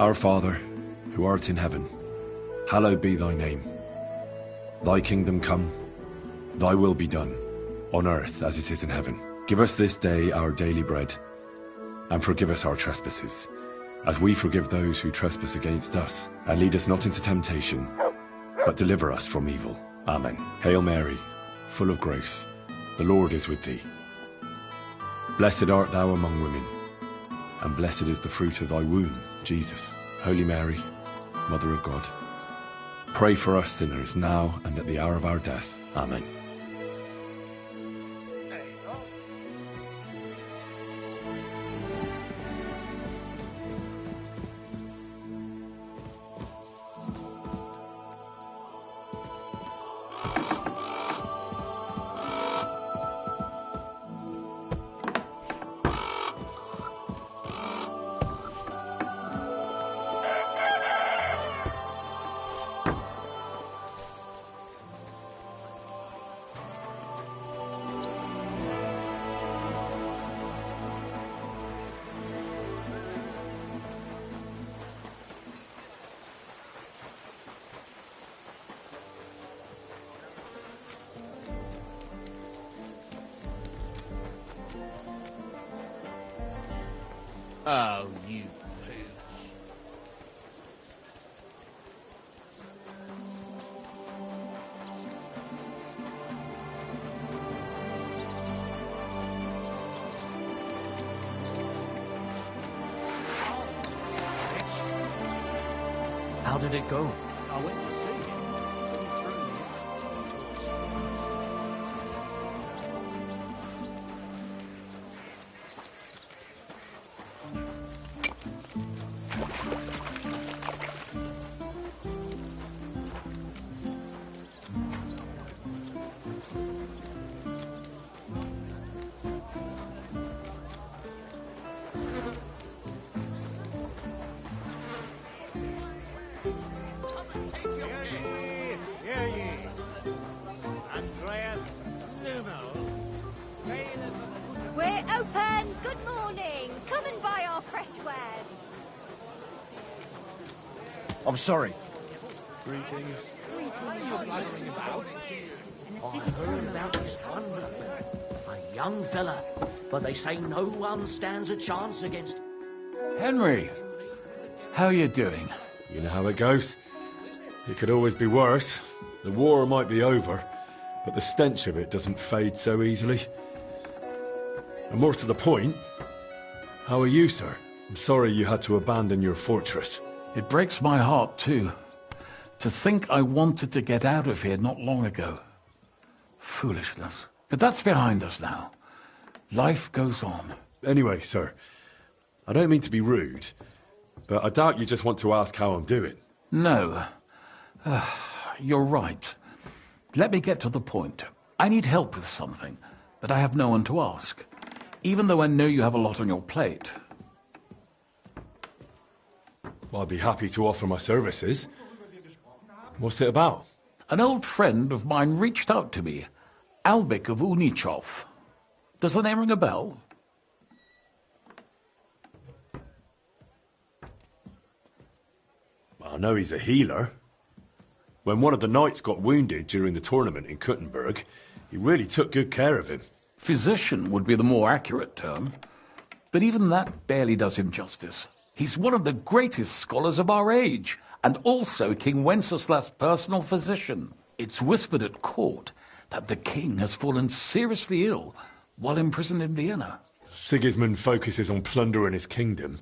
Our Father, who art in heaven, hallowed be thy name. Thy kingdom come, thy will be done, on earth as it is in heaven. Give us this day our daily bread, and forgive us our trespasses, as we forgive those who trespass against us. And lead us not into temptation, but deliver us from evil. Amen. Hail Mary, full of grace, the Lord is with thee. Blessed art thou among women, and blessed is the fruit of thy womb, Jesus. Holy Mary, Mother of God, pray for us sinners now and at the hour of our death. Amen. Oh, you pooch. How did it go? I went to see him. He threw me We're open! Good morning! Come and buy our fresh wares. I'm sorry. Greetings. I heard about this one bloke, a young fella, but they say no one stands a chance against... Henry, how you doing? You know how it goes. It could always be worse. The war might be over, but the stench of it doesn't fade so easily. And more to the point, how are you, sir? I'm sorry you had to abandon your fortress. It breaks my heart, too. To think I wanted to get out of here not long ago. Foolishness. But that's behind us now. Life goes on. Anyway, sir, I don't mean to be rude, but I doubt you just want to ask how I'm doing. No. You're right. Let me get to the point. I need help with something, but I have no one to ask. Even though I know you have a lot on your plate. Well, I'd be happy to offer my services. What's it about? An old friend of mine reached out to me, Albik of Unichov. Does the name ring a bell? Well, I know he's a healer. When one of the knights got wounded during the tournament in Kuttenberg, he really took good care of him. Physician would be the more accurate term. But even that barely does him justice. He's one of the greatest scholars of our age, and also King Wenceslas' personal physician. It's whispered at court that the king has fallen seriously ill while imprisoned in Vienna. Sigismund focuses on plundering his kingdom,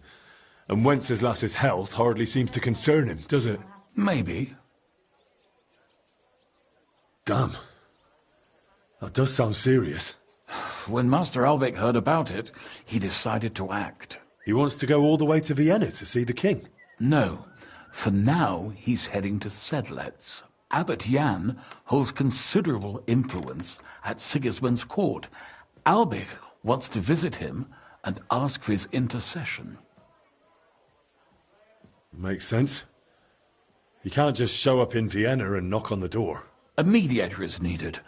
and Wenceslas's health hardly seems to concern him, does it? Maybe. Damn. That does sound serious. When Master Albik heard about it, he decided to act. He wants to go all the way to Vienna to see the king? No. For now, he's heading to Sedlec. Abbot Jan holds considerable influence at Sigismund's court. Albik wants to visit him and ask for his intercession. Makes sense. He can't just show up in Vienna and knock on the door. A mediator is needed.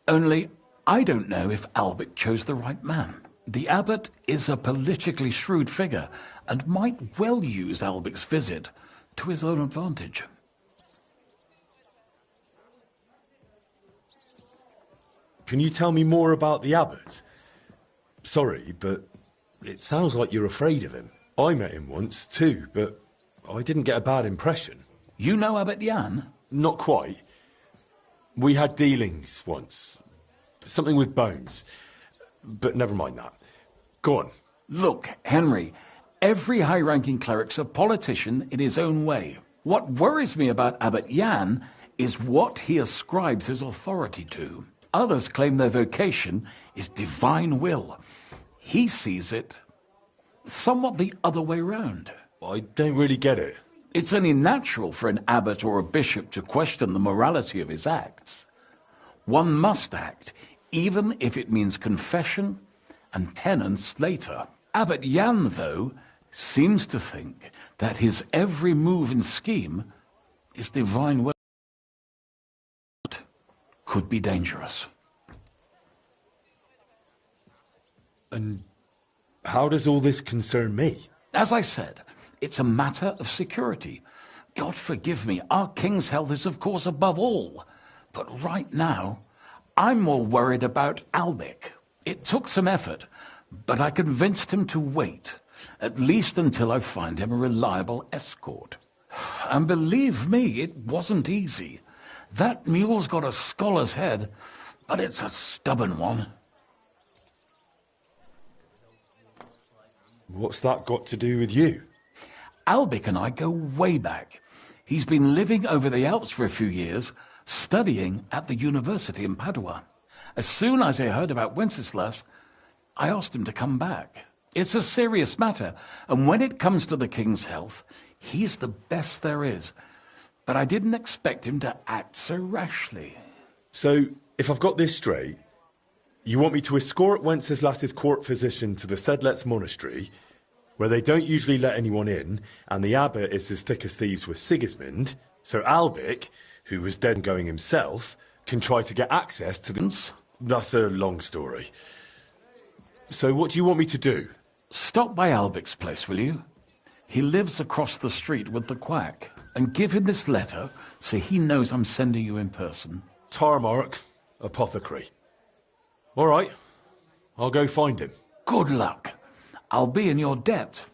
Only, I don't know if Albik chose the right man. The abbot is a politically shrewd figure and might well use Albic's visit to his own advantage. Can you tell me more about the abbot? Sorry, but it sounds like you're afraid of him. I met him once, too, but I didn't get a bad impression. You know Abbot Jan? Not quite. We had dealings once. Something with bones. But never mind that. Go on. Look, Henry, every high-ranking cleric's a politician in his own way. What worries me about Abbot Jan is what he ascribes his authority to. Others claim their vocation is divine will. He sees it somewhat the other way round. I don't really get it. It's only natural for an abbot or a bishop to question the morality of his acts. One must act, even if it means confession and penance later. Abbot Jan, though, seems to think that his every move and scheme is divine will. Could be dangerous. And how does all this concern me? As I said, it's a matter of security. God forgive me, our king's health is of course above all. But right now, I'm more worried about Albic. It took some effort, but I convinced him to wait, at least until I find him a reliable escort. And believe me, it wasn't easy. That mule's got a scholar's head, but it's a stubborn one. What's that got to do with you? Albic and I go way back. He's been living over the Alps for a few years, studying at the university in Padua. As soon as I heard about Wenceslas, I asked him to come back. It's a serious matter, and when it comes to the king's health, he's the best there is. But I didn't expect him to act so rashly. So, if I've got this straight, you want me to escort Wenceslas's court physician to the Sedlets monastery, where they don't usually let anyone in, and the abbot is as thick as thieves with Sigismund, so Albic, who was dead and going himself, can try to get access to the... That's a long story. So what do you want me to do? Stop by Albic's place, will you? He lives across the street with the quack. And give him this letter so he knows I'm sending you in person. Tarmark, apothecary. All right, I'll go find him. Good luck. I'll be in your debt.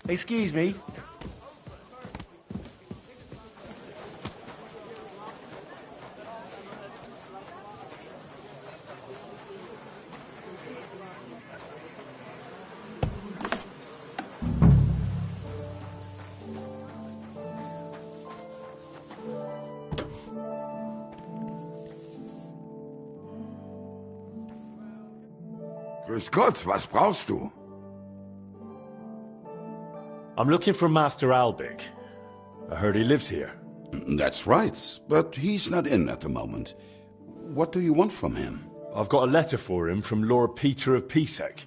Excuse me. Grüß Gott, was brauchst du? I'm looking for Master Albic. I heard he lives here. That's right, but he's not in at the moment. What do you want from him? I've got a letter for him from Lord Peter of Pisek.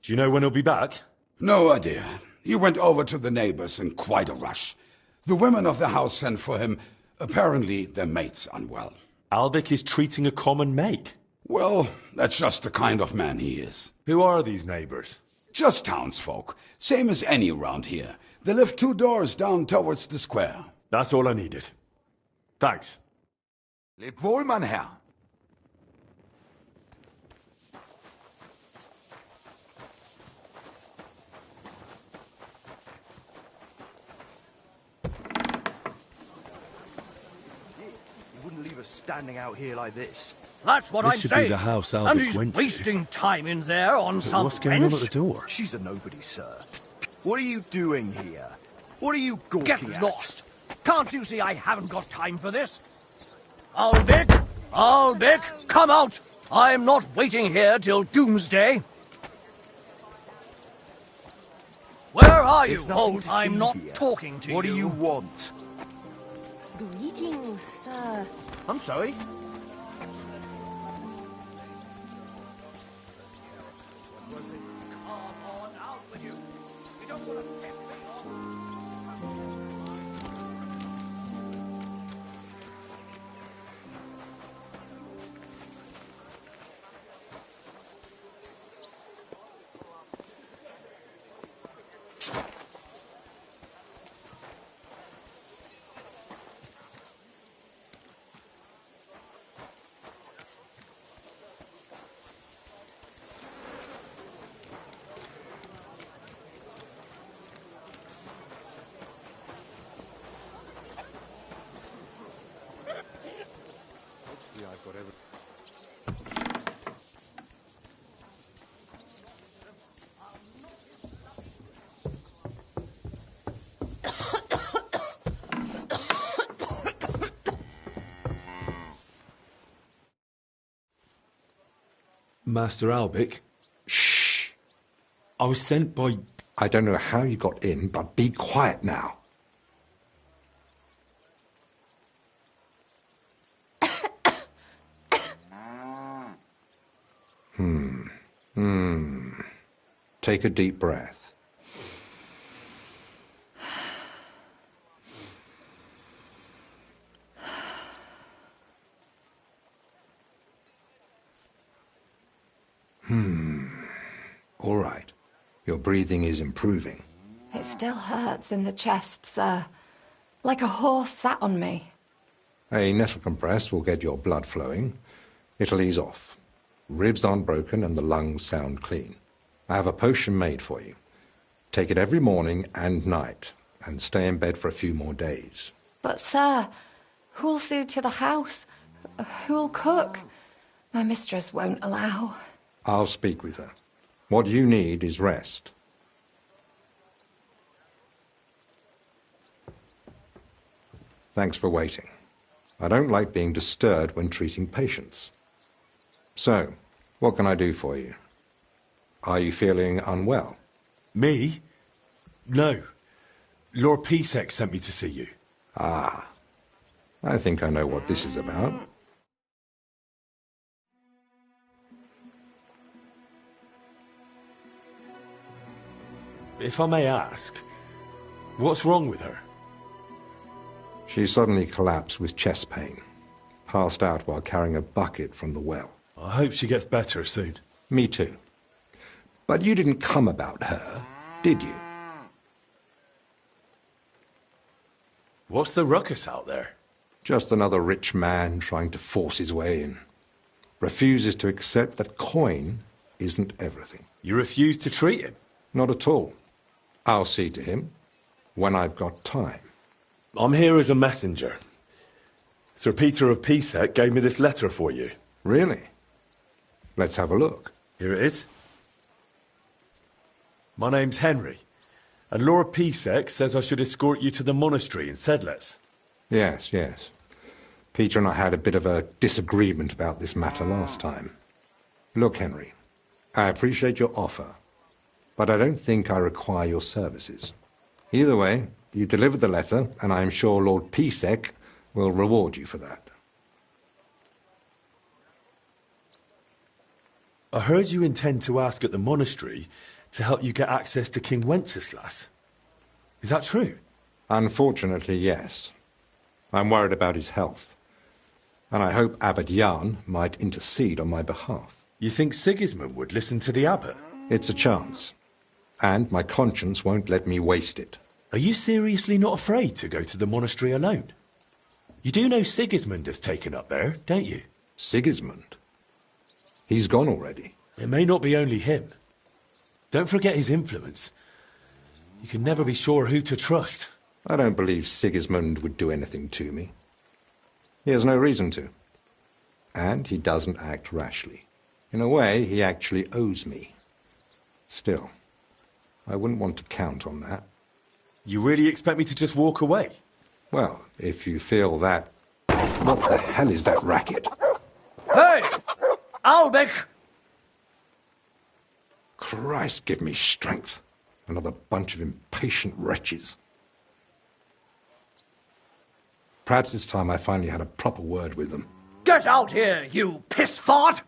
Do you know when he'll be back? No idea. He went over to the neighbors in quite a rush. The women of the house sent for him. Apparently, their mate's unwell. Albic is treating a common maid. Well, that's just the kind of man he is. Who are these neighbors? Just townsfolk. Same as any around here. They live 2 doors down towards the square. That's all I needed. Thanks. Leb wohl, mein Herr. Wouldn't leave us standing out here like this. That's what This I'm should be saying. the house and Albic he's went to. wasting time in there on some What's going on bench. at the door? She's a nobody, sir. What are you doing here? What are you gawking Get at? lost. Can't you see I haven't got time for this? Albic! Albic, come out! I'm not waiting here till doomsday. Where are you, There's nothing old? to I'm see not here. talking to you. What do you want? Greetings, sir. I'm sorry? Come on, out with you. We don't want to piss me off. Master Albic. Shh. I was sent by... I don't know how you got in, but be quiet now. Take a deep breath. All right. Your breathing is improving. It still hurts in the chest, sir. Like a horse sat on me. A nettle compress will get your blood flowing. It'll ease off. Ribs aren't broken and the lungs sound clean. I have a potion made for you. Take it every morning and night, and stay in bed for a few more days. But, sir, who'll see to the house? Who'll cook? My mistress won't allow. I'll speak with her. What you need is rest. Thanks for waiting. I don't like being disturbed when treating patients. So, what can I do for you? Are you feeling unwell? Me? No. Lord Pisek sent me to see you. Ah. I think I know what this is about. If I may ask, what's wrong with her? She suddenly collapsed with chest pain. Passed out while carrying a bucket from the well. I hope she gets better soon. Me too. But you didn't come about her, did you? What's the ruckus out there? Just another rich man trying to force his way in. Refuses to accept that coin isn't everything. You refuse to treat him? Not at all. I'll see to him when I've got time. I'm here as a messenger. Sir Peter of Pisek gave me this letter for you. Really? Let's have a look. Here it is. My name's Henry, and Lord Pisek says I should escort you to the monastery in Sedlitz. Yes, yes. Peter and I had a bit of a disagreement about this matter last time. Look, Henry, I appreciate your offer, but I don't think I require your services. Either way, you delivered the letter, and I am sure Lord Pisek will reward you for that. I heard you intend to ask at the monastery to help you get access to King Wenceslas. Is that true? Unfortunately, yes. I'm worried about his health, and I hope Abbot Jan might intercede on my behalf. You think Sigismund would listen to the abbot? It's a chance, and my conscience won't let me waste it. Are you seriously not afraid to go to the monastery alone? You do know Sigismund has taken up there, don't you? Sigismund? He's gone already. It may not be only him. Don't forget his influence. You can never be sure who to trust. I don't believe Sigismund would do anything to me. He has no reason to. And he doesn't act rashly. In a way, he actually owes me. Still, I wouldn't want to count on that. You really expect me to just walk away? Well, if you feel that... What the hell is that racket? Hey! Albic! Christ, give me strength. Another bunch of impatient wretches. Perhaps this time I finally had a proper word with them. Get out here, you piss fart!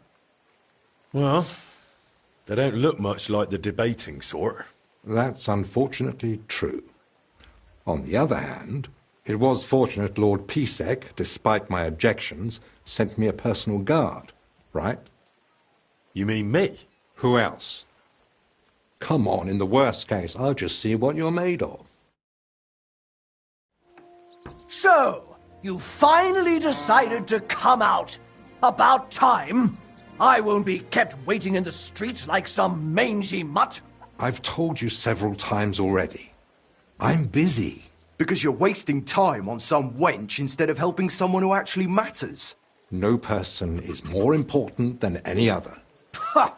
Well, they don't look much like the debating sort. That's unfortunately true. On the other hand, it was fortunate Lord Pisek, despite my objections, sent me a personal guard, right? You mean me? Who else? Come on, in the worst case, I'll just see what you're made of. So, you finally decided to come out. About time. I won't be kept waiting in the streets like some mangy mutt. I've told you several times already. I'm busy. Because you're wasting time on some wench instead of helping someone who actually matters. No person is more important than any other. Ha!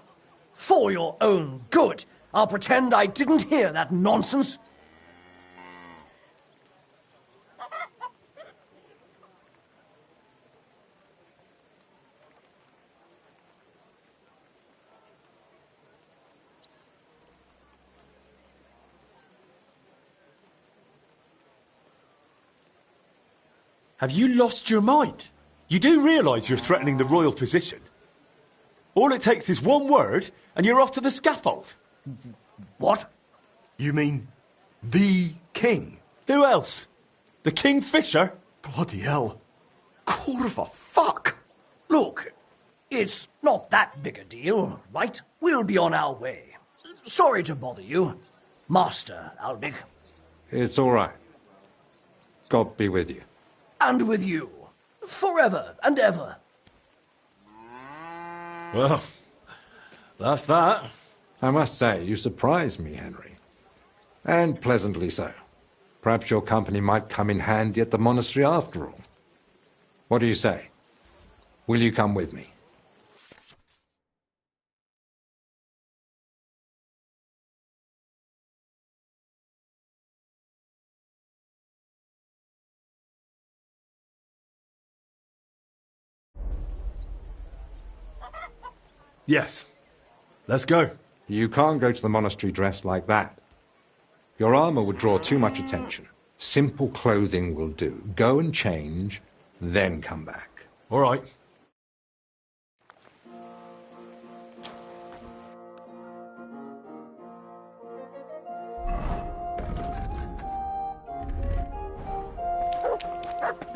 For your own good, I'll pretend I didn't hear that nonsense. Have you lost your mind? You do realise you're threatening the royal position? All it takes is one word, and you're off to the scaffold. What? You mean the king? Who else? The Kingfisher? Bloody hell. Corva, fuck! Look, it's not that big a deal, right? We'll be on our way. Sorry to bother you, Master Albic. It's all right. God be with you. And with you. Forever and ever. Well, that's that. I must say, you surprise me, Henry. And pleasantly so. Perhaps your company might come in handy at the monastery after all. What do you say? Will you come with me? Yes. Let's go. You can't go to the monastery dressed like that. Your armor would draw too much attention. Simple clothing will do. Go and change, then come back. All right.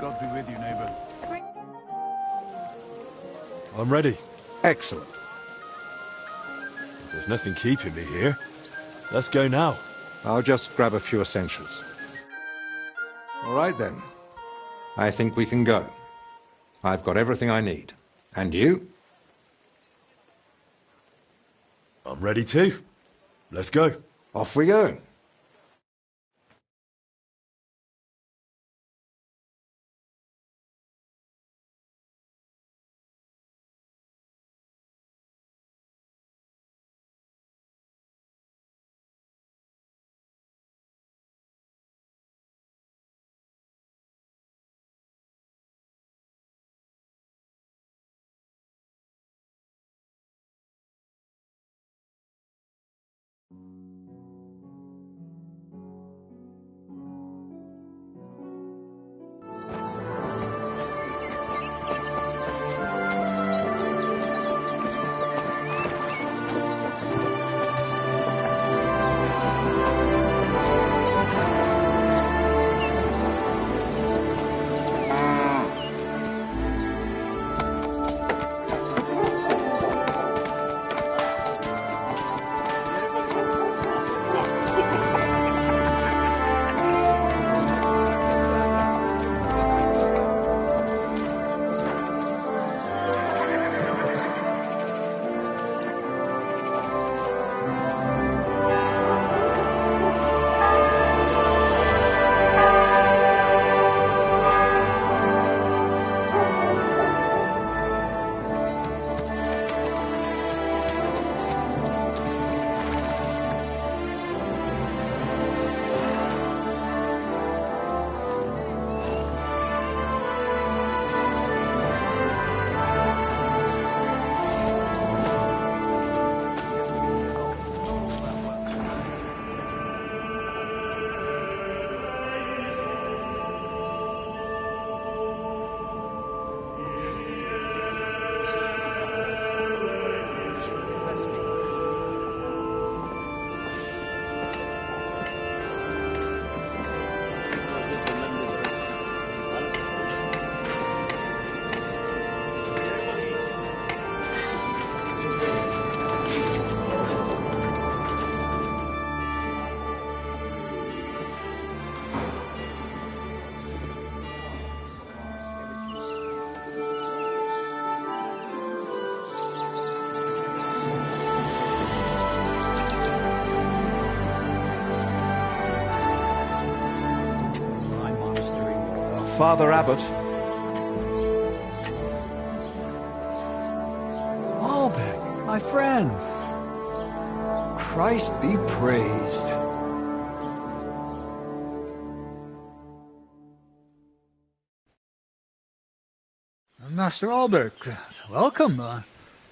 God be with you, neighbour. I'm ready. Excellent. There's nothing keeping me here. Let's go now. I'll just grab a few essentials. All right, then. I think we can go. I've got everything I need. And you? I'm ready too. Let's go. Off we go. Father Abbot. Albert, my friend. Christ be praised. Master Albert, welcome. I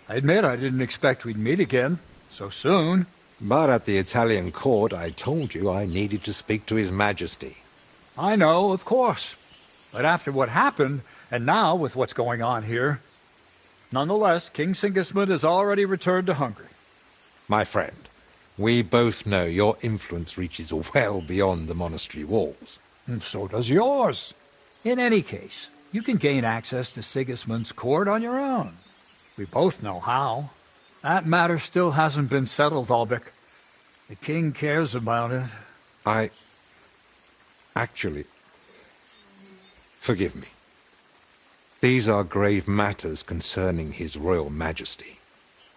admit I didn't expect we'd meet again so soon. But at the Italian court, I told you I needed to speak to His Majesty. I know, of course. But after what happened, and now with what's going on here, nonetheless, King Sigismund has already returned to Hungary. My friend, we both know your influence reaches well beyond the monastery walls. And so does yours. In any case, you can gain access to Sigismund's court on your own. We both know how. That matter still hasn't been settled, Albrecht. The king cares about it. Actually, forgive me. These are grave matters concerning His Royal Majesty.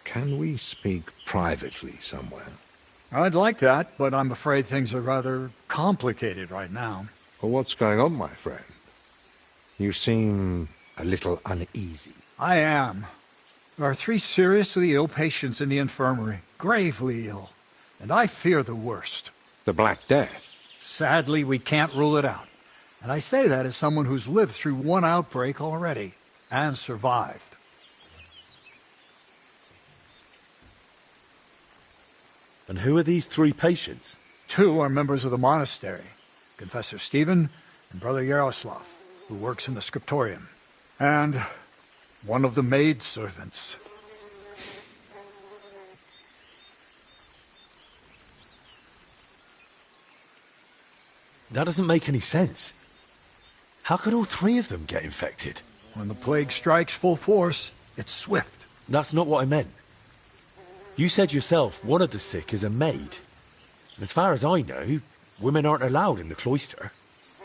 Can we speak privately somewhere? I'd like that, but I'm afraid things are rather complicated right now. Well, what's going on, my friend? You seem a little uneasy. I am. There are 3 seriously ill patients in the infirmary, gravely ill, and I fear the worst. The Black Death? Sadly, we can't rule it out. And I say that as someone who's lived through one outbreak already, and survived. And who are these 3 patients? 2 are members of the monastery, Confessor Stephen and Brother Yaroslav, who works in the scriptorium, and one of the maidservants. That doesn't make any sense. How could all 3 of them get infected? When the plague strikes full force, it's swift. That's not what I meant. You said yourself one of the sick is a maid. As far as I know, women aren't allowed in the cloister.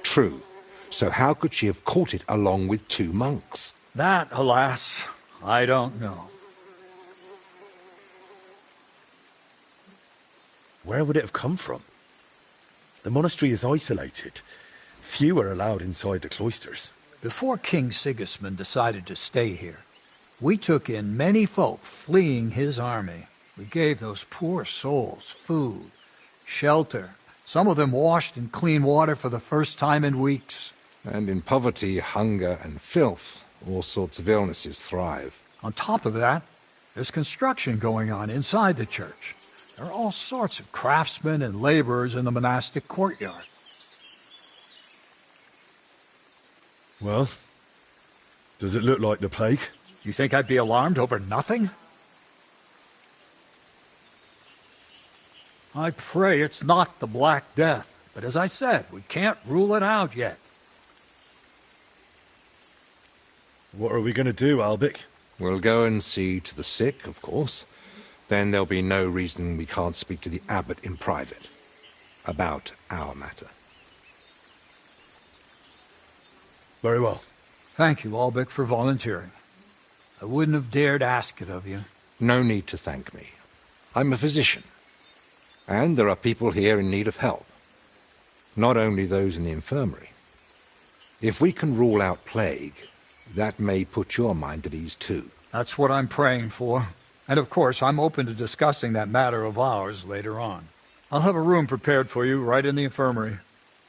True. So how could she have caught it along with 2 monks? That, alas, I don't know. Where would it have come from? The monastery is isolated. Few are allowed inside the cloisters. Before King Sigismund decided to stay here, we took in many folk fleeing his army. We gave those poor souls food, shelter. Some of them washed in clean water for the first time in weeks. And in poverty, hunger, and filth, all sorts of illnesses thrive. On top of that, there's construction going on inside the church. There are all sorts of craftsmen and laborers in the monastic courtyard. Well, does it look like the plague? You think I'd be alarmed over nothing? I pray it's not the Black Death, but as I said, we can't rule it out yet. What are we going to do, Albrecht? We'll go and see to the sick, of course. Then there'll be no reason we can't speak to the abbot in private about our matter. Very well. Thank you, Albrecht, for volunteering. I wouldn't have dared ask it of you. No need to thank me. I'm a physician. And there are people here in need of help. Not only those in the infirmary. If we can rule out plague, that may put your mind at ease too. That's what I'm praying for. And of course, I'm open to discussing that matter of ours later on. I'll have a room prepared for you right in the infirmary.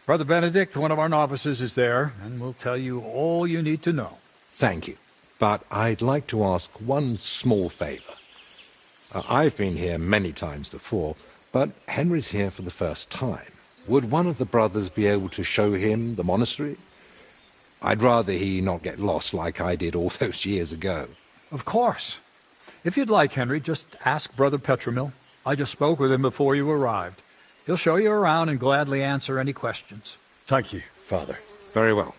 Brother Benedict, one of our novices, is there, and will tell you all you need to know. Thank you. But I'd like to ask one small favor. I've been here many times before, but Henry's here for the first time. Would one of the brothers be able to show him the monastery? I'd rather he not get lost like I did all those years ago. Of course. If you'd like, Henry, just ask Brother Petramil. I just spoke with him before you arrived. He'll show you around and gladly answer any questions. Thank you, Father. Very well.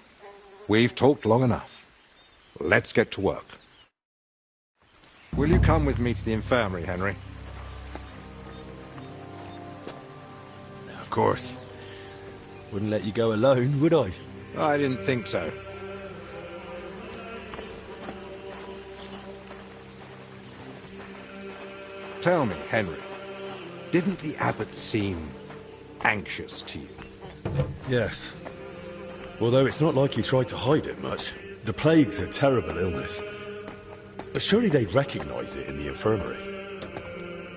We've talked long enough. Let's get to work. Will you come with me to the infirmary, Henry? Of course. Wouldn't let you go alone, would I? I didn't think so. Tell me, Henry, didn't the abbot seem anxious to you? Yes. Although it's not like he tried to hide it much. The plague's a terrible illness. But surely they'd recognize it in the infirmary.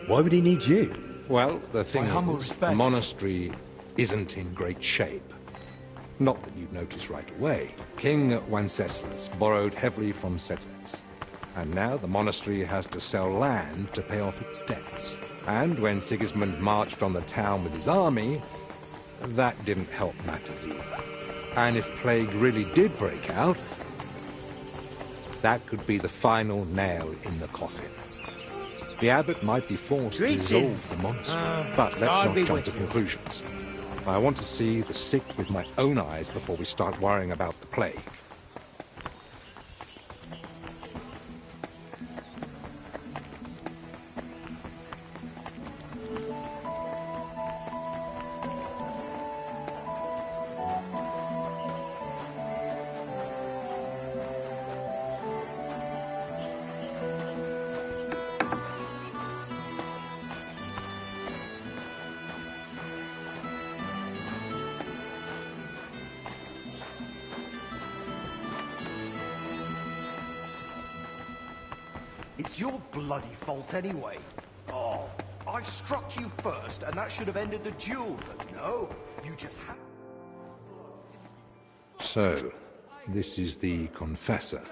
Why would he need you? Well, the thing humble is, the respects. monastery isn't in great shape. Not that you'd notice right away. King Wenceslas borrowed heavily from settlers. And now the monastery has to sell land to pay off its debts. And when Sigismund marched on the town with his army, that didn't help matters either. And if plague really did break out, that could be the final nail in the coffin. The abbot might be forced to dissolve the monastery, but let's not jump to conclusions. I want to see the sick with my own eyes before we start worrying about the plague. It's your bloody fault anyway. Oh, I struck you first, and that should have ended the duel, but no, you just had... So, this is the confessor.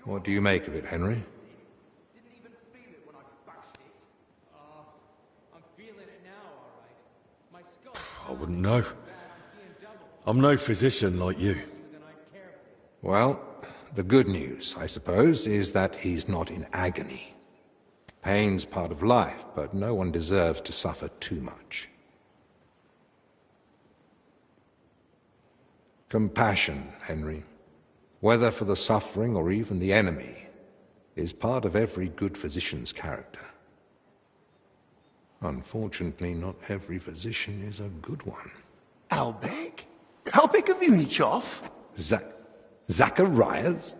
What do you make of it, Henry? I wouldn't know. I'm no physician like you. Well, the good news, I suppose, is that he's not in agony. Pain's part of life, but no one deserves to suffer too much. Compassion, Henry, whether for the suffering or even the enemy, is part of every good physician's character. Unfortunately, not every physician is a good one. Albek? Albek of Unichov? Zacharias?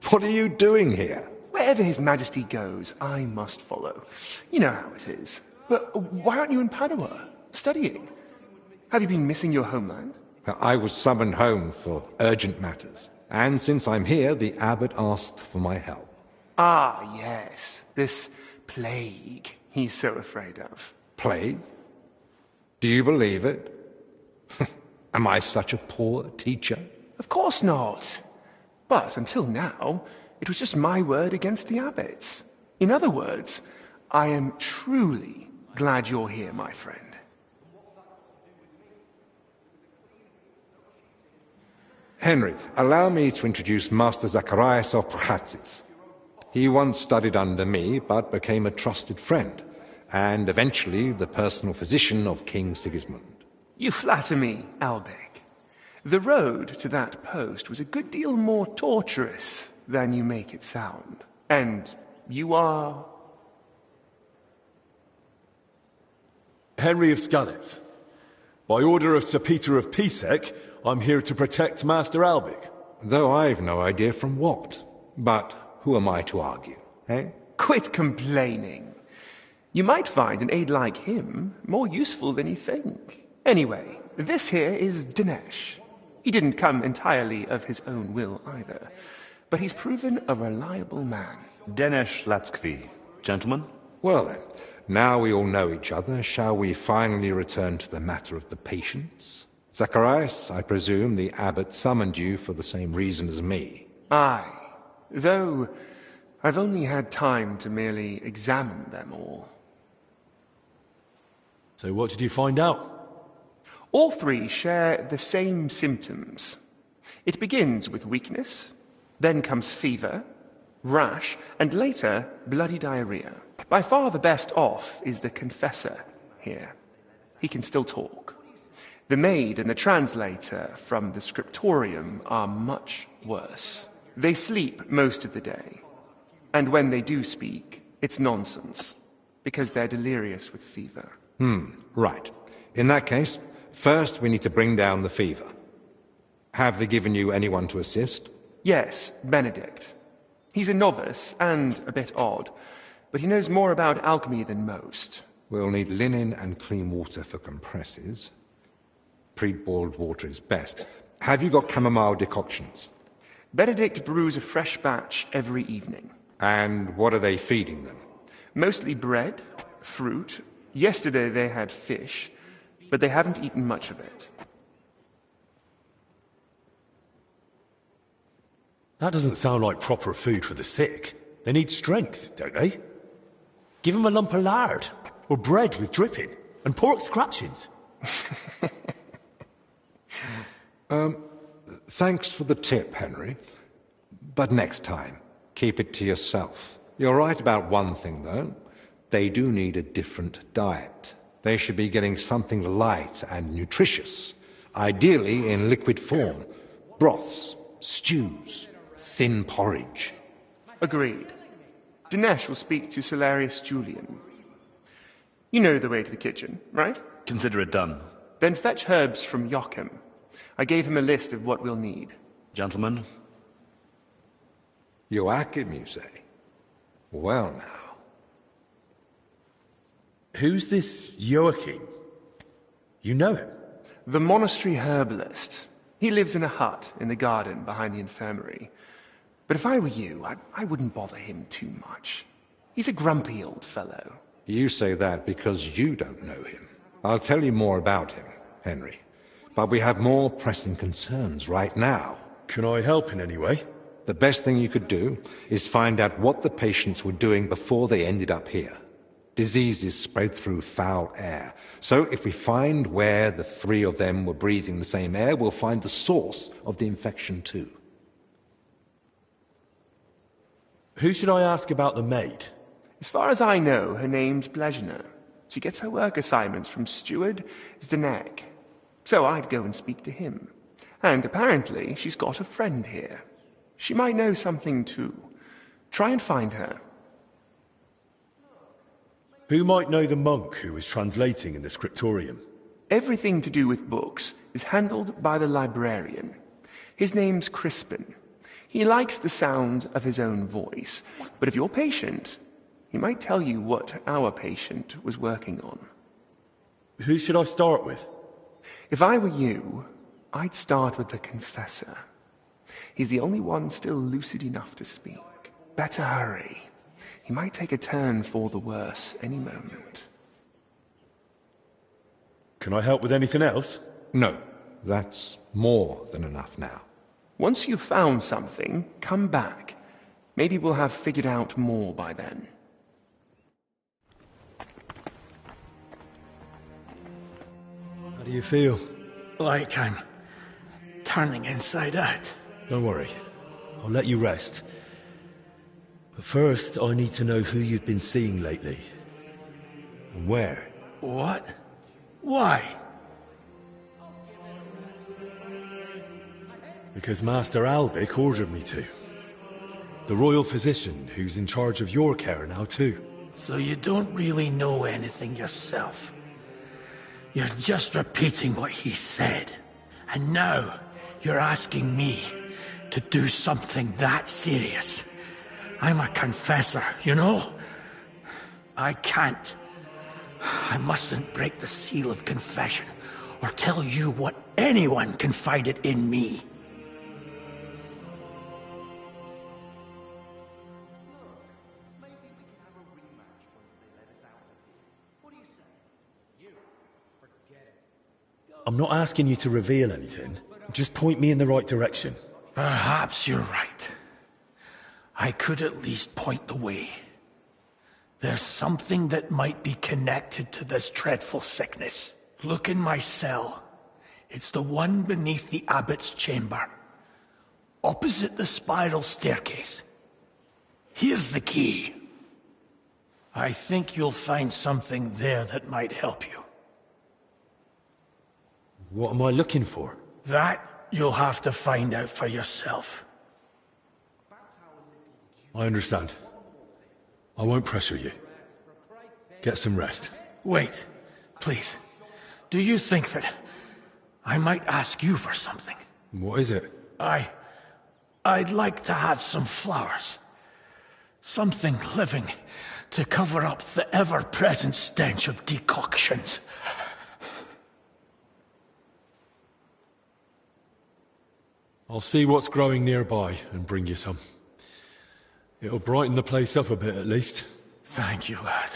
What are you doing here? Wherever His Majesty goes, I must follow. You know how it is. But why aren't you in Padua, studying? Have you been missing your homeland? I was summoned home for urgent matters. And since I'm here, the abbot asked for my help. Ah, yes. This plague he's so afraid of. Plague? Do you believe it? Am I such a poor teacher? Of course not. But until now, it was just my word against the abbot's. In other words, I am truly glad you're here, my friend. Henry, allow me to introduce Master Zacharias of Prchatsitz. He once studied under me, but became a trusted friend, and eventually the personal physician of King Sigismund. You flatter me, Albek. The road to that post was a good deal more torturous than you make it sound. And you are... Henry of Skalitz. By order of Sir Peter of Pisek, I'm here to protect Master Albek. Though I've no idea from what. But who am I to argue, eh? Quit complaining. You might find an aide like him more useful than you think. Anyway, this here is Dinesh. He didn't come entirely of his own will either, but he's proven a reliable man. Dinesh Latskvi. Gentlemen? Well then, now we all know each other, shall we finally return to the matter of the patients? Zacharias, I presume the abbot summoned you for the same reason as me. Aye, though I've only had time to merely examine them all. So what did you find out? All three share the same symptoms. It begins with weakness, then comes fever, rash, and later bloody diarrhea. By far the best off is the confessor here. He can still talk. The maid and the translator from the scriptorium are much worse. They sleep most of the day, and when they do speak, it's nonsense, because they're delirious with fever. Right. In that case, first we need to bring down the fever. Have they given you anyone to assist? Yes, Benedict. He's a novice and a bit odd, but he knows more about alchemy than most. We'll need linen and clean water for compresses. Pre-boiled water is best. Have you got chamomile decoctions? Benedict brews a fresh batch every evening. And what are they feeding them? Mostly bread, fruit. Yesterday they had fish, but they haven't eaten much of it. That doesn't sound like proper food for the sick. They need strength, don't they? Give them a lump of lard, or bread with dripping, and pork scratchings. Thanks for the tip, Henry. But next time, keep it to yourself. You're right about one thing, though. They do need a different diet. They should be getting something light and nutritious, ideally in liquid form. Broths, stews, thin porridge. Agreed. Dinesh will speak to Solarius Julian. You know the way to the kitchen, right? Consider it done. Then fetch herbs from Joachim. I gave him a list of what we'll need. Gentlemen? Joachim, you say? Well now. Who's this Joachim? You know him? The monastery herbalist. He lives in a hut in the garden behind the infirmary. But if I were you, I wouldn't bother him too much. He's a grumpy old fellow. You say that because you don't know him. I'll tell you more about him, Henry. But we have more pressing concerns right now. Can I help in any way? The best thing you could do is find out what the patients were doing before they ended up here. Diseases spread through foul air. So if we find where the three of them were breathing the same air, we'll find the source of the infection too. Who should I ask about the maid? As far as I know, her name's Blezhna. She gets her work assignments from Steward Zdenek. So I'd go and speak to him. And apparently she's got a friend here. She might know something too. Try and find her. Who might know the monk who was translating in the scriptorium? Everything to do with books is handled by the librarian. His name's Crispin. He likes the sound of his own voice, but if you're patient, he might tell you what our patient was working on. Who should I start with? If I were you, I'd start with the confessor. He's the only one still lucid enough to speak. Better hurry. He might take a turn for the worse any moment. Can I help with anything else? No, that's more than enough now. Once you've found something, come back. Maybe we'll have figured out more by then. How do you feel? Like I'm turning inside out. Don't worry. I'll let you rest. But first, I need to know who you've been seeing lately. And where. What? Why? Because Master Albic ordered me to. The royal physician who's in charge of your care now too. So you don't really know anything yourself. You're just repeating what he said. And now you're asking me to do something that serious. I'm a confessor, you know? I can't. I mustn't break the seal of confession or tell you what anyone confided in me. I'm not asking you to reveal anything. Just point me in the right direction. Perhaps you're right. I could at least point the way. There's something that might be connected to this dreadful sickness. Look in my cell. It's the one beneath the abbot's chamber, opposite the spiral staircase. Here's the key. I think you'll find something there that might help you. What am I looking for? That you'll have to find out for yourself. I understand. I won't pressure you. Get some rest. Wait, please. Do you think that I might ask you for something? What is it? I'd like to have some flowers. Something living to cover up the ever-present stench of decoctions. I'll see what's growing nearby and bring you some. It'll brighten the place up a bit at least. Thank you, lad.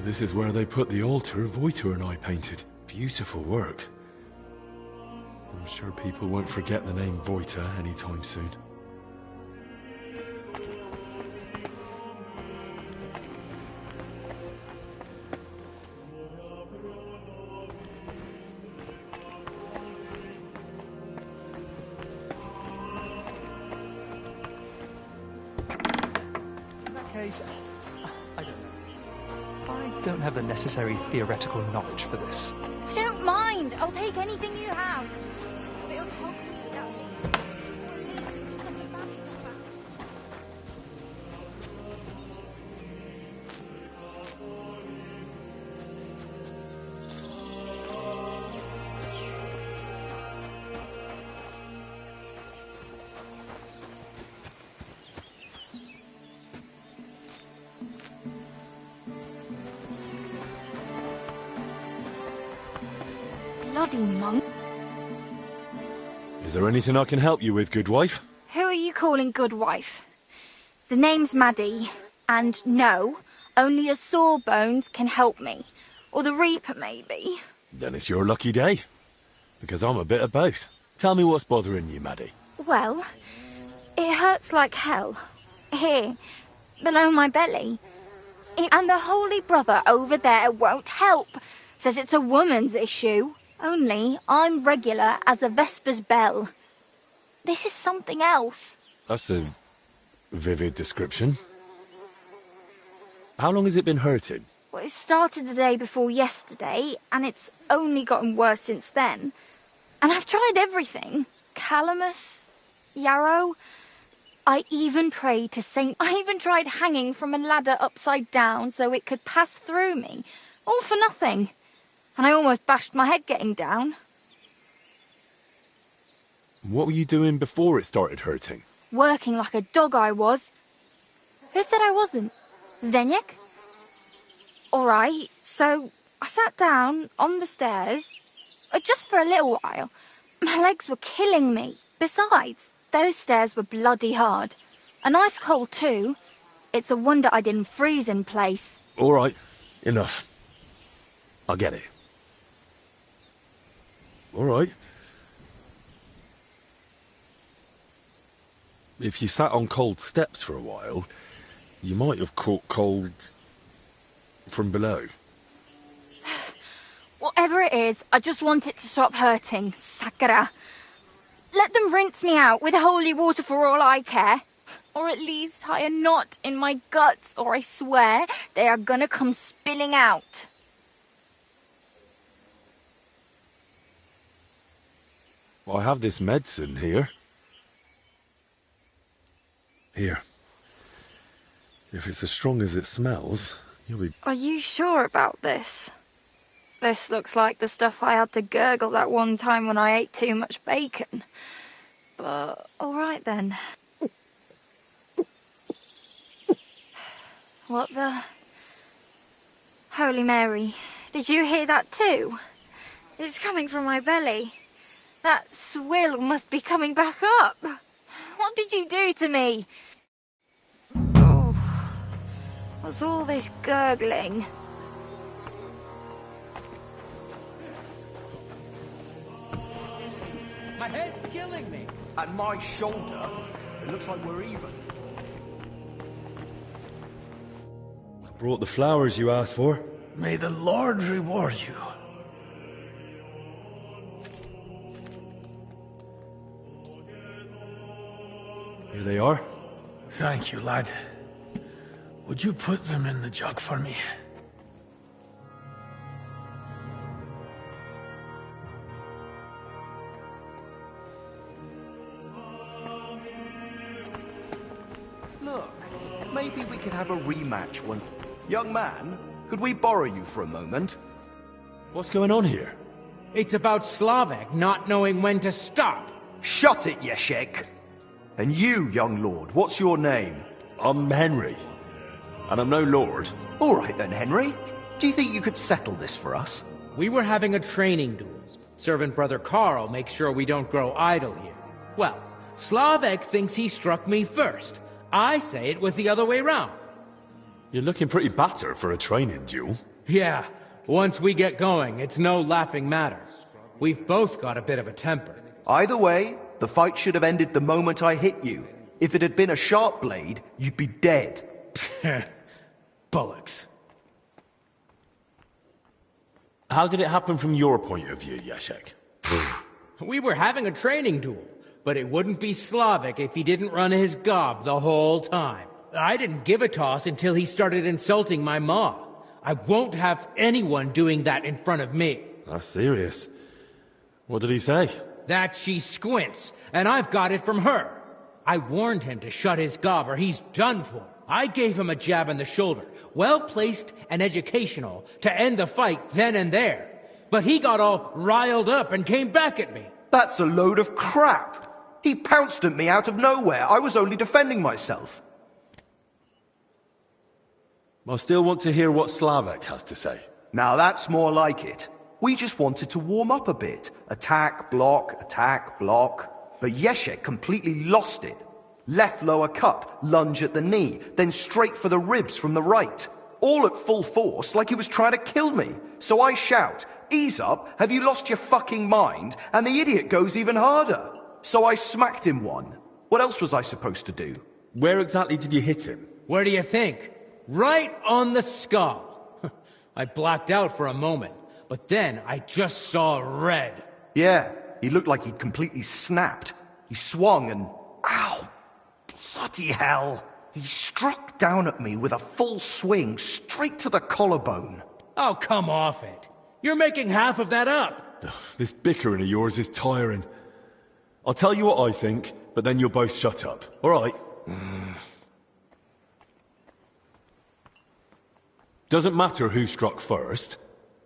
this is where they put the altar Voitor and I painted. Beautiful work. I'm sure people won't forget the name Voitor anytime soon. In that case, I don't know. I don't have the necessary theoretical knowledge for this. I don't mind. I'll take anything you have. It'll help me down here. Bloody monk. Is there anything I can help you with, good wife? Who are you calling good wife? The name's Maddie, and no, only a Sawbones can help me. Or the Reaper, maybe. Then it's your lucky day. Because I'm a bit of both. Tell me what's bothering you, Maddie. Well, it hurts like hell. Here, below my belly. And the Holy Brother over there won't help. Says it's a woman's issue. Only I'm regular as a Vesper's bell. This is something else. That's a vivid description. How long has it been hurting? Well, it started the day before yesterday, and it's only gotten worse since then. And I've tried everything. Calamus, yarrow. I even prayed to Saint... I even tried hanging from a ladder upside down so it could pass through me. All for nothing. And I almost bashed my head getting down. What were you doing before it started hurting? Working like a dog I was. Who said I wasn't? Zdeněk? All right, so I sat down on the stairs, just for a little while. My legs were killing me. Besides, those stairs were bloody hard. And ice cold too. It's a wonder I didn't freeze in place. All right, enough. I get it. All right. If you sat on cold steps for a while, you might have caught cold from below. Whatever it is, I just want it to stop hurting. Sakura. Let them rinse me out with holy water for all I care. Or at least tie a knot in my guts, or I swear they are gonna come spilling out. I have this medicine here. Here. If it's as strong as it smells, you'll be... Are you sure about this? This looks like the stuff I had to gurgle that one time when I ate too much bacon. But, all right then. What the... Holy Mary, did you hear that too? It's coming from my belly. That swill must be coming back up. What did you do to me? Oh, what's all this gurgling? My head's killing me. And my shoulder. It looks like we're even. I brought the flowers you asked for. May the Lord reward you. Here they are. Thank you, lad. Would you put them in the jug for me? Look, maybe we could have a rematch once. Young man, could we borrow you for a moment? What's going on here? It's about Slavek not knowing when to stop. Shut it, Yeshek. And you, young lord, what's your name? I'm Henry. And I'm no lord. All right then, Henry. Do you think you could settle this for us? We were having a training duel. Servant Brother Carl makes sure we don't grow idle here. Well, Slavek thinks he struck me first. I say it was the other way round. You're looking pretty battered for a training duel. Yeah, once we get going, it's no laughing matter. We've both got a bit of a temper. Either way, the fight should have ended the moment I hit you. If it had been a sharp blade, you'd be dead. Bullocks. How did it happen from your point of view, Yashek? We were having a training duel, but it wouldn't be Slavic if he didn't run his gob the whole time. I didn't give a toss until he started insulting my ma. I won't have anyone doing that in front of me. That's serious. What did he say? That she squints, and I've got it from her. I warned him to shut his gob or he's done for. I gave him a jab in the shoulder, well-placed and educational, to end the fight then and there. But he got all riled up and came back at me. That's a load of crap. He pounced at me out of nowhere. I was only defending myself. I still want to hear what Slavek has to say. Now that's more like it. We just wanted to warm up a bit. Attack, block, But Yeshek completely lost it. Left lower cut, lunge at the knee, then straight for the ribs from the right. All at full force, like he was trying to kill me. So I shout, "Ease up, have you lost your fucking mind?" And the idiot goes even harder. So I smacked him one. What else was I supposed to do? Where exactly did you hit him? Where do you think? Right on the skull. I blacked out for a moment, but then I just saw red. Yeah, he looked like he'd completely snapped. He swung and... Ow! Bloody hell! He struck down at me with a full swing straight to the collarbone. Oh, come off it. You're making half of that up. This bickering of yours is tiring. I'll tell you what I think, but then you'll both shut up. All right? Doesn't matter who struck first.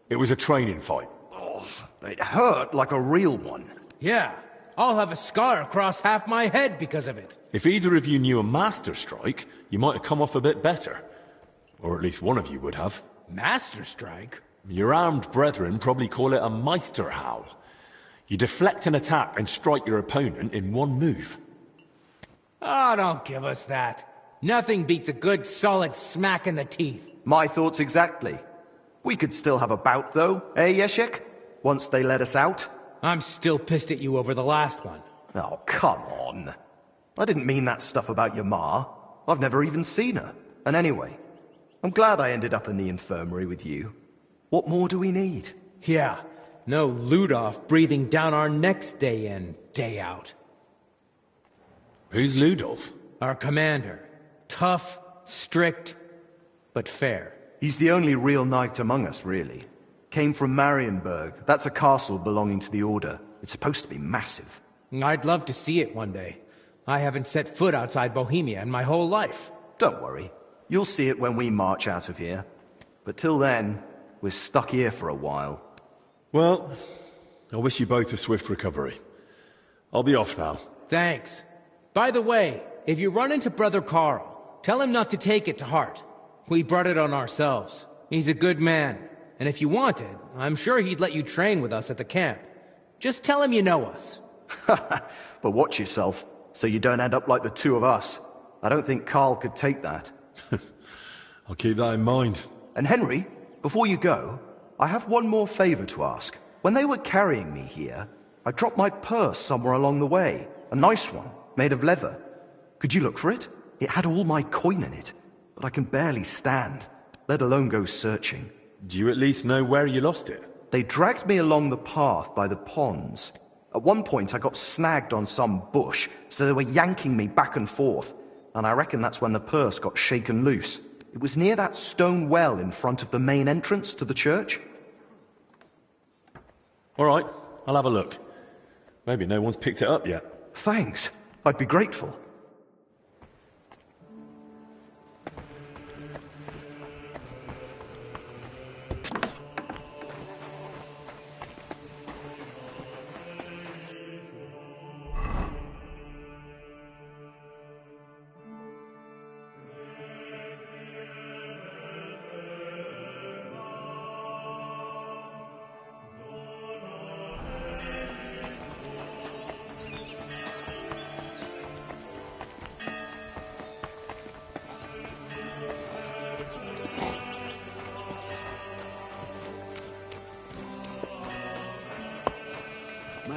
It was a training fight. Oh, it hurt like a real one. Yeah, I'll have a scar across half my head because of it. If either of you knew a master strike, you might have come off a bit better. Or at least one of you would have. Master strike? Your armed brethren probably call it a Meisterhau. You deflect an attack and strike your opponent in one move. Oh, don't give us that. Nothing beats a good solid smack in the teeth. My thoughts exactly. We could still have a bout though, eh, Yeshek? Once they let us out. I'm still pissed at you over the last one. Oh, come on. I didn't mean that stuff about your ma. I've never even seen her. And anyway, I'm glad I ended up in the infirmary with you. What more do we need? Yeah, no Ludolf breathing down our necks day in, day out. Who's Ludolf? Our commander. Tough, strict, but fair. He's the only real knight among us, really. Came from Marienburg. That's a castle belonging to the Order. It's supposed to be massive. I'd love to see it one day. I haven't set foot outside Bohemia in my whole life. Don't worry. You'll see it when we march out of here. But till then, we're stuck here for a while. Well, I wish you both a swift recovery. I'll be off now. Thanks. By the way, if you run into Brother Carl, tell him not to take it to heart. We brought it on ourselves. He's a good man. And if you wanted, I'm sure he'd let you train with us at the camp. Just tell him you know us. But watch yourself, so you don't end up like the two of us. I don't think Carl could take that. I'll keep that in mind. And Henry, before you go, I have one more favor to ask. When they were carrying me here, I dropped my purse somewhere along the way. A nice one, made of leather. Could you look for it? It had all my coin in it, but I can barely stand, let alone go searching. Do you at least know where you lost it? They dragged me along the path by the ponds. At one point I got snagged on some bush, so they were yanking me back and forth, and I reckon that's when the purse got shaken loose. It was near that stone well in front of the main entrance to the church. All right, I'll have a look. Maybe no one's picked it up yet. Thanks. I'd be grateful.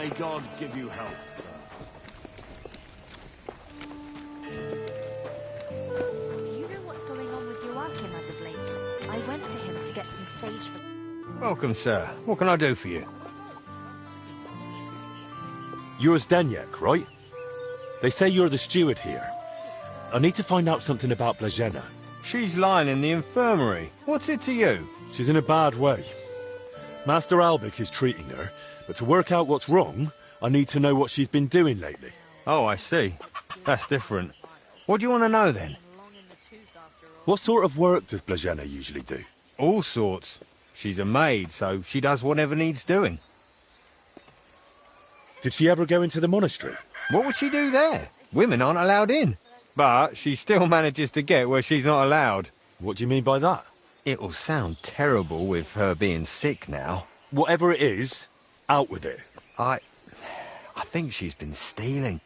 May God give you help, sir. Do you know what's going on with Joachim as of late? I went to him to get some sage for... Welcome, sir. What can I do for you? You're Zdeněk, right? They say you're the steward here. I need to find out something about Blazena. She's lying in the infirmary. What's it to you? She's in a bad way. Master Albic is treating her, but to work out what's wrong, I need to know what she's been doing lately. Oh, I see. That's different. What do you want to know, then? What sort of work does Blazena usually do? All sorts. She's a maid, so she does whatever needs doing. Did she ever go into the monastery? What would she do there? Women aren't allowed in. But she still manages to get where she's not allowed. What do you mean by that? It'll sound terrible with her being sick now. Whatever it is, out with it. I think she's been stealing.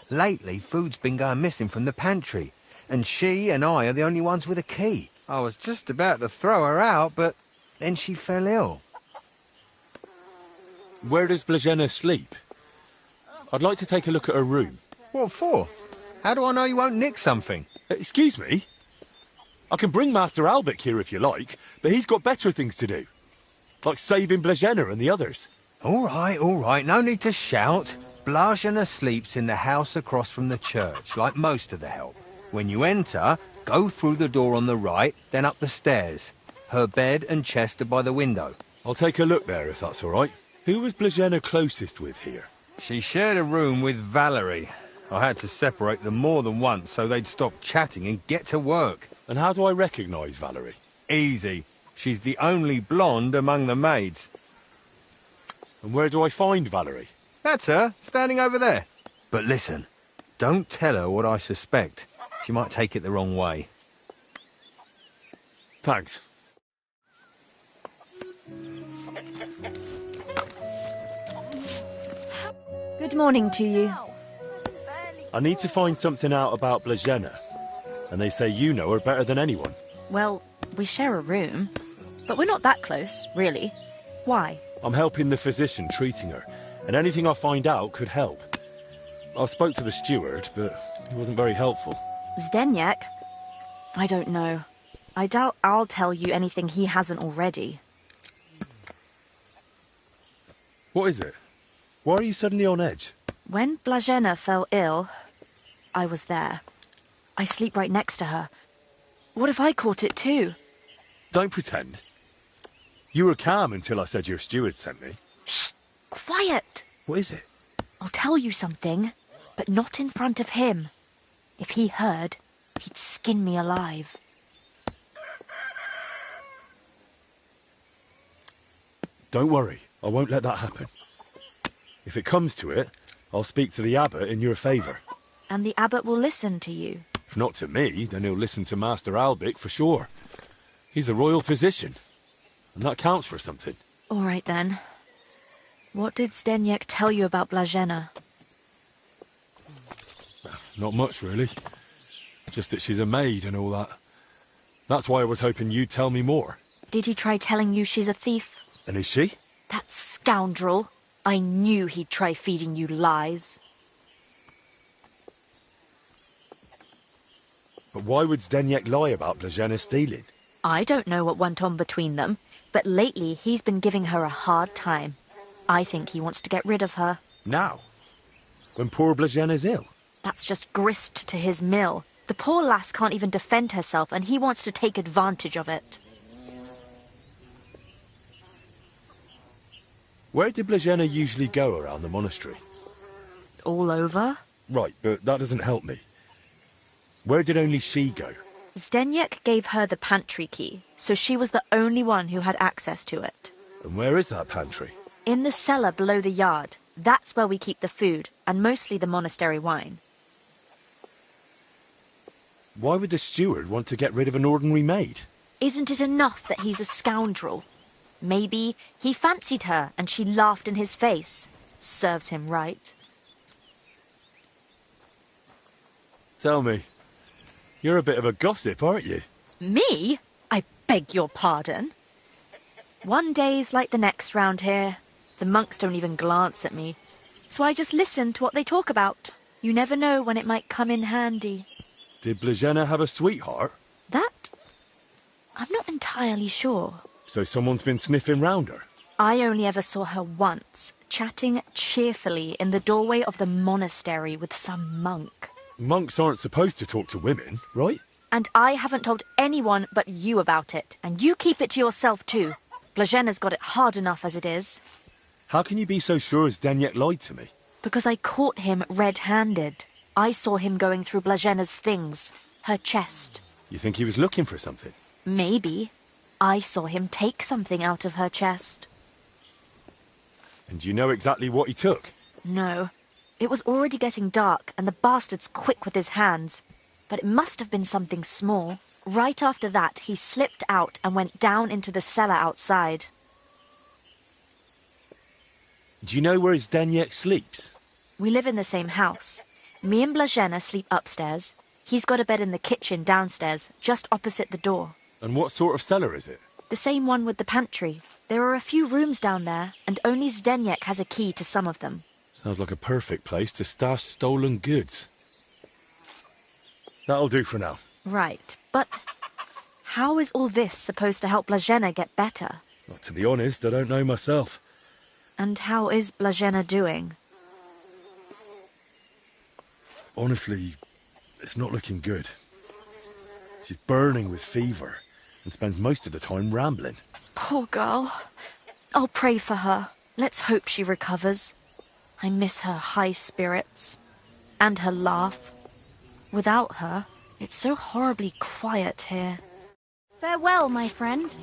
Lately, food's been going missing from the pantry, and she and I are the only ones with a key. I was just about to throw her out, but then she fell ill. Where does Blazena sleep? I'd like to take a look at her room. What for? How do I know you won't nick something? Excuse me? I can bring Master Albic here if you like, but he's got better things to do. Like saving Blazena and the others. All right, no need to shout. Blazena sleeps in the house across from the church, like most of the help. When you enter, go through the door on the right, then up the stairs. Her bed and chest are by the window. I'll take a look there if that's all right. Who was Blazena closest with here? She shared a room with Valerie. I had to separate them more than once so they'd stop chatting and get to work. And how do I recognise Valerie? Easy. She's the only blonde among the maids. And where do I find Valerie? That's her, standing over there. But listen, don't tell her what I suspect. She might take it the wrong way. Thanks. Good morning to you. I need to find something out about Blazena. And they say you know her better than anyone. Well, we share a room, but we're not that close, really. Why? I'm helping the physician treating her, and anything I find out could help. I spoke to the steward, but he wasn't very helpful. Zdeněk? I don't know. I doubt I'll tell you anything he hasn't already. What is it? Why are you suddenly on edge? When Blazena fell ill, I was there. I sleep right next to her. What if I caught it too? Don't pretend. You were calm until I said your steward sent me. Shh! Quiet! What is it? I'll tell you something, but not in front of him. If he heard, he'd skin me alive. Don't worry, I won't let that happen. If it comes to it, I'll speak to the abbot in your favour. And the abbot will listen to you. If not to me, then he'll listen to Master Albic for sure. He's a royal physician, and that counts for something. All right, then. What did Zdeněk tell you about Blazena? Not much, really. Just that she's a maid and all that. That's why I was hoping you'd tell me more. Did he try telling you she's a thief? And is she? That scoundrel! I knew he'd try feeding you lies. But why would Zdeněk lie about Blazena stealing? I don't know what went on between them, but lately he's been giving her a hard time. I think he wants to get rid of her. Now? When poor Blazena's ill? That's just grist to his mill. The poor lass can't even defend herself, and he wants to take advantage of it. Where did Blazena usually go around the monastery? All over? Right, but that doesn't help me. Where did only she go? Zdeněk gave her the pantry key, so she was the only one who had access to it. And where is that pantry? In the cellar below the yard. That's where we keep the food, and mostly the monastery wine. Why would the steward want to get rid of an ordinary maid? Isn't it enough that he's a scoundrel? Maybe he fancied her and she laughed in his face. Serves him right. Tell me, you're a bit of a gossip, aren't you? Me? I beg your pardon. One day's like the next round here. The monks don't even glance at me. so I just listen to what they talk about. You never know when it might come in handy. Did Blazena have a sweetheart? That? I'm not entirely sure. So someone's been sniffing round her? I only ever saw her once, chatting cheerfully in the doorway of the monastery with some monk. Monks aren't supposed to talk to women, right? And I haven't told anyone but you about it, and you keep it to yourself too. Blazena's got it hard enough as it is. How can you be so sure Zdeněk lied to me? Because I caught him red-handed. I saw him going through Blazena's things, her chest. You think he was looking for something? Maybe. I saw him take something out of her chest. And do you know exactly what he took? No. It was already getting dark, and the bastard's quick with his hands. But it must have been something small. Right after that, he slipped out and went down into the cellar outside. Do you know where Zdeněk sleeps? We live in the same house. Me and Blazena sleep upstairs. He's got a bed in the kitchen downstairs, just opposite the door. And what sort of cellar is it? The same one with the pantry. There are a few rooms down there, and only Zdeněk has a key to some of them. Sounds like a perfect place to stash stolen goods. That'll do for now. Right, but how is all this supposed to help Blazena get better? Well, to be honest, I don't know myself. And how is Blazena doing? Honestly, it's not looking good. She's burning with fever and spends most of the time rambling. Poor girl. I'll pray for her. Let's hope she recovers. I miss her high spirits. And her laugh. Without her, it's so horribly quiet here. Farewell, my friend.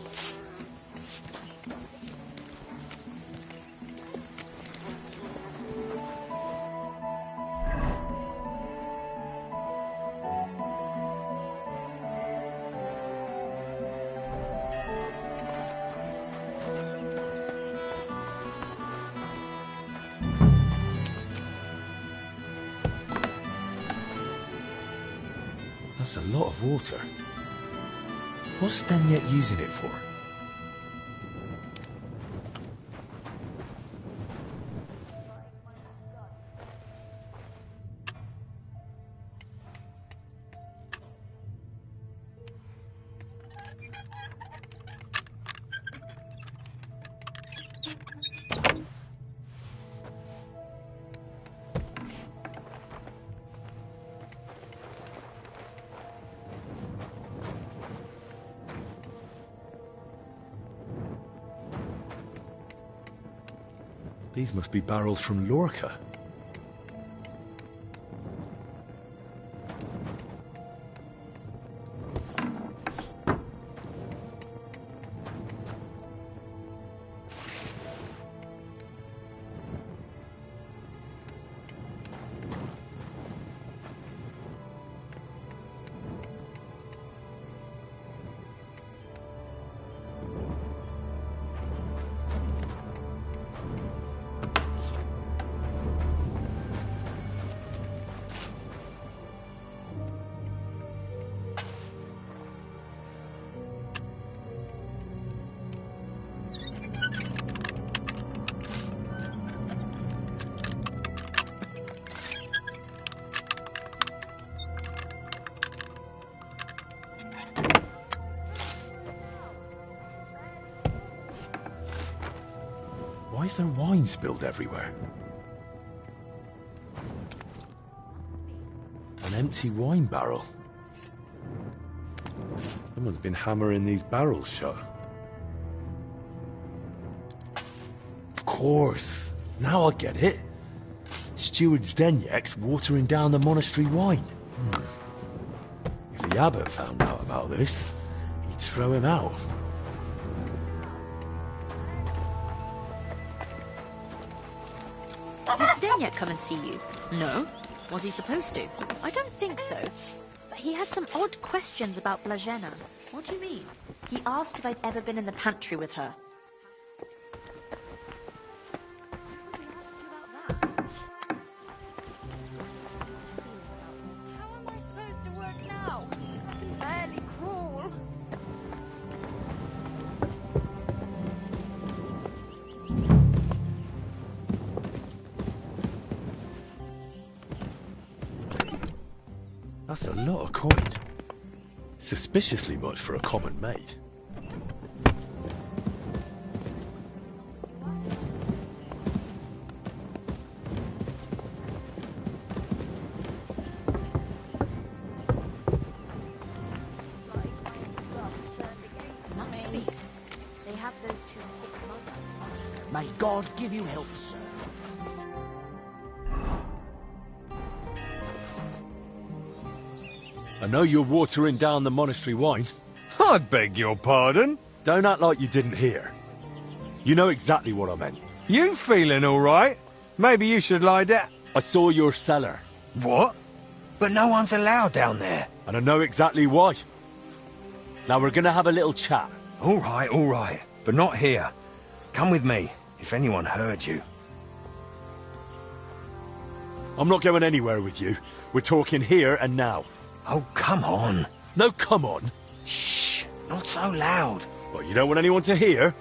That's a lot of water. What's Zdeněk using it for? These must be barrels from Lorca. Why is there wine spilled everywhere? An empty wine barrel. Someone's been hammering these barrels shut. Of course. Now I get it. Steward Zdeněk's watering down the monastery wine. If the abbot found out about this, he'd throw him out. Did Zdeněk come and see you? No. Was he supposed to? I don't think so. But he had some odd questions about Blazena. What do you mean? He asked if I'd ever been in the pantry with her. How am I supposed to work now? I can barely crawl. That's a lot of coin. Suspiciously much for a common maid. They have those two sick monks. May God give you help, sir. I know you're watering down the monastery wine. I beg your pardon? Don't act like you didn't hear. You know exactly what I meant. You feeling all right? Maybe you should lie down. I saw your cellar. What? But no one's allowed down there. And I know exactly why. Now we're gonna have a little chat. All right. But not here. Come with me, if anyone heard you. I'm not going anywhere with you. We're talking here and now. Oh, come on. No, come on. Shh, not so loud. Well, you don't want anyone to hear?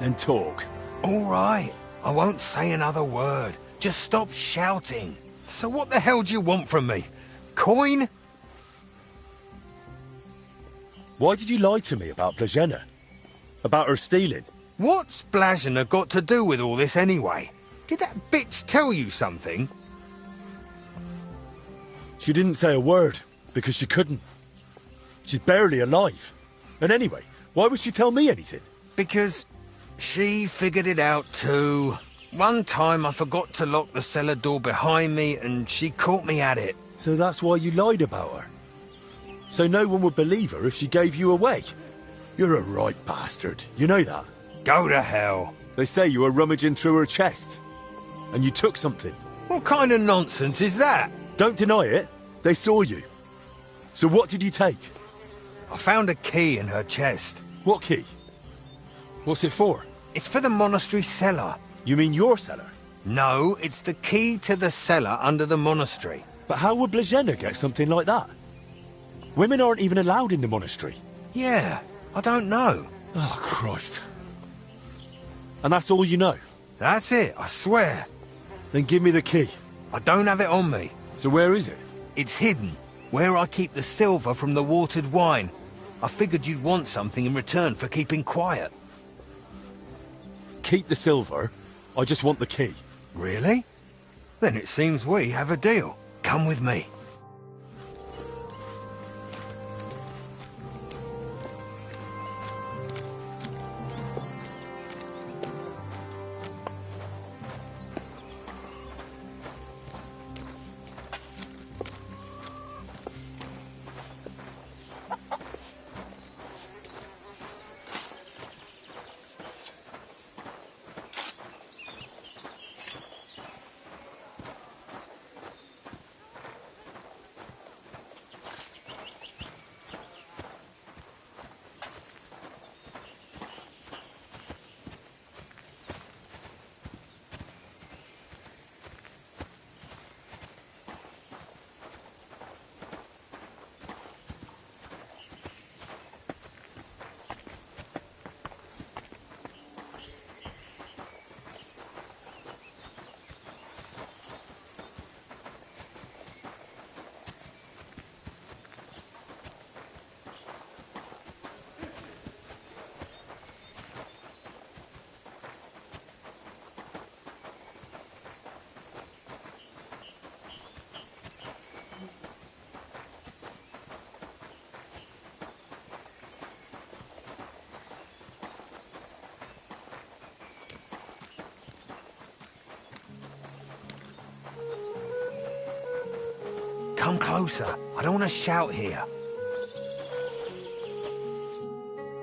Then talk. All right, I won't say another word. Just stop shouting. So what the hell do you want from me? Coin? Why did you lie to me about Blazena? About her stealing? What's Blazena got to do with all this anyway? Did that bitch tell you something? She didn't say a word, because she couldn't. She's barely alive. And anyway, why would she tell me anything? Because she figured it out too. One time I forgot to lock the cellar door behind me and she caught me at it. So that's why you lied about her? So no one would believe her if she gave you away? You're a right bastard, you know that? Go to hell. They say you were rummaging through her chest. And you took something. What kind of nonsense is that? Don't deny it. They saw you. So what did you take? I found a key in her chest. What key? What's it for? It's for the monastery cellar. You mean your cellar? No, it's the key to the cellar under the monastery. But how would Blazena get something like that? Women aren't even allowed in the monastery. Yeah, I don't know. Oh, Christ. And that's all you know? That's it, I swear. Then give me the key. I don't have it on me. So where is it? It's hidden, where I keep the silver from the watered wine. I figured you'd want something in return for keeping quiet. Keep the silver. I just want the key. Really? Then it seems we have a deal. Come with me. Come closer. I don't want to shout here.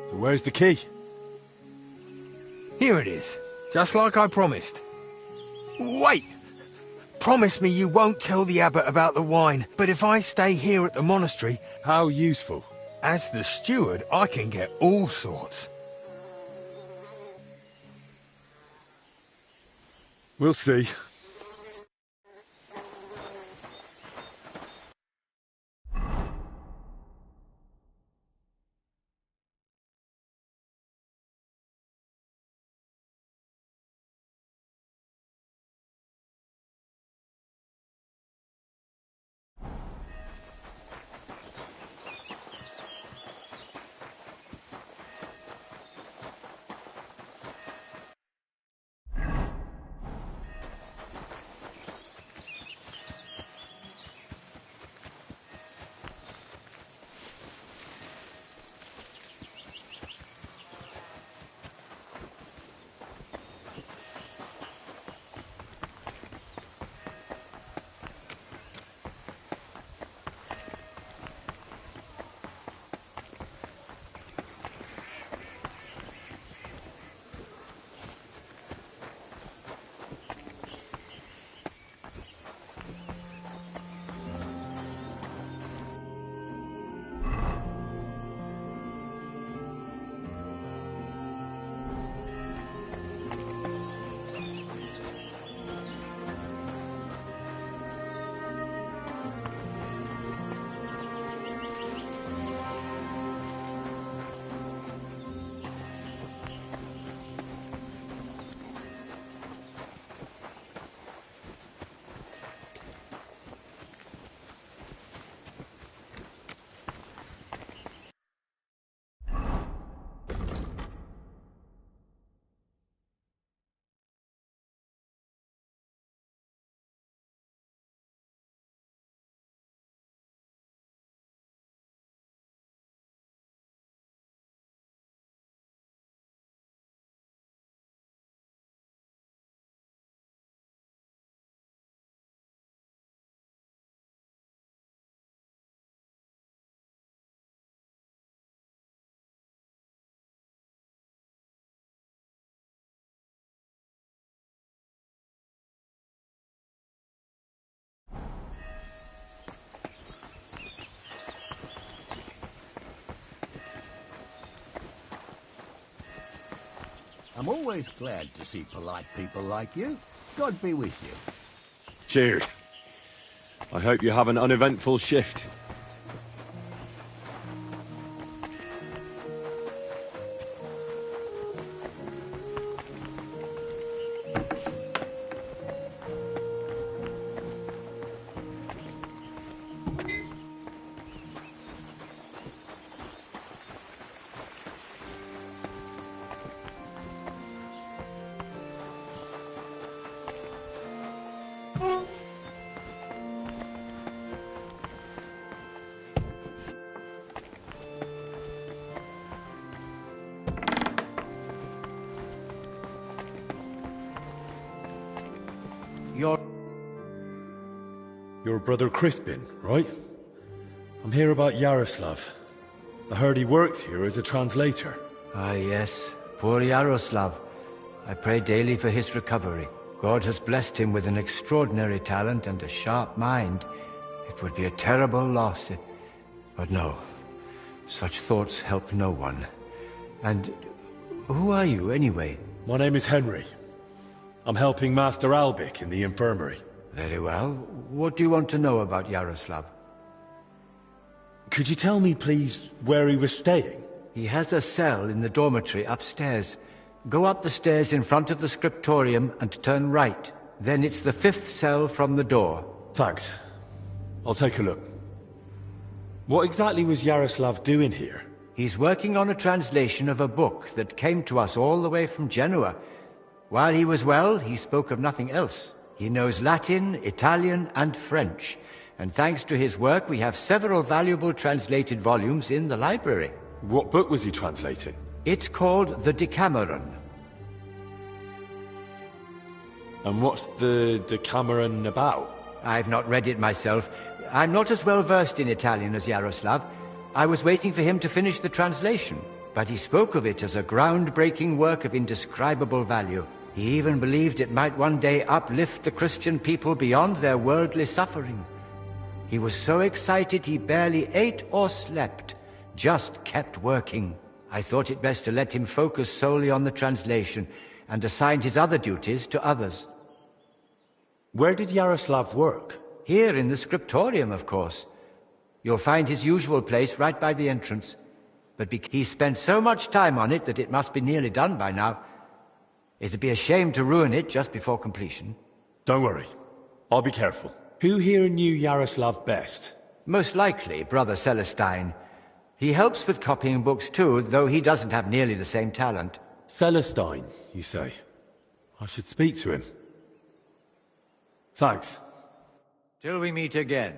So where's the key? Here it is. Just like I promised. Wait! Promise me you won't tell the abbot about the wine, but if I stay here at the monastery... How useful? As the steward, I can get all sorts. We'll see. always glad to see polite people like you. God be with you. Cheers. I hope you have an uneventful shift. Your brother Crispin, right? I'm here about Yaroslav. I heard he works here as a translator. Ah, yes. Poor Yaroslav. I pray daily for his recovery. God has blessed him with an extraordinary talent and a sharp mind. It would be a terrible loss. But no. Such thoughts help no one. And who are you, anyway? My name is Henry. I'm helping Master Albic in the infirmary. Very well. What do you want to know about Yaroslav? Could you tell me, please, where he was staying? He has a cell in the dormitory upstairs. Go up the stairs in front of the scriptorium and turn right. Then it's the 5th cell from the door. Thanks. I'll take a look. What exactly was Yaroslav doing here? He's working on a translation of a book that came to us all the way from Genoa. While he was well, he spoke of nothing else. He knows Latin, Italian, and French. And thanks to his work, we have several valuable translated volumes in the library. What book was he translating? It's called the Decameron. And what's the Decameron about? I've not read it myself. I'm not as well versed in Italian as Yaroslav. I was waiting for him to finish the translation, but he spoke of it as a groundbreaking work of indescribable value. He even believed it might one day uplift the Christian people beyond their worldly suffering. He was so excited he barely ate or slept, just kept working. I thought it best to let him focus solely on the translation and assigned his other duties to others. Where did Yaroslav work? Here in the scriptorium, of course. You'll find his usual place right by the entrance. But he spent so much time on it that it must be nearly done by now. It'd be a shame to ruin it just before completion. Don't worry. I'll be careful. Who here knew Yaroslav best? Most likely Brother Celestine. He helps with copying books too, though he doesn't have nearly the same talent. Celestine, you say? I should speak to him. Thanks. Till we meet again.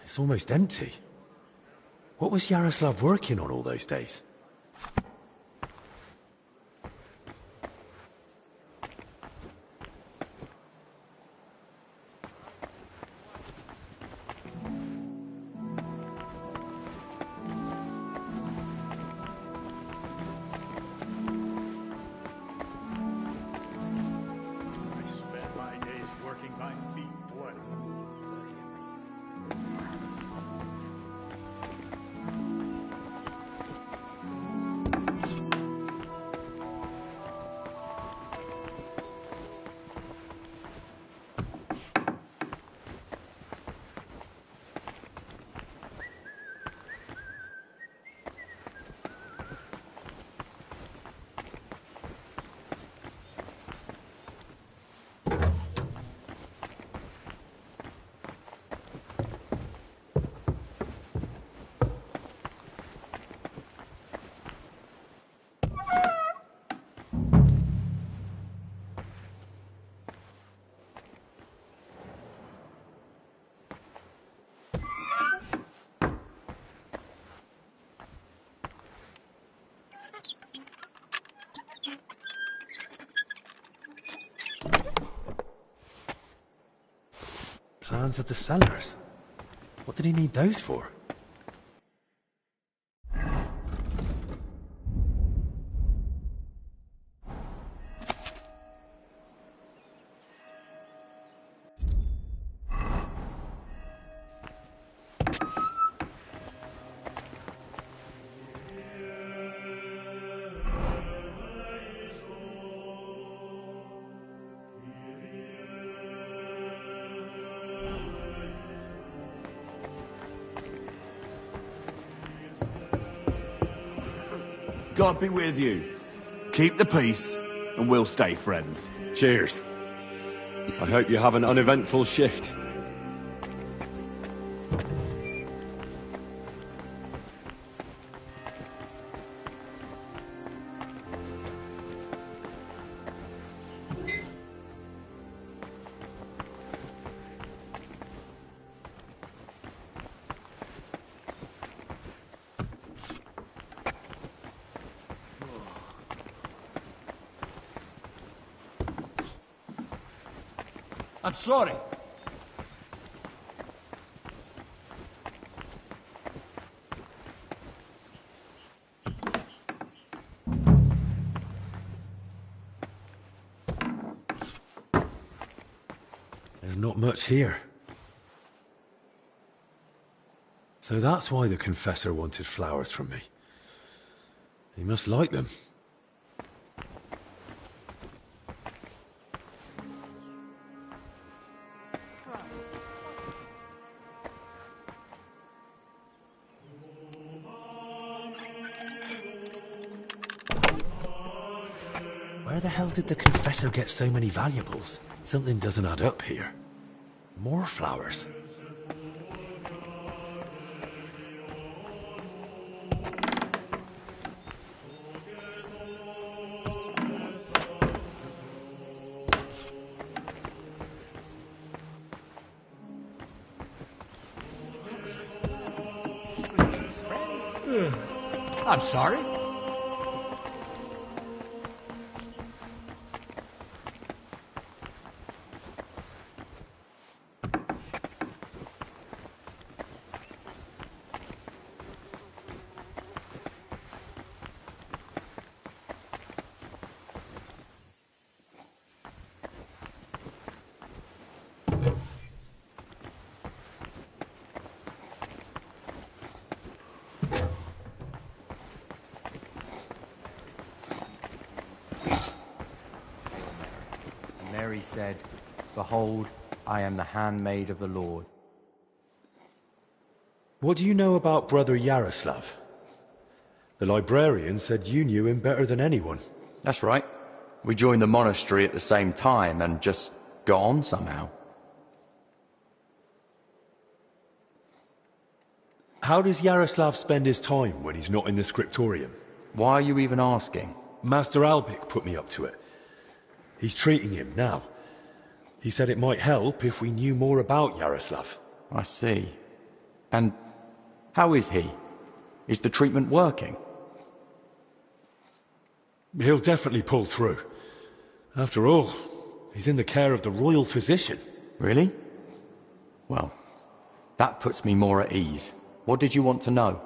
It's almost empty. What was Yaroslav working on all those days? Plans of the cellars. What did he need those for? God be with you. Keep the peace, and we'll stay friends. Cheers. I hope you have an uneventful shift. I'm sorry. There's not much here. So that's why the confessor wanted flowers from me. He must like them. Where the hell did the confessor get so many valuables? Something doesn't add up here. More flowers. I'm sorry. Mary said, "Behold, I am the handmaid of the Lord." What do you know about Brother Yaroslav? The librarian said you knew him better than anyone. That's right. We joined the monastery at the same time and just got on somehow. How does Yaroslav spend his time when he's not in the scriptorium? Why are you even asking? Master Albik put me up to it. He's treating him now. He said it might help if we knew more about Yaroslav. I see. And how is he? Is the treatment working? He'll definitely pull through. After all, he's in the care of the royal physician. Really? Well, that puts me more at ease. What did you want to know?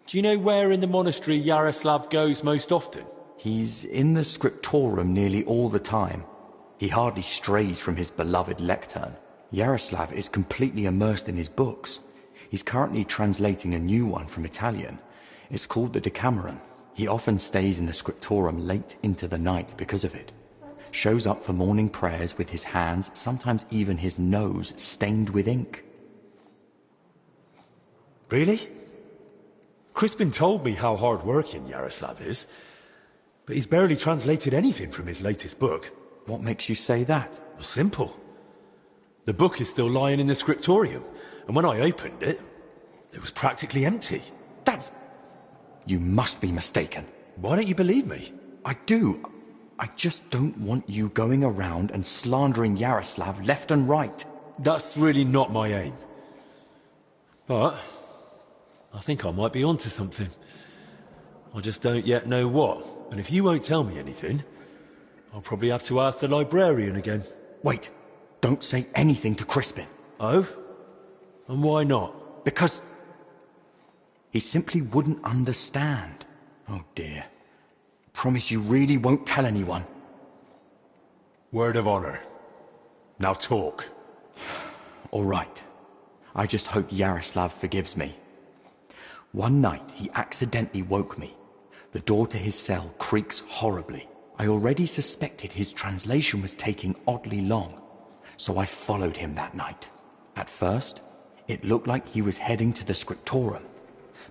Do you know where in the monastery Yaroslav goes most often? He's in the scriptorium nearly all the time. He hardly strays from his beloved lectern. Yaroslav is completely immersed in his books. He's currently translating a new one from Italian. It's called the Decameron. He often stays in the scriptorium late into the night because of it. Shows up for morning prayers with his hands, sometimes even his nose, stained with ink. Really? Crispin told me how hard-working Yaroslav is, but he's barely translated anything from his latest book. What makes you say that? Well, simple. The book is still lying in the scriptorium, and when I opened it, it was practically empty. That's... You must be mistaken. Why don't you believe me? I do. I just don't want you going around and slandering Yaroslav left and right. That's really not my aim. But I think I might be onto something. I just don't yet know what. And if you won't tell me anything, I'll probably have to ask the librarian again. Wait. Don't say anything to Crispin. Oh? And why not? Because he simply wouldn't understand. Oh dear. Promise you really won't tell anyone. Word of honor. Now talk. All right. I just hope Yaroslav forgives me. One night he accidentally woke me. The door to his cell creaks horribly. I already suspected his translation was taking oddly long, so I followed him that night. At first, it looked like he was heading to the scriptorium,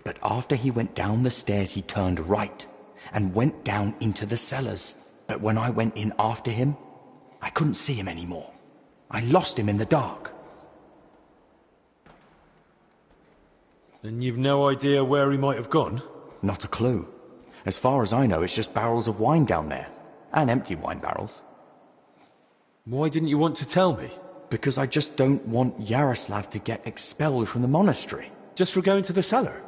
But after he went down the stairs, he turned right and went down into the cellars. But when I went in after him, I couldn't see him anymore. I lost him in the dark. Then you've no idea where he might have gone? Not a clue. As far as I know, it's just barrels of wine down there. And empty wine barrels. Why didn't you want to tell me? Because I just don't want Yaroslav to get expelled from the monastery. Just for going to the cellar?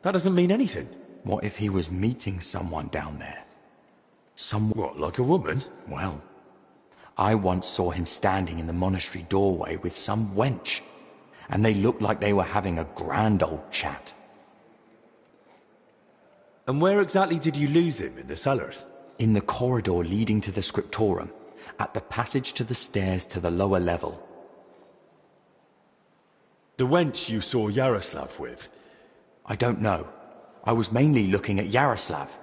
That doesn't mean anything. What if he was meeting someone down there? Someone... What, like a woman? Well, I once saw him standing in the monastery doorway with some wench, and they looked like they were having a grand old chat. And where exactly did you lose him in the cellars? In the corridor leading to the scriptorum, at the passage to the stairs to the lower level. The wench you saw Yaroslav with? I don't know. I was mainly looking at Yaroslav.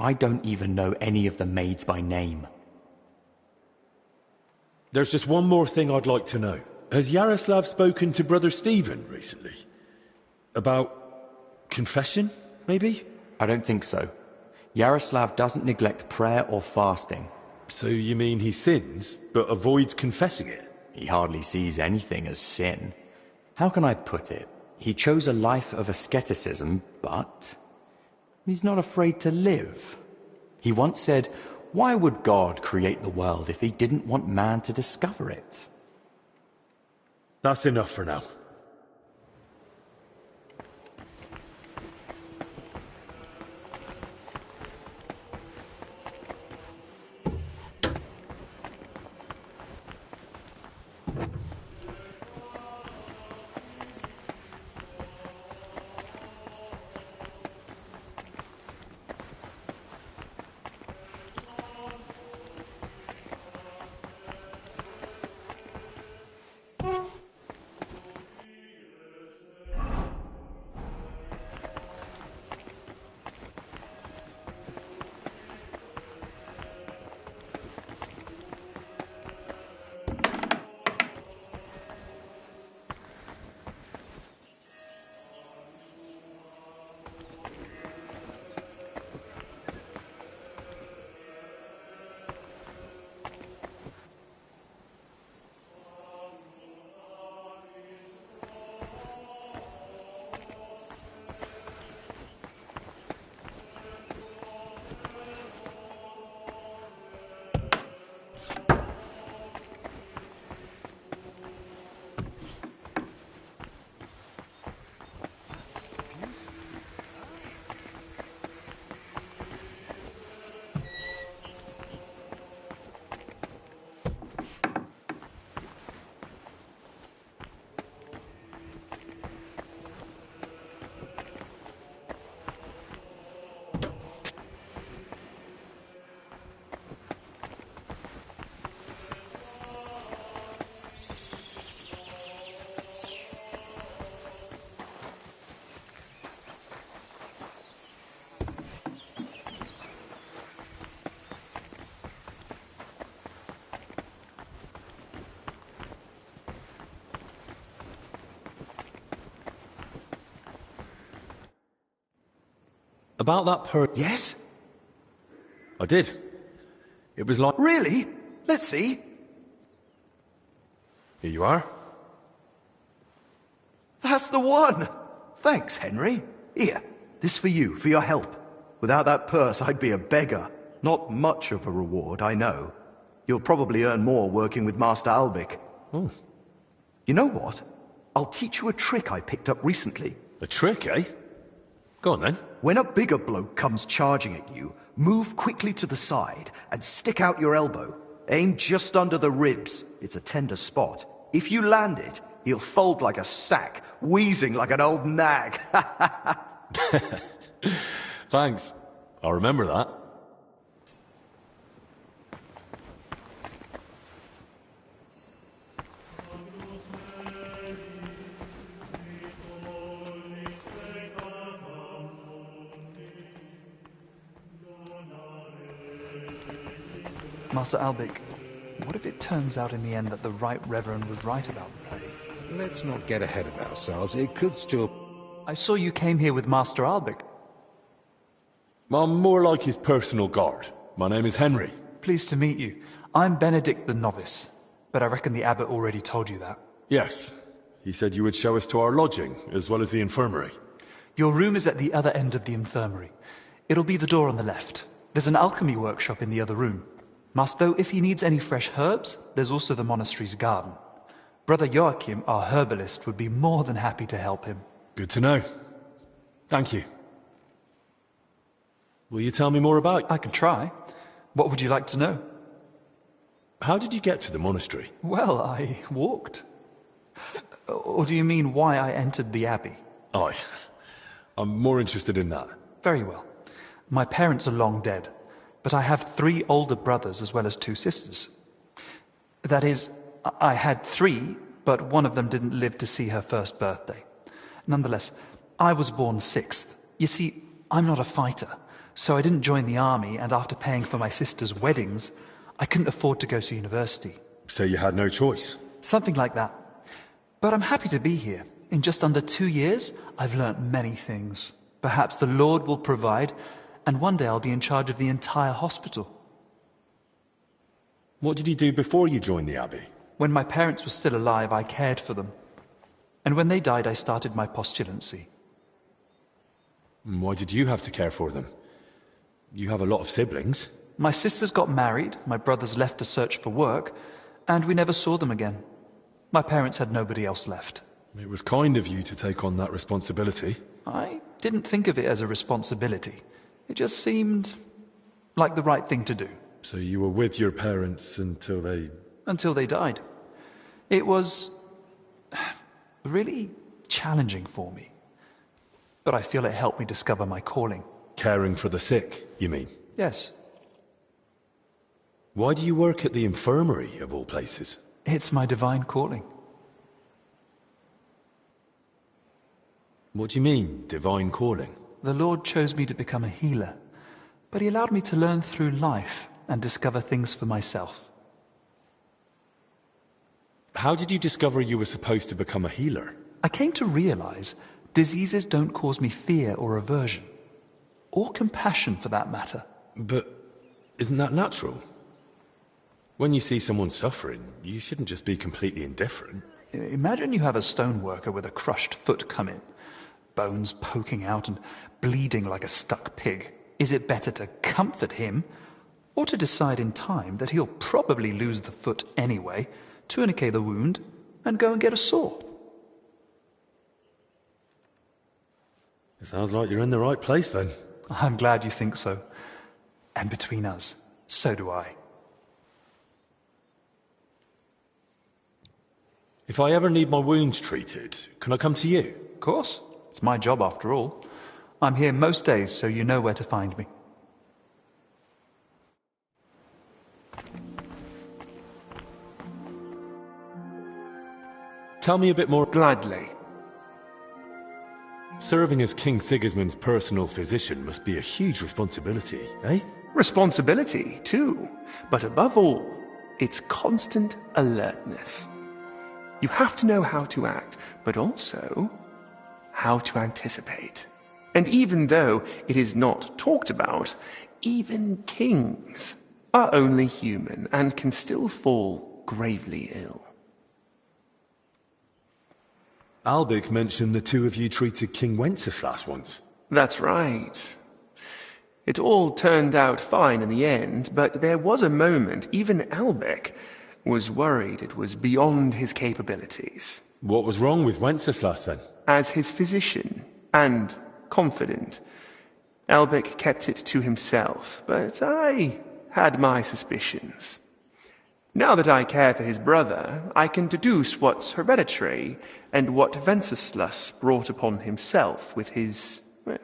I don't even know any of the maids by name. There's just one more thing I'd like to know. Has Yaroslav spoken to Brother Stephen recently? About confession, maybe? I don't think so. Yaroslav doesn't neglect prayer or fasting. So you mean he sins, but avoids confessing it? He hardly sees anything as sin. How can I put it? He chose a life of asceticism, but he's not afraid to live. He once said, "Why would God create the world if he didn't want man to discover it?" That's enough for now. About that Yes? I did. It was like... Really? Let's see. Here you are. That's the one! Thanks, Henry. Here, this for you, for your help. Without that purse, I'd be a beggar. Not much of a reward, I know. You'll probably earn more working with Master Albic. Oh. You know what? I'll teach you a trick I picked up recently. A trick, eh? Go on, then. When a bigger bloke comes charging at you, move quickly to the side and stick out your elbow. Aim just under the ribs. It's a tender spot. If you land it, he'll fold like a sack, wheezing like an old nag. Thanks. I'll remember that. Master Albic, what if it turns out in the end that the Right Reverend was right about the plague? Let's not get ahead of ourselves. It could still... I saw you came here with Master Albic. I'm more like his personal guard. My name is Henry. Pleased to meet you. I'm Benedict the Novice, but I reckon the abbot already told you that. Yes. He said you would show us to our lodging, as well as the infirmary. Your room is at the other end of the infirmary. It'll be the door on the left. There's an alchemy workshop in the other room. Though, if he needs any fresh herbs, there's also the monastery's garden. Brother Joachim, our herbalist, would be more than happy to help him. Good to know. Thank you. Will you tell me more about... I can try. What would you like to know? How did you get to the monastery? Well, I walked. Or do you mean why I entered the abbey? Aye. I'm more interested in that. Very well. My parents are long dead, but I have 3 older brothers as well as 2 sisters. That is, I had 3, but one of them didn't live to see her first birthday. Nonetheless, I was born 6th. You see, I'm not a fighter, so I didn't join the army, and after paying for my sisters' weddings, I couldn't afford to go to university. So you had no choice? Something like that. But I'm happy to be here. In just under 2 years, I've learnt many things. Perhaps the Lord will provide, and one day I'll be in charge of the entire hospital. What did you do before you joined the abbey? When my parents were still alive, I cared for them. And when they died, I started my postulancy. Why did you have to care for them? You have a lot of siblings. My sisters got married, my brothers left to search for work, and we never saw them again. My parents had nobody else left. It was kind of you to take on that responsibility. I didn't think of it as a responsibility. It just seemed like the right thing to do. So you were with your parents until they... Until they died. It was really challenging for me. But I feel it helped me discover my calling. Caring for the sick, you mean? Yes. Why do you work at the infirmary, of all places? It's my divine calling. What do you mean, divine calling? The Lord chose me to become a healer, but he allowed me to learn through life and discover things for myself. How did you discover you were supposed to become a healer? I came to realize diseases don't cause me fear or aversion, or compassion for that matter. But isn't that natural? When you see someone suffering, you shouldn't just be completely indifferent. Imagine you have a stoneworker with a crushed foot come in, bones poking out and bleeding like a stuck pig. Is it better to comfort him, or to decide in time that he'll probably lose the foot anyway, tourniquet the wound, and go and get a saw? It sounds like you're in the right place then. I'm glad you think so. And between us, so do I. If I ever need my wounds treated, can I come to you? Of course. It's my job after all. I'm here most days, so you know where to find me. Tell me a bit more. Gladly. Serving as King Sigismund's personal physician must be a huge responsibility, eh? Responsibility, too. But above all, it's constant alertness. You have to know how to act, but also how to anticipate. And even though it is not talked about, even kings are only human and can still fall gravely ill. Albic mentioned the 2 of you treated King Wenceslas once. That's right. It all turned out fine in the end, but there was a moment even Albic was worried it was beyond his capabilities. What was wrong with Wenceslas then? As his physician and confidant, Albic kept it to himself, but I had my suspicions. Now that I care for his brother, I can deduce what's hereditary and what Wenceslas brought upon himself with his, well,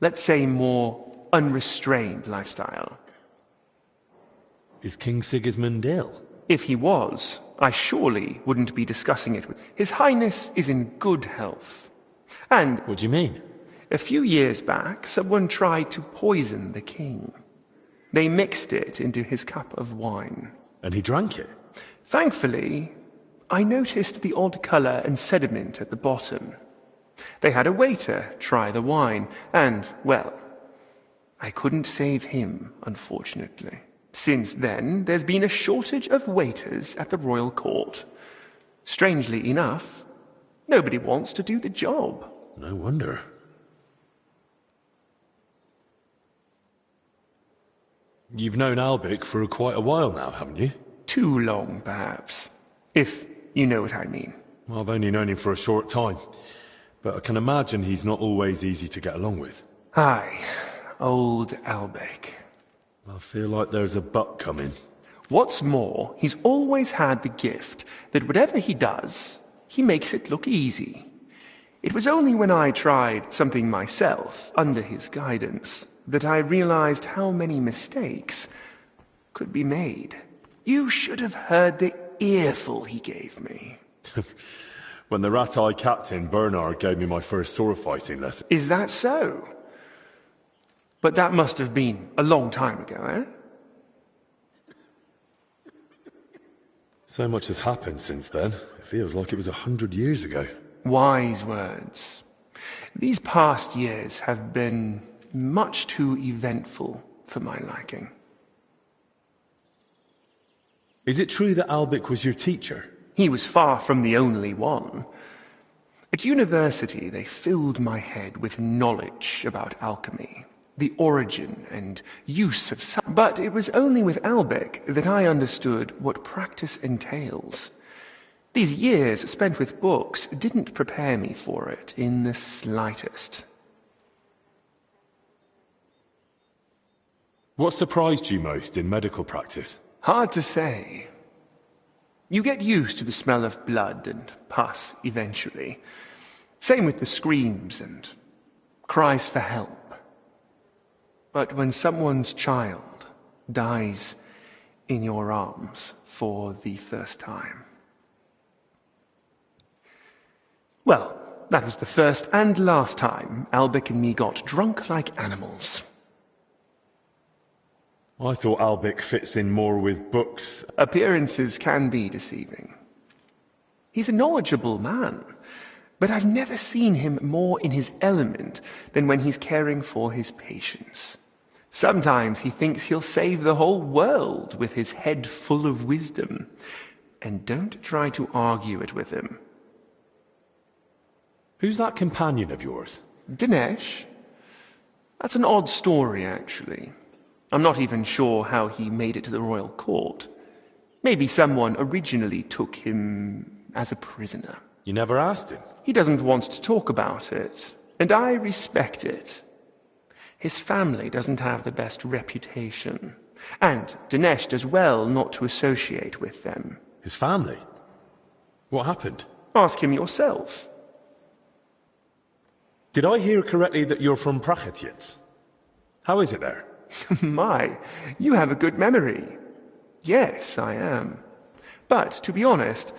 let's say, more unrestrained lifestyle. Is King Sigismund ill? If he was, I surely wouldn't be discussing it with... His Highness is in good health. And... What do you mean? A few years back, someone tried to poison the king. They mixed it into his cup of wine. And he drank it? Thankfully, I noticed the odd colour and sediment at the bottom. They had a waiter try the wine, and, well, I couldn't save him, unfortunately. Since then, there's been a shortage of waiters at the royal court. Strangely enough, nobody wants to do the job. No wonder. You've known Albic for quite a while now, haven't you? Too long, perhaps. If you know what I mean. Well, I've only known him for a short time, but I can imagine he's not always easy to get along with. Aye, old Albic. I feel like there's a but coming. What's more, he's always had the gift that whatever he does, he makes it look easy. It was only when I tried something myself, under his guidance, that I realized how many mistakes could be made. You should have heard the earful he gave me. When the rat-eye captain, Bernard, gave me my first sword fighting lesson. Is that so? But that must have been a long time ago, eh? So much has happened since then. It feels like it was 100 years ago. Wise words. These past years have been much too eventful for my liking. Is it true that Albic was your teacher? He was far from the only one. At university, they filled my head with knowledge about alchemy, the origin and use of science. But it was only with Albic that I understood what practice entails. These years spent with books didn't prepare me for it in the slightest. What surprised you most in medical practice? Hard to say. You get used to the smell of blood and pus eventually. Same with the screams and cries for help. But when someone's child dies in your arms for the first time... Well, that was the first and last time Albic and me got drunk like animals. I thought Albic fits in more with books. Appearances can be deceiving. He's a knowledgeable man, but I've never seen him more in his element than when he's caring for his patients. Sometimes he thinks he'll save the whole world with his head full of wisdom. And don't try to argue it with him. Who's that companion of yours? Dinesh? That's an odd story, actually. I'm not even sure how he made it to the royal court. Maybe someone originally took him as a prisoner. You never asked him? He doesn't want to talk about it, and I respect it. His family doesn't have the best reputation, and Dinesh does well not to associate with them. His family? What happened? Ask him yourself. Did I hear correctly that you're from Prachetiets? How is it there? My, you have a good memory. Yes, I am. But, to be honest,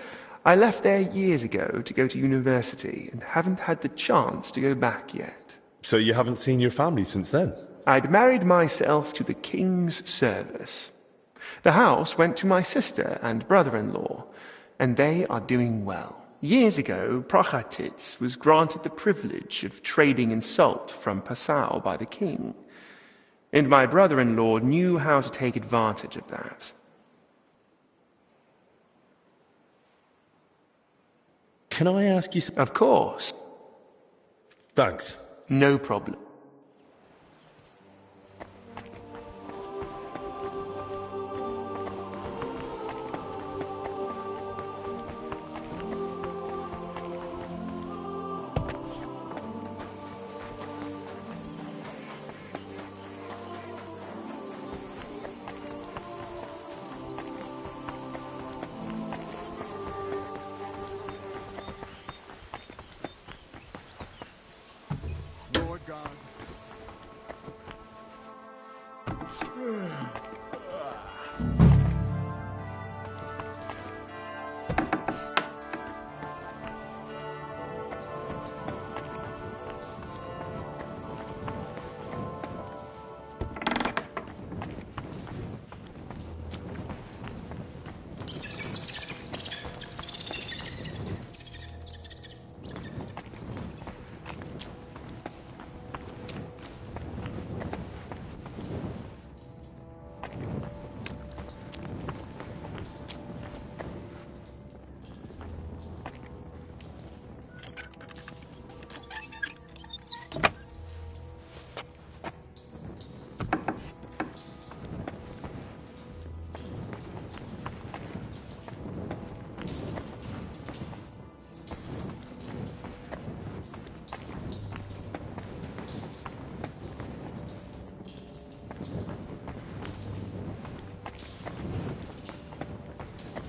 I left there years ago to go to university and haven't had the chance to go back yet. So you haven't seen your family since then? I'd married myself to the king's service. The house went to my sister and brother-in-law, and they are doing well. Years ago, Prachatitz was granted the privilege of trading in salt from Passau by the king. And my brother-in-law knew how to take advantage of that. Can I ask you something? Of course. Thanks. No problem. Lord God,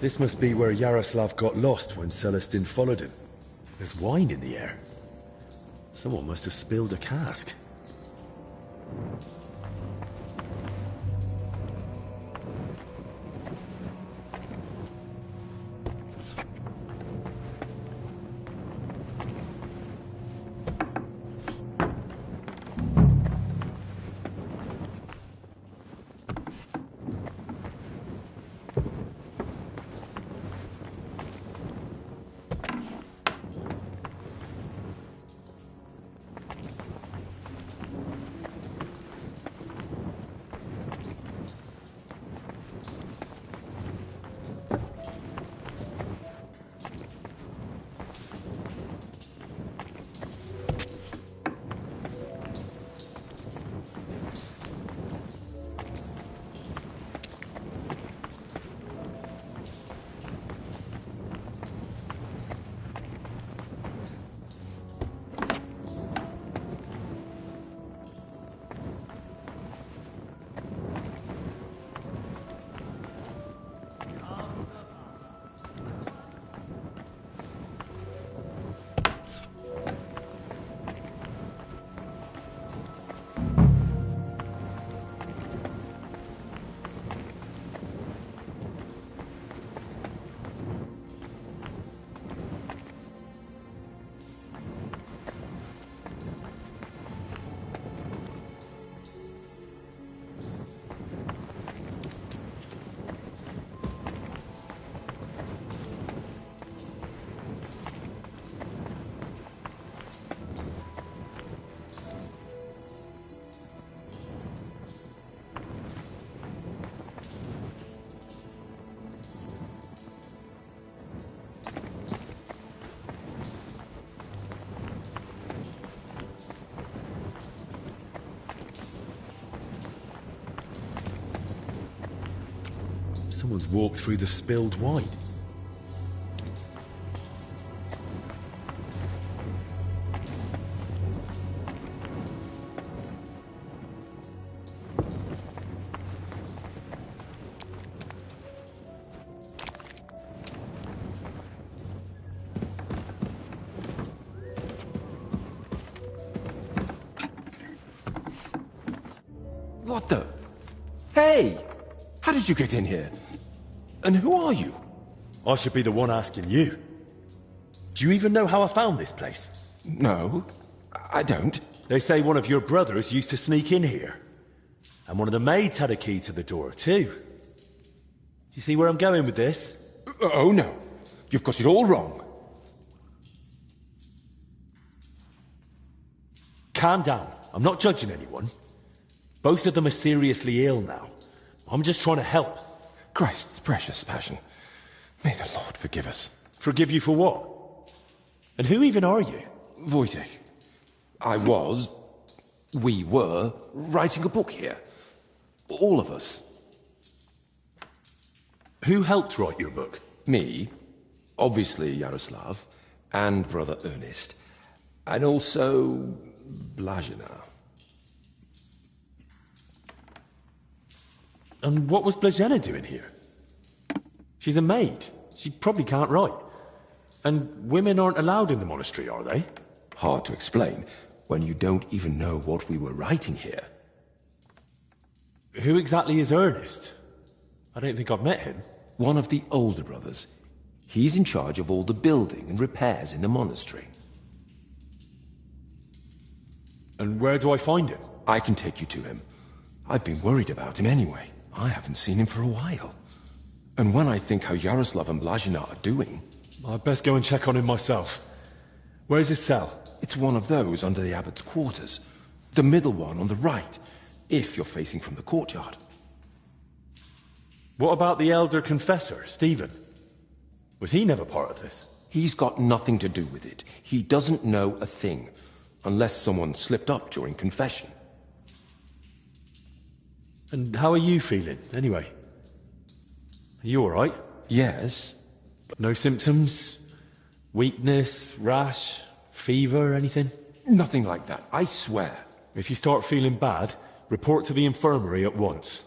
This must be where Yaroslav got lost when Celestin followed him. There's wine in the air. Someone must have spilled a cask. Someone's walked through the spilled wine. What the? Hey! How did you get in here? And who are you? I should be the one asking you. Do you even know how I found this place? No, I don't. They say one of your brothers used to sneak in here. And one of the maids had a key to the door, too. You see where I'm going with this? Oh, no. You've got it all wrong. Calm down. I'm not judging anyone. Both of them are seriously ill now. I'm just trying to help. Christ's precious passion. May the Lord forgive us. Forgive you for what? And who even are you? Wojtek. We were, writing a book here. All of us. Who helped write your book? Me, obviously Yaroslav, and Brother Ernest, and also Blazina. And what was Blazina doing here? She's a maid. She probably can't write. And women aren't allowed in the monastery, are they? Hard to explain when you don't even know what we were writing here. Who exactly is Ernest? I don't think I've met him. One of the older brothers. He's in charge of all the building and repairs in the monastery. And where do I find him? I can take you to him. I've been worried about him anyway. I haven't seen him for a while. And when I think how Yaroslav and Blazina are doing... I'd best go and check on him myself. Where's his cell? It's one of those under the abbot's quarters. The middle one on the right, if you're facing from the courtyard. What about the elder confessor, Stephen? Was he never part of this? He's got nothing to do with it. He doesn't know a thing, unless someone slipped up during confession. And how are you feeling, anyway? Are you all right? Yes. No symptoms? Weakness, rash, fever, anything? Nothing like that, I swear. If you start feeling bad, report to the infirmary at once.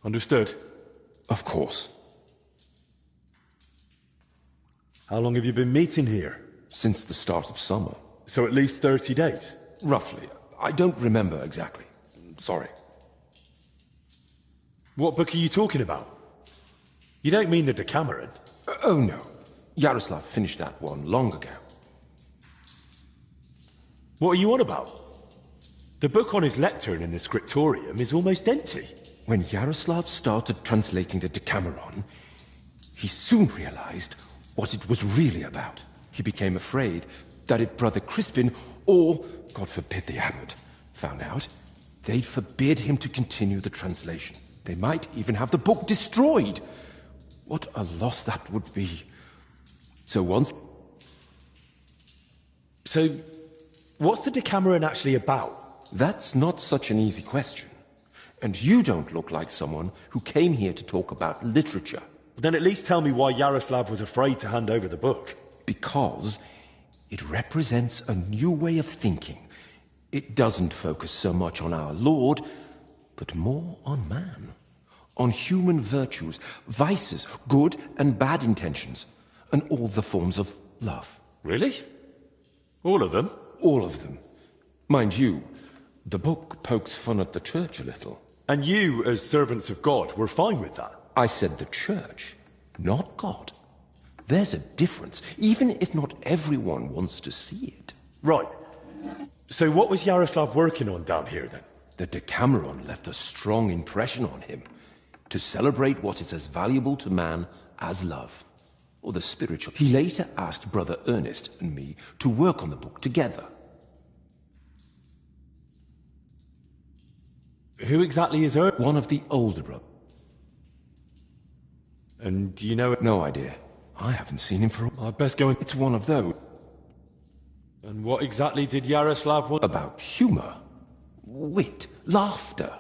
Understood? Of course. How long have you been meeting here? Since the start of summer. So at least 30 days? Roughly. I don't remember exactly. Sorry. What book are you talking about? You don't mean the Decameron? Oh, no. Yaroslav finished that one long ago. What are you on about? The book on his lectern in the scriptorium is almost empty. When Yaroslav started translating the Decameron, he soon realized what it was really about. He became afraid that if Brother Crispin, or, God forbid, the abbot, found out, they'd forbid him to continue the translation. They might even have the book destroyed. What a loss that would be. So what's the Decameron actually about? That's not such an easy question. And you don't look like someone who came here to talk about literature. Then at least tell me why Yaroslav was afraid to hand over the book. Because it represents a new way of thinking. It doesn't focus so much on our Lord, but more on man. On human virtues, vices, good and bad intentions, and all the forms of love. Really? All of them? All of them. Mind you, the book pokes fun at the church a little. And you, as servants of God, were fine with that? I said the church, not God. There's a difference, even if not everyone wants to see it. Right. So what was Yaroslav working on down here, then? The Decameron left a strong impression on him. To celebrate what is as valuable to man as love, or the spiritual. He later asked Brother Ernest and me to work on the book together. Who exactly is Ernest? One of the older brothers. And do you know it? No idea. I haven't seen him for I'd best go and... It's one of those. And what exactly did Yaroslav want? About humor, wit, laughter.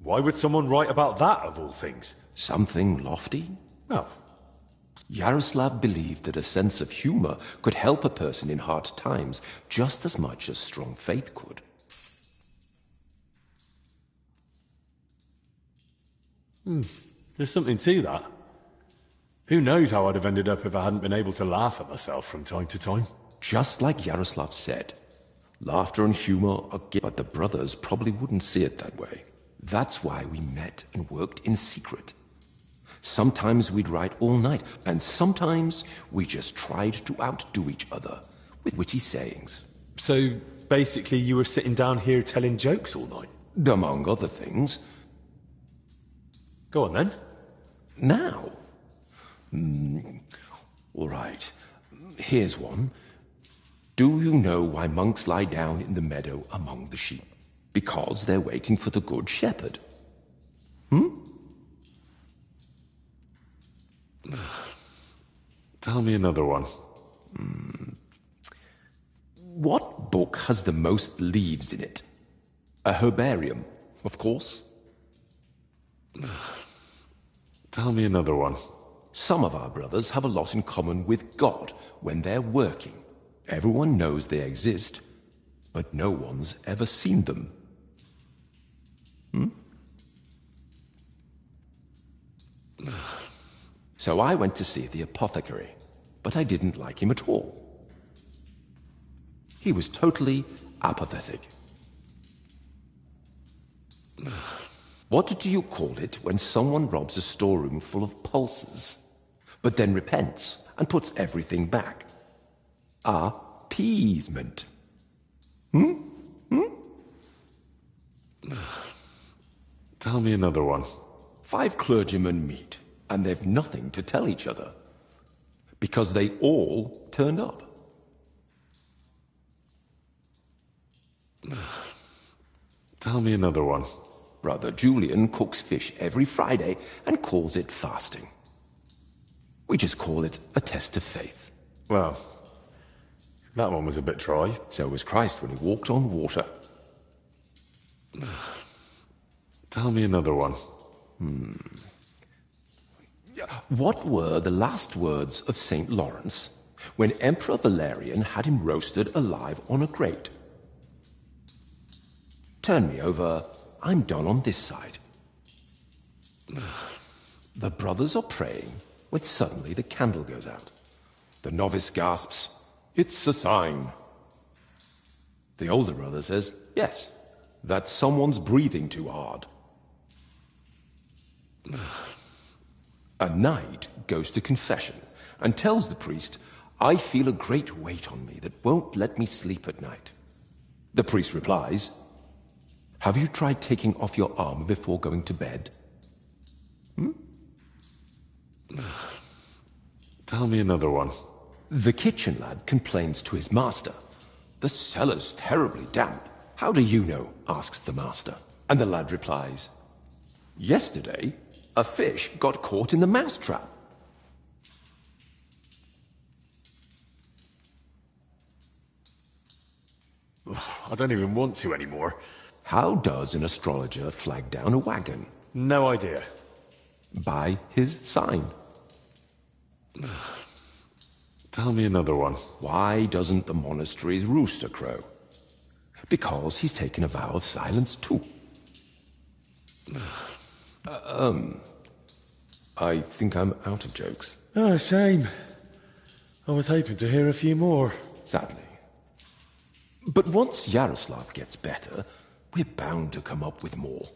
Why would someone write about that, of all things? Something lofty? Oh. Yaroslav believed that a sense of humor could help a person in hard times just as much as strong faith could. There's something to that. Who knows how I'd have ended up if I hadn't been able to laugh at myself from time to time. Just like Yaroslav said, laughter and humor are gifts, but the brothers probably wouldn't see it that way. That's why we met and worked in secret. Sometimes we'd write all night, and sometimes we just tried to outdo each other with witty sayings. So, basically you were sitting down here telling jokes all night? Among other things. Go on then. Now? All right. Here's one. Do you know why monks lie down in the meadow among the sheep? Because they're waiting for the good shepherd. Tell me another one. What book has the most leaves in it? A herbarium, of course. Tell me another one. Some of our brothers have a lot in common with God when they're working. Everyone knows they exist, but no one's ever seen them. So I went to see the apothecary, but I didn't like him at all. He was totally apathetic. What do you call it when someone robs a storeroom full of pulses, but then repents and puts everything back? Appeasement. Tell me another one. 5 clergymen meet, and they've nothing to tell each other, because they all turned up. Tell me another one. Brother Julian cooks fish every Friday and calls it fasting. We just call it a test of faith. Well, that one was a bit dry. So was Christ when he walked on water. Tell me another one. What were the last words of St. Lawrence when Emperor Valerian had him roasted alive on a grate? Turn me over. I'm done on this side. The brothers are praying, when suddenly the candle goes out. The novice gasps, "It's a sign." The older brother says, "Yes, that someone's breathing too hard." A knight goes to confession and tells the priest, "I feel a great weight on me that won't let me sleep at night." The priest replies, "Have you tried taking off your armor before going to bed?" Tell me another one. The kitchen lad complains to his master. "The cellar's terribly damp." "How do you know?" asks the master. And the lad replies, "Yesterday, a fish got caught in the mousetrap." I don't even want to anymore. How does an astrologer flag down a wagon? No idea. By his sign. Tell me another one. Why doesn't the monastery's rooster crow? Because he's taken a vow of silence too. I think I'm out of jokes. Oh, shame. I was hoping to hear a few more. Sadly. But once Yaroslav gets better, we're bound to come up with more.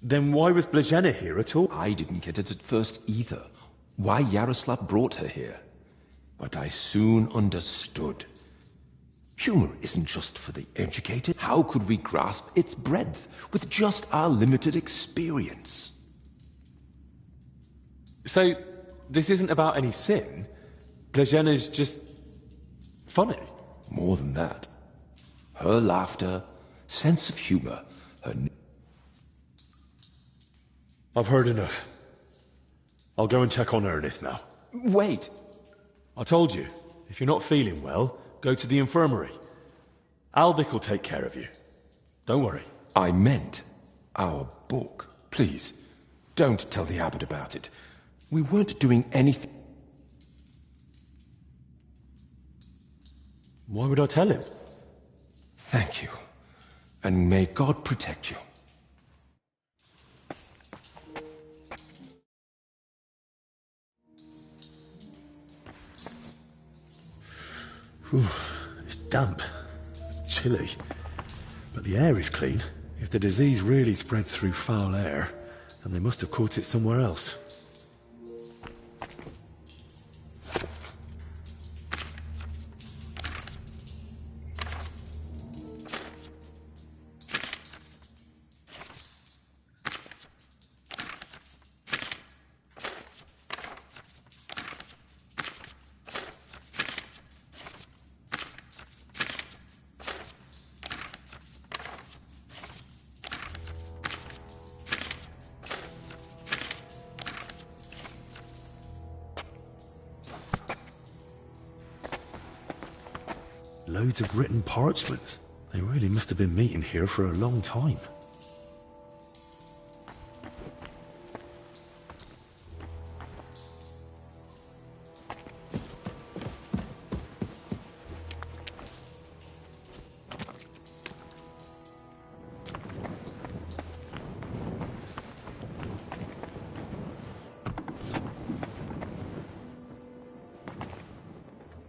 Then why was Blazhena here at all? I didn't get it at first either. Why Yaroslav brought her here. But I soon understood. Humor isn't just for the educated. How could we grasp its breadth with just our limited experience? So, this isn't about any sin? Blazhena's just funny? More than that. Her laughter, sense of humor, her... I've heard enough. I'll go and check on Ernest now. Wait. I told you, if you're not feeling well, go to the infirmary. Albic will take care of you. Don't worry. I meant our book. Please, don't tell the abbot about it. We weren't doing anything. Why would I tell him? Thank you. And may God protect you. Whew, it's damp, chilly, but the air is clean. If the disease really spreads through foul air, then they must have caught it somewhere else. Loads of written parchments. They really must have been meeting here for a long time.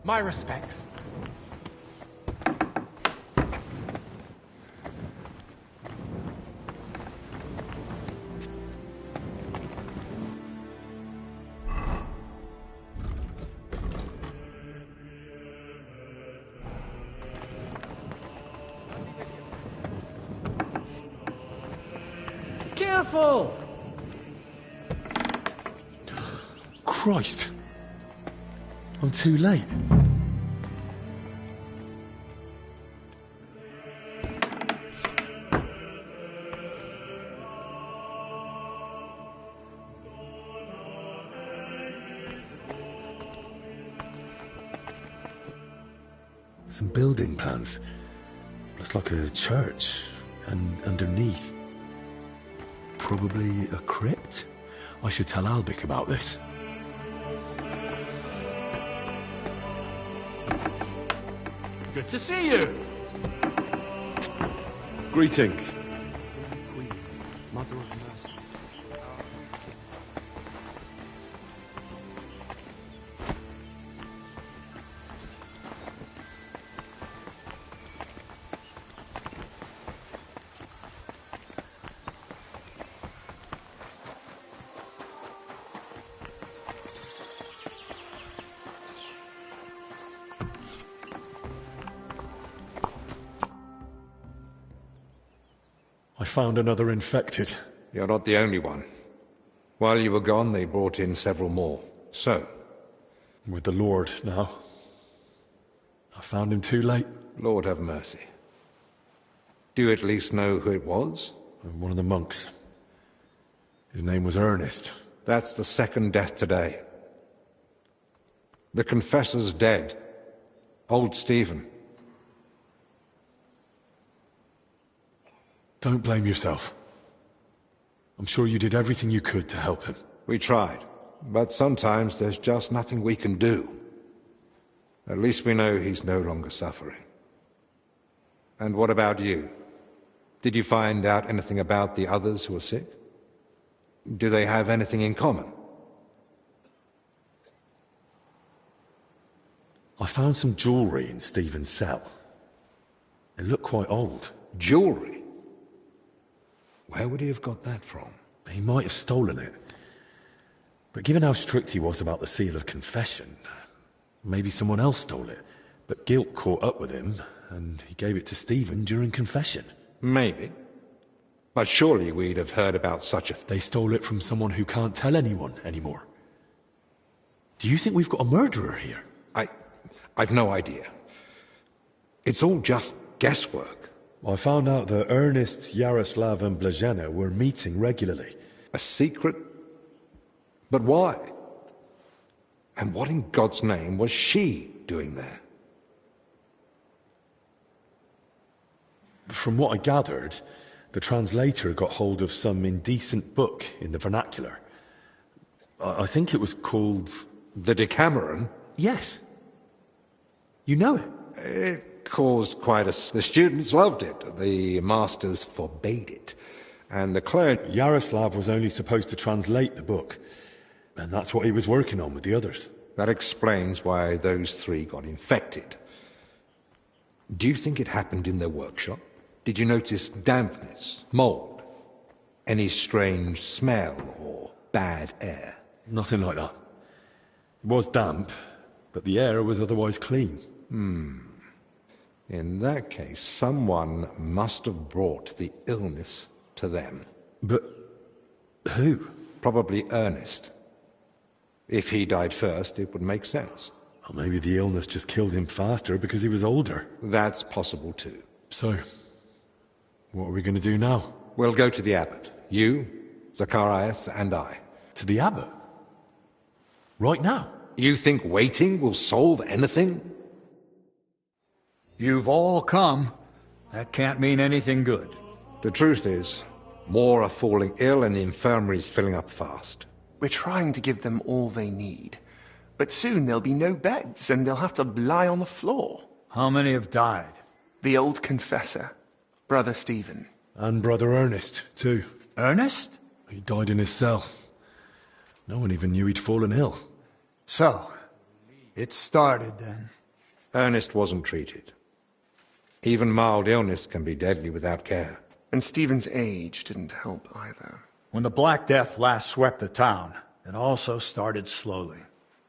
My respects. Careful! Christ! I'm too late. Some building plans. Looks like a church, and underneath, probably a crypt? I should tell Albic about this. Good to see you. Greetings. Queen, Mother of Mercy. found another infected. You're not the only one. While you were gone, they brought in several more. So? With the Lord now. I found him too late. Lord have mercy. Do you at least know who it was? One of the monks. His name was Ernest. That's the second death today. The confessor's dead. Old Stephen. Don't blame yourself. I'm sure you did everything you could to help him. We tried, but sometimes there's just nothing we can do. At least we know he's no longer suffering. And what about you? Did you find out anything about the others who are sick? Do they have anything in common? I found some jewellery in Stephen's cell. It looked quite old. Jewellery? Where would he have got that from? He might have stolen it. But given how strict he was about the seal of confession, maybe someone else stole it. But guilt caught up with him, and he gave it to Stephen during confession. Maybe. But surely we'd have heard about such a thing. They stole it from someone who can't tell anyone anymore. Do you think we've got a murderer here? I've no idea. It's all just guesswork. I found out that Ernest, Yaroslav and Blazhena were meeting regularly. A secret? But why? And what in God's name was she doing there? From what I gathered, the translator got hold of some indecent book in the vernacular. I think it was called... The Decameron? Yes. You know it? It caused quite a... The students loved it. The masters forbade it. And the clergy... Yaroslav was only supposed to translate the book. And that's what he was working on with the others. That explains why those three got infected. Do you think it happened in their workshop? Did you notice dampness, mold, any strange smell or bad air? Nothing like that. It was damp, but the air was otherwise clean. In that case, someone must have brought the illness to them. But who? Probably Ernest. If he died first, it would make sense. Or maybe the illness just killed him faster because he was older. That's possible too. So, what are we going to do now? We'll go to the abbot. You, Zacharias, and I. To the abbot? Right now? You think waiting will solve anything? You've all come. That can't mean anything good. The truth is, more are falling ill and the infirmary's filling up fast. We're trying to give them all they need. But soon there'll be no beds and they'll have to lie on the floor. How many have died? The old confessor, Brother Stephen. And Brother Ernest, too. Ernest? He died in his cell. No one even knew he'd fallen ill. So, it started then. Ernest wasn't treated. Even mild illness can be deadly without care. And Stephen's age didn't help either. When the Black Death last swept the town, it also started slowly.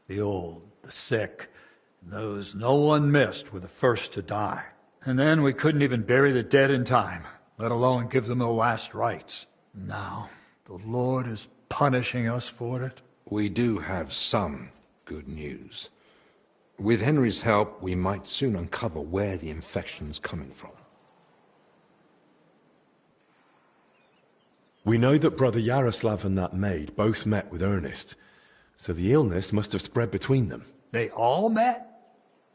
The old, the sick, those no one missed were the first to die. And then we couldn't even bury the dead in time, let alone give them the last rites. Now, the Lord is punishing us for it. We do have some good news. With Henry's help, we might soon uncover where the infection's coming from. We know that Brother Yaroslav and that maid both met with Ernest, so the illness must have spread between them. They all met?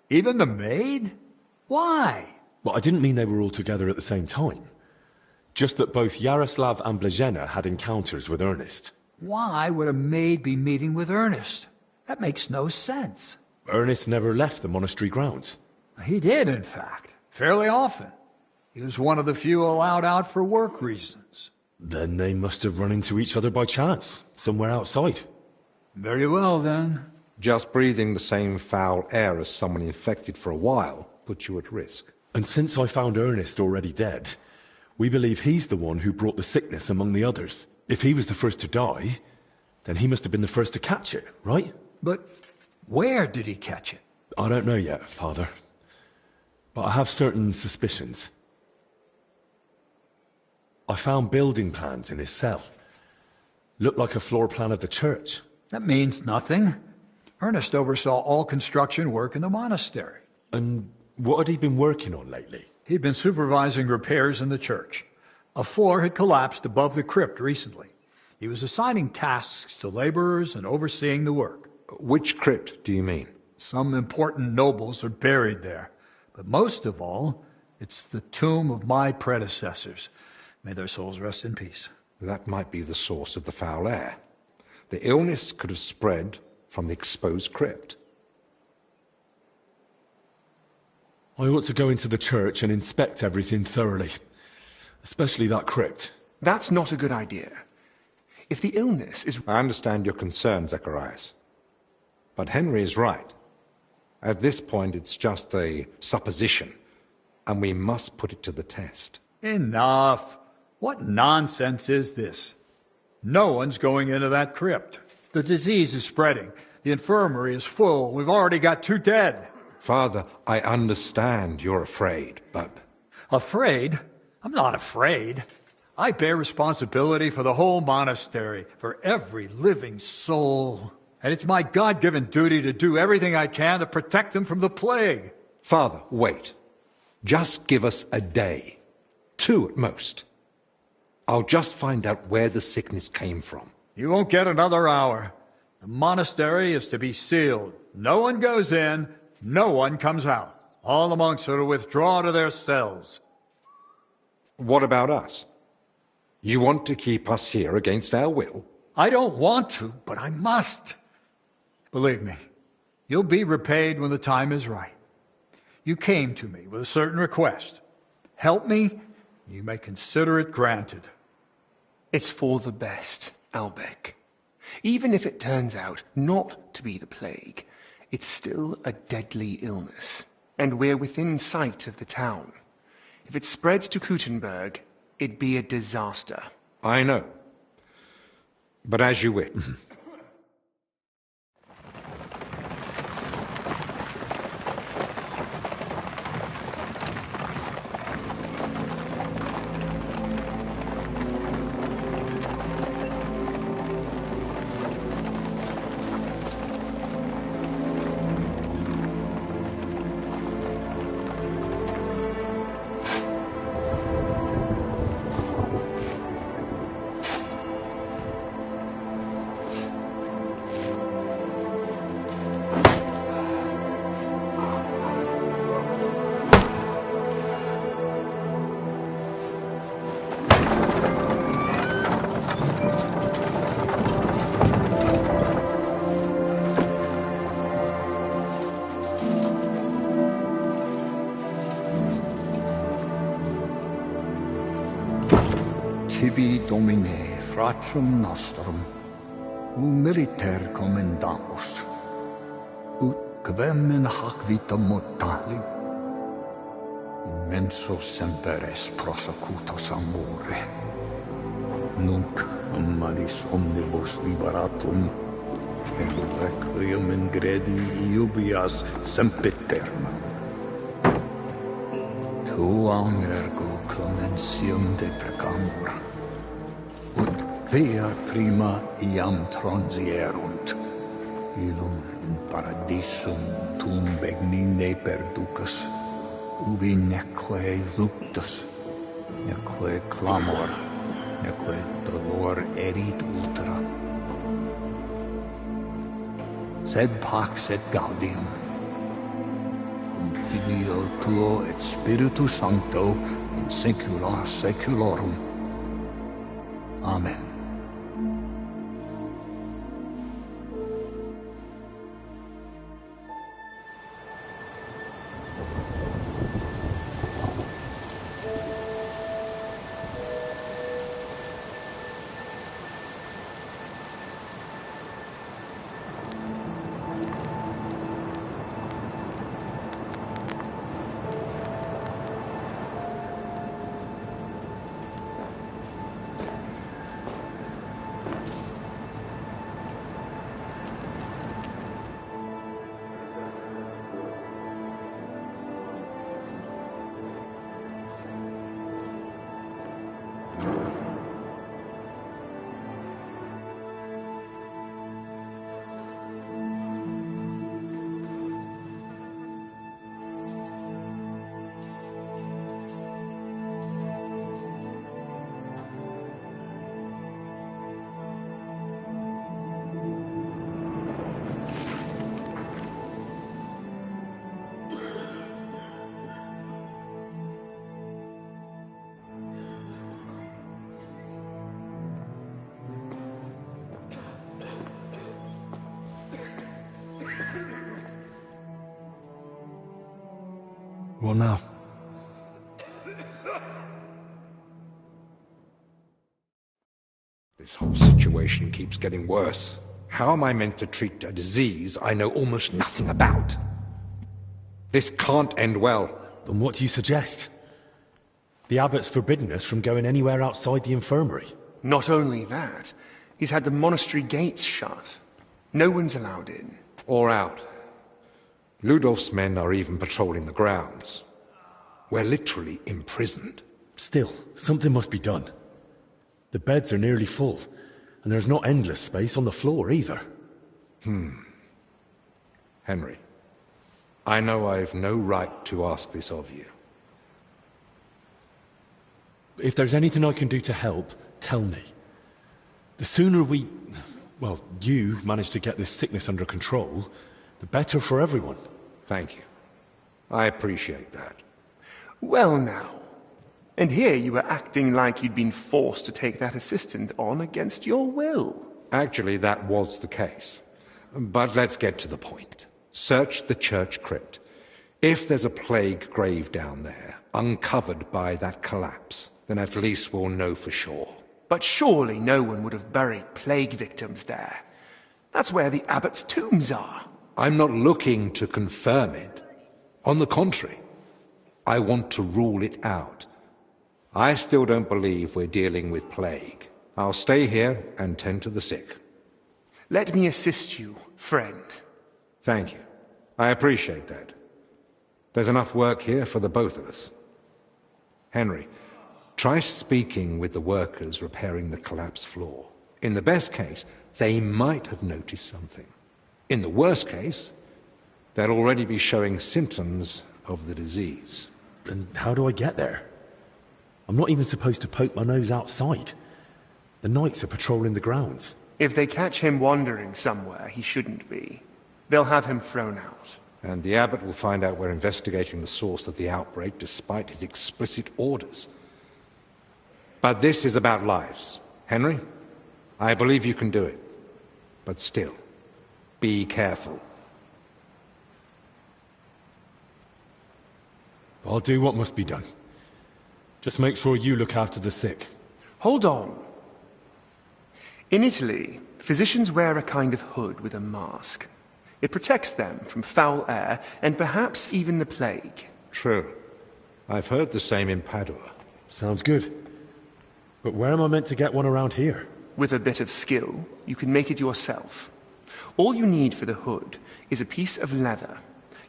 Even the maid? Why? Well, I didn't mean they were all together at the same time. Just that both Yaroslav and Blazhena had encounters with Ernest. Why would a maid be meeting with Ernest? That makes no sense. Ernest never left the monastery grounds. He did, in fact. Fairly often. He was one of the few allowed out for work reasons. Then they must have run into each other by chance, somewhere outside. Very well, then. Just breathing the same foul air as someone infected for a while puts you at risk. And since I found Ernest already dead, we believe he's the one who brought the sickness among the others. If he was the first to die, then he must have been the first to catch it, right? But where did he catch it? I don't know yet, Father. But I have certain suspicions. I found building plans in his cell. Looked like a floor plan of the church. That means nothing. Ernest oversaw all construction work in the monastery. And what had he been working on lately? He'd been supervising repairs in the church. A floor had collapsed above the crypt recently. He was assigning tasks to laborers and overseeing the work. Which crypt do you mean? Some important nobles are buried there. But most of all, it's the tomb of my predecessors. May their souls rest in peace. That might be the source of the foul air. The illness could have spread from the exposed crypt. I ought to go into the church and inspect everything thoroughly. Especially that crypt. That's not a good idea. If the illness is... I understand your concern, Zacharias. But Henry is right. At this point, it's just a supposition, and we must put it to the test. Enough. What nonsense is this? No one's going into that crypt. The disease is spreading. The infirmary is full. We've already got 2 dead. Father, I understand you're afraid, but... Afraid? I'm not afraid. I bear responsibility for the whole monastery, for every living soul. And it's my God-given duty to do everything I can to protect them from the plague. Father, wait. Just give us a day. 2 at most. I'll just find out where the sickness came from. You won't get another hour. The monastery is to be sealed. No one goes in, no one comes out. All the monks are to withdraw to their cells. What about us? You want to keep us here against our will? I don't want to, but I must. Believe me, you'll be repaid when the time is right. You came to me with a certain request. Help me, you may consider it granted. It's for the best, Albec. Even if it turns out not to be the plague, it's still a deadly illness, and we're within sight of the town. If it spreads to Kuttenberg, it'd be a disaster. I know. But as you wish. Tibi Domine, fratrum nostrum, militer commendamus, ut quem in hac vita mortali, immenso semper es prosecutus amore, nunc malis omnibus liberatum, et requiem in gredi iubias sempiternam. Tuam ergo clementium deprecamur, ut via prima iam transierunt, illum in paradisum tum begnine perducas, ubi neque luctus, neque clamor, neque dolor erit ultra. Sed pax et gaudium, Filio tuo et Spiritus Sancto in saecula saeculorum. Amen. What now? This whole situation keeps getting worse. How am I meant to treat a disease I know almost nothing about? This can't end well. Then what do you suggest? The abbot's forbidden us from going anywhere outside the infirmary. Not only that, he's had the monastery gates shut. No one's allowed in. Or out. Ludolf's men are even patrolling the grounds. We're literally imprisoned. Still, something must be done. The beds are nearly full, and there's not endless space on the floor either. Henry, I know I've no right to ask this of you. If there's anything I can do to help, tell me. The sooner you manage to get this sickness under control, the better for everyone. Thank you. I appreciate that. Well now. And here you were acting like you'd been forced to take that assistant on against your will. Actually, that was the case. But let's get to the point. Search the church crypt. If there's a plague grave down there, uncovered by that collapse, then at least we'll know for sure. But surely no one would have buried plague victims there. That's where the abbot's tombs are. I'm not looking to confirm it. On the contrary, I want to rule it out. I still don't believe we're dealing with plague. I'll stay here and tend to the sick. Let me assist you, friend. Thank you. I appreciate that. There's enough work here for the both of us. Henry, try speaking with the workers repairing the collapsed floor. In the best case, they might have noticed something. In the worst case, they'll already be showing symptoms of the disease. And how do I get there? I'm not even supposed to poke my nose outside. The knights are patrolling the grounds. If they catch him wandering somewhere he shouldn't be, they'll have him thrown out. And the abbot will find out we're investigating the source of the outbreak despite his explicit orders. But this is about lives. Henry, I believe you can do it. But still, be careful. I'll do what must be done. Just make sure you look after the sick. Hold on. In Italy, physicians wear a kind of hood with a mask. It protects them from foul air and perhaps even the plague. True. I've heard the same in Padua. Sounds good. But where am I meant to get one around here? With a bit of skill, you can make it yourself. All you need for the hood is a piece of leather.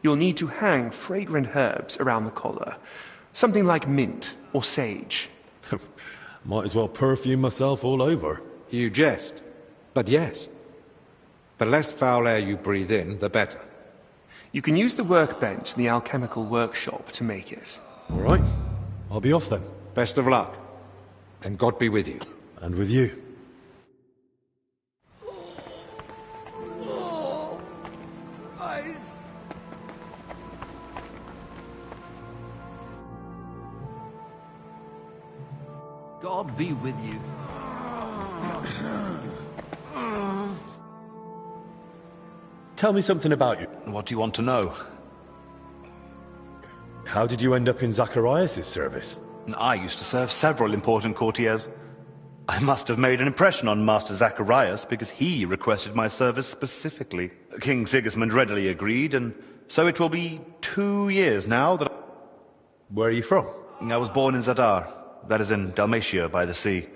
You'll need to hang fragrant herbs around the collar. Something like mint or sage. Might as well perfume myself all over. You jest. But yes. The less foul air you breathe in, the better. You can use the workbench in the alchemical workshop to make it. All right. I'll be off then. Best of luck. And God be with you. And with you. God be with you. Tell me something about you. What do you want to know? How did you end up in Zacharias' service? I used to serve several important courtiers. I must have made an impression on Master Zacharias because he requested my service specifically. King Sigismund readily agreed, and so it will be 2 years now that... Where are you from? I was born in Zadar. That is in Dalmatia by the sea.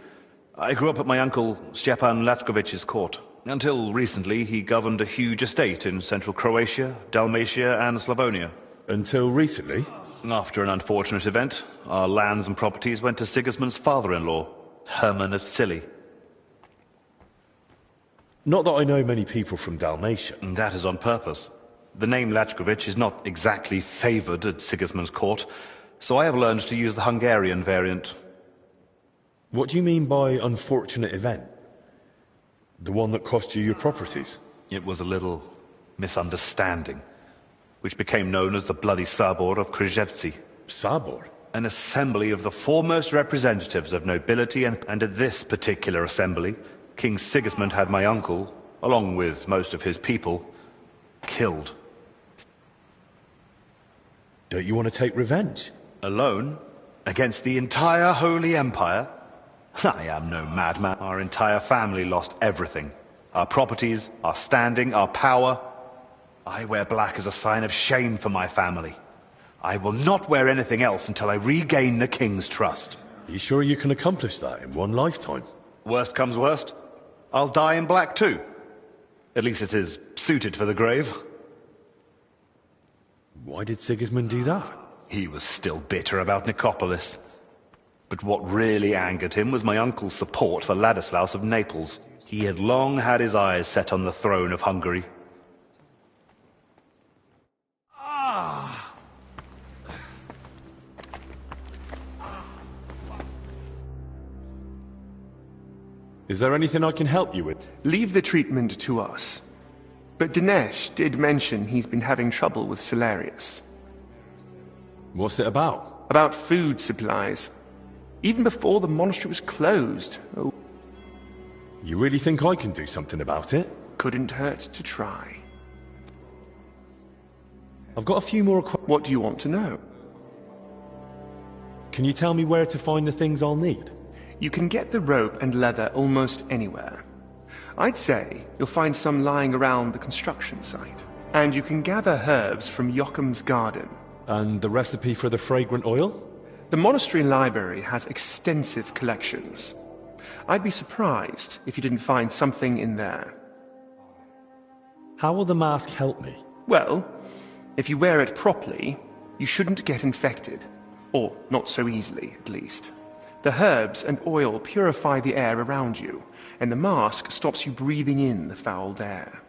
I grew up at my uncle Stepan Latkovich's court. Until recently, he governed a huge estate in central Croatia, Dalmatia, and Slavonia. Until recently? After an unfortunate event, our lands and properties went to Sigismund's father-in-law, Herman of Scilly. Not that I know many people from Dalmatia. That is on purpose. The name Lachkovich is not exactly favoured at Sigismund's court, so I have learned to use the Hungarian variant. What do you mean by unfortunate event? The one that cost you your properties? It was a little misunderstanding, which became known as the Bloody Sabor of Krzewcy. Sabor? An assembly of the foremost representatives of nobility, and at this particular assembly, King Sigismund had my uncle, along with most of his people, killed. Don't you want to take revenge? Alone? Against the entire Holy Empire? I am no madman. Our entire family lost everything. Our properties, our standing, our power. I wear black as a sign of shame for my family. I will not wear anything else until I regain the king's trust. Are you sure you can accomplish that in one lifetime? Worst comes worst, I'll die in black too. At least it is suited for the grave. Why did Sigismund do that? He was still bitter about Nicopolis. But what really angered him was my uncle's support for Ladislaus of Naples. He had long had his eyes set on the throne of Hungary. Is there anything I can help you with? Leave the treatment to us. But Dinesh did mention he's been having trouble with Salarius. What's it about? About food supplies. Even before the monastery was closed. Oh. You really think I can do something about it? Couldn't hurt to try. I've got a few more What do you want to know? Can you tell me where to find the things I'll need? You can get the rope and leather almost anywhere. I'd say you'll find some lying around the construction site. And you can gather herbs from Joachim's garden. And the recipe for the fragrant oil? The monastery library has extensive collections. I'd be surprised if you didn't find something in there. How will the mask help me? Well, if you wear it properly, you shouldn't get infected. Or not so easily, at least. The herbs and oil purify the air around you, and the mask stops you breathing in the foul air.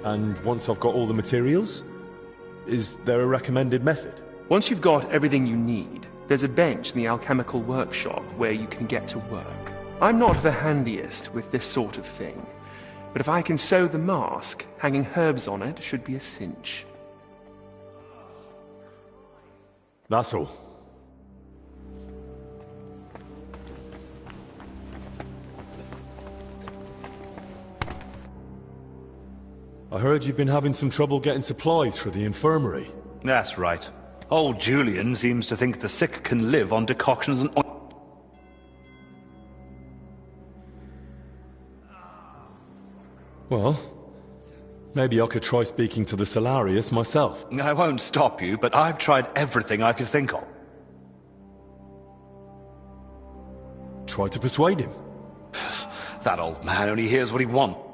And once I've got all the materials, is there a recommended method? Once you've got everything you need, there's a bench in the alchemical workshop where you can get to work. I'm not the handiest with this sort of thing, but if I can sew the mask, hanging herbs on it should be a cinch. That's all. I heard you've been having some trouble getting supplies for the infirmary. That's right. Old Julian seems to think the sick can live on decoctions and Well, maybe I could try speaking to the Salarius myself. I won't stop you, but I've tried everything I could think of. Try to persuade him. That old man only hears what he wants.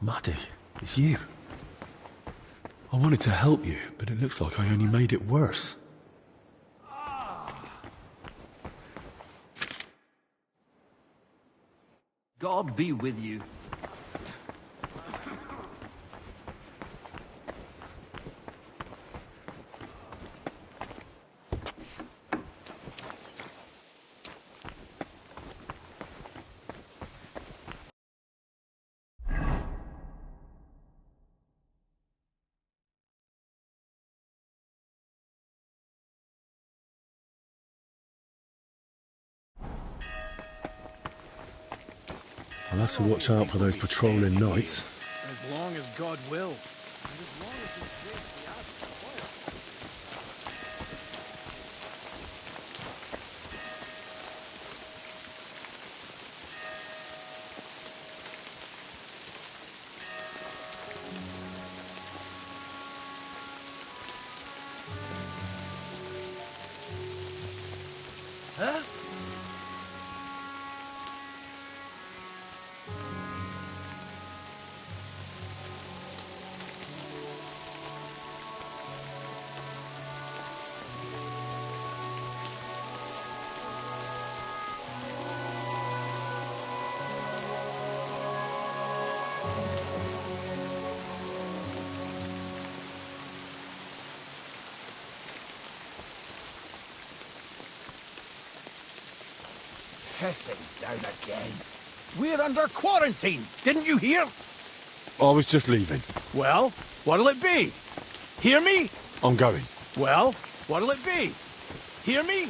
Maddie, it's you. I wanted to help you, but it looks like I only made it worse. God be with you. I'll have to watch out for those patrolling knights. As long as God will. pissing down again. We're under quarantine, didn't you hear? I was just leaving. Well, what'll it be? Hear me? I'm going. Well, what'll it be? Hear me?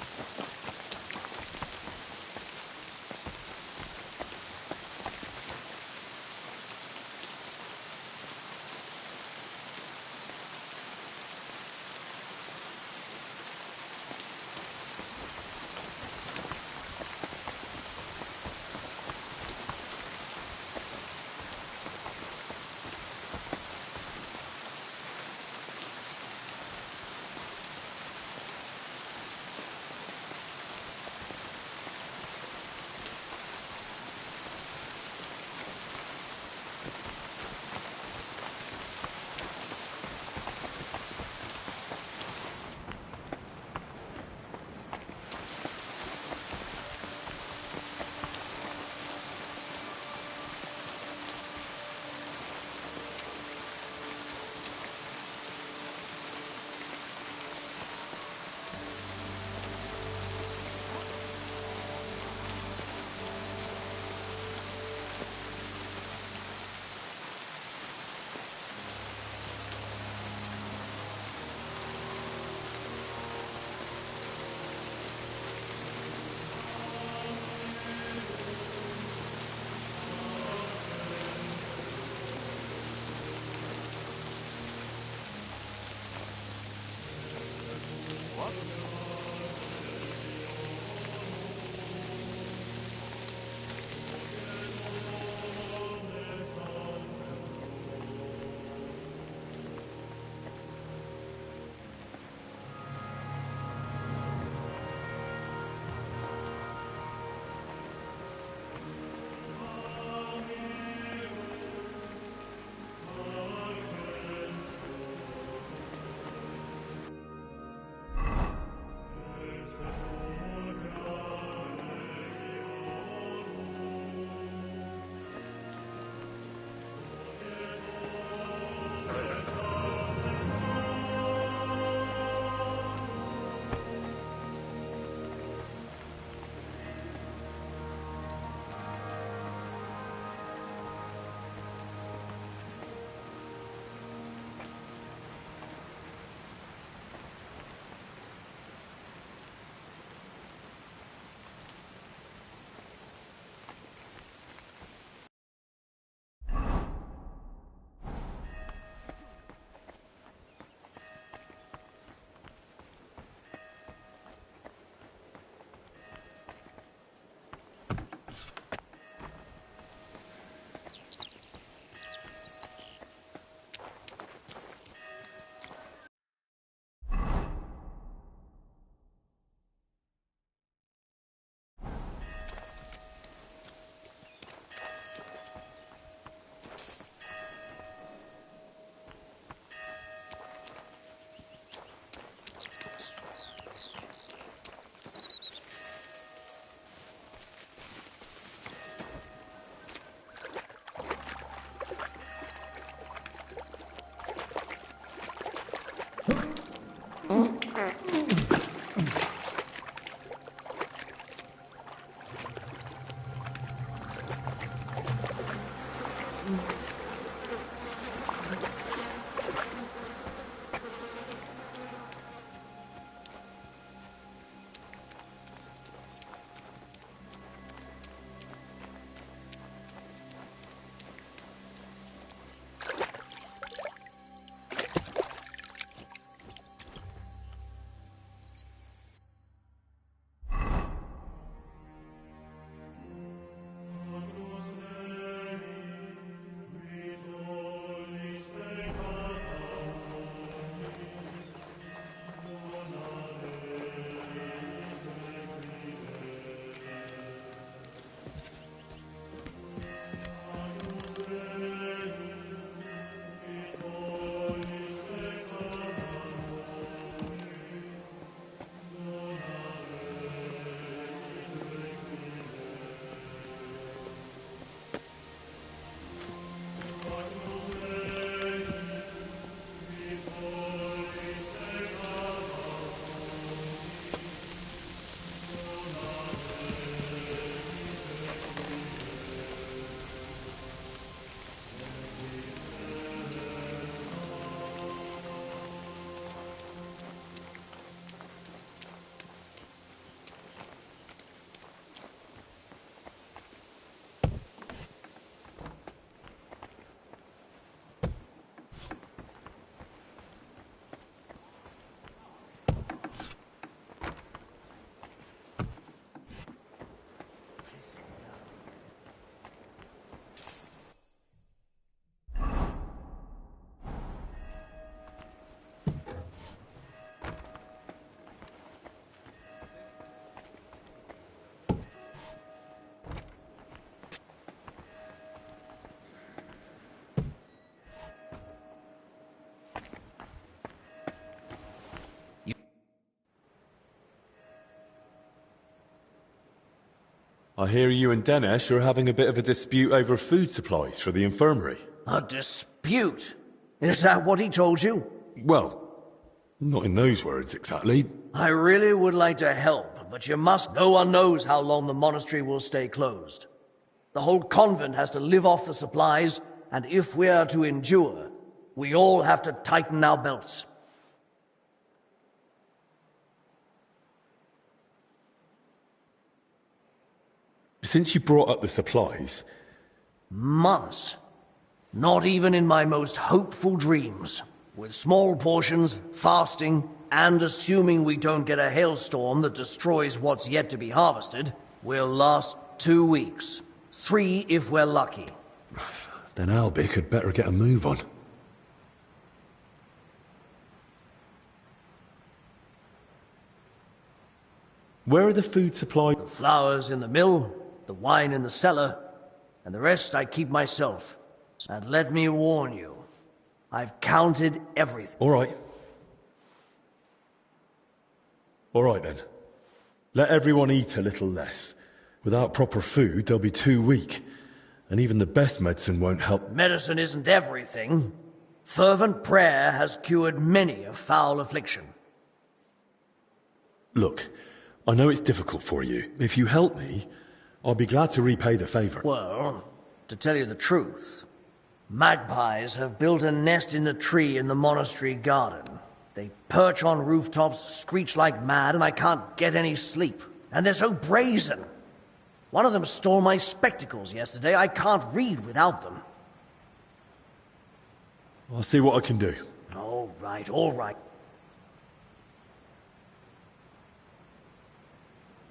I hear you and Dinesh are having a bit of a dispute over food supplies for the infirmary. A dispute? Is that what he told you? Well, not in those words exactly. I really would like to help, but you must. No one knows how long the monastery will stay closed. The whole convent has to live off the supplies, and if we are to endure, we all have to tighten our belts. Since you brought up the supplies... Months. Not even in my most hopeful dreams. With small portions, fasting, and assuming we don't get a hailstorm that destroys what's yet to be harvested, we'll last 2 weeks. 3 if we're lucky. Then Albic had better get a move on. Where are the food supplies? The flour's in the mill, the wine in the cellar, and the rest I keep myself. And let me warn you, I've counted everything. All right. All right then. Let everyone eat a little less. Without proper food, they'll be too weak. And even the best medicine won't help. Medicine isn't everything. Fervent prayer has cured many a foul affliction. Look, I know it's difficult for you. If you help me, I'll be glad to repay the favor. Well, to tell you the truth, magpies have built a nest in the tree in the monastery garden. They perch on rooftops, screech like mad, and I can't get any sleep. And they're so brazen. One of them stole my spectacles yesterday. I can't read without them. I'll see what I can do. All right, all right.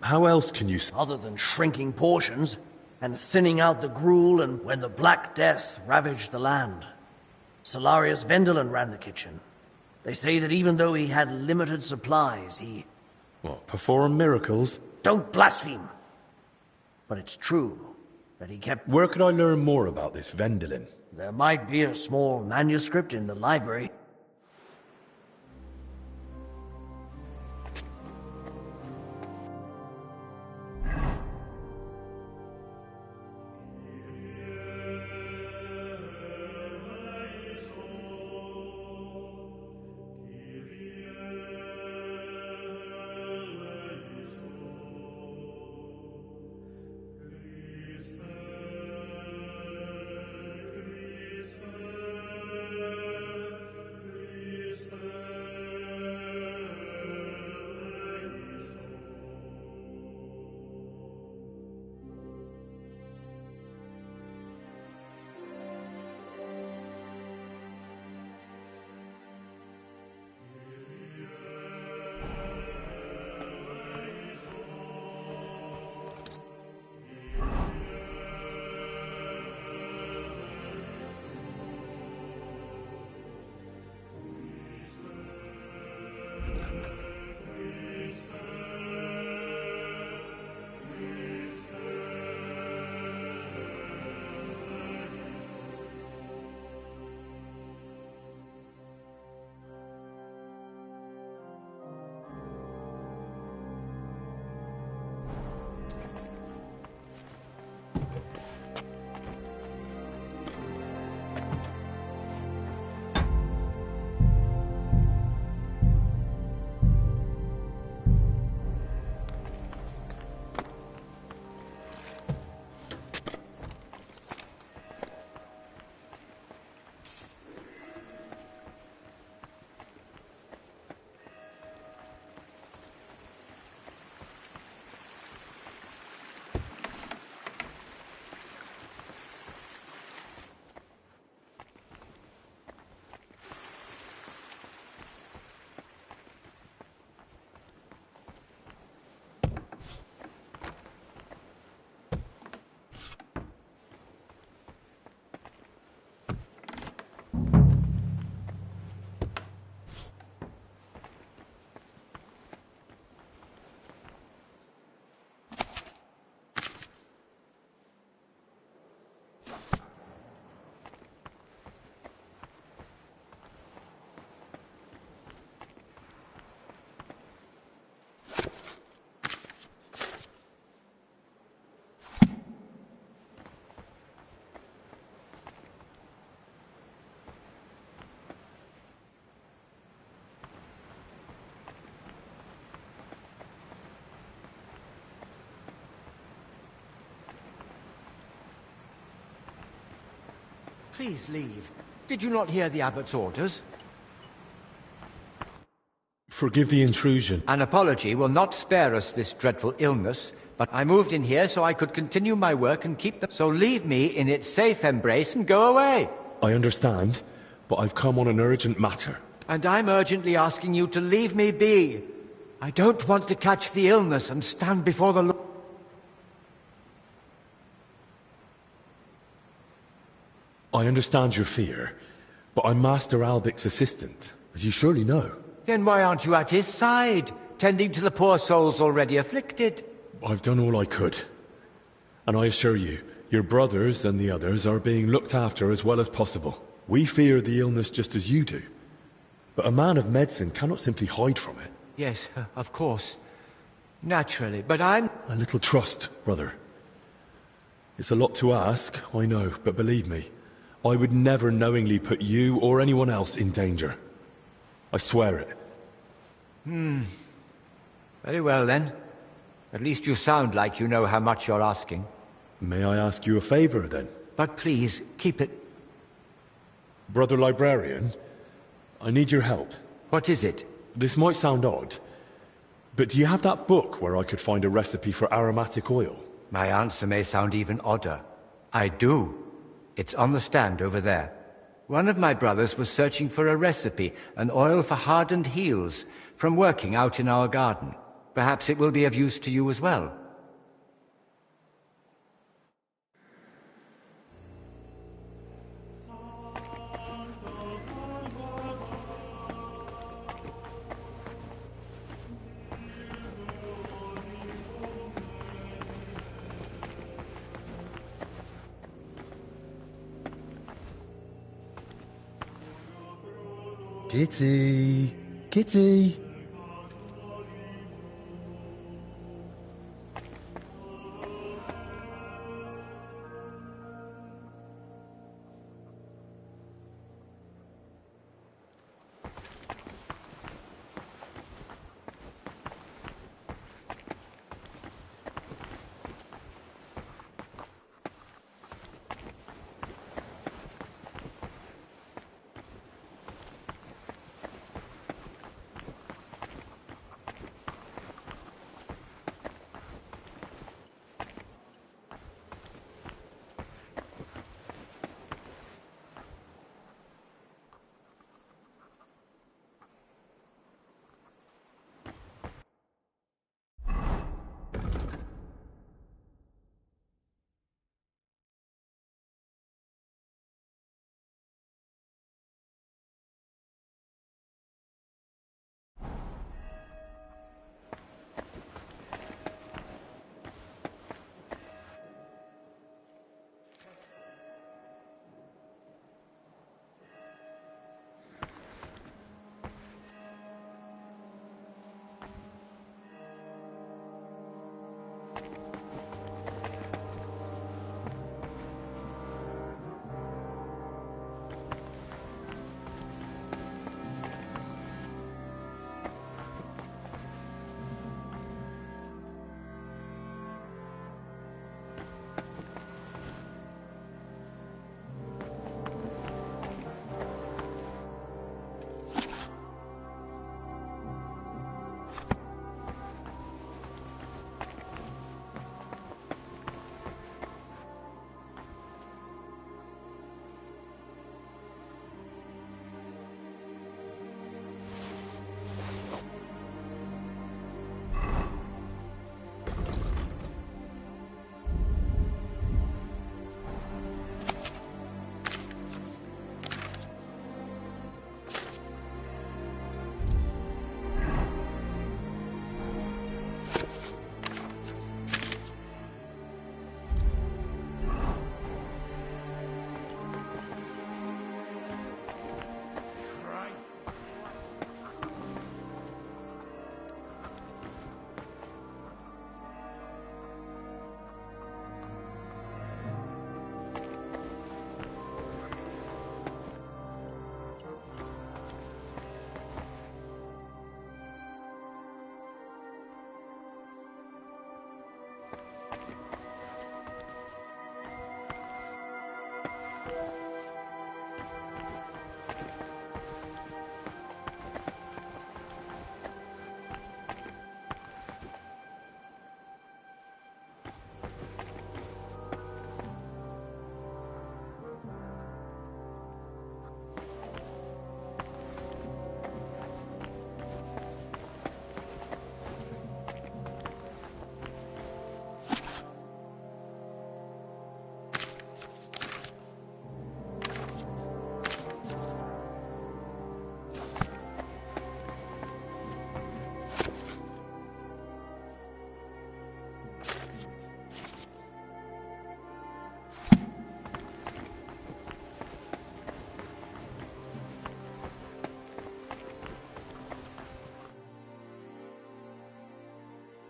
How else can you... Other than shrinking portions and thinning out the gruel, and when the Black Death ravaged the land. Solarius Vendelin ran the kitchen. They say that even though he had limited supplies, he... What, perform miracles? Don't blaspheme! But it's true that he kept... Where could I learn more about this Vendelin? There might be a small manuscript in the library. Please leave. Did you not hear the abbot's orders? Forgive the intrusion. An apology will not spare us this dreadful illness, but I moved in here so I could continue my work and keep them. So leave me in its safe embrace and go away. I understand, but I've come on an urgent matter. And I'm urgently asking you to leave me be. I don't want to catch the illness and stand before the Lord. I understand your fear, but I'm Master Albic's assistant, as you surely know. Then why aren't you at his side, tending to the poor souls already afflicted? I've done all I could. And I assure you, your brothers and the others are being looked after as well as possible. We fear the illness just as you do. But a man of medicine cannot simply hide from it. Yes, of course. Naturally, but I'm... A little trust, brother. It's a lot to ask, I know, but believe me, I would never knowingly put you or anyone else in danger. I swear it. Very well, then. At least you sound like you know how much you're asking. May I ask you a favor, then? But please, keep it... Brother Librarian, I need your help. What is it? This might sound odd, but do you have that book where I could find a recipe for aromatic oil? My answer may sound even odder. I do. It's on the stand over there. One of my brothers was searching for a recipe, an oil for hardened heels, from working out in our garden. Perhaps it will be of use to you as well. Kitty! Kitty!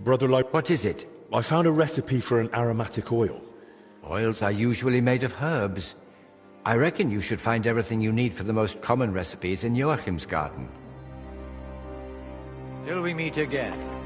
Brother Like... What is it? I found a recipe for an aromatic oil. Oils are usually made of herbs. I reckon you should find everything you need for the most common recipes in Joachim's garden. Till we meet again.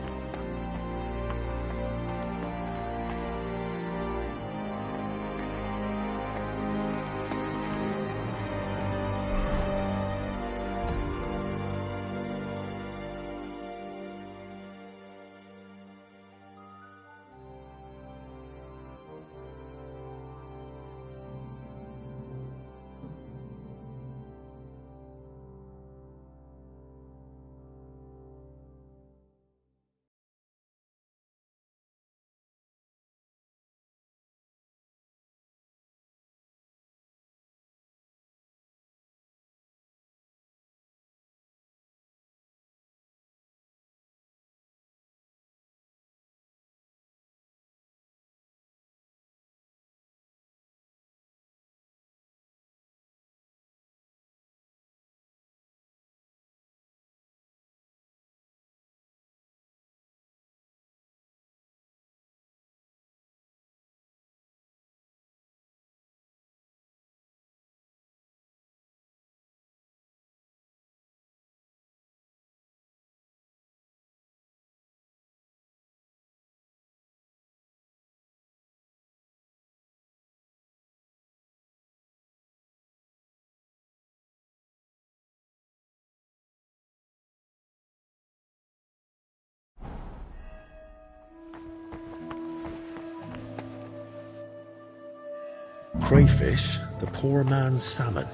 Crayfish, the poor man's salmon,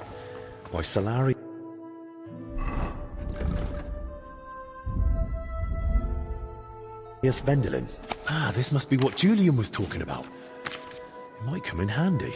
by Salari. Yes, Vendelin. Ah, this must be what Julian was talking about. It might come in handy.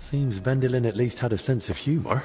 Seems Vendelin at least had a sense of humour.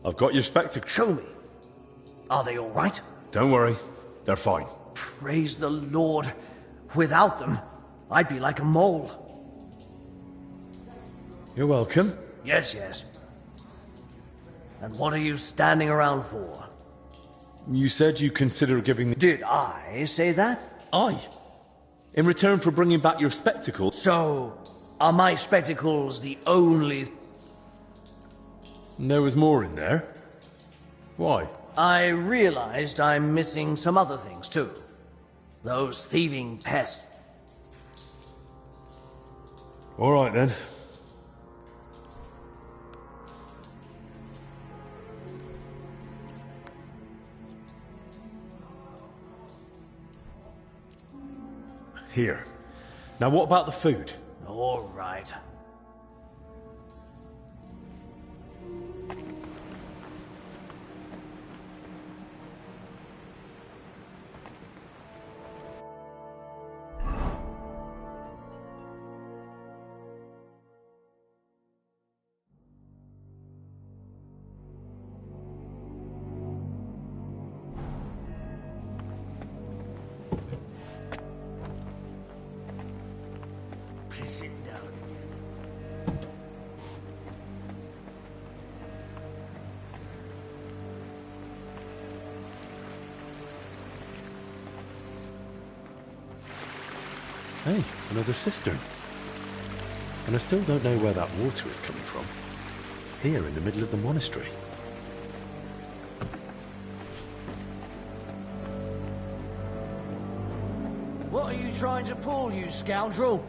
I've got your spectacles. Show me. Are they all right? Don't worry, they're fine. Praise the Lord. Without them, I'd be like a mole. You're welcome. Yes, yes. And what are you standing around for? You said you consider giving... Did I say that? I? In return for bringing back your spectacles? So, are my spectacles the only... There was more in there. Why? I realized I'm missing some other things, too. Those thieving pests. All right, then. Here. Now, what about the food? All right. Please sit down. Hey, another cistern. And I still don't know where that water is coming from. Here, in the middle of the monastery. What are you trying to pull, you scoundrel?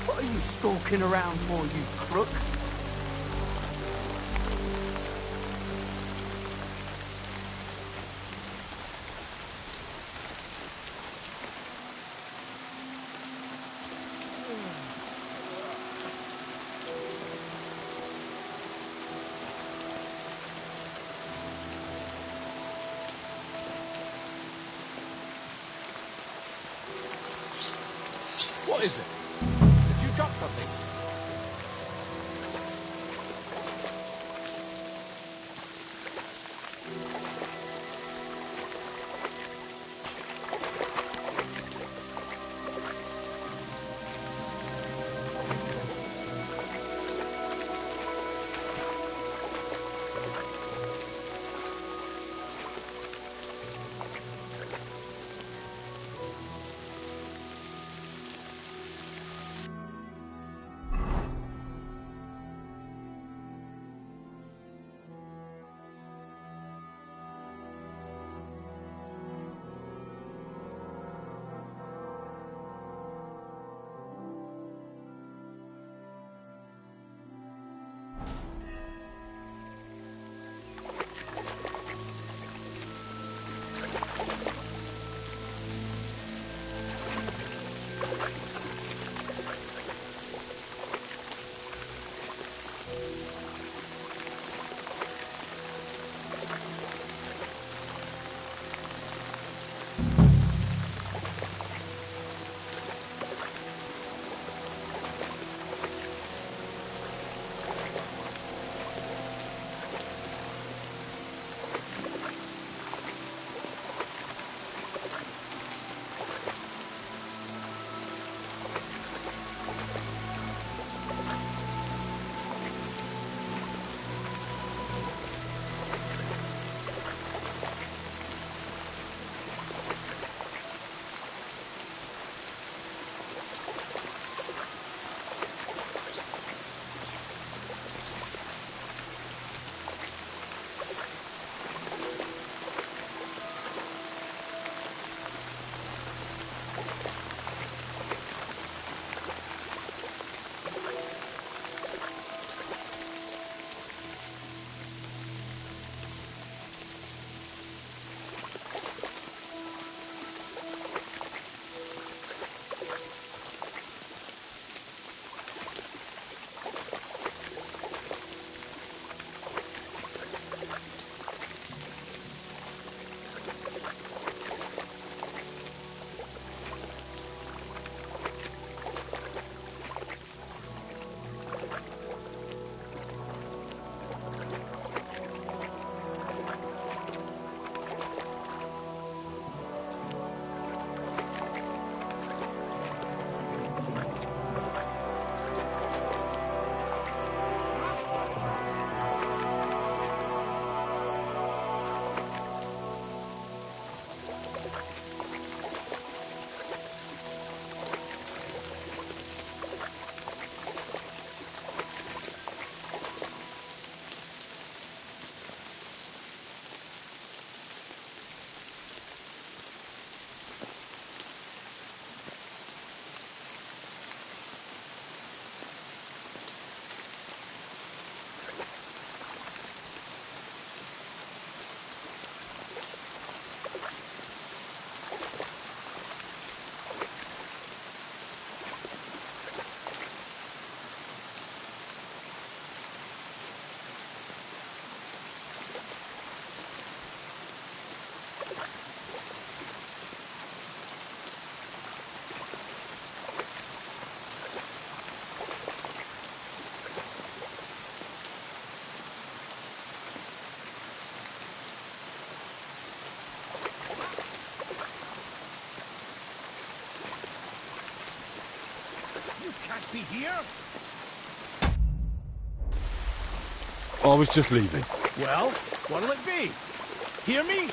What are you stalking around for, you crook? What is it? Did you drop something? can't be here? I was just leaving. Well, what'll it be? Hear me?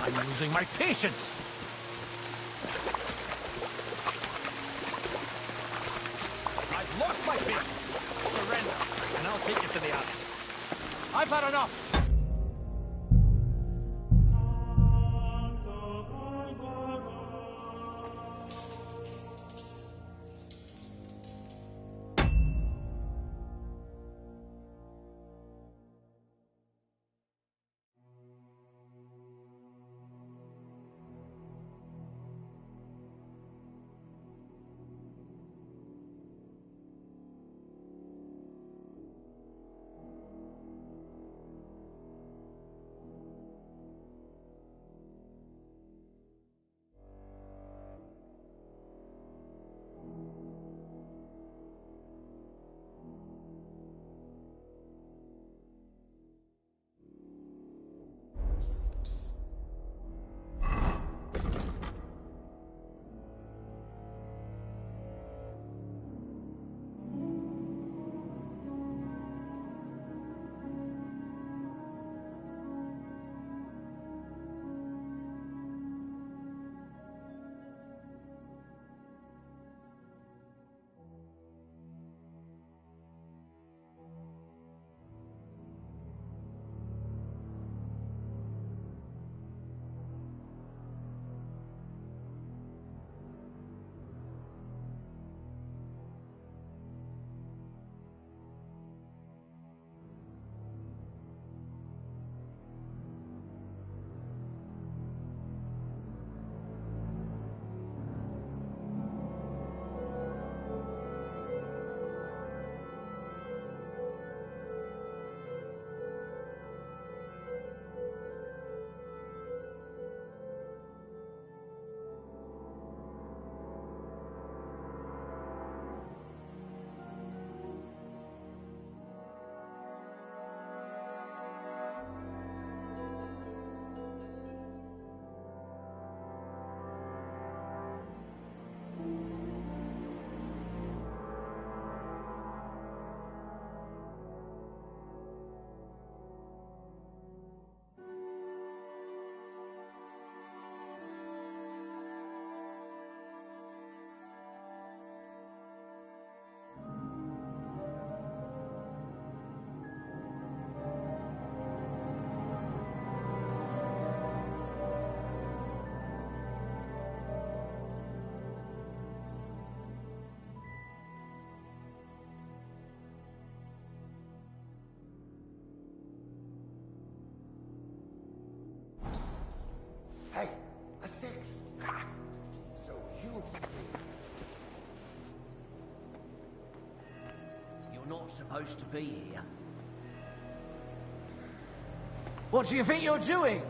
I'm losing my patience. I've lost my patience. Surrender, and I'll take you to the alley. I've had enough. Hey, a six. Ha! So you... You're not supposed to be here. What do you think you're doing?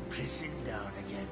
Pissing down again.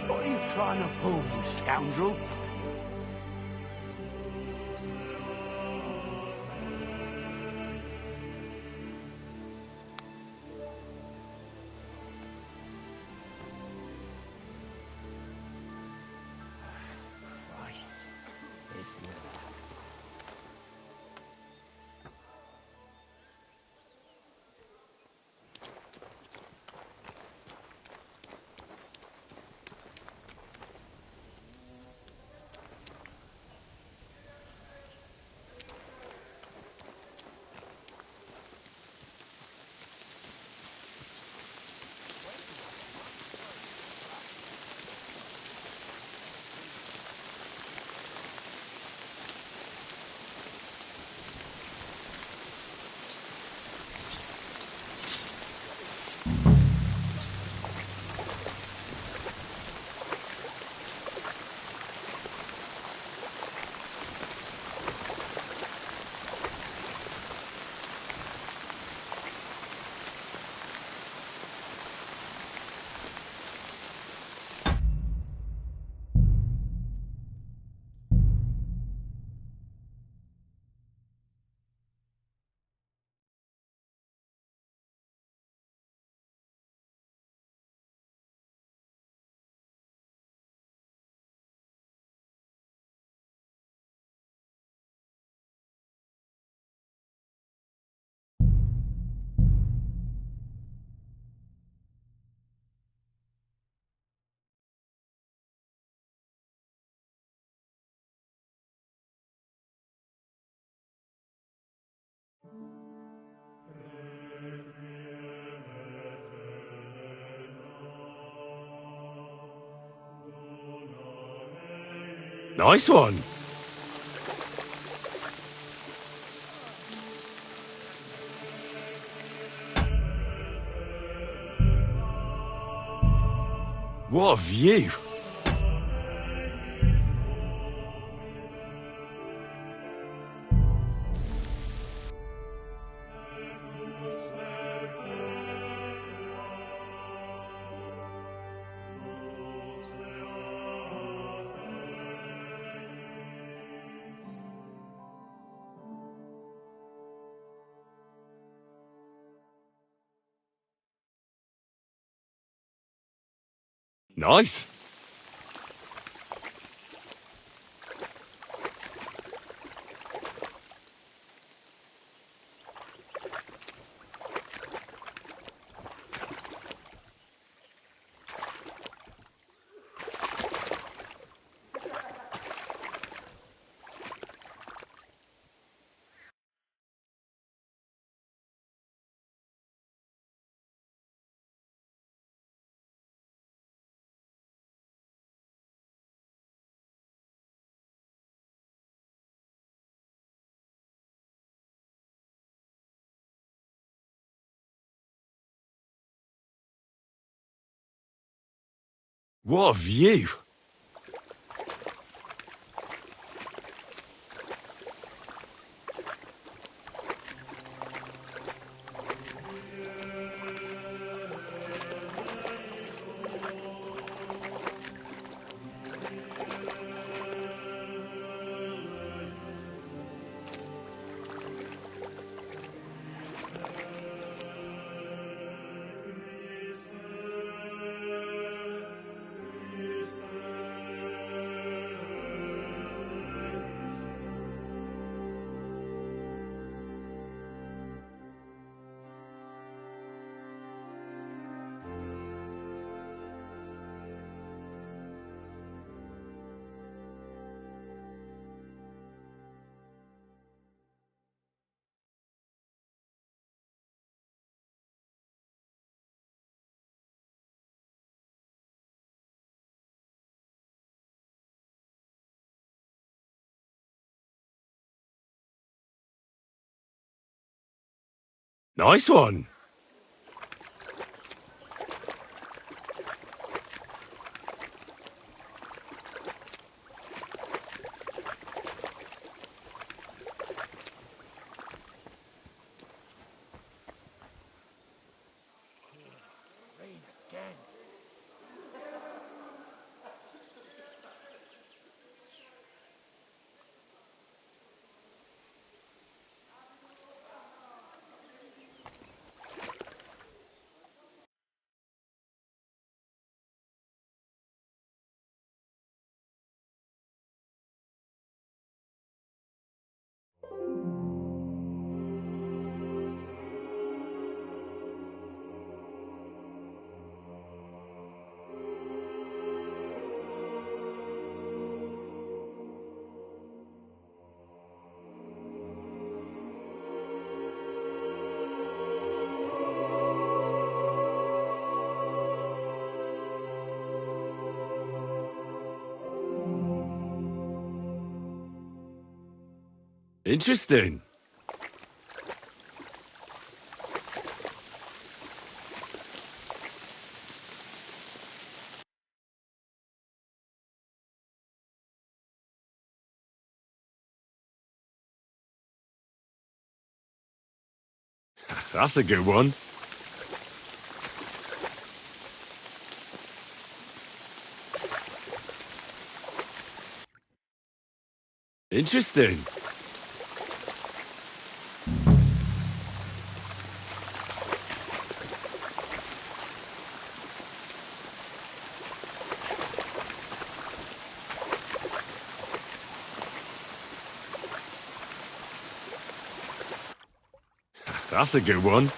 What are you trying to pull, you scoundrel? Christ. This weather. Nice one. What a view. Nice. What a view. Nice one. Rain again. Interesting. That's a good one. Interesting. That's a good one.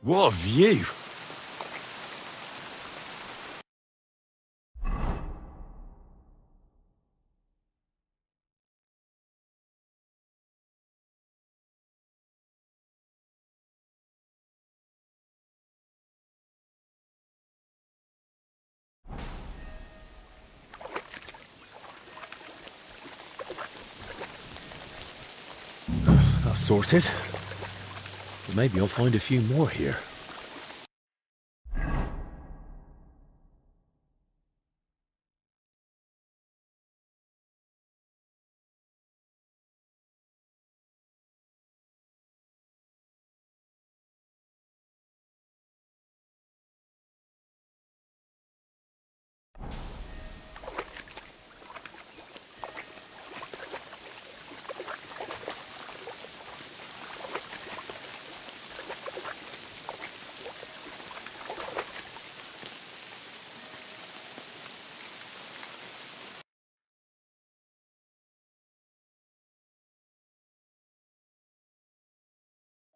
What a view! That's sorted. But maybe I'll find a few more here.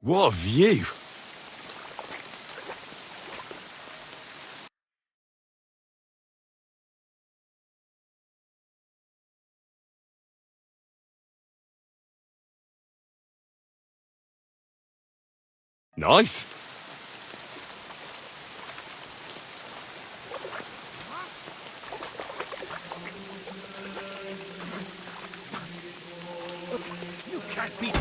What a view! Nice! You can't beat...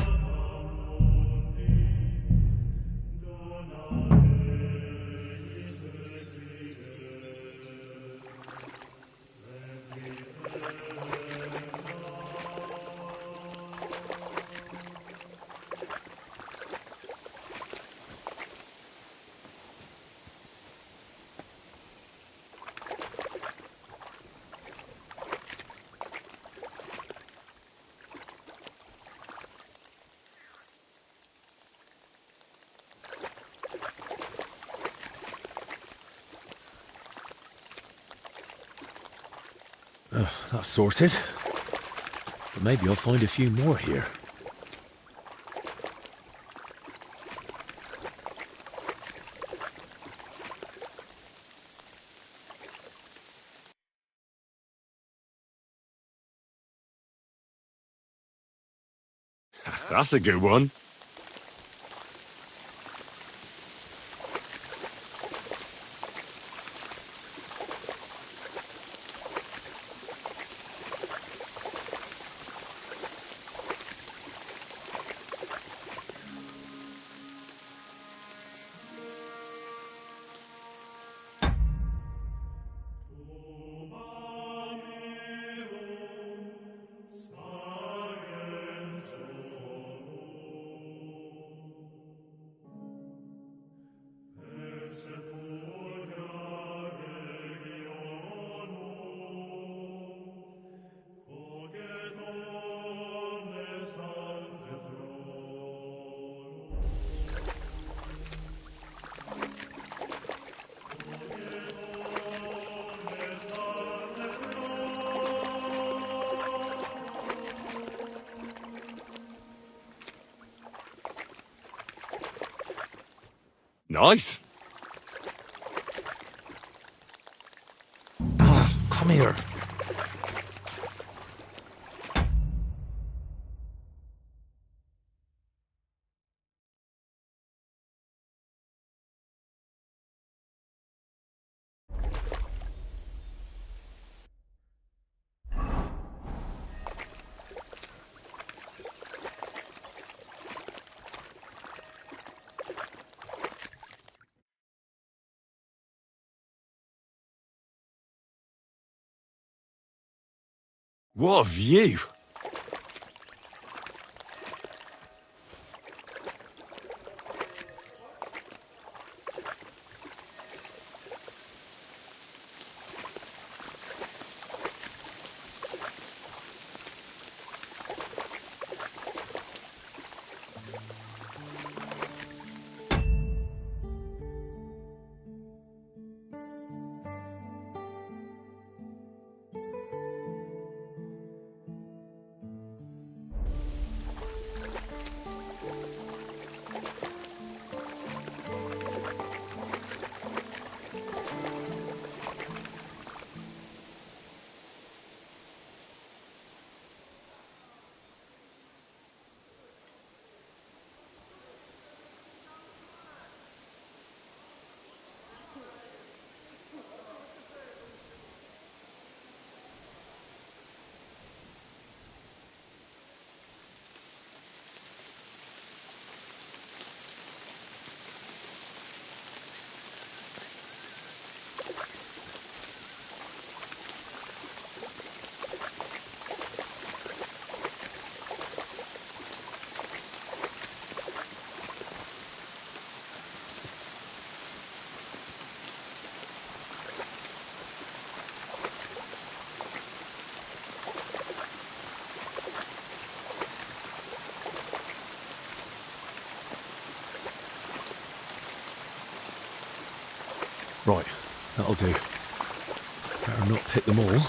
That's sorted. But maybe I'll find a few more here. That's a good one. Nice. Come here. What a view! Right, that'll do. Better not pick them all.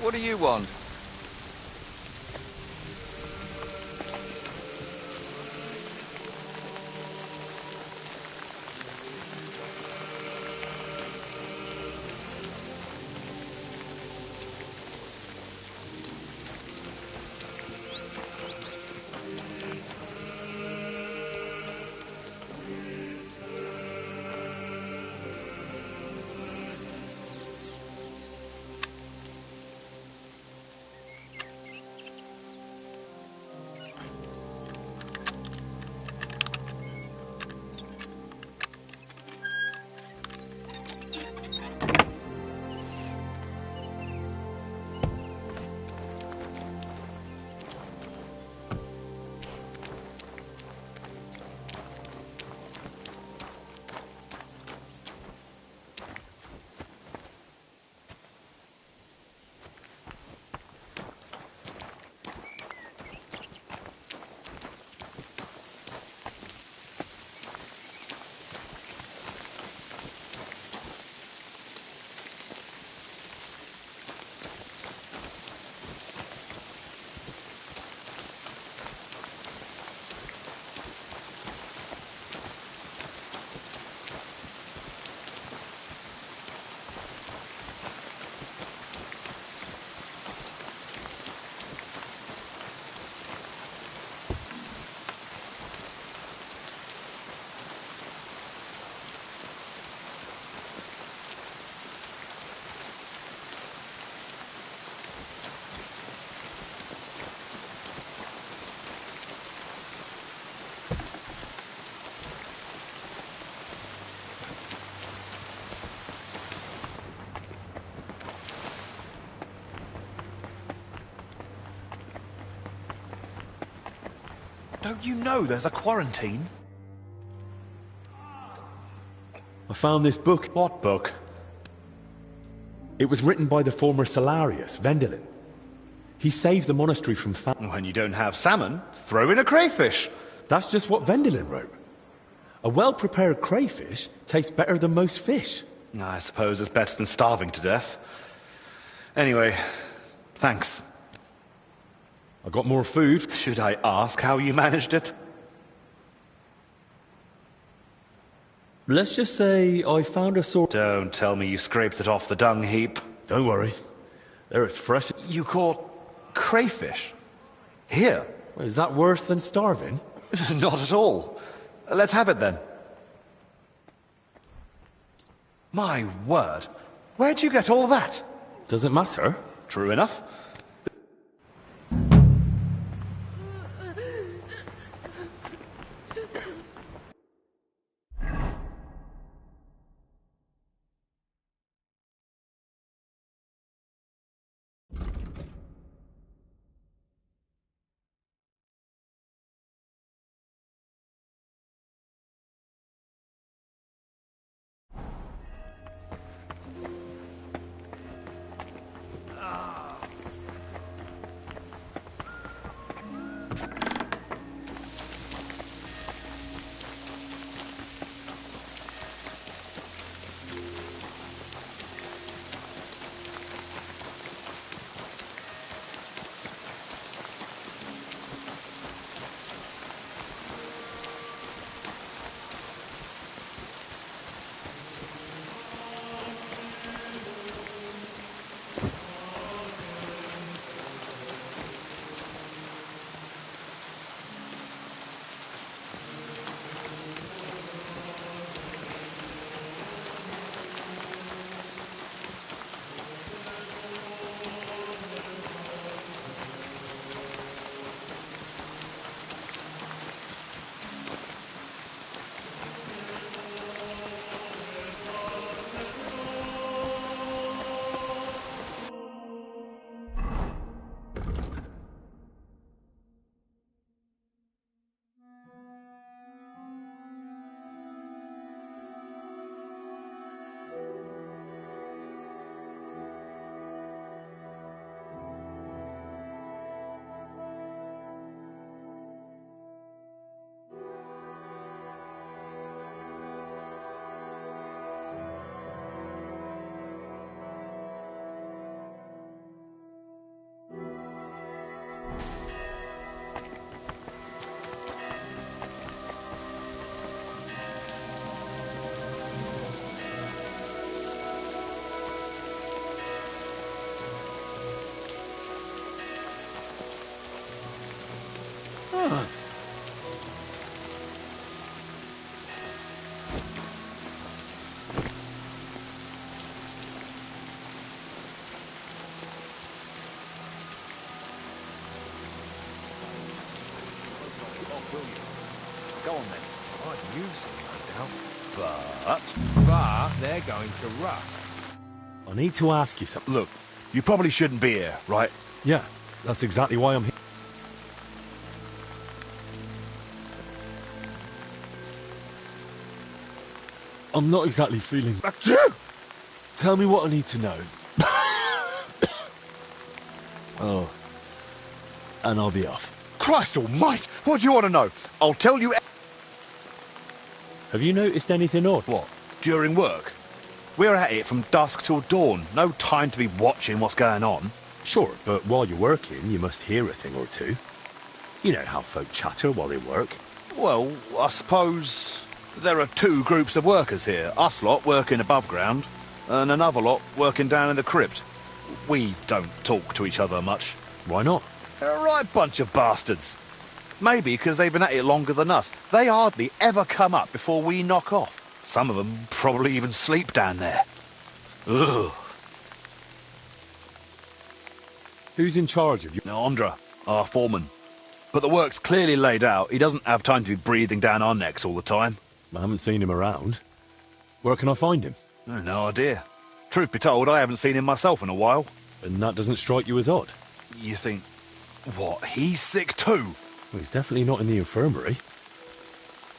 What do you want? Don't you know there's a quarantine? I found this book. What book? It was written by the former Salarius, Vendelin. He saved the monastery from famine. When you don't have salmon, throw in a crayfish. That's just what Vendelin wrote. A well-prepared crayfish tastes better than most fish. I suppose it's better than starving to death. Anyway, thanks. I got more food. Should I ask how you managed it? Let's just say I found a sort... Don't tell me you scraped it off the dung heap. Don't worry. They're as fresh... You caught crayfish? Here? Is that worse than starving? Not at all. Let's have it then. My word. Where'd you get all that? Doesn't matter. True enough. Go on then. I'd use them, no doubt. But they're going to rust. I need to ask you something. Look, you probably shouldn't be here, right? Yeah, that's exactly why I'm here. I'm not exactly feeling... Tell me what I need to know. Oh. And I'll be off. Christ almighty! What do you want to know? I'll tell you... Have you noticed anything odd? What? During work? We're at it from dusk till dawn. No time to be watching what's going on. Sure, but while you're working, you must hear a thing or two. You know how folk chatter while they work. Well, I suppose there are two groups of workers here. Us lot working above ground, and another lot working down in the crypt. We don't talk to each other much. Why not? They're a right bunch of bastards. Maybe because they've been at it longer than us. They hardly ever come up before we knock off. Some of them probably even sleep down there. Ugh. Who's in charge of you? Andra, our foreman. But the work's clearly laid out. He doesn't have time to be breathing down our necks all the time. I haven't seen him around. Where can I find him? No idea. Truth be told, I haven't seen him myself in a while. And that doesn't strike you as odd? You think, what, he's sick too? Well, he's definitely not in the infirmary.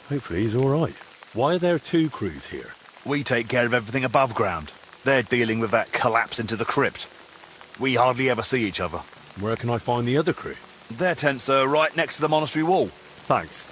Hopefully he's all right. Why are there two crews here? We take care of everything above ground. They're dealing with that collapse into the crypt. We hardly ever see each other. Where can I find the other crew? Their tents are right next to the monastery wall. Thanks.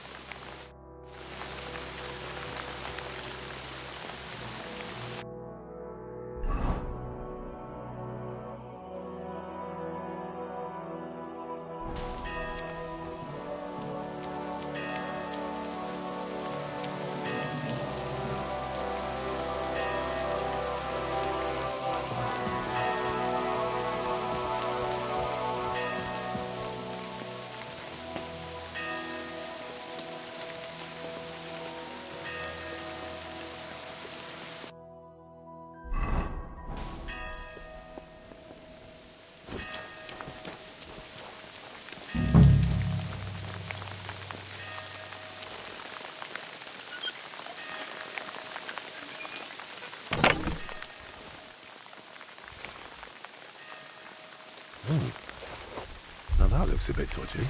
Now that looks a bit dodgy.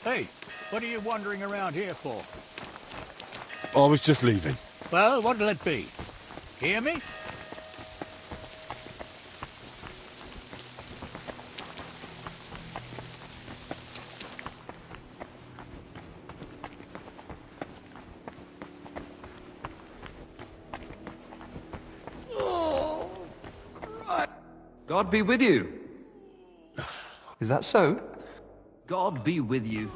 Hey, what are you wandering around here for? I was just leaving. Well, what'll it be? Hear me? God be with you. Is that so? God be with you.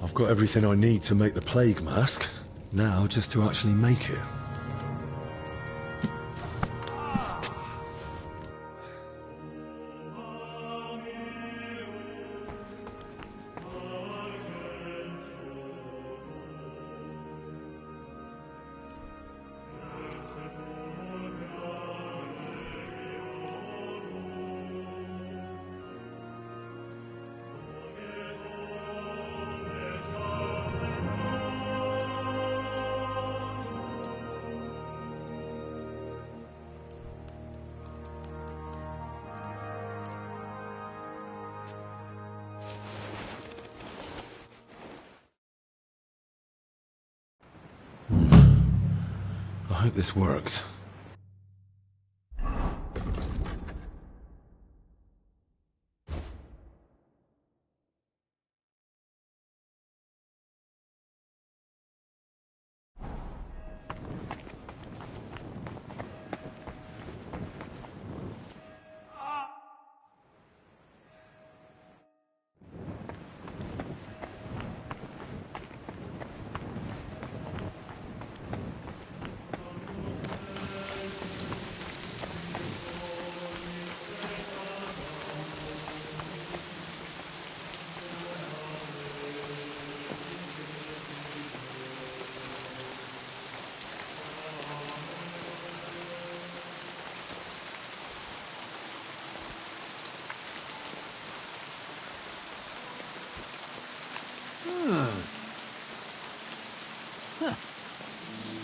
I've got everything I need to make the plague mask. Now, just to actually make it. I hope this works.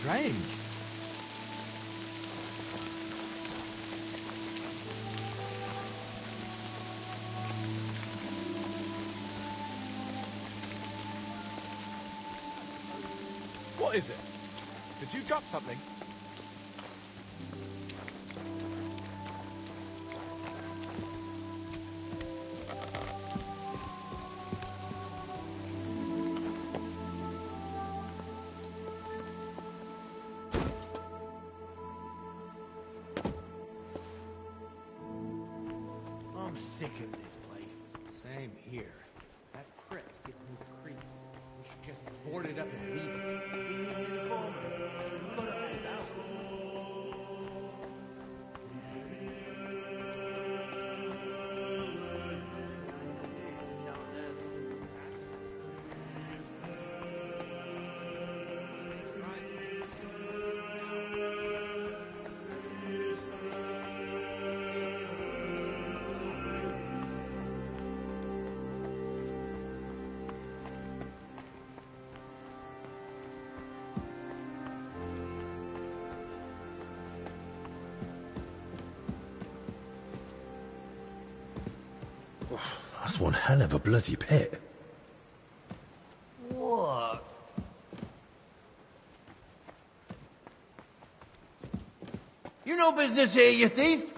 Strange. What is it? Did you drop something? I'm sick of this place. Same here. That crypt gives me the creep. We should just board it up and leave it. That's one hell of a bloody pit. What? You no business here, you thief!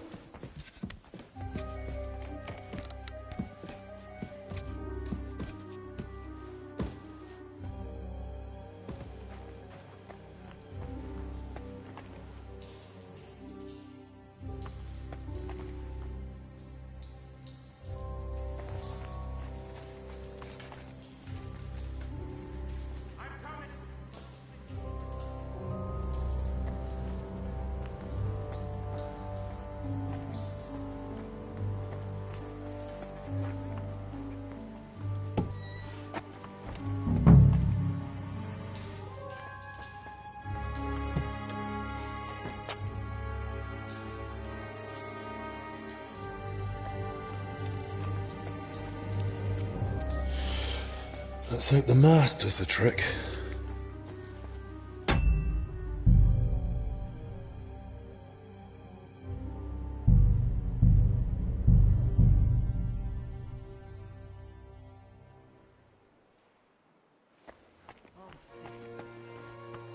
Let's hope the mast does the trick.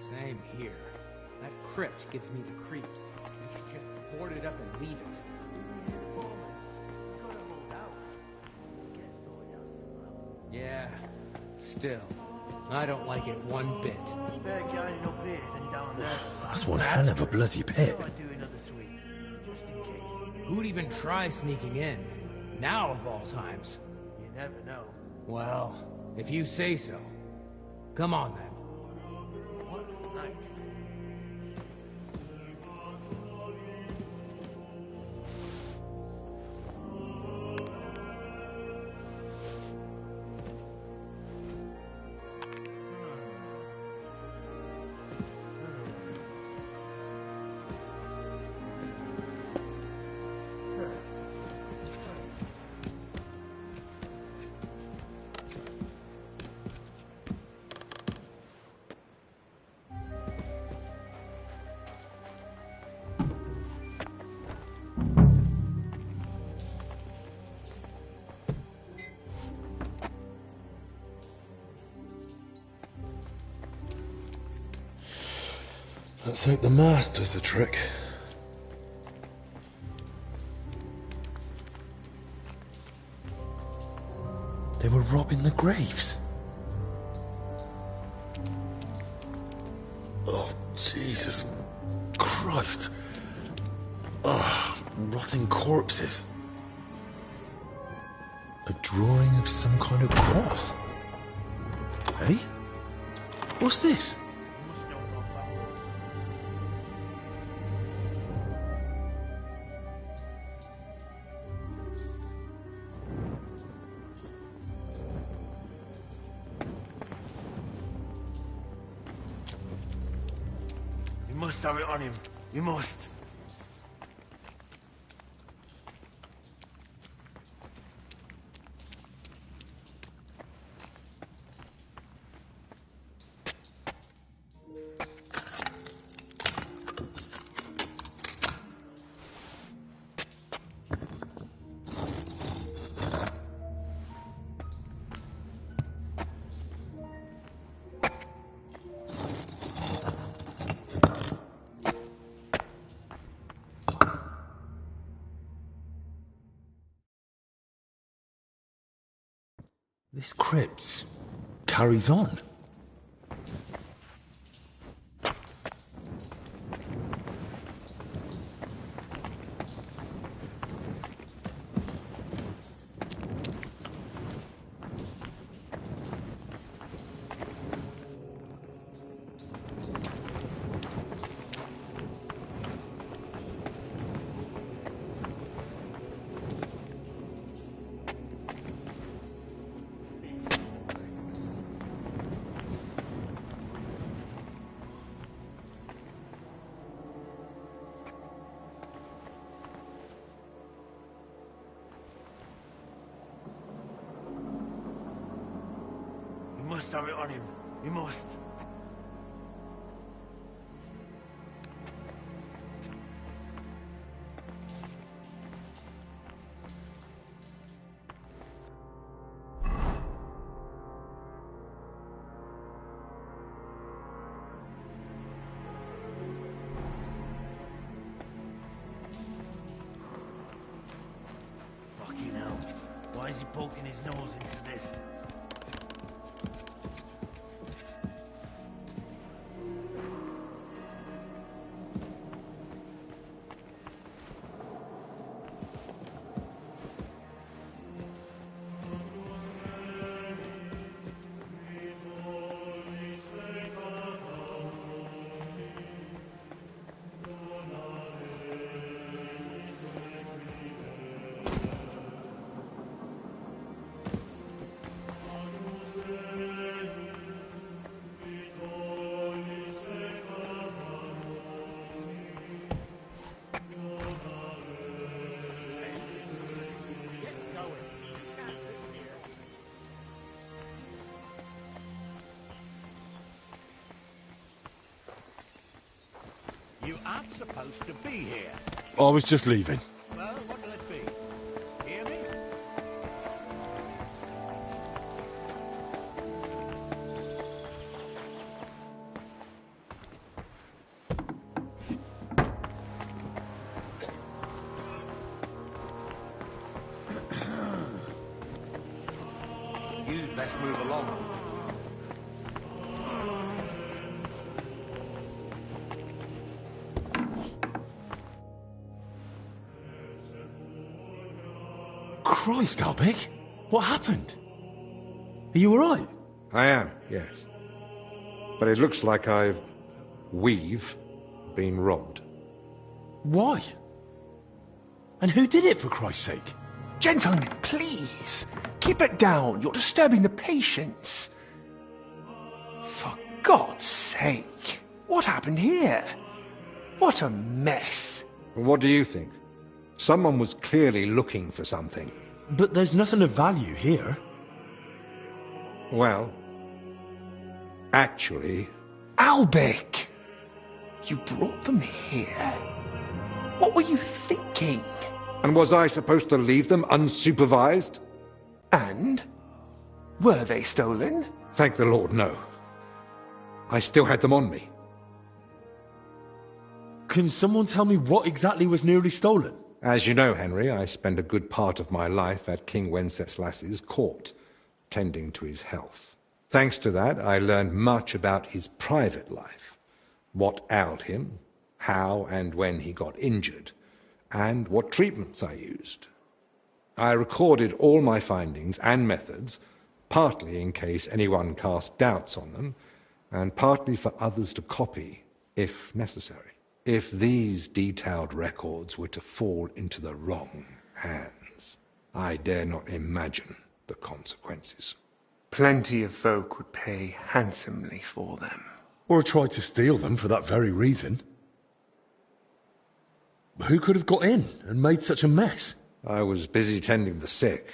Same here. That crypt gives me the creeps. We should just board it up and leave it. Yeah, still. I don't like it one bit. That's one hell of a bloody pit. Who'd even try sneaking in? Now of all times. You never know. Well, if you say so. Come on then. What night? Let's hope the mast does the trick. They were robbing the graves. Oh, Jesus Christ. Ugh, rotting corpses. A drawing of some kind of cross. Hey? What's this? You must have it on him. You must. This crypt carries on. must have it on him. We must. Fucking hell. Why is he poking his nose into this? You aren't supposed to be here. I was just leaving. Well, what will it be? Hear me? You'd best move along. Christ, Albic! What happened? Are you alright? I am, yes. But it looks like we've been robbed. Why? And who did it, for Christ's sake? Gentlemen, please! Keep it down. You're disturbing the patients. For God's sake. What happened here? What a mess. What do you think? Someone was clearly looking for something. But there's nothing of value here. Well, actually... Albic! You brought them here? What were you thinking? And was I supposed to leave them unsupervised? And? Were they stolen? Thank the Lord, no. I still had them on me. Can someone tell me what exactly was nearly stolen? As you know, Henry, I spent a good part of my life at King Wenceslas's court, tending to his health. Thanks to that, I learned much about his private life, what ailed him, how and when he got injured, and what treatments I used. I recorded all my findings and methods, partly in case anyone cast doubts on them, and partly for others to copy, if necessary. If these detailed records were to fall into the wrong hands, I dare not imagine the consequences. Plenty of folk would pay handsomely for them. Or tried to steal them for that very reason. Who could have got in and made such a mess? I was busy tending the sick.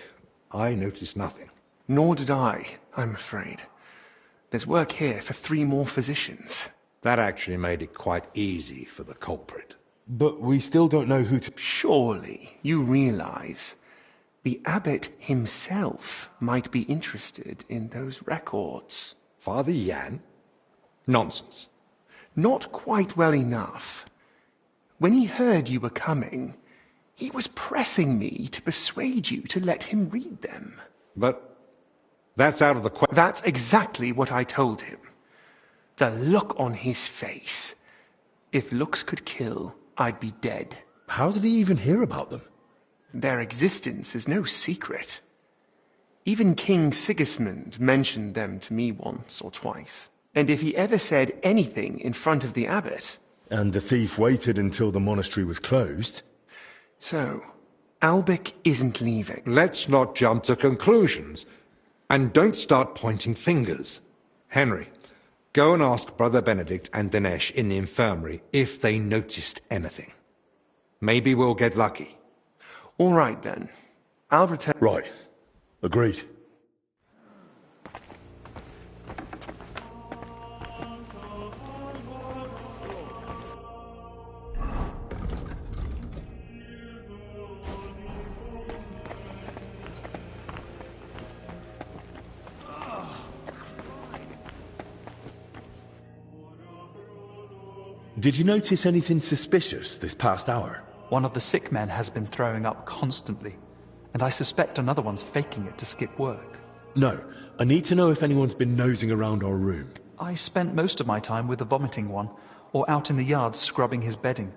I noticed nothing. Nor did I, I'm afraid. There's work here for 3 more physicians. That actually made it quite easy for the culprit. But we still don't know who to... Surely you realize the abbot himself might be interested in those records. Father Jan? Nonsense. Not quite well enough. When he heard you were coming, he was pressing me to persuade you to let him read them. But that's out of the question. That's exactly what I told him. The look on his face. If looks could kill, I'd be dead. How did he even hear about them? Their existence is no secret. Even King Sigismund mentioned them to me once or twice. And if he ever said anything in front of the abbot... And the thief waited until the monastery was closed? So, Albic isn't leaving. Let's not jump to conclusions. And don't start pointing fingers. Henry, go and ask Brother Benedict and Dinesh in the infirmary if they noticed anything. Maybe we'll get lucky. All right, then. I'll return... Right. Agreed. Did you notice anything suspicious this past hour? One of the sick men has been throwing up constantly, and I suspect another one's faking it to skip work. No, I need to know if anyone's been nosing around our room. I spent most of my time with the vomiting one, or out in the yard scrubbing his bedding.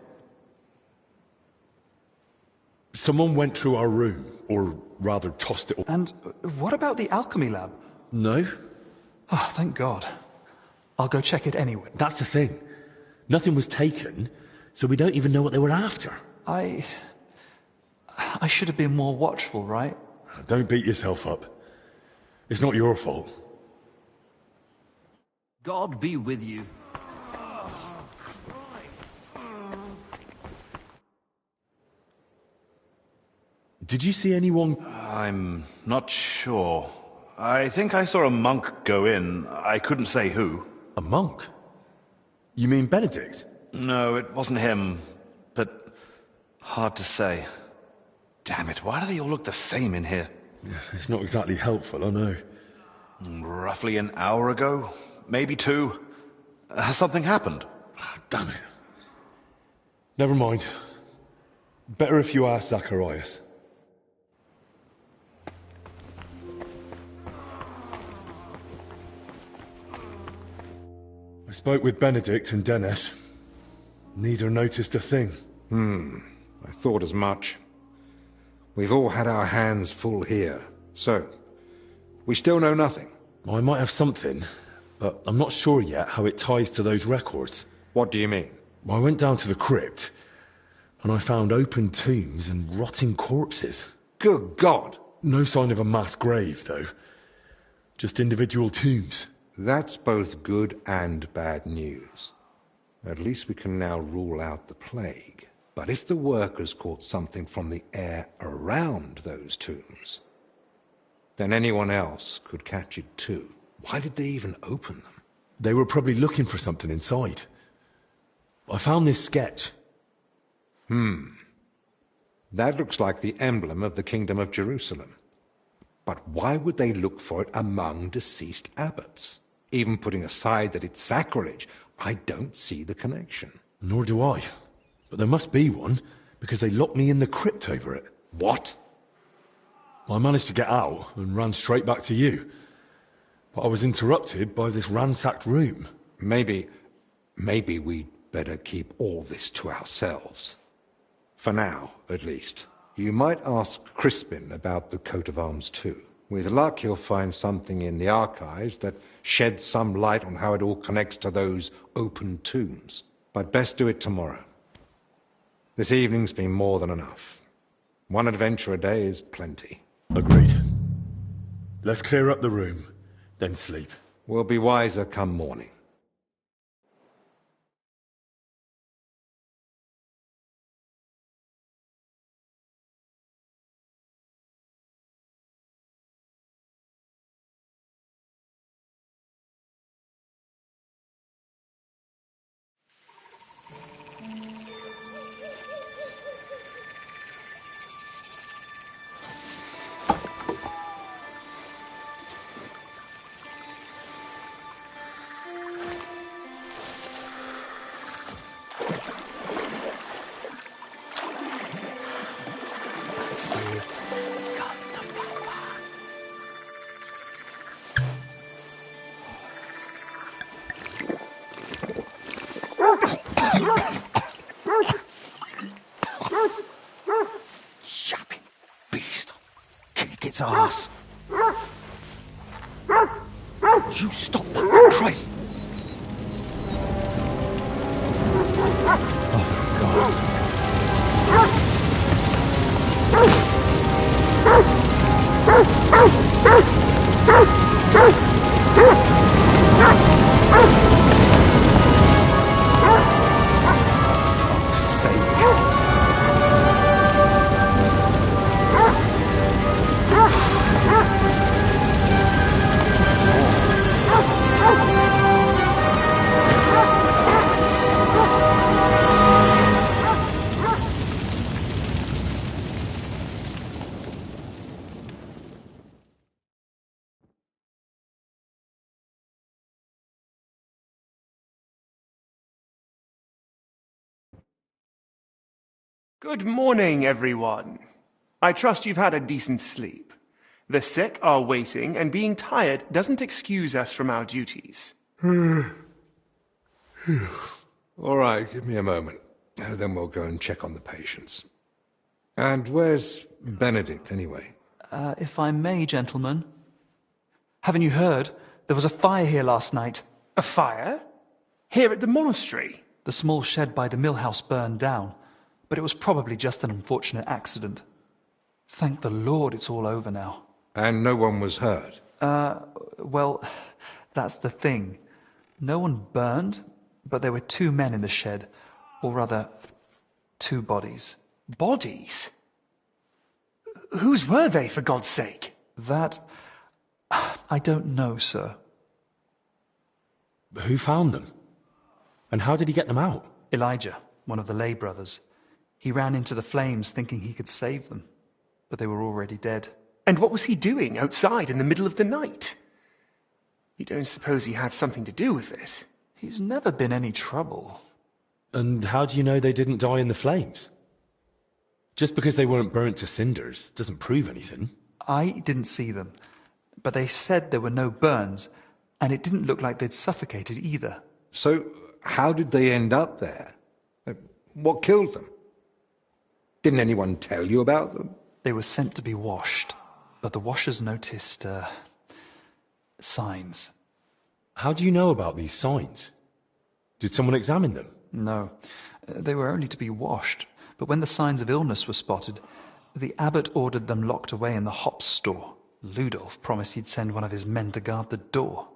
Someone went through our room, or rather tossed it. And what about the alchemy lab? No. Oh, thank God. I'll go check it anyway. That's the thing. Nothing was taken, so we don't even know what they were after. I should have been more watchful, right? Don't beat yourself up. It's not your fault. God be with you. Did you see anyone? I'm not sure. I think I saw a monk go in. I couldn't say who. A monk? You mean Benedict? No, it wasn't him. But hard to say. Damn it, why do they all look the same in here? It's not exactly helpful, I know. Roughly an hour ago, maybe 2. Has something happened? Damn it. Never mind. Better if you ask Zacharias. I spoke with Benedict and Dennis. Neither noticed a thing. I thought as much. We've all had our hands full here, so we still know nothing. I might have something, but I'm not sure yet how it ties to those records. What do you mean? I went down to the crypt, and I found open tombs and rotting corpses. Good God! No sign of a mass grave, though. Just individual tombs. That's both good and bad news. At least we can now rule out the plague. But if the workers caught something from the air around those tombs, then anyone else could catch it too. Why did they even open them? They were probably looking for something inside. I found this sketch. That looks like the emblem of the Kingdom of Jerusalem. But why would they look for it among deceased abbots? Even putting aside that it's sacrilege, I don't see the connection. Nor do I. But there must be one, because they locked me in the crypt over it. What? I managed to get out and ran straight back to you. But I was interrupted by this ransacked room. Maybe we'd better keep all this to ourselves. For now, at least. You might ask Crispin about the coat of arms too. With luck, he'll find something in the archives that sheds some light on how it all connects to those open tombs. But best do it tomorrow. This evening's been more than enough. One adventure a day is plenty. Agreed. Let's clear up the room, then sleep. We'll be wiser come morning. Shopping beast. Kick its ass. You stop that, Christ! Oh, God. Fuck's sake. Good morning, everyone. I trust you've had a decent sleep. The sick are waiting, and being tired doesn't excuse us from our duties. All right, give me a moment. Then we'll go and check on the patients. And where's Benedict, anyway? If I may, gentlemen. Haven't you heard? There was a fire here last night. A fire? Here at the monastery? The small shed by the mill house burned down, but it was probably just an unfortunate accident. Thank the Lord it's all over now. And no one was hurt? Well, that's the thing. No one burned, but there were 2 men in the shed. Or rather, 2 bodies. Bodies? Whose were they, for God's sake? That... I don't know, sir. Who found them? And how did he get them out? Elijah, one of the lay brothers. He ran into the flames thinking he could save them, but they were already dead. And what was he doing outside in the middle of the night? You don't suppose he had something to do with it? He's never been any trouble. And how do you know they didn't die in the flames? Just because they weren't burnt to cinders doesn't prove anything. I didn't see them, but they said there were no burns, and it didn't look like they'd suffocated either. So, how did they end up there? What killed them? Didn't anyone tell you about them? They were sent to be washed, but the washers noticed, signs. How do you know about these signs? Did someone examine them? No, they were only to be washed, but when the signs of illness were spotted, the abbot ordered them locked away in the hop store. Ludolf promised he'd send one of his men to guard the door.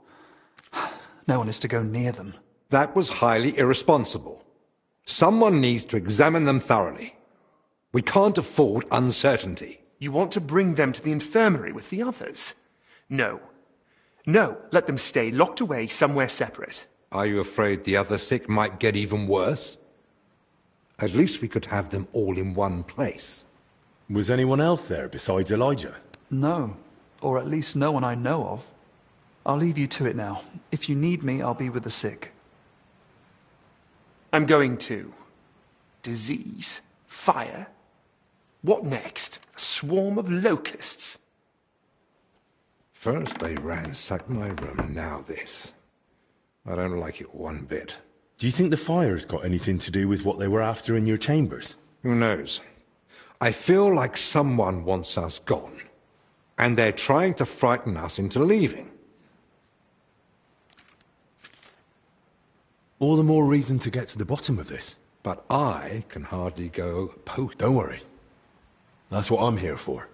No one is to go near them. That was highly irresponsible. Someone needs to examine them thoroughly. We can't afford uncertainty. You want to bring them to the infirmary with the others? No. No, let them stay locked away somewhere separate. Are you afraid the other sick might get even worse? At least we could have them all in one place. Was anyone else there besides Elijah? No, or at least no one I know of. I'll leave you to it now. If you need me, I'll be with the sick. I'm going too. Disease? Fire? What next? A swarm of locusts? First they ransacked my room, now this. I don't like it one bit. Do you think the fire's got anything to do with what they were after in your chambers? Who knows? I feel like someone wants us gone, and they're trying to frighten us into leaving. All the more reason to get to the bottom of this. But I can hardly go poke. Don't worry. That's what I'm here for.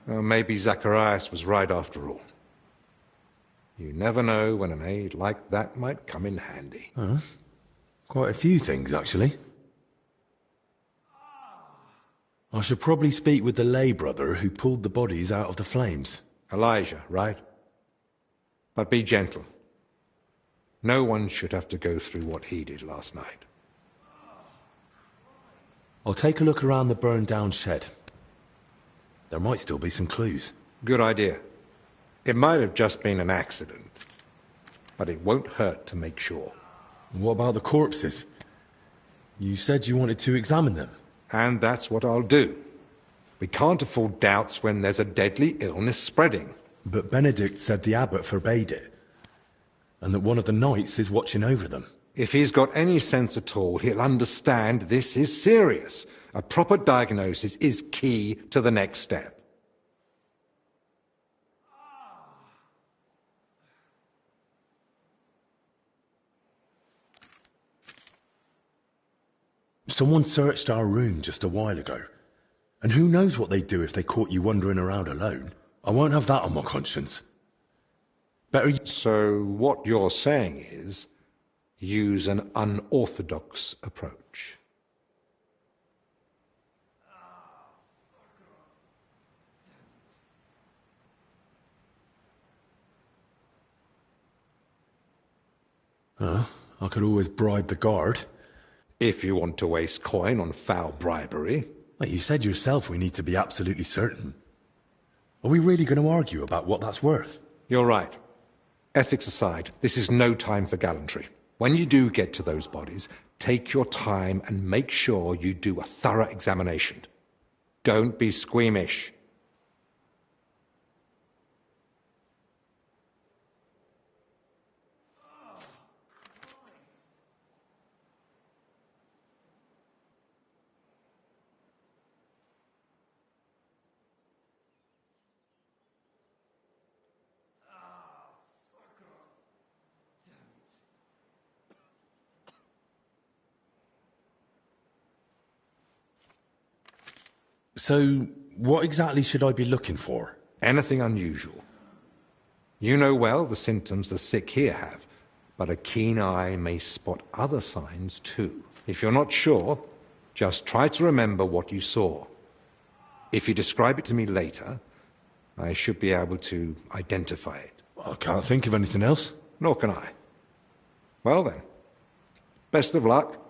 Maybe Zacharias was right after all. You never know when an aid like that might come in handy. Quite a few things, actually. I should probably speak with the lay brother who pulled the bodies out of the flames. Elijah, right? But be gentle. No one should have to go through what he did last night. I'll take a look around the burned-down shed. There might still be some clues. Good idea. It might have just been an accident, but it won't hurt to make sure. What about the corpses? You said you wanted to examine them. And that's what I'll do. We can't afford doubts when there's a deadly illness spreading. But Benedict said the abbot forbade it, and that one of the knights is watching over them. If he's got any sense at all, he'll understand this is serious. A proper diagnosis is key to the next step. Someone searched our room just a while ago. And who knows what they'd do if they caught you wandering around alone. I won't have that on my conscience. Better... So what you're saying is, use an unorthodox approach. I could always bribe the guard. If you want to waste coin on foul bribery. Like you said yourself, we need to be absolutely certain. Are we really going to argue about what that's worth? You're right. Ethics aside, this is no time for gallantry. When you do get to those bodies, Take your time and make sure you do a thorough examination. Don't be squeamish. So, what exactly should I be looking for? Anything unusual. You know well the symptoms the sick here have, but a keen eye may spot other signs too. If you're not sure, just try to remember what you saw. If you describe it to me later, I should be able to identify it. I can't think of anything else. Nor can I. Well then, best of luck.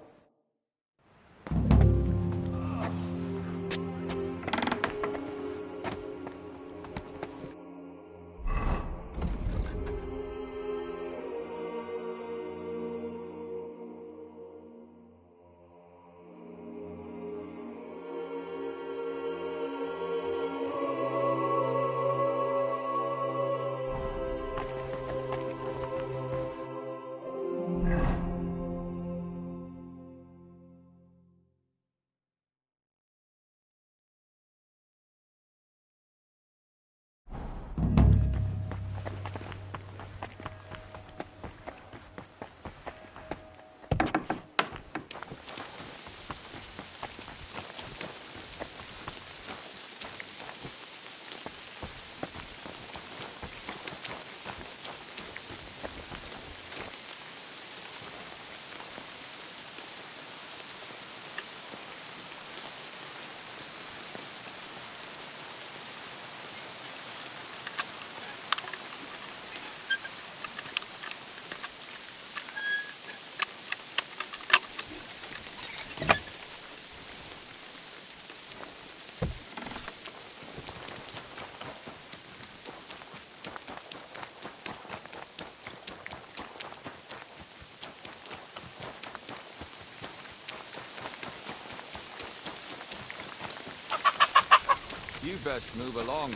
You best move along.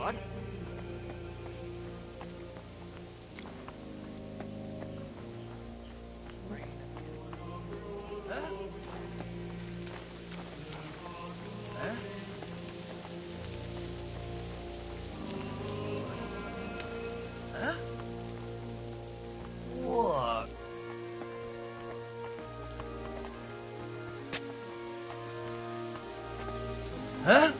What? What? Huh?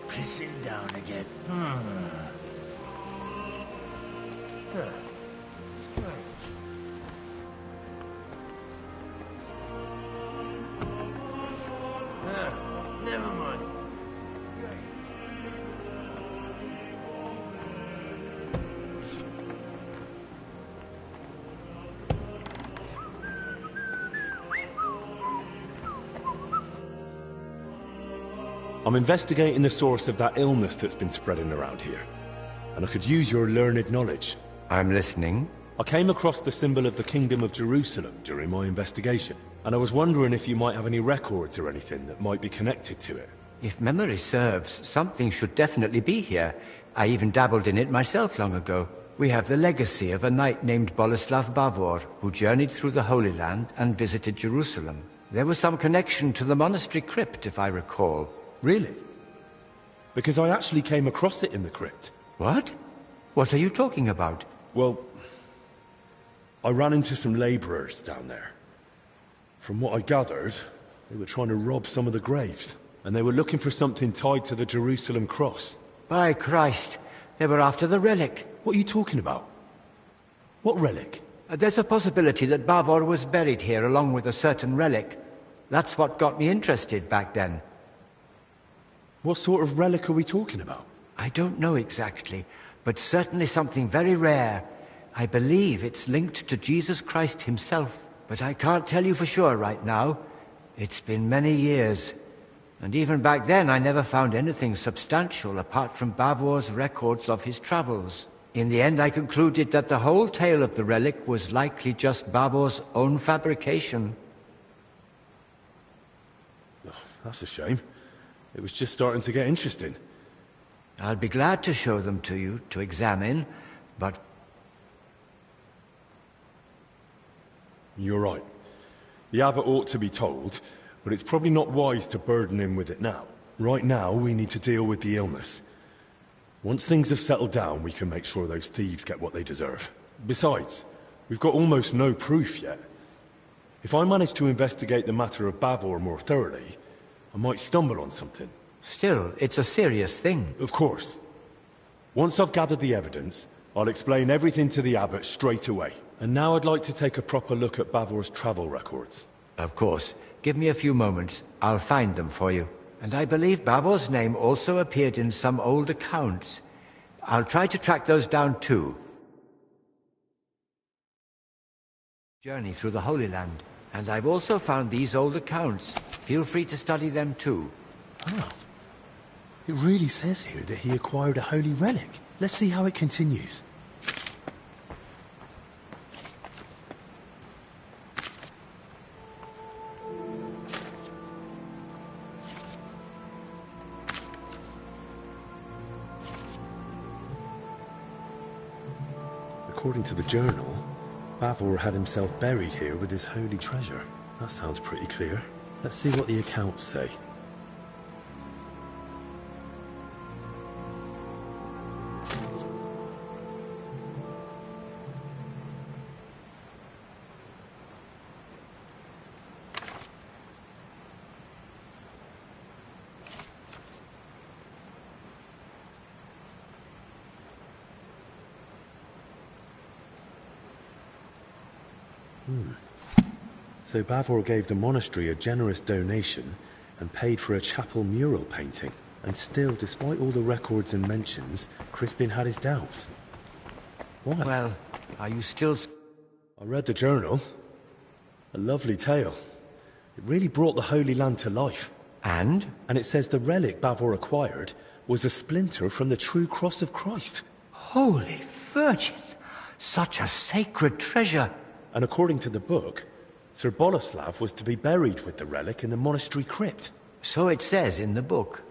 Pissing down again. Huh. Strange. Never mind. Strange. I'm investigating the source of that illness that's been spreading around here. And I could use your learned knowledge. I'm listening. I came across the symbol of the Kingdom of Jerusalem during my investigation, and I was wondering if you might have any records or anything that might be connected to it. If memory serves, something should definitely be here. I even dabbled in it myself long ago. We have the legacy of a knight named Boleslav Bavor, who journeyed through the Holy Land and visited Jerusalem. There was some connection to the monastery crypt, if I recall. Really? Because I actually came across it in the crypt. What? What are you talking about? Well, I ran into some labourers down there. From what I gathered, they were trying to rob some of the graves, and they were looking for something tied to the Jerusalem cross. By Christ, they were after the relic. What are you talking about? What relic? There's a possibility that Bavor was buried here along with a certain relic. That's what got me interested back then. What sort of relic are we talking about? I don't know exactly, but certainly something very rare. I believe it's linked to Jesus Christ himself, but I can't tell you for sure right now. It's been many years, and even back then I never found anything substantial apart from Bavor's records of his travels. In the end I concluded that the whole tale of the relic was likely just Bavor's own fabrication. Oh, that's a shame. It was just starting to get interesting. I'll be glad to show them to you to examine, but... You're right. The abbot ought to be told, but it's probably not wise to burden him with it now. Right now, we need to deal with the illness. Once things have settled down, we can make sure those thieves get what they deserve. Besides, we've got almost no proof yet. If I manage to investigate the matter of Bavor more thoroughly, I might stumble on something. Still, it's a serious thing. Of course. Once I've gathered the evidence, I'll explain everything to the abbot straight away. And now I'd like to take a proper look at Bavor's travel records. Of course. Give me a few moments. I'll find them for you. And I believe Bavor's name also appeared in some old accounts. I'll try to track those down too. Journey through the Holy Land. And I've also found these old accounts. Feel free to study them too. Oh. It really says here that he acquired a holy relic. Let's see how it continues. According to the journal, Bavor had himself buried here with his holy treasure. That sounds pretty clear. Let's see what the accounts say. So Bavor gave the monastery a generous donation and paid for a chapel mural painting. And still, despite all the records and mentions, Crispin had his doubts. Why? Well, are you still... I read the journal. A lovely tale. It really brought the Holy Land to life. And? And it says the relic Bavor acquired was a splinter from the true cross of Christ. Holy Virgin! Such a sacred treasure! And according to the book, Sir Boleslav was to be buried with the relic in the monastery crypt. So it says in the book.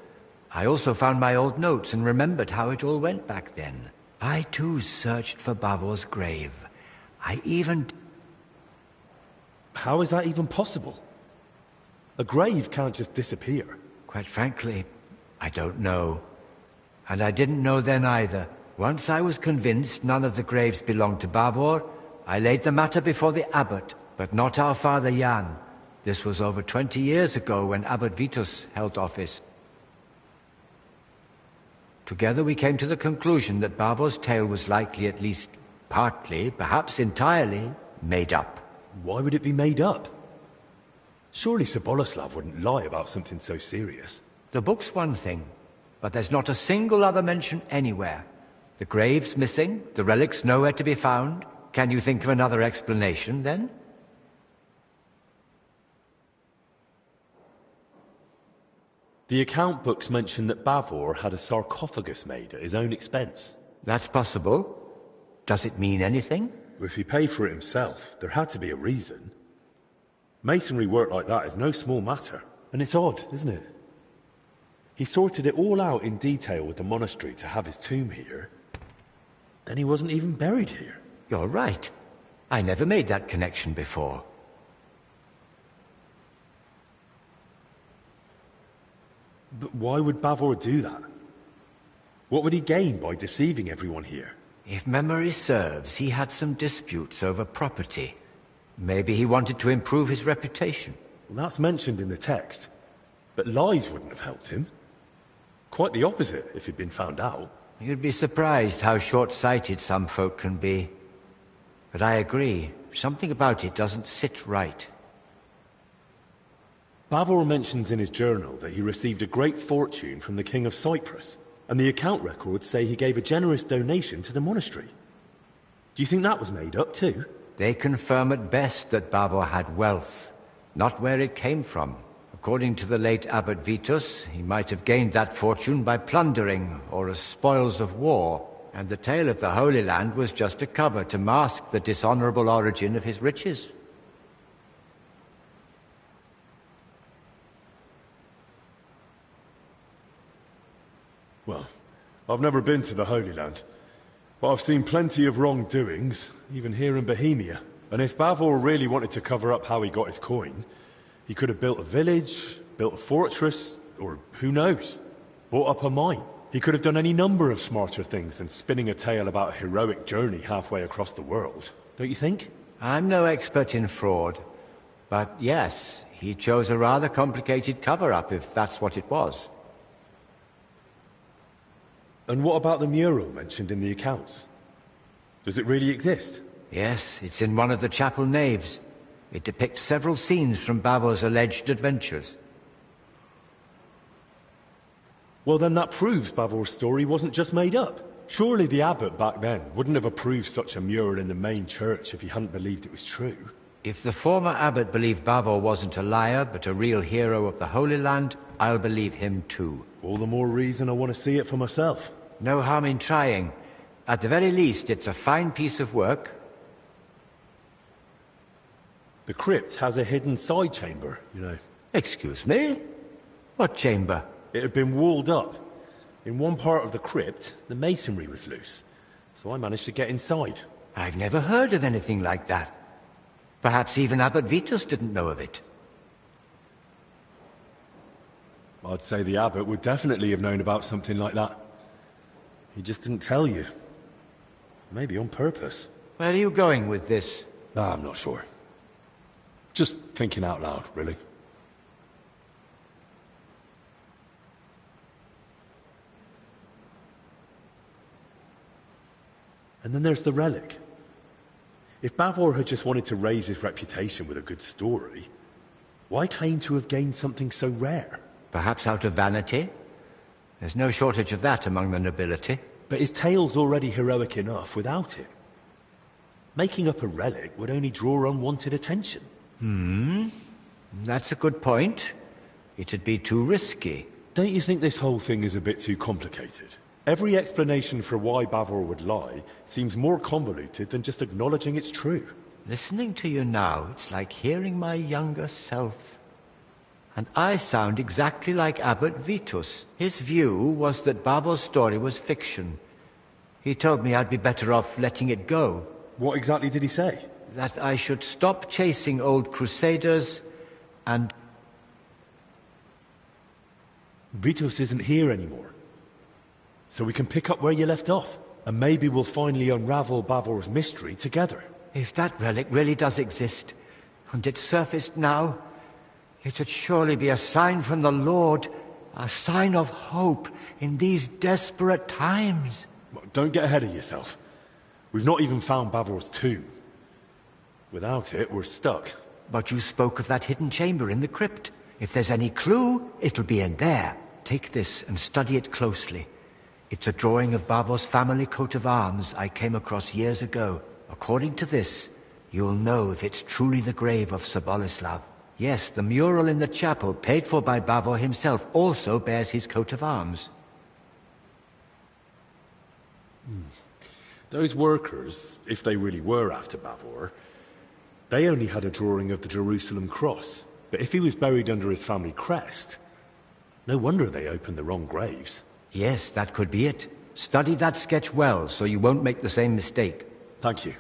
I also found my old notes and remembered how it all went back then. I too searched for Bavor's grave. I even... How is that even possible? A grave can't just disappear. Quite frankly, I don't know. And I didn't know then either. Once I was convinced none of the graves belonged to Bavor, I laid the matter before the abbot, but not our father Jan. This was over 20 years ago when Abbot Vitus held office. Together we came to the conclusion that Bavor's tale was likely at least partly, perhaps entirely, made up. Why would it be made up? Surely Sir Boleslav wouldn't lie about something so serious. The book's one thing, but there's not a single other mention anywhere. The grave's missing, the relic's nowhere to be found. Can you think of another explanation, then? The account books mention that Bavor had a sarcophagus made at his own expense. That's possible. Does it mean anything? If he paid for it himself, there had to be a reason. Masonry work like that is no small matter. And it's odd, isn't it? He sorted it all out in detail with the monastery to have his tomb here. Then he wasn't even buried here. You're right. I never made that connection before. But why would Bavor do that? What would he gain by deceiving everyone here? If memory serves, he had some disputes over property. Maybe he wanted to improve his reputation. Well, that's mentioned in the text. But lies wouldn't have helped him. Quite the opposite, if he'd been found out. You'd be surprised how short-sighted some folk can be. But I agree. Something about it doesn't sit right. Bavor mentions in his journal that he received a great fortune from the King of Cyprus, and the account records say he gave a generous donation to the monastery. Do you think that was made up too? They confirm at best that Bavor had wealth, not where it came from. According to the late Abbot Vitus, he might have gained that fortune by plundering or as spoils of war, and the tale of the Holy Land was just a cover to mask the dishonorable origin of his riches. Well, I've never been to the Holy Land, but I've seen plenty of wrongdoings, even here in Bohemia. And if Bavor really wanted to cover up how he got his coin, he could have built a village, built a fortress, or who knows, bought up a mine. He could have done any number of smarter things than spinning a tale about a heroic journey halfway across the world, don't you think? I'm no expert in fraud, but yes, he chose a rather complicated cover-up if that's what it was. And what about the mural mentioned in the accounts? Does it really exist? Yes, it's in one of the chapel naves. It depicts several scenes from Bavor's alleged adventures. Well, then that proves Bavor's story wasn't just made up. Surely the abbot back then wouldn't have approved such a mural in the main church if he hadn't believed it was true. If the former abbot believed Bavor wasn't a liar, but a real hero of the Holy Land, I'll believe him too. All the more reason I want to see it for myself. No harm in trying. At the very least, it's a fine piece of work. The crypt has a hidden side chamber, you know. Excuse me? What chamber? It had been walled up. In one part of the crypt, the masonry was loose, so I managed to get inside. I've never heard of anything like that. Perhaps even Abbot Vitus didn't know of it. I'd say the abbot would definitely have known about something like that. He just didn't tell you. Maybe on purpose. Where are you going with this? I'm not sure. Just thinking out loud, really. And then there's the relic. If Bavor had just wanted to raise his reputation with a good story, why claim to have gained something so rare? Perhaps out of vanity? There's no shortage of that among the nobility. But his tale's already heroic enough without it. Making up a relic would only draw unwanted attention. That's a good point. It'd be too risky. Don't you think this whole thing is a bit too complicated? Every explanation for why Bavor would lie seems more convoluted than just acknowledging it's true. Listening to you now, it's like hearing my younger self. And I sound exactly like Abbot Vitus. His view was that Bavor's story was fiction. He told me I'd be better off letting it go. What exactly did he say? That I should stop chasing old crusaders and... Vitus isn't here anymore. So we can pick up where you left off. And maybe we'll finally unravel Bavor's mystery together. If that relic really does exist, and it's surfaced now, it'd surely be a sign from the Lord, a sign of hope in these desperate times. Don't get ahead of yourself. We've not even found Bavor's tomb. Without it, we're stuck. But you spoke of that hidden chamber in the crypt. If there's any clue, it'll be in there. Take this and study it closely. It's a drawing of Bavor's family coat of arms I came across years ago. According to this, you'll know if it's truly the grave of Sir Boleslav. Yes, the mural in the chapel, paid for by Bavor himself, also bears his coat of arms. Those workers, if they really were after Bavor, they only had a drawing of the Jerusalem cross. But if he was buried under his family crest, no wonder they opened the wrong graves. Yes, that could be it. Study that sketch well, so you won't make the same mistake. Thank you.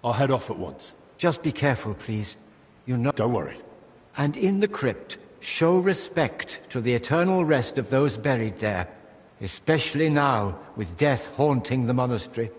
I'll head off at once. Just be careful, please. You know... Don't worry. And in the crypt, show respect to the eternal rest of those buried there, especially now, with death haunting the monastery.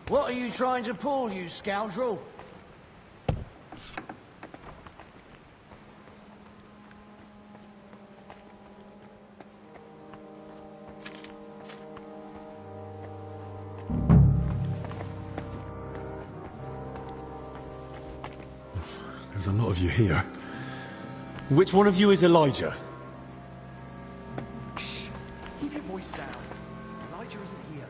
What are you trying to pull, you scoundrel? There's a lot of you here. Which one of you is Elijah? Shh! Keep your voice down. Elijah isn't here.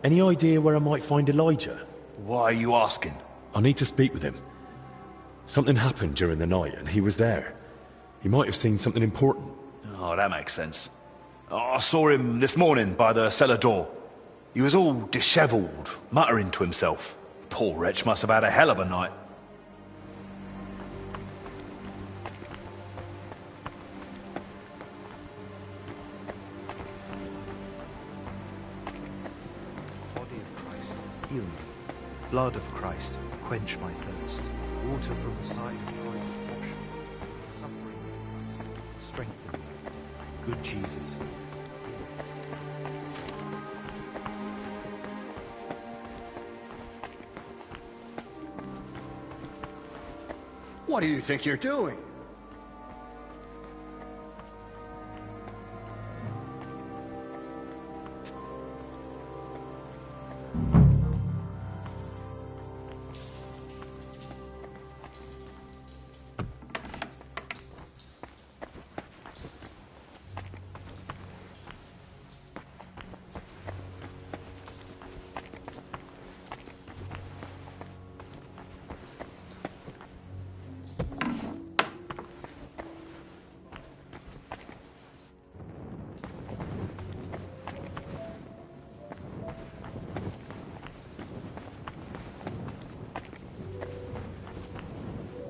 Any idea where I might find Elijah? Why are you asking? I need to speak with him. Something happened during the night, and he was there. He might have seen something important. Oh, that makes sense. I saw him this morning by the cellar door. He was all dishevelled, muttering to himself. Poor wretch must have had a hell of a night. Body of Christ, heal me. Blood of Christ, quench my thirst. Water from the side of Christ, wash me. Suffering of Christ, strengthen me. Good Jesus. What do you think you're doing?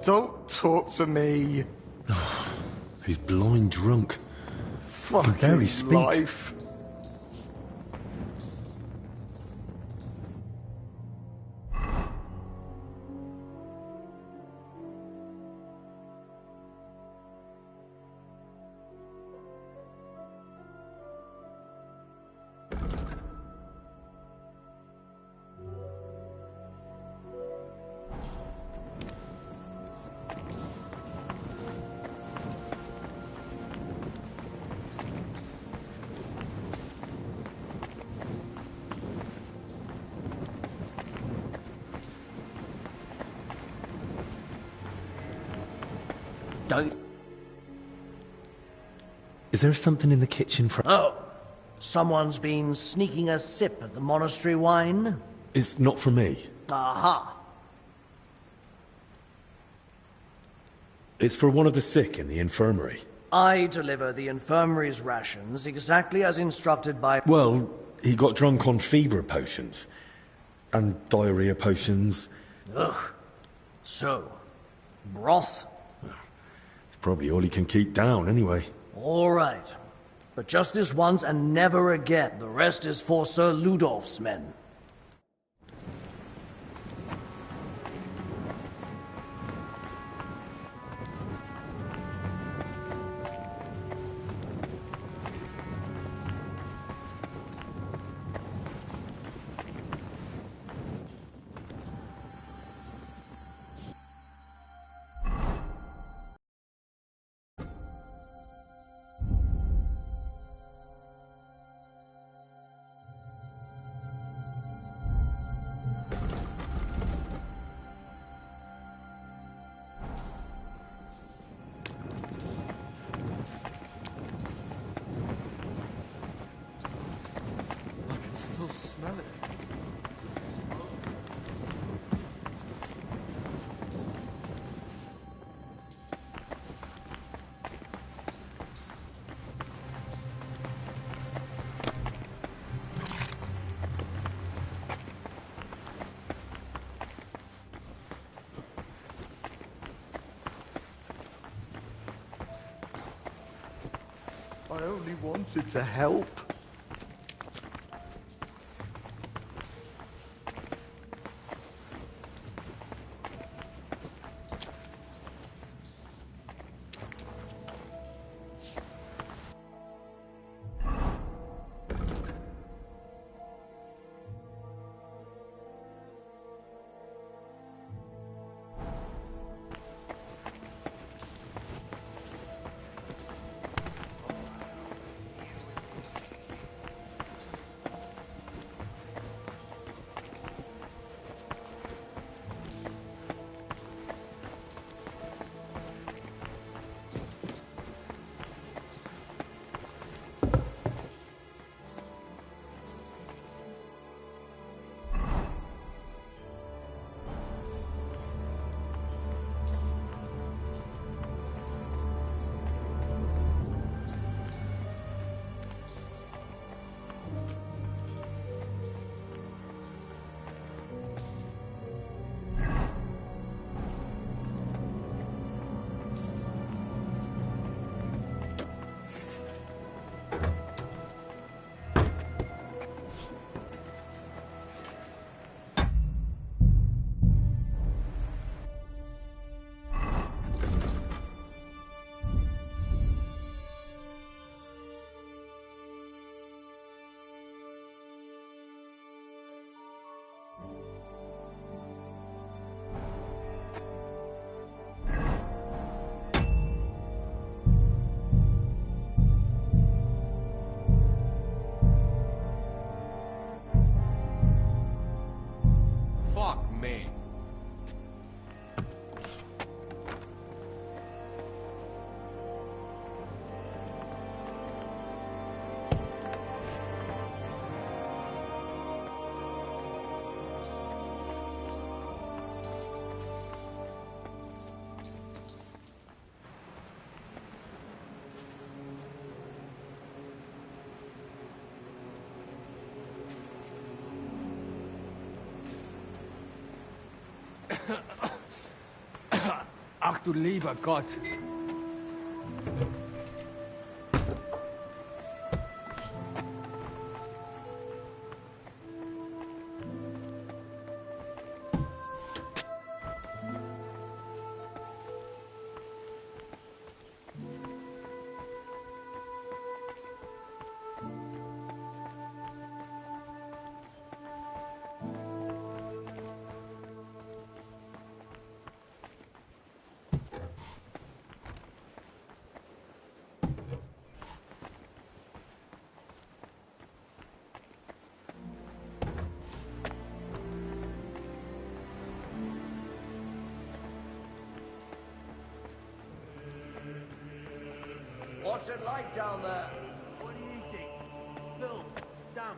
Don't talk to me. He's blind drunk. Fucking Can barely speak. life. Don't... Is there something in the kitchen for... Oh, someone's been sneaking a sip of the monastery wine? It's not for me. Aha. It's for one of the sick in the infirmary. I deliver the infirmary's rations exactly as instructed by... Well, he got drunk on fever potions. And diarrhea potions. Ugh. So, broth? It's probably all he can keep down, anyway. All right. But just this once and never again. The rest is for Sir Ludolf's men. Still smell it. I only wanted to help. Fuck me. Ach du lieber Gott. What's it like down there? What do you think? Filth, damp,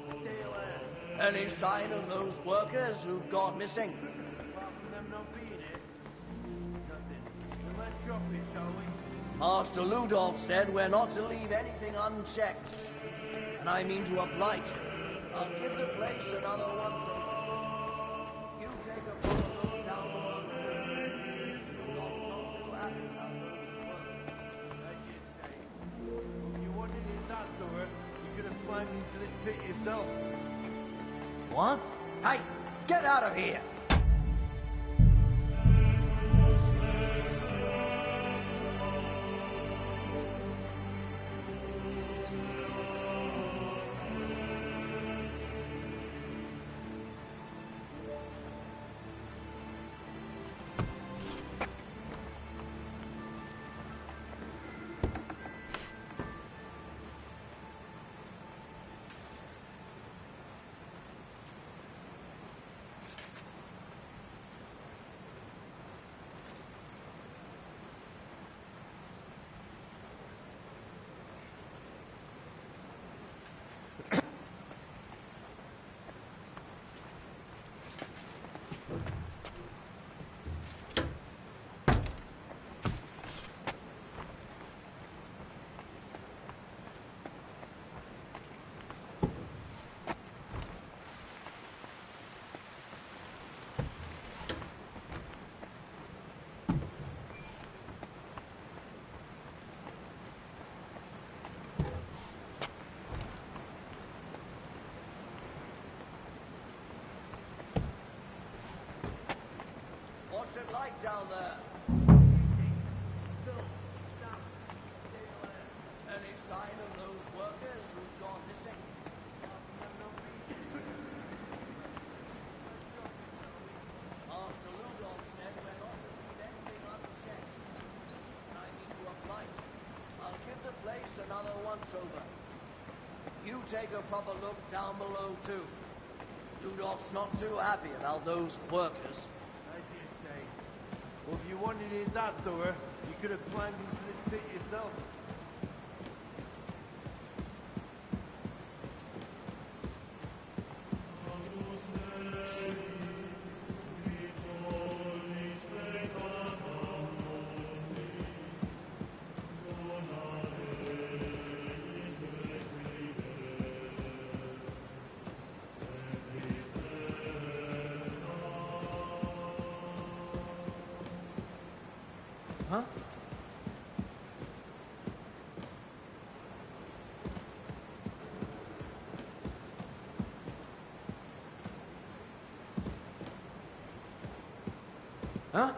stale air. Any sign of those workers who've gone missing? Apart from them not being here, nothing. Then let's drop it, shall we? Master Ludolf said we're not to leave anything unchecked. And I mean to oblige him. I'll give the place another once over. You take a proper look down the road. Not too happy about those workers. If you wanted in that door, you could have climbed into this pit yourself. What? Hey, get out of here! What's it like down there? Any sign of those workers who've gone missing? Master Ludolf said we're not to leave anything unchecked. And I mean to oblige him. I'll give the place another once-over. You take a proper look down below, too. Ludolf's not too happy about those workers. Well, if you wanted in that door, you could have climbed into this pit yourself. Huh? Huh?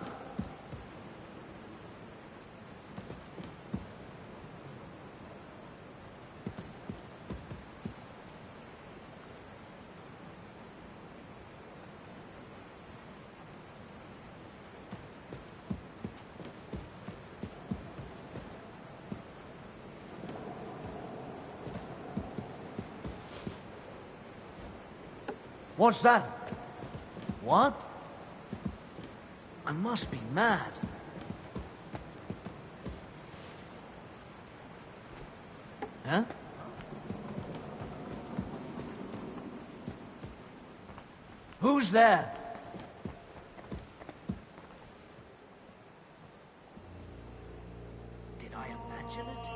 What's that? What? I must be mad. Huh? Who's there? Did I imagine it?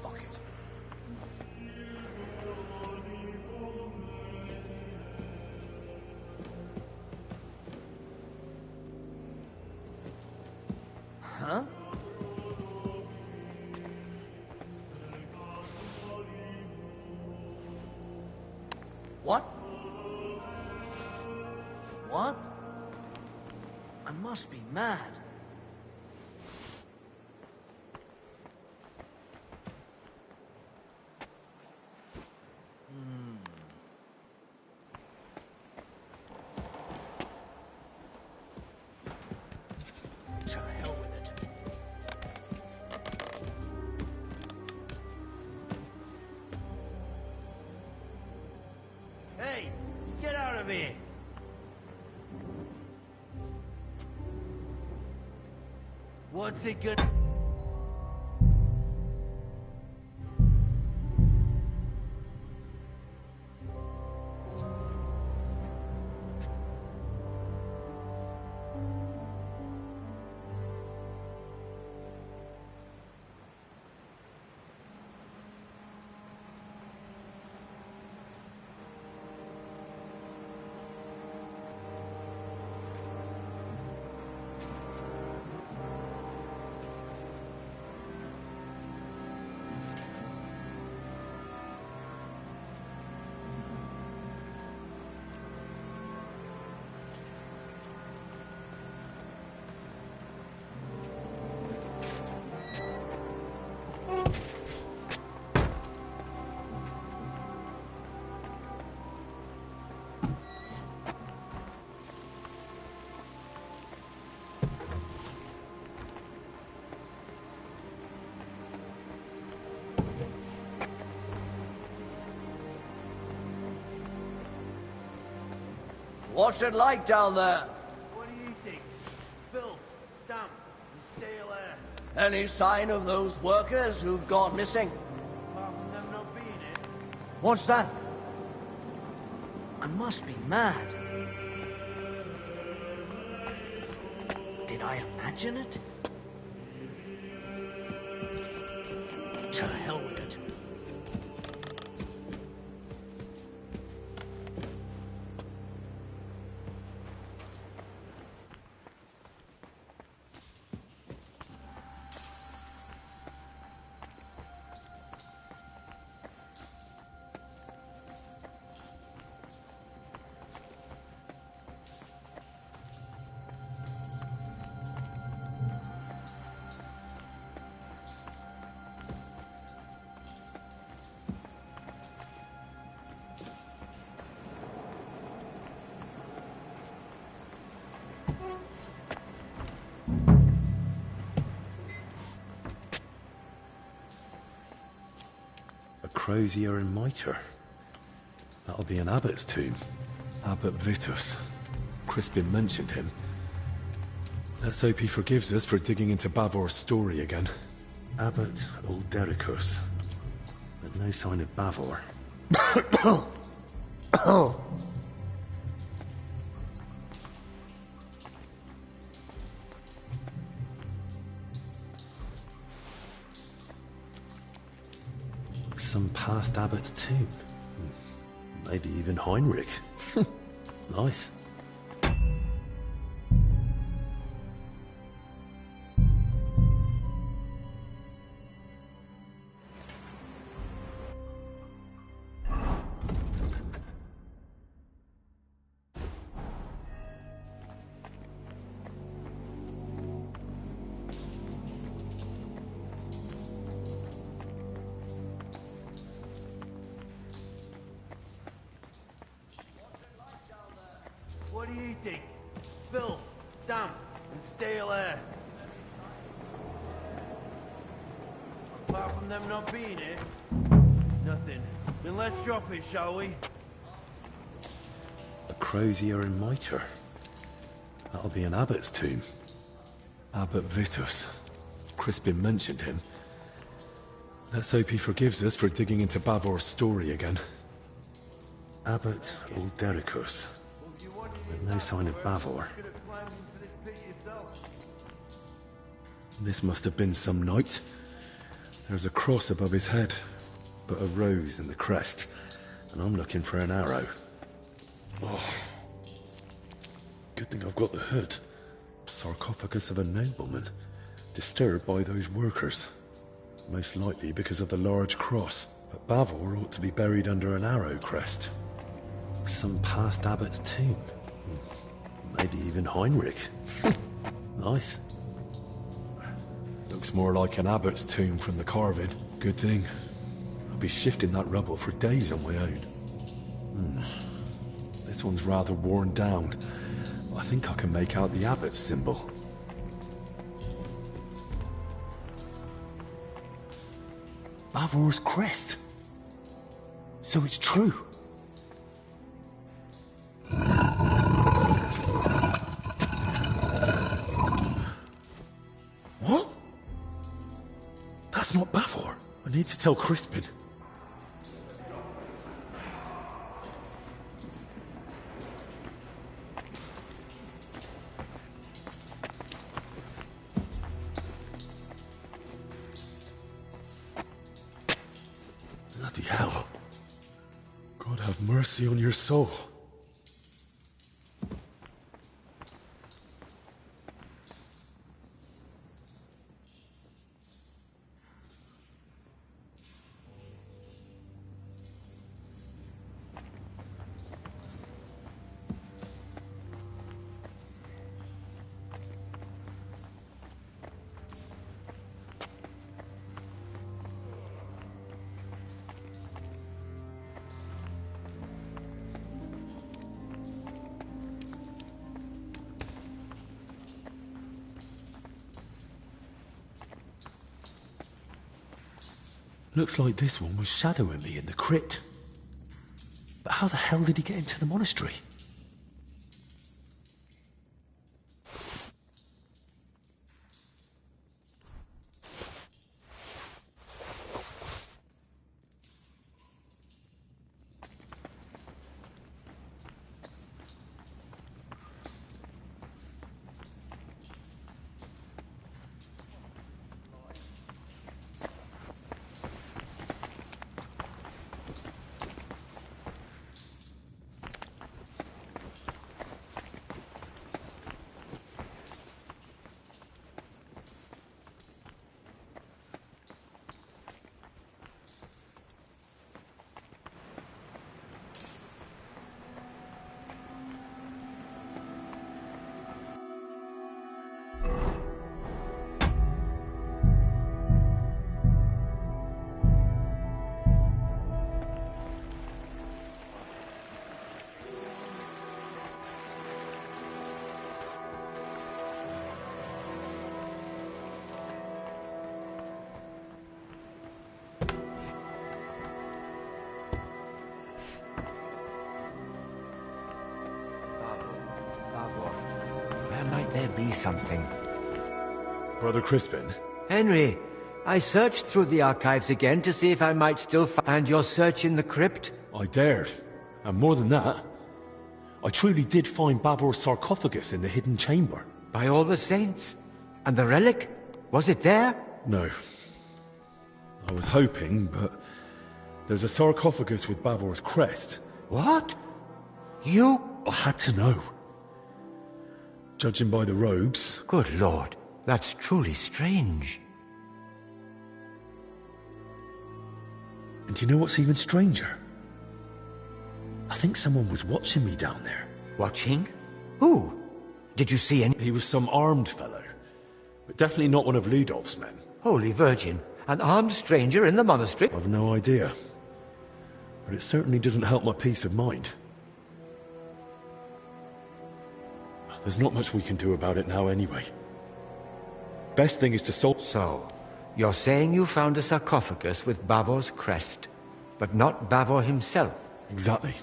Fuck it. Huh? What? What? I must be mad. To hell with it. Hey, get out of here! What's it gonna... What's it like down there? What do you think? Filth, damp, and stale air. Any sign of those workers who've gone missing? Apart from them not being here. What's that? I must be mad. Did I imagine it? To hell with it. A crozier and mitre. That'll be an abbot's tomb. Abbot Vitus. Crispin mentioned him. Let's hope he forgives us for digging into Bavor's story again. Abbot Uldericus. But no sign of Bavor. Some past abbot's tomb. Maybe even Heinrich. Nice. What do you think? Filth, damp, and stale air. Apart from them not being here. Nothing. Then let's drop it, shall we? A crozier and mitre. That'll be an abbot's tomb. Abbot Vitus. Crispin mentioned him. Let's hope he forgives us for digging into Bavor's story again. Abbot Uldericus. But no sign of Bavor. This must have been some knight. There's a cross above his head, but a rose in the crest, and I'm looking for an arrow. Oh. Good thing I've got the hood. Sarcophagus of a nobleman, disturbed by those workers. Most likely because of the large cross, but Bavor ought to be buried under an arrow crest. Some past abbot's tomb. Maybe even Heinrich. Nice. Looks more like an abbot's tomb from the carving. Good thing. I'll be shifting that rubble for days on my own. This one's rather worn down. I think I can make out the abbot's symbol. Bavor's crest. So it's true. What? need to tell Crispin. Bloody hell. God have mercy on your soul. Looks like this one was shadowing me in the crypt. But how the hell did he get into the monastery? There be something. Brother Crispin? Henry, I searched through the archives again to see if I might still find... And your search in the crypt? I dared. And more than that, I truly did find Bavor's sarcophagus in the hidden chamber. By all the saints? And the relic? Was it there? No. I was hoping, but there's a sarcophagus with Bavor's crest. What? You? I had to know. Judging by the robes. Good Lord, that's truly strange. And do you know what's even stranger? I think someone was watching me down there. Watching? Who? Did you see any? He was some armed fellow, but definitely not one of Ludov's men. Holy Virgin, an armed stranger in the monastery? I've no idea. But it certainly doesn't help my peace of mind. There's not much we can do about it now anyway. Best thing is to solve... So, you're saying you found a sarcophagus with Bavor's crest, but not Bavor himself? Exactly.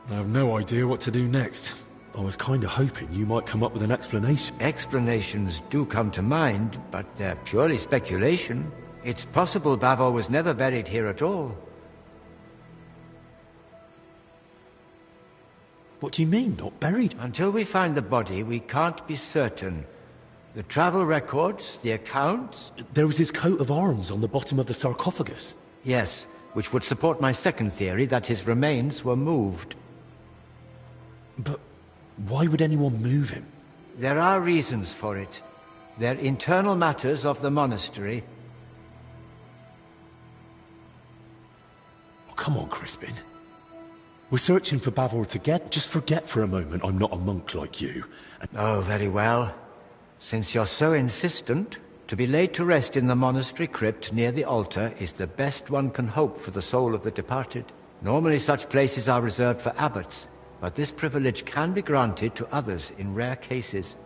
I have no idea what to do next. I was kind of hoping you might come up with an explanation. Explanations do come to mind, but they're purely speculation. It's possible Bavor was never buried here at all. What do you mean, not buried? Until we find the body, we can't be certain. The travel records, the accounts... There was his coat of arms on the bottom of the sarcophagus. Yes, which would support my second theory that his remains were moved. But why would anyone move him? There are reasons for it. They're internal matters of the monastery. Oh, come on, Crispin. We're searching for Bavor together. Just forget for a moment I'm not a monk like you. Oh, very well. Since you're so insistent, to be laid to rest in the monastery crypt near the altar is the best one can hope for the soul of the departed. Normally such places are reserved for abbots, but this privilege can be granted to others in rare cases.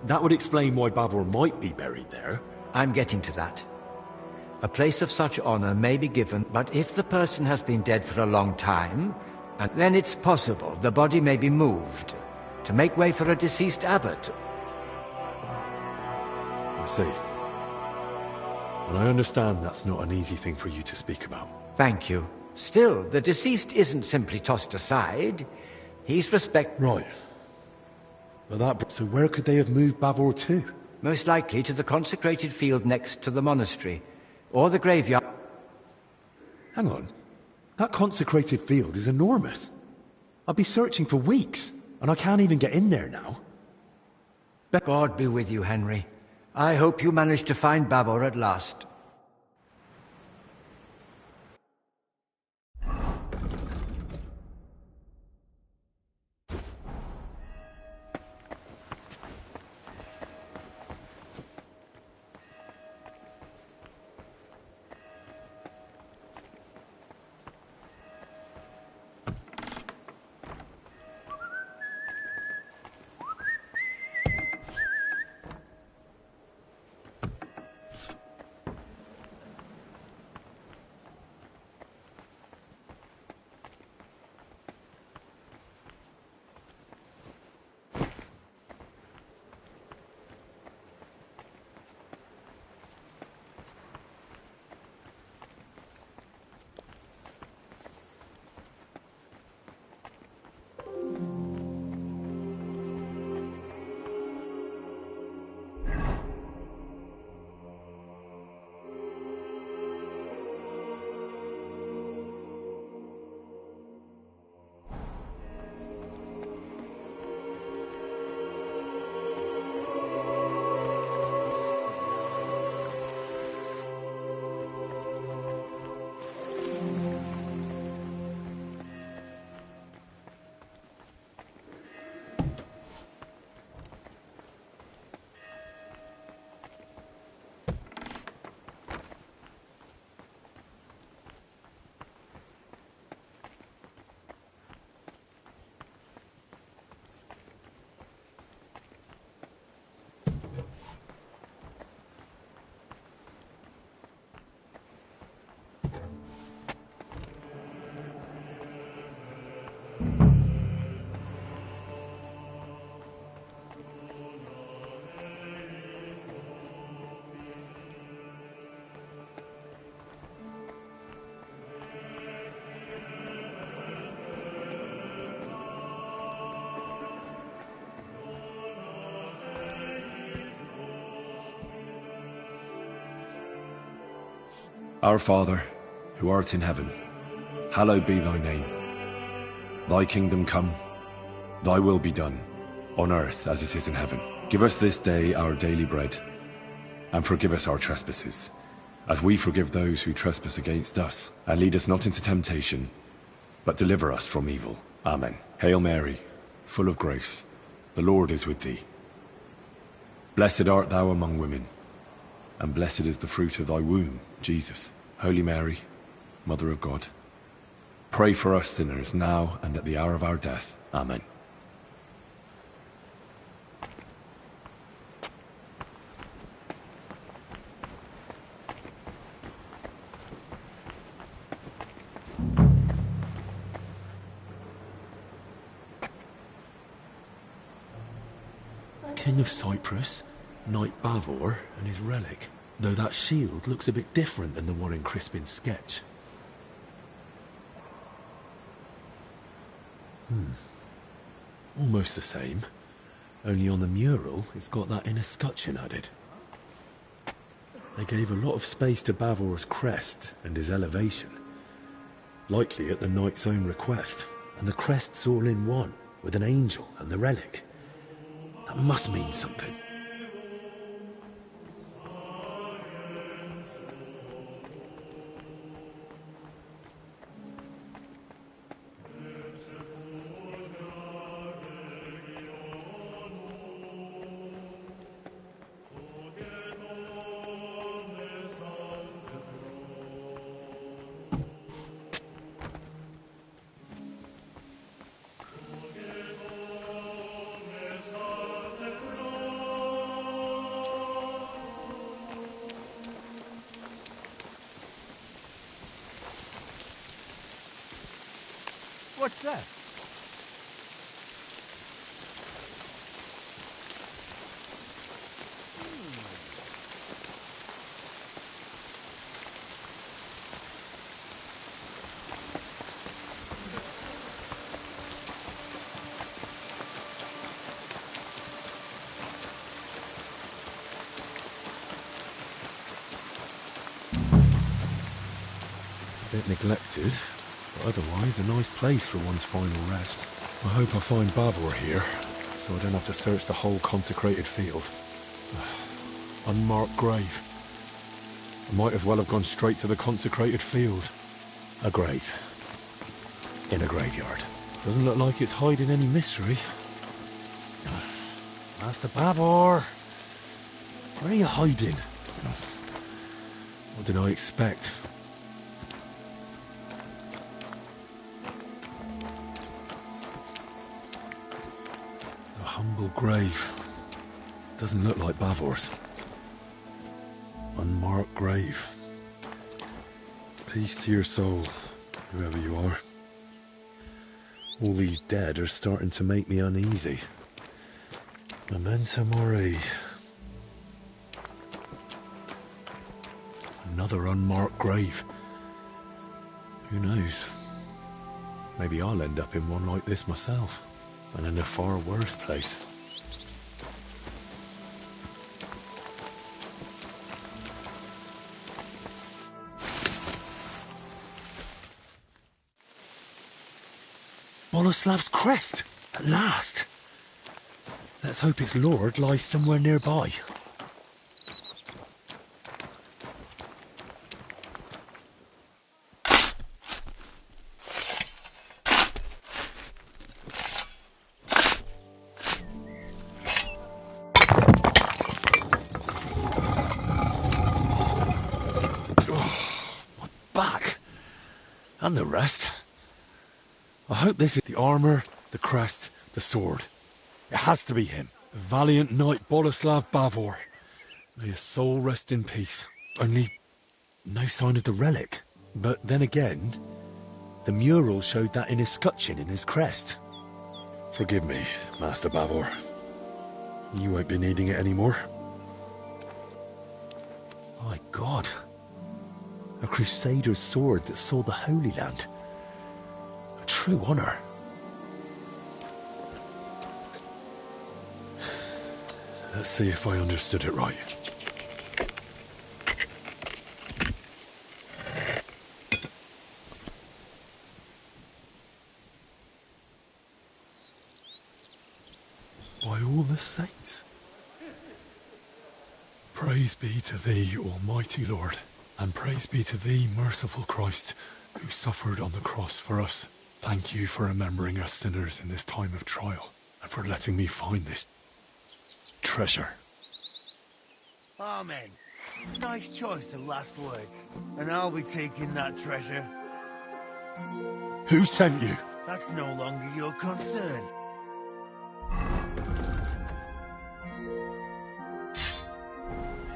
That would explain why Bavor might be buried there. I'm getting to that. A place of such honor may be given, but if the person has been dead for a long time, and then it's possible the body may be moved to make way for a deceased abbot. I see. And I understand that's not an easy thing for you to speak about. Thank you. Still, the deceased isn't simply tossed aside. He's Right. But so where could they have moved Bavor to? most likely to the consecrated field next to the monastery, or the graveyard. Hang on. That consecrated field is enormous. I'll be searching for weeks, and I can't even get in there now. God be with you, Henry. I hope you manage to find Bavor at last. Our Father, who art in heaven, hallowed be thy name. Thy kingdom come, thy will be done, on earth as it is in heaven. Give us this day our daily bread, and forgive us our trespasses, as we forgive those who trespass against us. And lead us not into temptation, but deliver us from evil. Amen. Hail Mary, full of grace, the Lord is with thee. Blessed art thou among women, and blessed is the fruit of thy womb, Jesus. Holy Mary, Mother of God, pray for us sinners now and at the hour of our death. Amen. King of Cyprus, Knight Bavor, and his relic. Though that shield looks a bit different than the one in Crispin's sketch. Almost the same, only on the mural it's got that inner scutcheon added. They gave a lot of space to Bavor's crest and his elevation, likely at the knight's own request, and the crest's all in one, with an angel and the relic. That must mean something. What's that? bit neglected, but otherwise a nice place for one's final rest. I hope I find Bavor here, so I don't have to search the whole consecrated field. Unmarked grave. I might as well have gone straight to the consecrated field. A grave. In a graveyard. Doesn't look like it's hiding any mystery. Master Bavor! Where are you hiding? What did I expect? A humble grave. Doesn't look like Bavor's. Unmarked grave. Peace to your soul, whoever you are. All these dead are starting to make me uneasy. Memento mori. Another unmarked grave. Who knows? Maybe I'll end up in one like this myself, and in a far worse place. Boleslav's crest, at last. Let's hope its lord lies somewhere nearby. My back. And the rest. I hope this is the armour, the crest, the sword. It has to be him. The valiant knight Boleslav Bavor. May his soul rest in peace. Only no sign of the relic. But then again, the mural showed that in his scutcheon in his crest. Forgive me, Master Bavor. You won't be needing it anymore. My God. A crusader's sword that saw the Holy Land. A true honor. Let's see if I understood it right. By all the saints. Praise be to thee, Almighty Lord, and praise be to thee, merciful Christ, who suffered on the cross for us. Thank you for remembering us sinners in this time of trial, and for letting me find this treasure. Amen. Nice choice of last words. And I'll be taking that treasure. Who sent you? That's no longer your concern.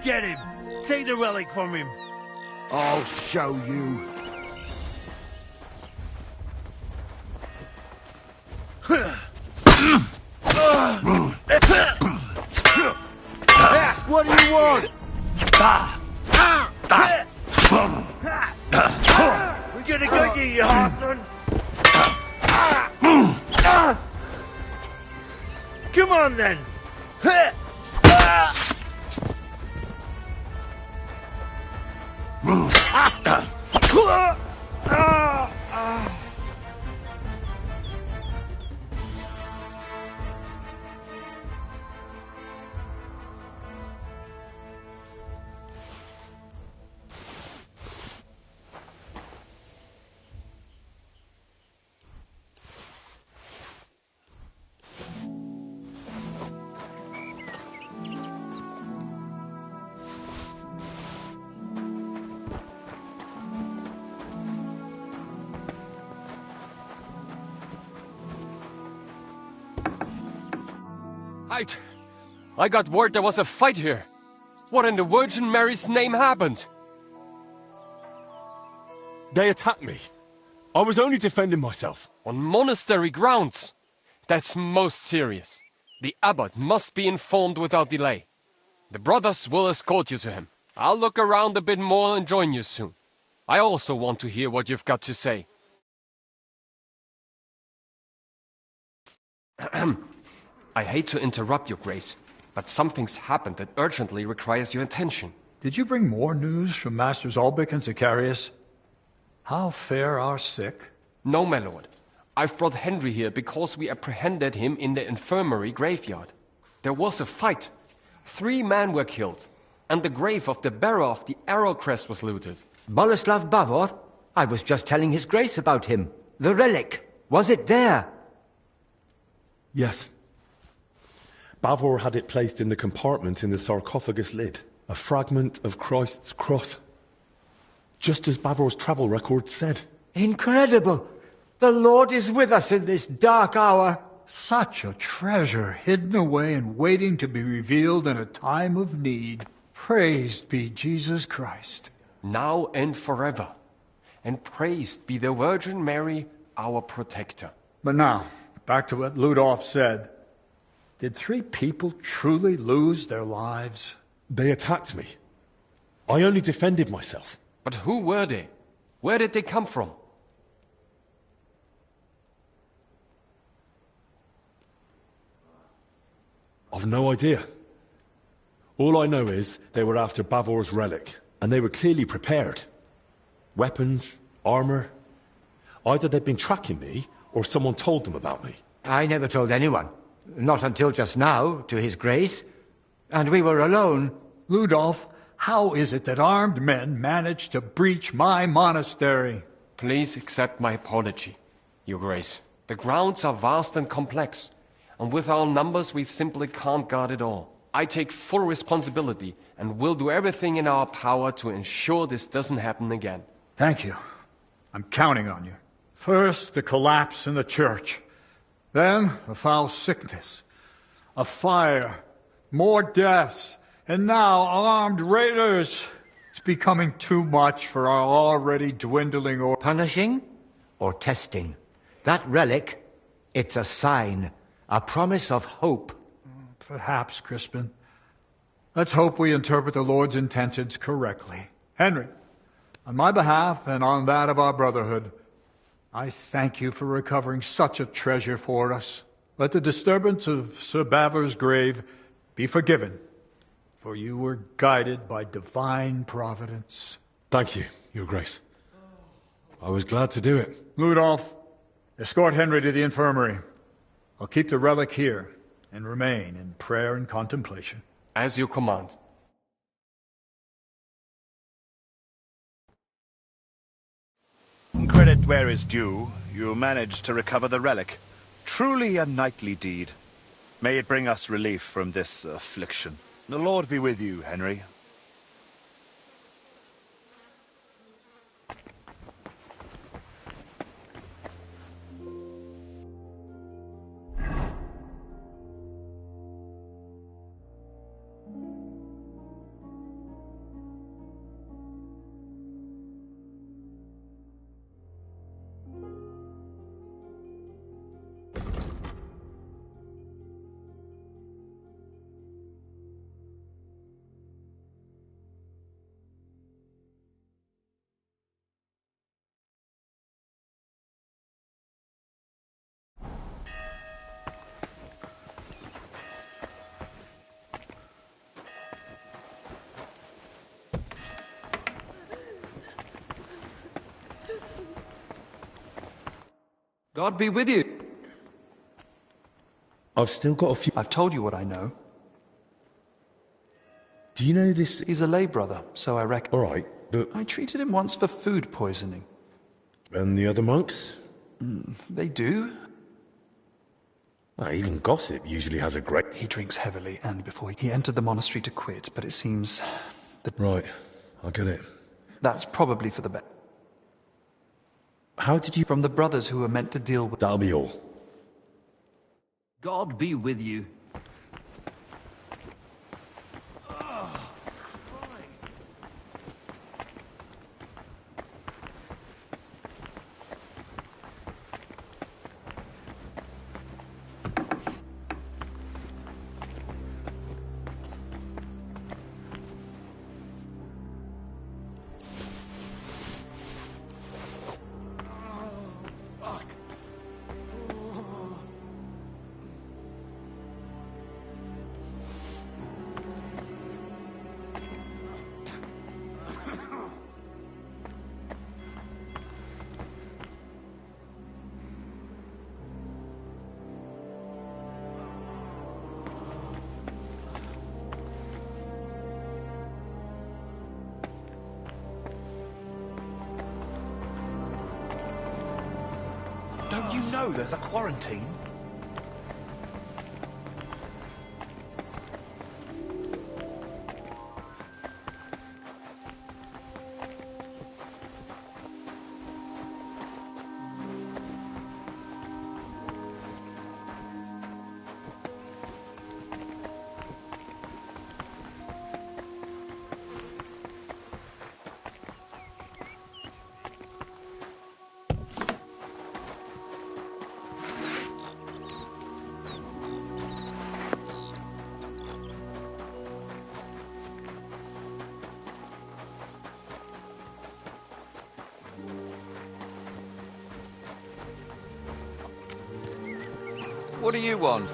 Get him! Take the relic from him! I'll show you. What do you want? We're gonna go get you, Heartland! Come on then! I got word there was a fight here. What in the Virgin Mary's name happened? They attacked me. I was only defending myself. On monastery grounds? That's most serious. The abbot must be informed without delay. The brothers will escort you to him. I'll look around a bit more and join you soon. I also want to hear what you've got to say. I hate to interrupt your grace, but something's happened that urgently requires your attention. Did you bring more news from Masters Albic and Zacharias? How fare our sick? No, my lord. I've brought Henry here because we apprehended him in the infirmary graveyard. There was a fight. 3 men were killed, and the grave of the bearer of the arrow crest was looted. Boleslav Bavor? I was just telling his grace about him. The relic. Was it there? Yes. Bavor had it placed in the compartment in the sarcophagus lid. A fragment of Christ's cross. Just as Bavor's travel records said. Incredible! The Lord is with us in this dark hour. Such a treasure hidden away and waiting to be revealed in a time of need. Praised be Jesus Christ. Now and forever. And praised be the Virgin Mary, our protector. But now, back to what Ludolf said. Did 3 people truly lose their lives? They attacked me. I only defended myself. But who were they? Where did they come from? I've no idea. All I know is they were after Bavor's relic, and they were clearly prepared. Weapons, armor. Either they'd been tracking me, or someone told them about me. I never told anyone. Not until just now, to his grace. And we were alone. Ludolf, how is it that armed men managed to breach my monastery? Please accept my apology, your grace. The grounds are vast and complex, and with our numbers we simply can't guard it all. I take full responsibility and will do everything in our power to ensure this doesn't happen again. Thank you. I'm counting on you. First, the collapse in the church. Then, a foul sickness. A fire. More deaths. And now, armed raiders. It's becoming too much for our already dwindling or... Punishing or testing? That relic, it's a sign. A promise of hope. Perhaps, Crispin. Let's hope we interpret the Lord's intentions correctly. Henry, on my behalf and on that of our brotherhood, I thank you for recovering such a treasure for us. Let the disturbance of Sir Bavor's grave be forgiven, for you were guided by divine providence. Thank you, your grace. I was glad to do it. Ludolf, escort Henry to the infirmary. I'll keep the relic here and remain in prayer and contemplation. As you command. Credit where is due, you managed to recover the relic. Truly a knightly deed. May it bring us relief from this affliction. The Lord be with you, Henry. God be with you. I've still got a few... I've told you what I know. Do you know this... He's a lay brother, so I reckon. All right, but... I treated him once for food poisoning. And the other monks? They do. Even gossip usually has a great... He drinks heavily, and before he entered the monastery to quit, but it seems that... Right, I get it. That's probably for the best. How did you... From the brothers who were meant to deal with... That'll be all. God be with you. Don't you know there's a quarantine? What do you want?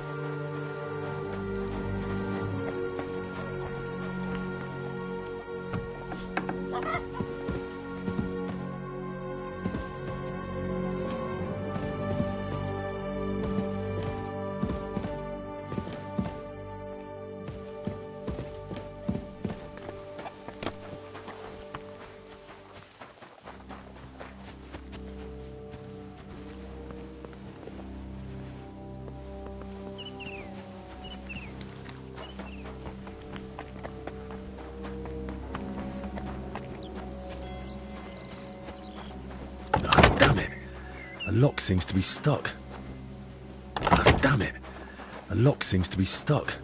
Damn it! A lock seems to be stuck. Ah, damn it! A lock seems to be stuck.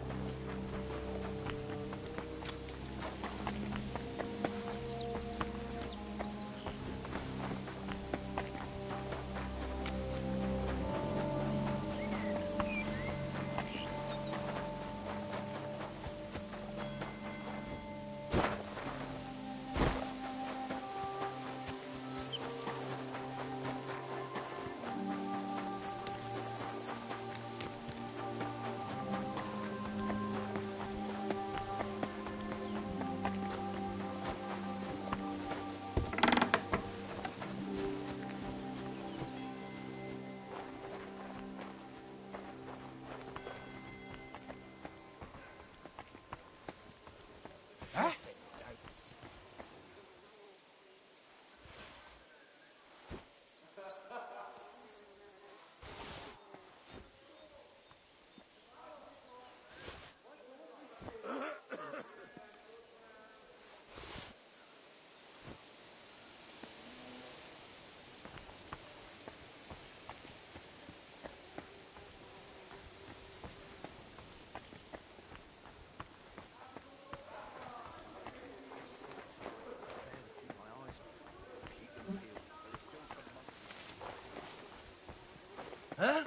Huh?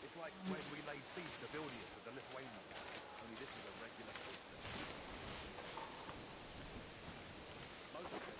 It's like when we laid siege to Vilnius with the Lithuanians. Only this is a regular footstep. Most of it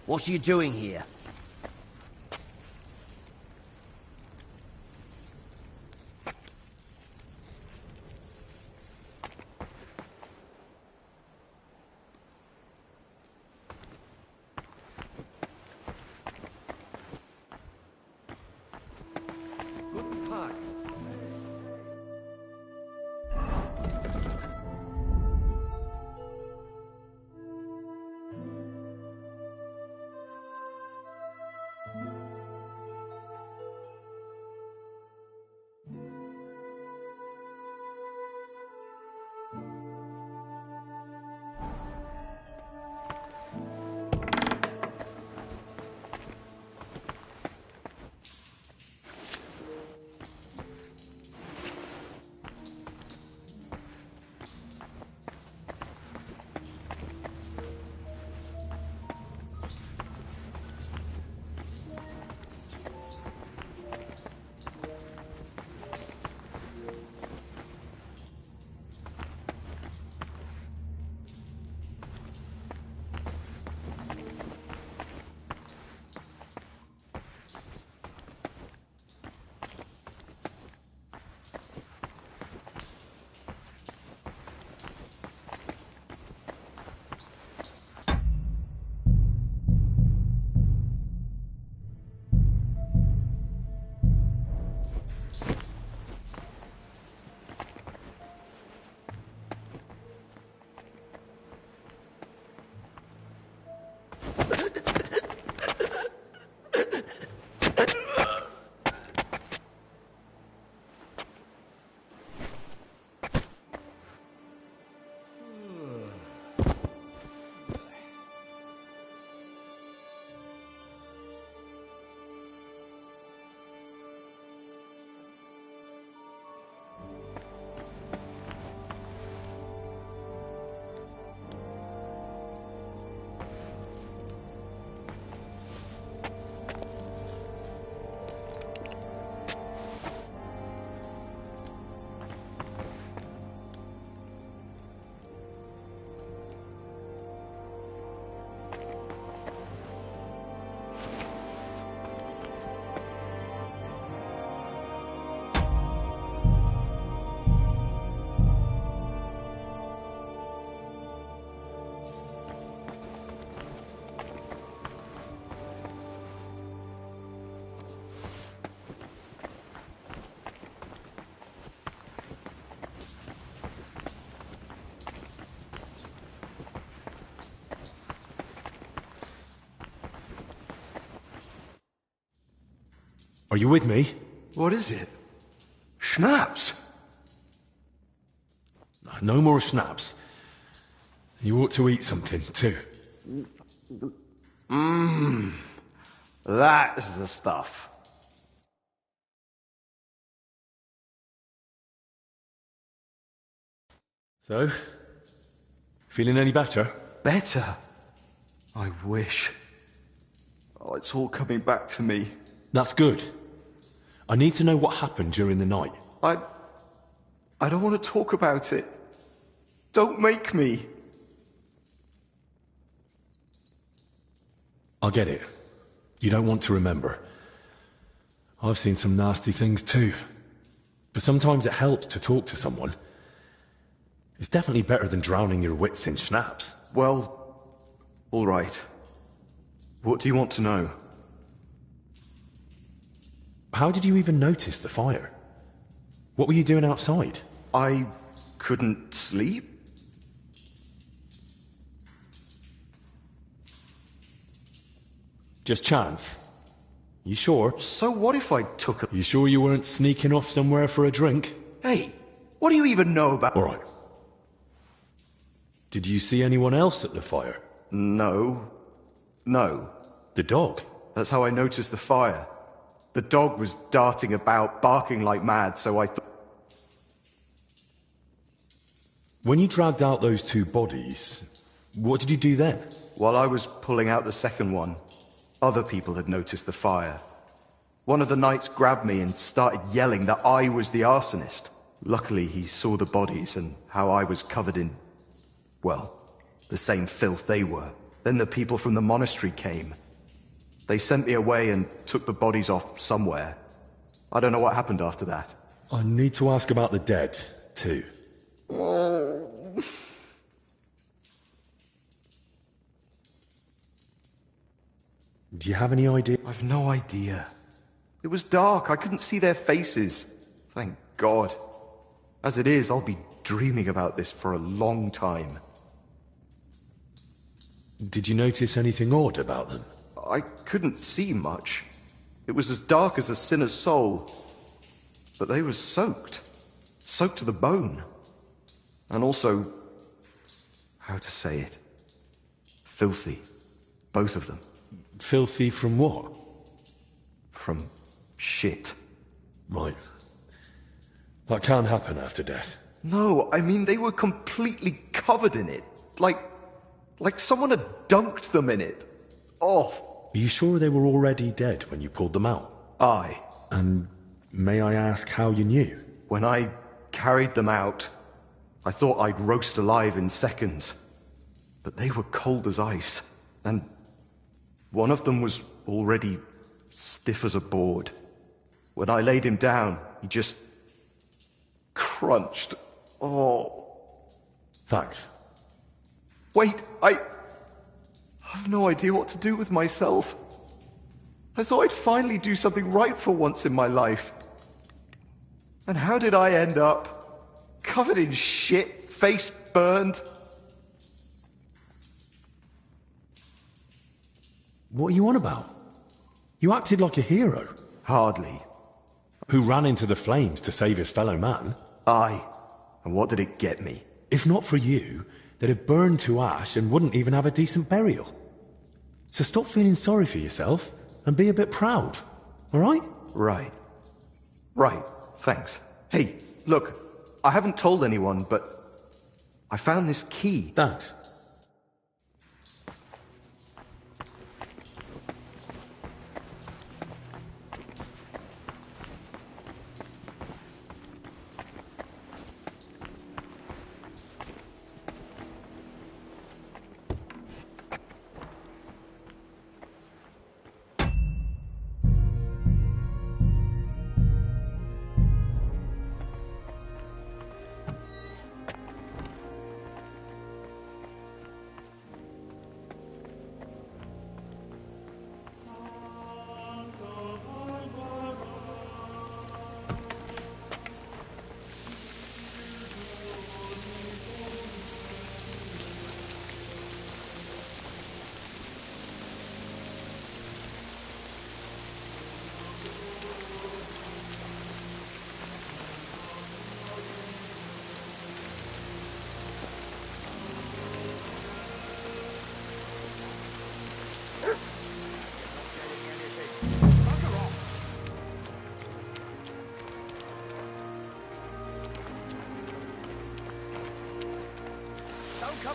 What are you doing here? Are you with me? What is it? Schnapps? No more schnapps. You ought to eat something, too. That's the stuff. So, feeling any better? Better? I wish. Oh, it's all coming back to me. That's good. I need to know what happened during the night. I don't want to talk about it. Don't make me. I get it. You don't want to remember. I've seen some nasty things too. But sometimes it helps to talk to someone. It's definitely better than drowning your wits in schnapps. Well, all right. What do you want to know? How did you even notice the fire? What were you doing outside? I couldn't sleep. Just chance? You sure? So what if I took a... You sure you weren't sneaking off somewhere for a drink? Hey, what do you even know about... All right. Did you see anyone else at the fire? No. The dog? That's how I noticed the fire. The dog was darting about, barking like mad, so I thought... When you dragged out those two bodies, what did you do then? While I was pulling out the second one, other people had noticed the fire. One of the knights grabbed me and started yelling that I was the arsonist. Luckily, he saw the bodies and how I was covered in, well, the same filth they were. Then the people from the monastery came. They sent me away and took the bodies off somewhere. I don't know what happened after that. I need to ask about the dead, too. Do you have any idea? I've no idea. It was dark. I couldn't see their faces. Thank God. As it is, I'll be dreaming about this for a long time. Did you notice anything odd about them? I couldn't see much. It was as dark as a sinner's soul. But they were soaked. Soaked to the bone. And also... how to say it? Filthy. Both of them. Filthy from what? From shit. Right. That can happen after death. No, I mean they were completely covered in it. Like someone had dunked them in it. Oh. Are you sure they were already dead when you pulled them out? Aye. And may I ask how you knew? When I carried them out, I thought I'd roast alive in seconds. But they were cold as ice. And one of them was already stiff as a board. When I laid him down, he just crunched. Oh. Thanks. Wait, I have no idea what to do with myself. I thought I'd finally do something right for once in my life. And how did I end up? Covered in shit, face burned. What are you on about? You acted like a hero. Hardly. Who ran into the flames to save his fellow man. Aye. And what did it get me? If not for you, they'd have burned to ash and wouldn't even have a decent burial. So stop feeling sorry for yourself and be a bit proud, all right? Right. Thanks. Hey, look, I haven't told anyone, but I found this key. Thanks.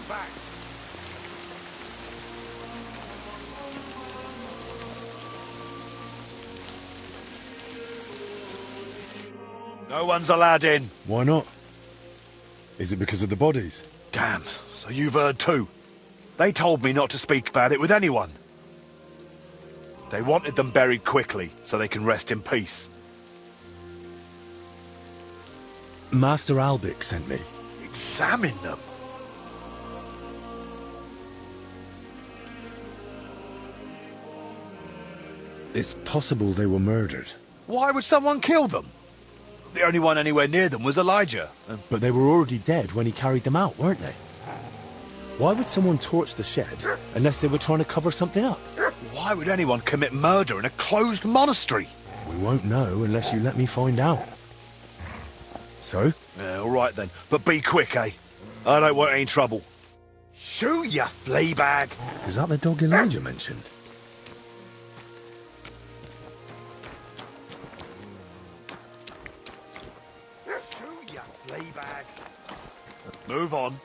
back. No one's allowed in. Why not? Is it because of the bodies? Damn, so you've heard too. They told me not to speak about it with anyone. They wanted them buried quickly, so they can rest in peace. Master Albic sent me. Examine them. It's possible they were murdered. Why would someone kill them? The only one anywhere near them was Elijah. But they were already dead when he carried them out, weren't they? Why would someone torch the shed unless they were trying to cover something up? Why would anyone commit murder in a closed monastery? We won't know unless you let me find out. So? Yeah, all right then. But be quick, eh? I don't want any trouble. Shoo, you flea bag! Is that the dog Elijah mentioned? Shoo, you flea bag! Move on.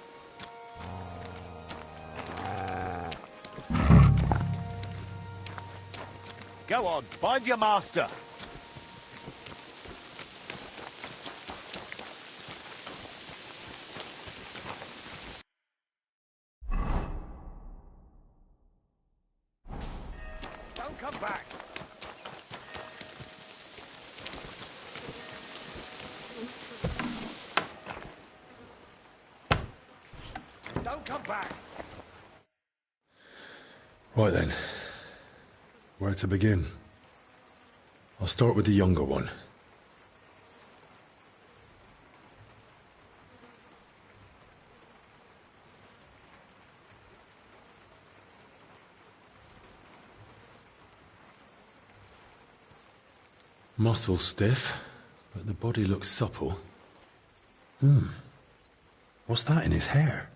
Go on, find your master. Don't come back. Don't come back. Right then. Where to begin? I'll start with the younger one. Muscle stiff, but the body looks supple. What's that in his hair?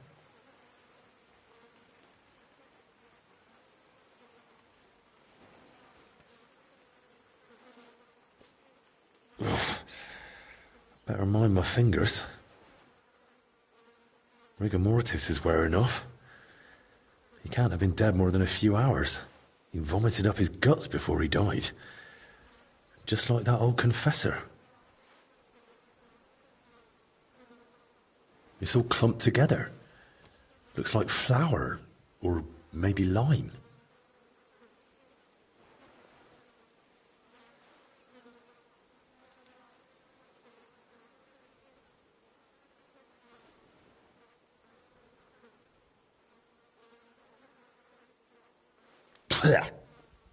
Ugh. Better mind my fingers. Rigor mortis is wearing off. He can't have been dead more than a few hours. He vomited up his guts before he died. Just like that old confessor. It's all clumped together. Looks like flour, or maybe lime.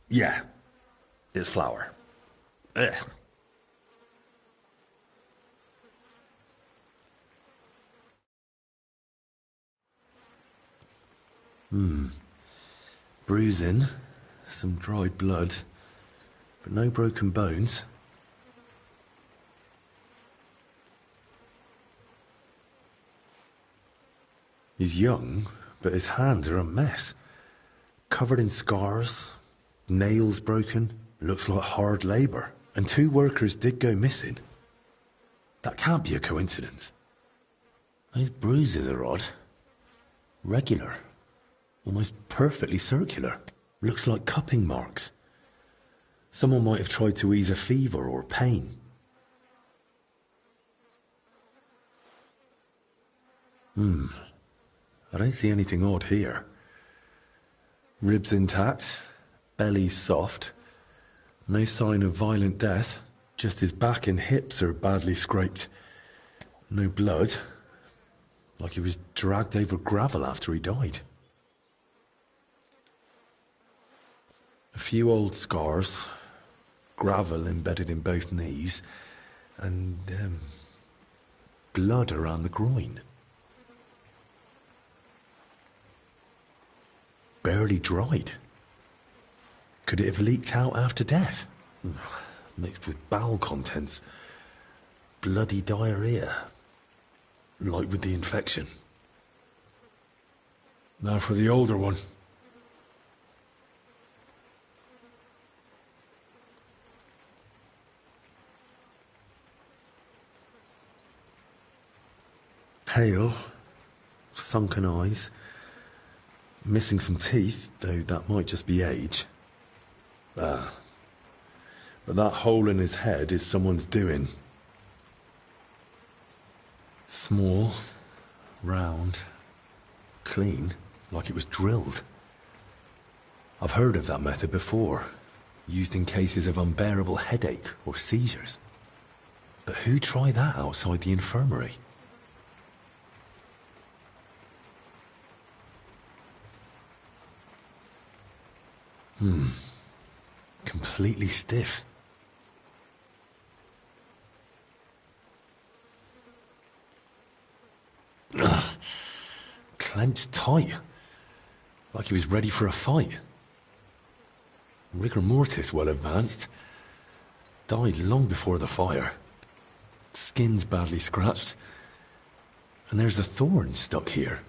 Yeah, it's flour. Ugh. Bruising, some dried blood, but no broken bones. He's young, but his hands are a mess. Covered in scars, nails broken, looks like hard labour. And 2 workers did go missing. That can't be a coincidence. Those bruises are odd. Regular. Almost perfectly circular. Looks like cupping marks. Someone might have tried to ease a fever or pain. I don't see anything odd here. Ribs intact, belly soft. No sign of violent death, just his back and hips are badly scraped. No blood, like he was dragged over gravel after he died. A few old scars, gravel embedded in both knees, and blood around the groin. Barely dried. Could it have leaked out after death? Mixed with bowel contents. Bloody diarrhea. Like with the infection. Now for the older one. Pale, sunken eyes, Missing some teeth, though that might just be age. But that hole in his head is someone's doing. Small, round, clean, like it was drilled. I've heard of that method before, used in cases of unbearable headache or seizures. But who'd try that outside the infirmary? Completely stiff. Clenched tight. Like he was ready for a fight. Rigor mortis well advanced. Died long before the fire. Skin's badly scratched. And there's a thorn stuck here.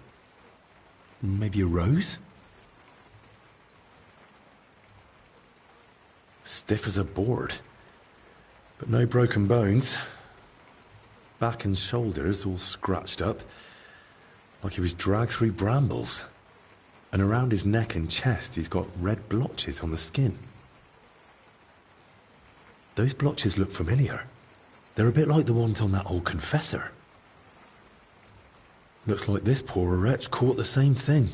Maybe a rose? Stiff as a board. But no broken bones. Back and shoulders all scratched up. Like he was dragged through brambles. And around his neck and chest he's got red blotches on the skin. Those blotches look familiar. They're a bit like the ones on that old confessor. Looks like this poor wretch caught the same thing.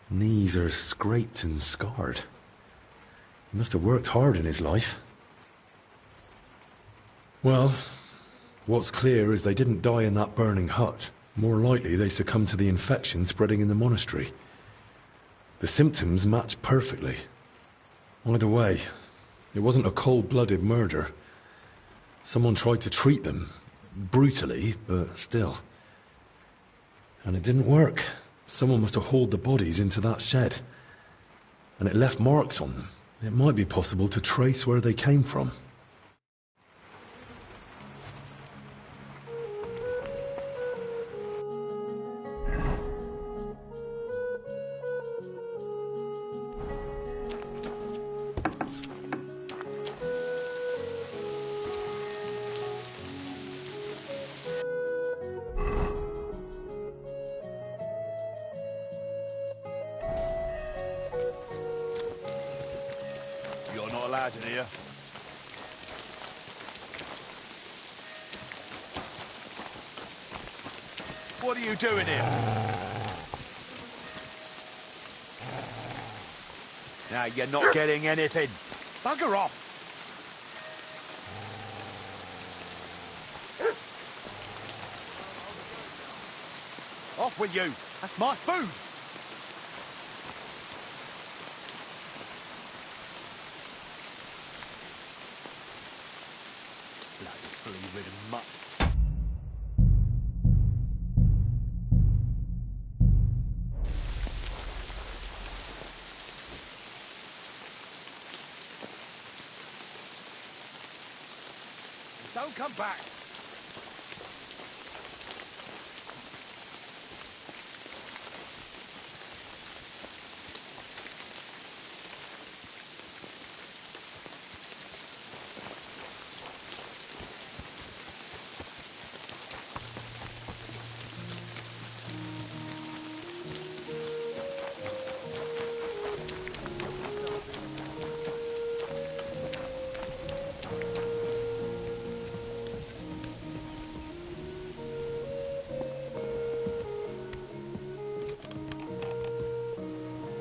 Knees are scraped and scarred. He must have worked hard in his life. Well, what's clear is they didn't die in that burning hut. More likely they succumbed to the infection spreading in the monastery. The symptoms match perfectly. Either way, it wasn't a cold-blooded murder. Someone tried to treat them, brutally, but still. And it didn't work. Someone must have hauled the bodies into that shed. And it left marks on them. It might be possible to trace where they came from. You're not allowed in here. What are you doing here? Now you're not getting anything. Bugger off! Off with you! That's my food! Bloody flea-ridden mutt. Don't come back!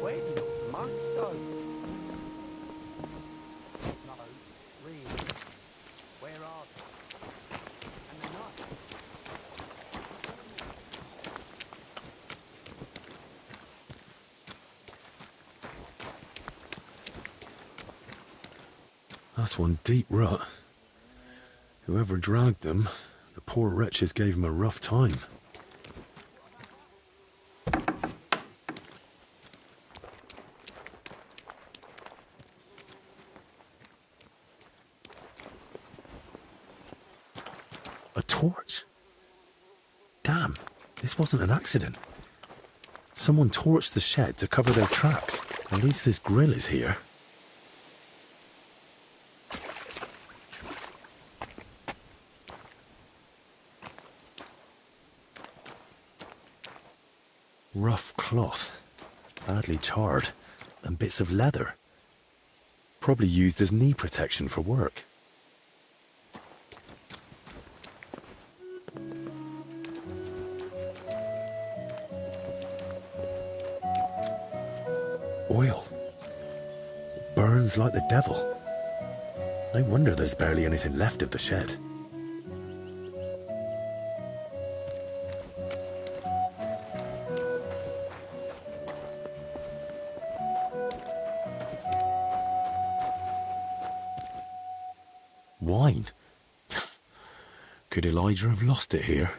Where did the monks go? No, really. Where are they? And they're not. That's one deep rut. Whoever dragged them, the poor wretches gave him a rough time. A torch? Damn, this wasn't an accident. Someone torched the shed to cover their tracks. At least this grill is here. cloth, badly charred, and bits of leather. Probably used as knee protection for work. Oil. It burns like the devil. No wonder there's barely anything left of the shed. Wine? Could Elijah have lost it here?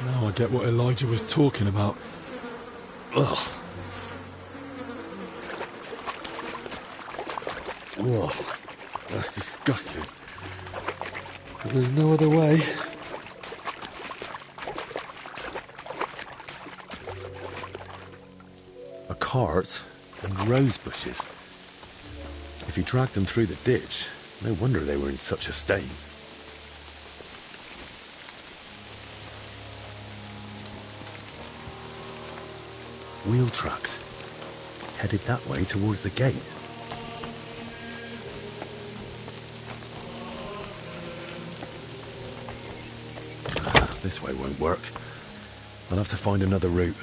Now I get what Elijah was talking about. Ugh. Ugh. That's disgusting. But there's no other way. A cart and rose bushes. If he dragged them through the ditch, no wonder they were in such a state. Wheel tracks, headed that way towards the gate. This way won't work. I'll have to find another route.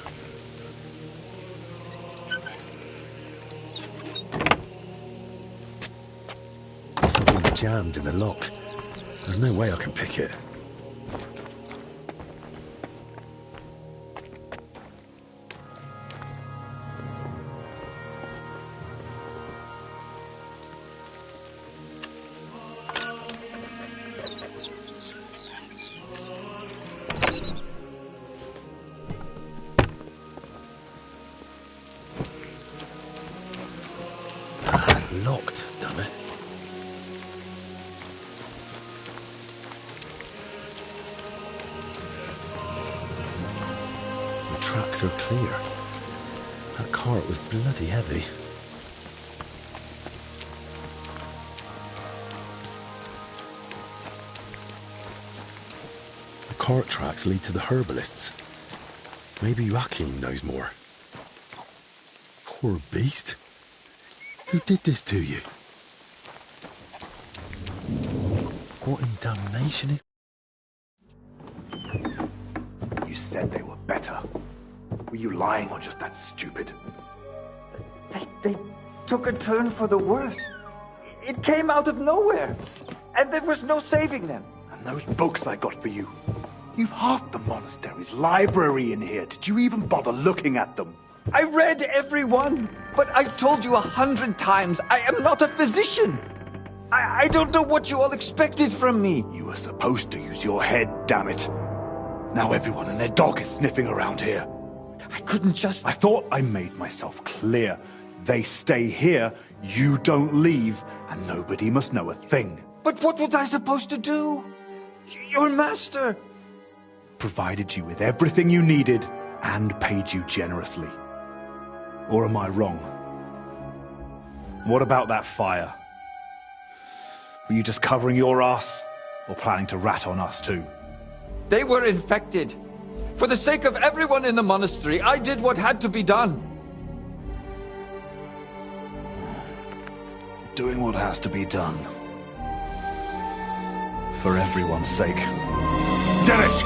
Something jammed in the lock. There's no way I can pick it. Locked, damn it. The tracks are clear. That cart was bloody heavy. The cart tracks lead to the herbalists. Maybe Joachim knows more. Poor beast. Who did this to you? What in damnation is... You said they were better. Were you lying or just that stupid? They took a turn for the worse. It came out of nowhere. And there was no saving them. And those books I got for you. You've half the monastery's library in here. Did you even bother looking at them? I read every one, but I told you 100 times, I am not a physician. I don't know what you all expected from me. You were supposed to use your head, damn it. Now everyone and their dog is sniffing around here. I couldn't just... I thought I made myself clear. They stay here, you don't leave, and nobody must know a thing. But what was I supposed to do? Your master... provided you with everything you needed and paid you generously. Or am I wrong? What about that fire? Were you just covering your ass, or planning to rat on us too? They were infected. For the sake of everyone in the monastery, I did what had to be done. Doing what has to be done. For everyone's sake. Dennis!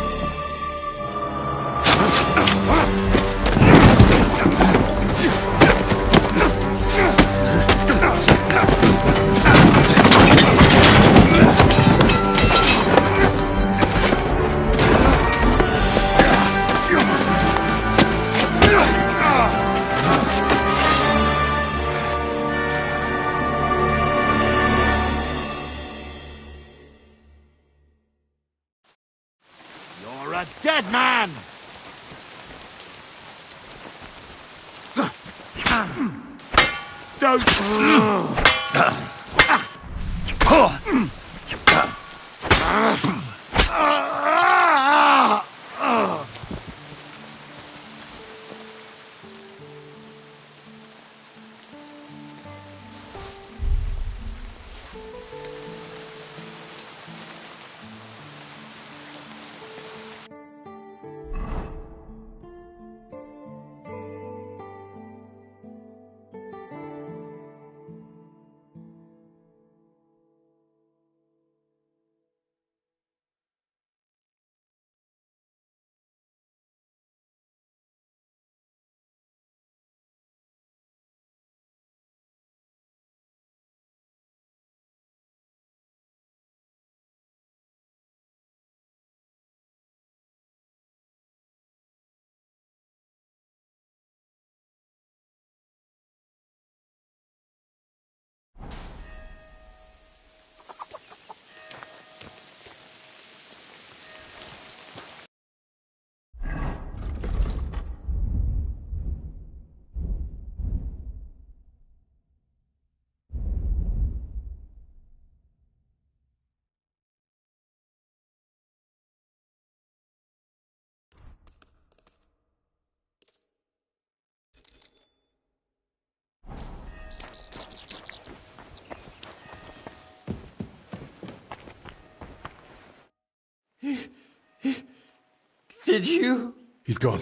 Did you? He's gone.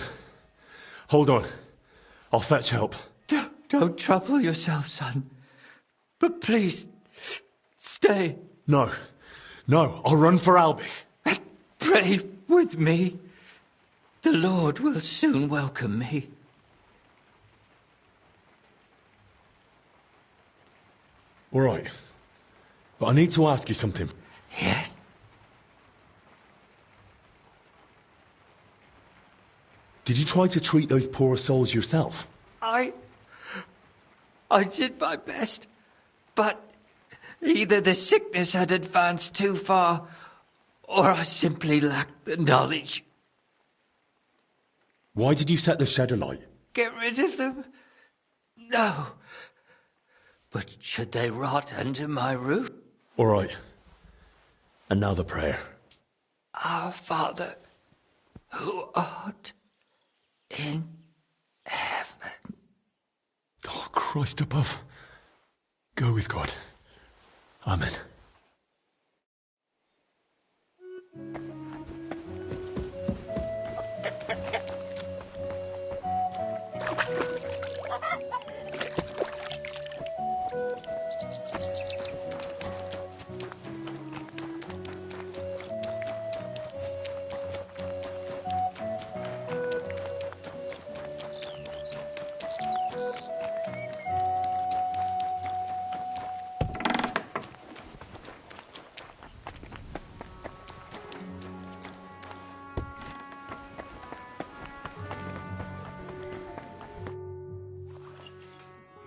Hold on. I'll fetch help. Don't trouble yourself, son. But please, stay. No. No, I'll run for Albi. Pray with me. The Lord will soon welcome me. All right. But I need to ask you something. Yes? Did you try to treat those poor souls yourself? I did my best, but either the sickness had advanced too far, or I simply lacked the knowledge. Why did you set the shed alight? Get rid of them? No. But should they rot under my roof? All right. And now the prayer. Our Father, who art in heaven. Oh, Christ above. Go with God. Amen.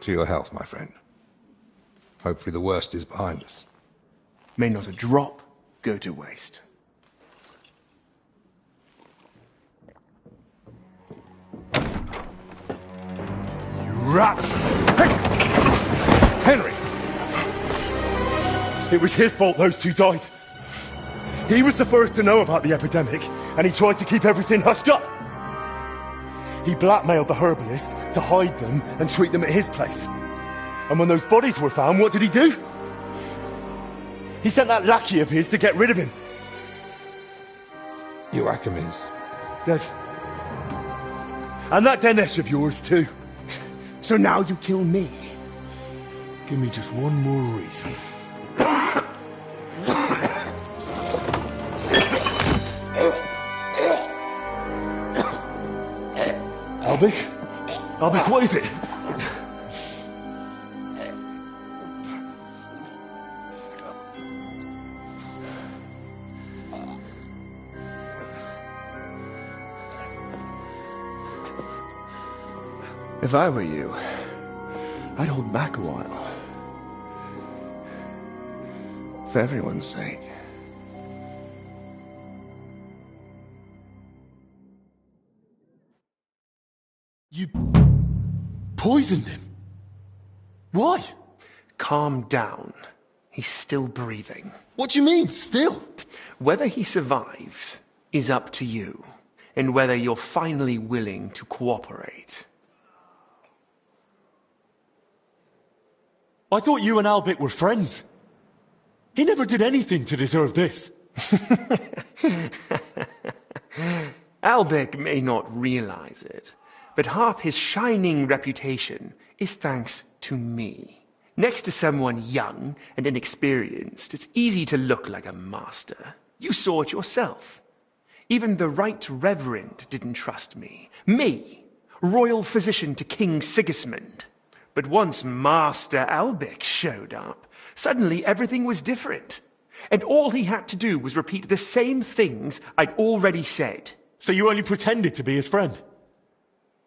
To your health, my friend. Hopefully the worst is behind us. May not a drop go to waste. You rats! Henry! It was his fault those two died. He was the first to know about the epidemic, and he tried to keep everything hushed up. He blackmailed the herbalist to hide them and treat them at his place. And when those bodies were found, what did he do? He sent that lackey of his to get rid of him. Joachim is dead. And that Dinesh of yours, too. So now you kill me? Give me just one more reason. Albie, what is it? If I were you, I'd hold back a while. For everyone's sake. You poisoned him? Why? Calm down. He's still breathing. What do you mean, still? Whether he survives is up to you, and whether you're finally willing to cooperate. I thought you and Albic were friends. He never did anything to deserve this. Albic may not realize it, but half his shining reputation is thanks to me. Next to someone young and inexperienced, it's easy to look like a master. You saw it yourself. Even the Right Reverend didn't trust me. Me, royal physician to King Sigismund. But once Master Albic showed up, suddenly everything was different. And all he had to do was repeat the same things I'd already said. So you only pretended to be his friend?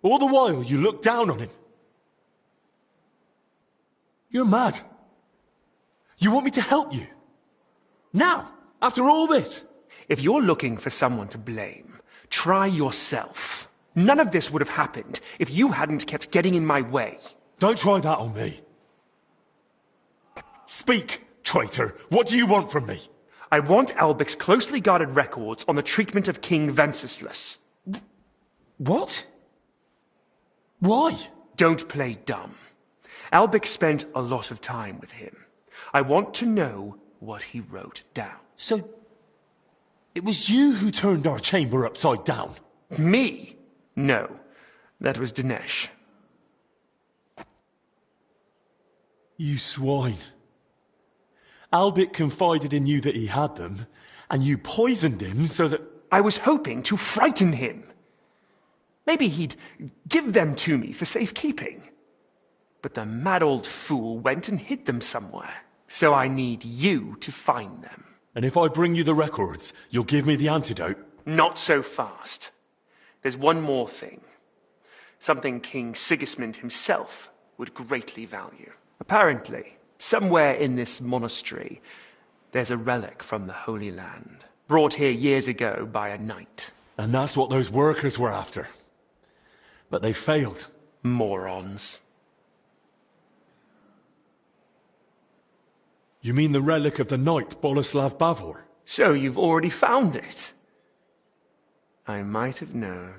All the while you looked down on him? You're mad. You want me to help you? Now, after all this? If you're looking for someone to blame, try yourself. None of this would have happened if you hadn't kept getting in my way. Don't try that on me. Speak, traitor. What do you want from me? I want Albic's closely guarded records on the treatment of King Wenceslas. What? Why? Don't play dumb. Albic spent a lot of time with him. I want to know what he wrote down. So, it was you who turned our chamber upside down? Me? No, that was Dinesh. You swine. Albic confided in you that he had them, and you poisoned him so that... I was hoping to frighten him. Maybe he'd give them to me for safekeeping. But the mad old fool went and hid them somewhere. So I need you to find them. And if I bring you the records, you'll give me the antidote? Not so fast. There's one more thing. Something King Sigismund himself would greatly value. Apparently, somewhere in this monastery, there's a relic from the Holy Land, brought here years ago by a knight. And that's what those workers were after. But they failed. Morons. You mean the relic of the knight Boleslav Bavor? So you've already found it? I might have known.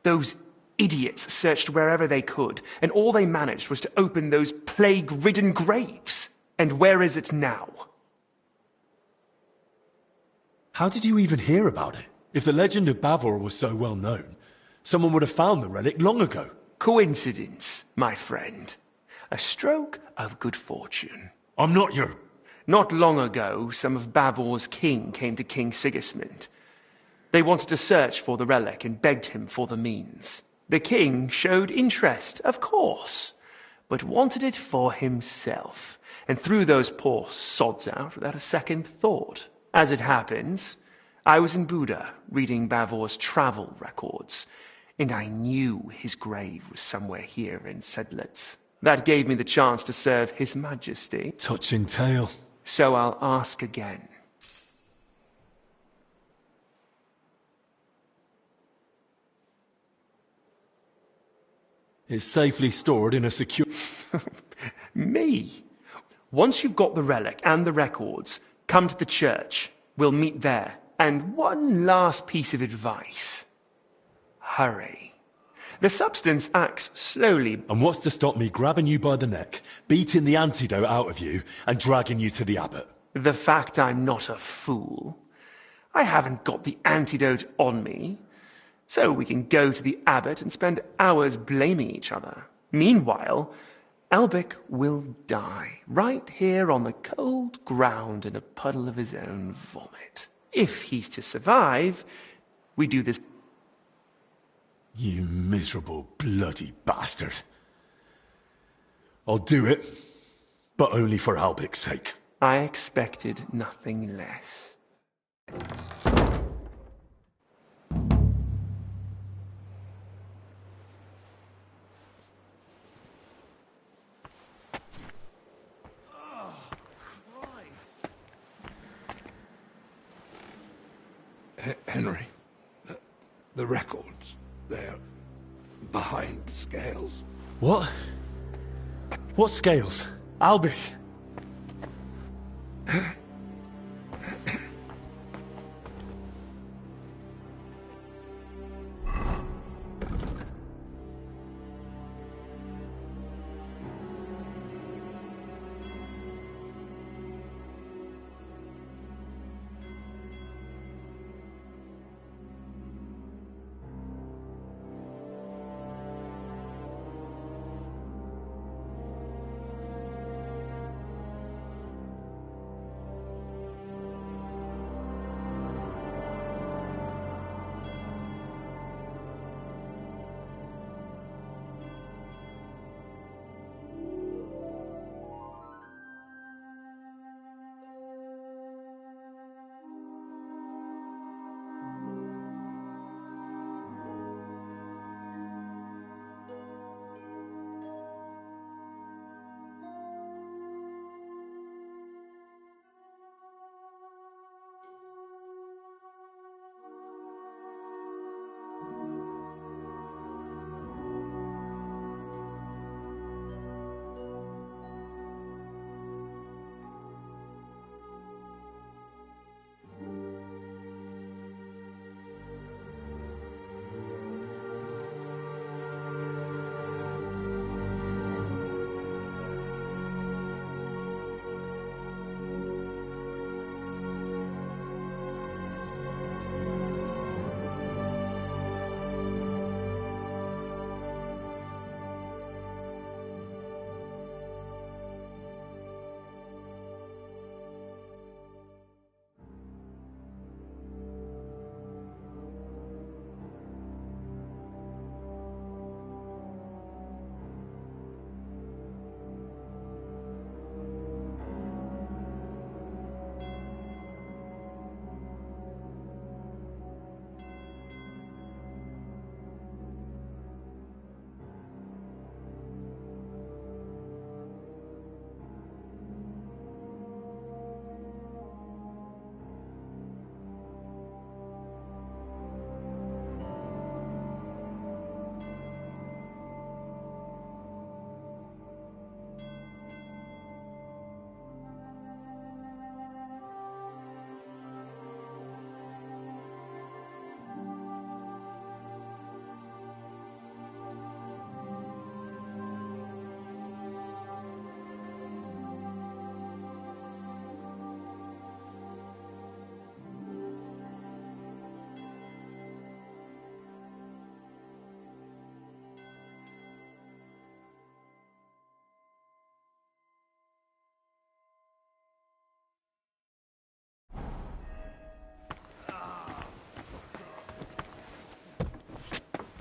Those idiots searched wherever they could, and all they managed was to open those plague-ridden graves. And where is it now? How did you even hear about it? If the legend of Bavor was so well known, someone would have found the relic long ago. Coincidence, my friend. A stroke of good fortune. I'm not your... Not long ago, some of Bavor's king came to King Sigismund. They wanted to search for the relic and begged him for the means. The king showed interest, of course, but wanted it for himself, and threw those poor sods out without a second thought. As it happens, I was in Buda reading Bavor's travel records, and I knew his grave was somewhere here in Sedlitz. That gave me the chance to serve His Majesty. Touching tale. So I'll ask again. It's safely stored in a secure... Me? Once you've got the relic and the records, come to the church. We'll meet there. And one last piece of advice. Hurry. The substance acts slowly. And what's to stop me grabbing you by the neck, beating the antidote out of you, and dragging you to the abbot? The fact I'm not a fool. I haven't got the antidote on me. So we can go to the abbot and spend hours blaming each other. Meanwhile, Albic will die right here on the cold ground in a puddle of his own vomit. If he's to survive, we do this... You miserable bloody bastard. I'll do it, but only for Albic's sake. I expected nothing less. Henry, the records, they're behind the scales. What? What scales? Albie!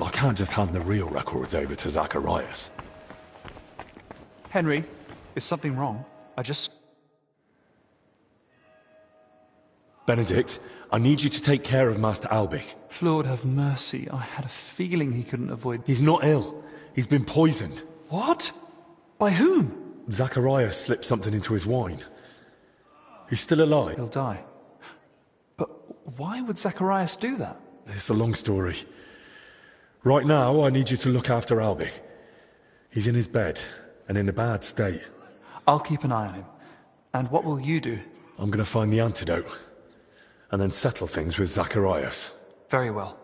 I can't just hand the real records over to Zacharias. Henry, is something wrong? Benedict, I need you to take care of Master Albie. Lord have mercy, I had a feeling he couldn't avoid... He's not ill. He's been poisoned. What? By whom? Zacharias slipped something into his wine. He's still alive. He'll die. But why would Zacharias do that? It's a long story. Right now, I need you to look after Albie. He's in his bed, and in a bad state. I'll keep an eye on him. And what will you do? I'm going to find the antidote, and then settle things with Zacharias. Very well.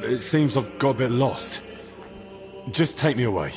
It seems I've got a bit lost. Just take me away.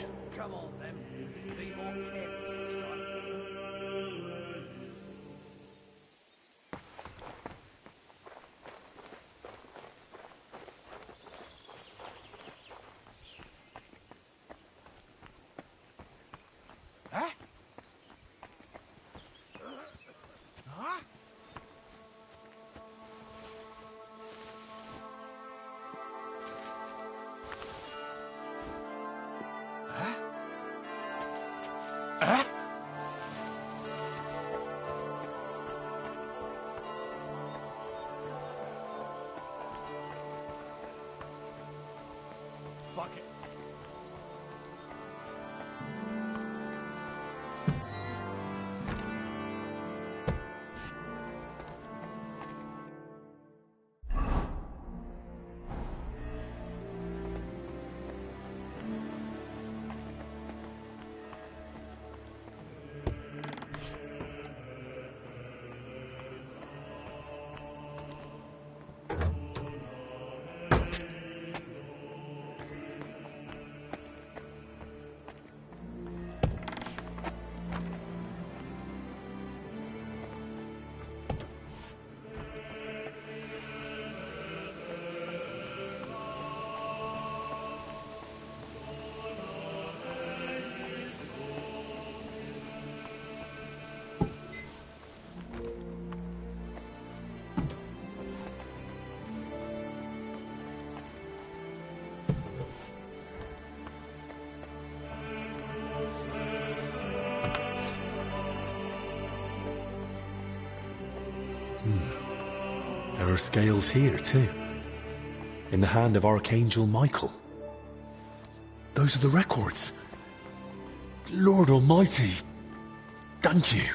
Fuck it. There are scales here, too. In the hand of Archangel Michael. Those are the records. Lord Almighty, thank you.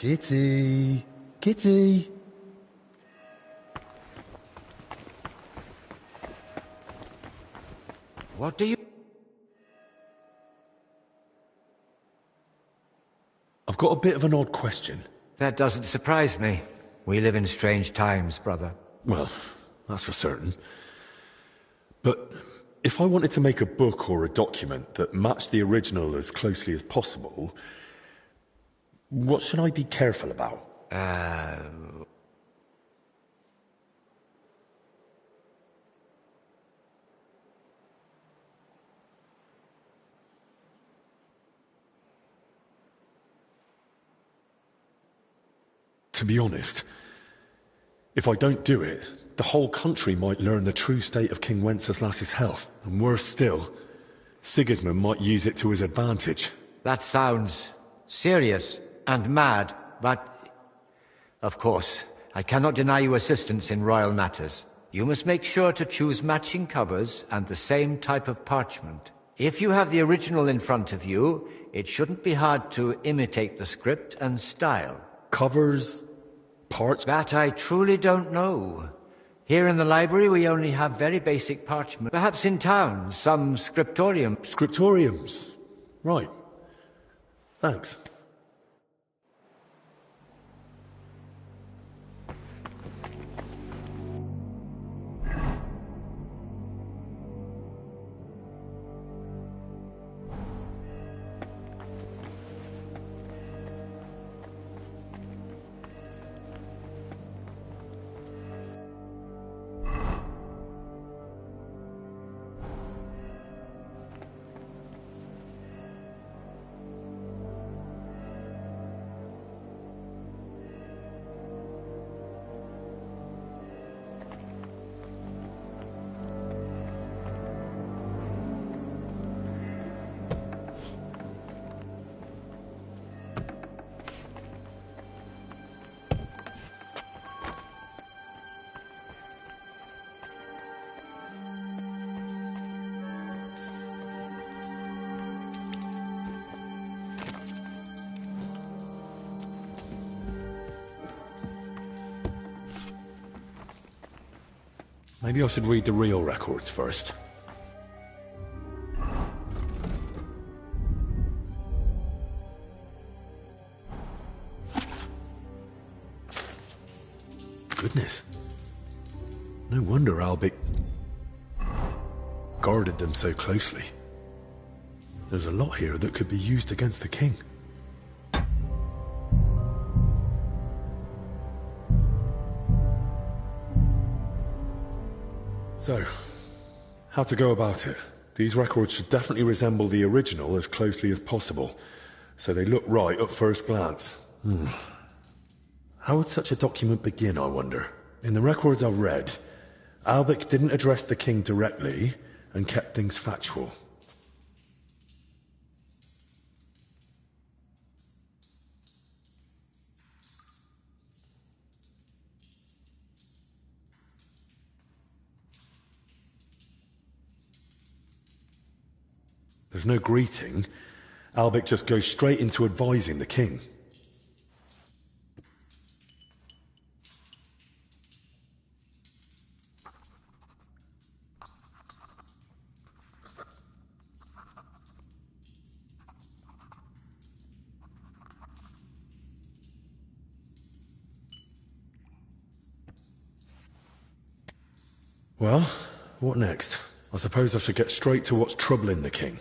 Kitty! Kitty! What do you... I've got a bit of an odd question. That doesn't surprise me. We live in strange times, brother. Well, that's for certain. But if I wanted to make a book or a document that matched the original as closely as possible, what should I be careful about? To be honest, if I don't do it, the whole country might learn the true state of King Wenceslas's health. And worse still, Sigismund might use it to his advantage. That sounds serious and mad, but... Of course, I cannot deny you assistance in royal matters. You must make sure to choose matching covers and the same type of parchment. If you have the original in front of you, it shouldn't be hard to imitate the script and style. Covers? Parch? That I truly don't know. Here in the library we only have very basic parchment. Perhaps in town, some scriptorium. Scriptoriums? Right. Thanks. Maybe I should read the real records first. Goodness. No wonder Albic guarded them so closely. There's a lot here that could be used against the king. So, how to go about it? These records should definitely resemble the original as closely as possible, so they look right at first glance. How would such a document begin, I wonder? In the records I've read, Albic didn't address the king directly and kept things factual. There's no greeting. Albic just goes straight into advising the king. Well, what next? I suppose I should get straight to what's troubling the king.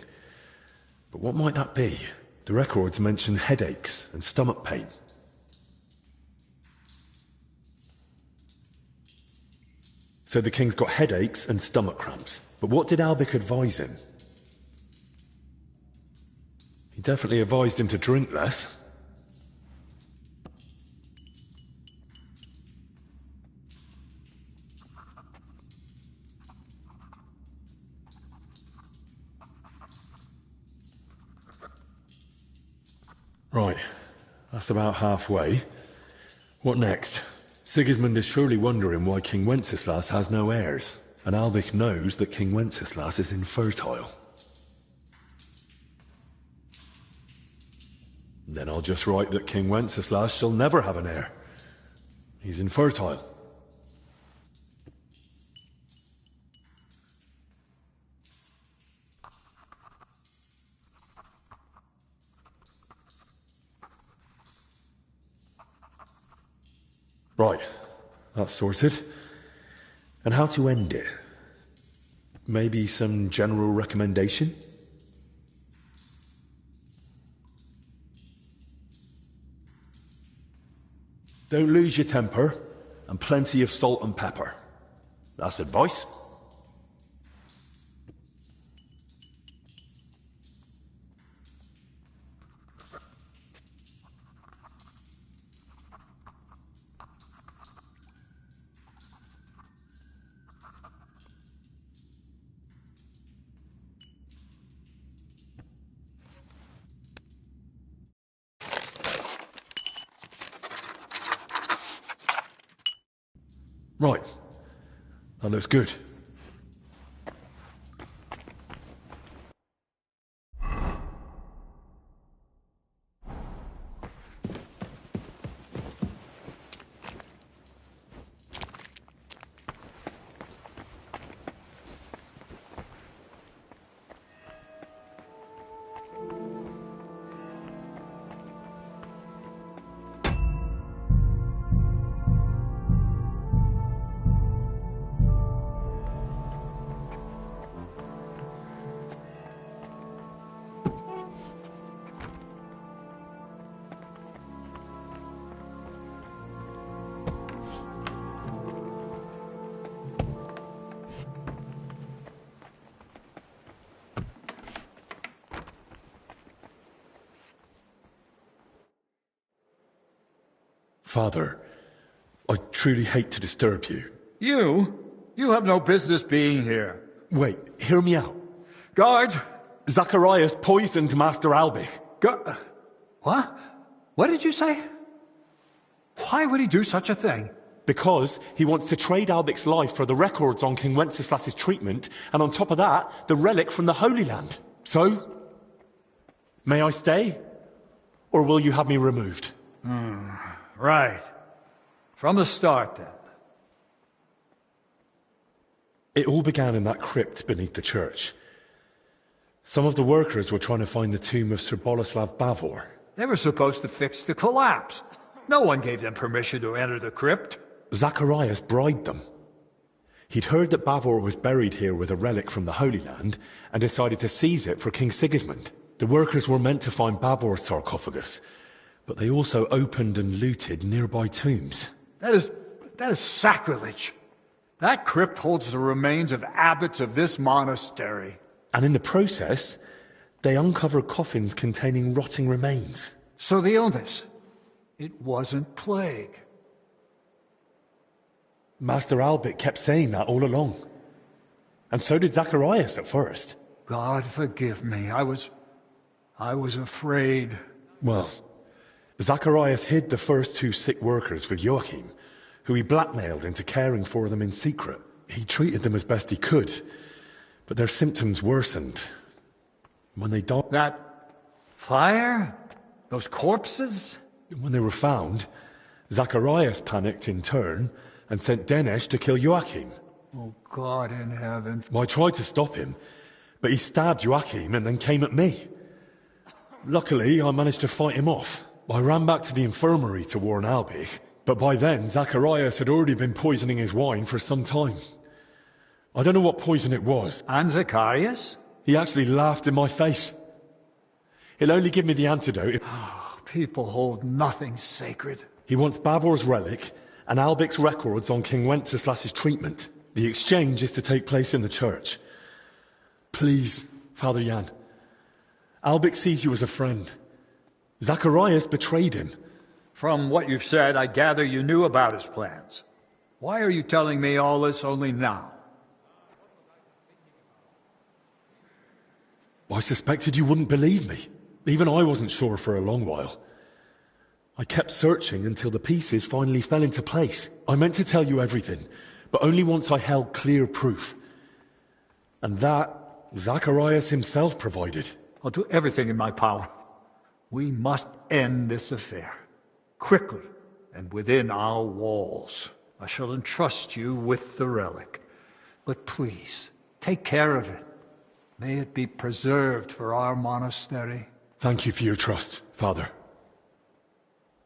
But what might that be? The records mention headaches and stomach pain. So the king's got headaches and stomach cramps. But what did Albic advise him? He definitely advised him to drink less. Right, that's about halfway. What next? Sigismund is surely wondering why King Wenceslas has no heirs, and Albic knows that King Wenceslas is infertile. Then I'll just write that King Wenceslas shall never have an heir. He's infertile. Right, that's sorted. And how to end it? Maybe some general recommendation? Don't lose your temper, and plenty of salt and pepper. That's advice. Right. That looks good. Father, I truly hate to disturb you. You? You have no business being here. Wait, hear me out. Guard! Zacharias poisoned Master Albic. What? What did you say? Why would he do such a thing? Because he wants to trade Albic's life for the records on King Wenceslas's treatment, and on top of that, the relic from the Holy Land. So, may I stay? Or will you have me removed? Right. From the start, then. It all began in that crypt beneath the church. Some of the workers were trying to find the tomb of Sir Boleslav Bavor. They were supposed to fix the collapse. No one gave them permission to enter the crypt. Zacharias bribed them. He'd heard that Bavor was buried here with a relic from the Holy Land and decided to seize it for King Sigismund. The workers were meant to find Bavor's sarcophagus, but they also opened and looted nearby tombs. That is sacrilege. That crypt holds the remains of abbots of this monastery. And in the process, they uncovered coffins containing rotting remains. So the illness, it wasn't plague. Master Albert kept saying that all along. And so did Zacharias at first. God forgive me. I was afraid. Well, Zacharias hid the first 2 sick workers with Joachim, who he blackmailed into caring for them in secret. He treated them as best he could, but their symptoms worsened. When they died... That fire? Those corpses? When they were found, Zacharias panicked in turn and sent Denesh to kill Joachim. Oh, God in heaven. Well, I tried to stop him, but he stabbed Joachim and then came at me. Luckily, I managed to fight him off. I ran back to the infirmary to warn Albich, but by then, Zacharias had already been poisoning his wine for some time. I don't know what poison it was. And Zacharias? He actually laughed in my face. He'll only give me the antidote if... People hold nothing sacred. He wants Bavor's relic and Albich's records on King Wenceslas's treatment. The exchange is to take place in the church. Please, Father Jan. Albich sees you as a friend. Zacharias betrayed him. From what you've said, I gather you knew about his plans. Why are you telling me all this only now? I suspected you wouldn't believe me. Even I wasn't sure for a long while. I kept searching until the pieces finally fell into place. I meant to tell you everything, but only once I held clear proof. And that, Zacharias himself provided. I'll do everything in my power. We must end this affair. Quickly, and within our walls. I shall entrust you with the relic. But please, take care of it. May it be preserved for our monastery. Thank you for your trust, Father.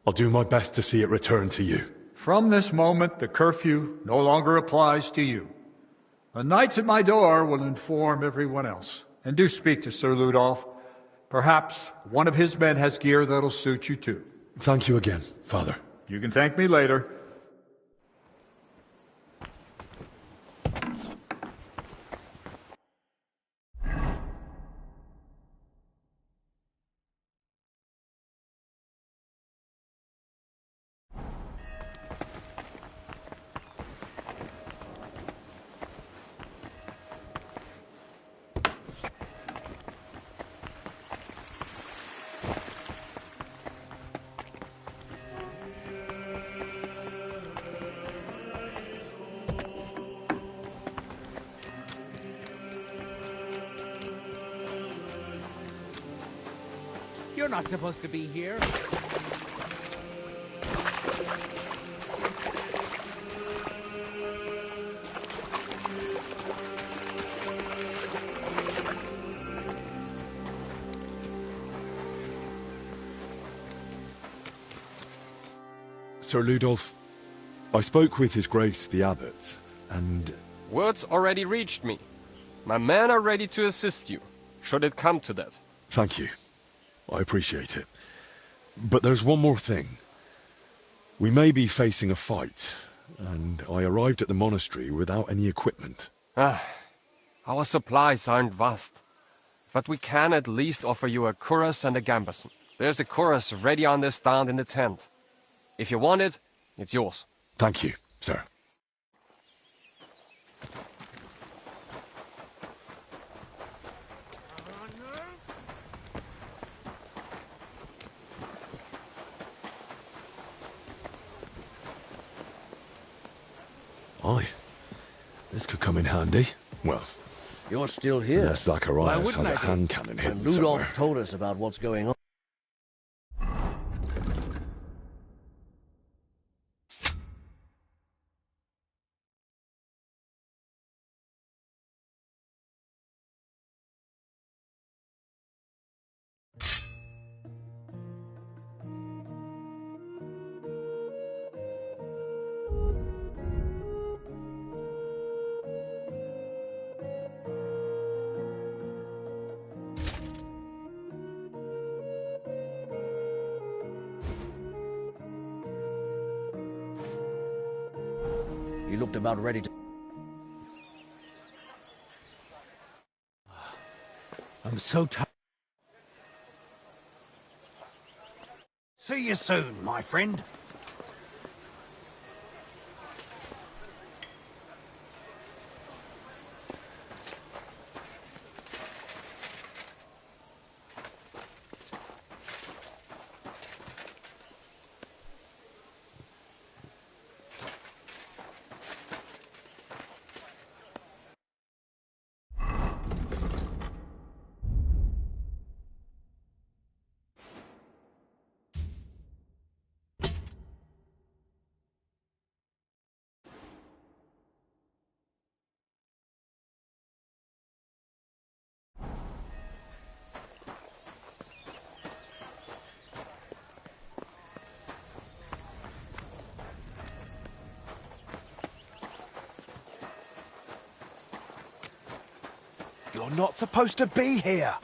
I'll do my best to see it return to you. From this moment, the curfew no longer applies to you. The knights at my door will inform everyone else. And do speak to Sir Ludolf. Perhaps one of his men has gear that'll suit you too. Thank you again, Father. You can thank me later. You're not supposed to be here. Sir Ludolf, I spoke with His Grace the Abbot, and... Words already reached me. My men are ready to assist you, should it come to that. Thank you. I appreciate it. But there's one more thing. We may be facing a fight, and I arrived at the monastery without any equipment. Our supplies aren't vast, but we can at least offer you a cuirass and a gambeson. There's a cuirass ready on the stand in the tent. If you want it, it's yours. Thank you, sir. Aye. This could come in handy. Well... You're still here. Yes, Zacharias has a hand cannon hidden somewhere. Rudolph told us about what's going on. He looked about ready to... I'm so tired. See you soon, my friend. You're not supposed to be here.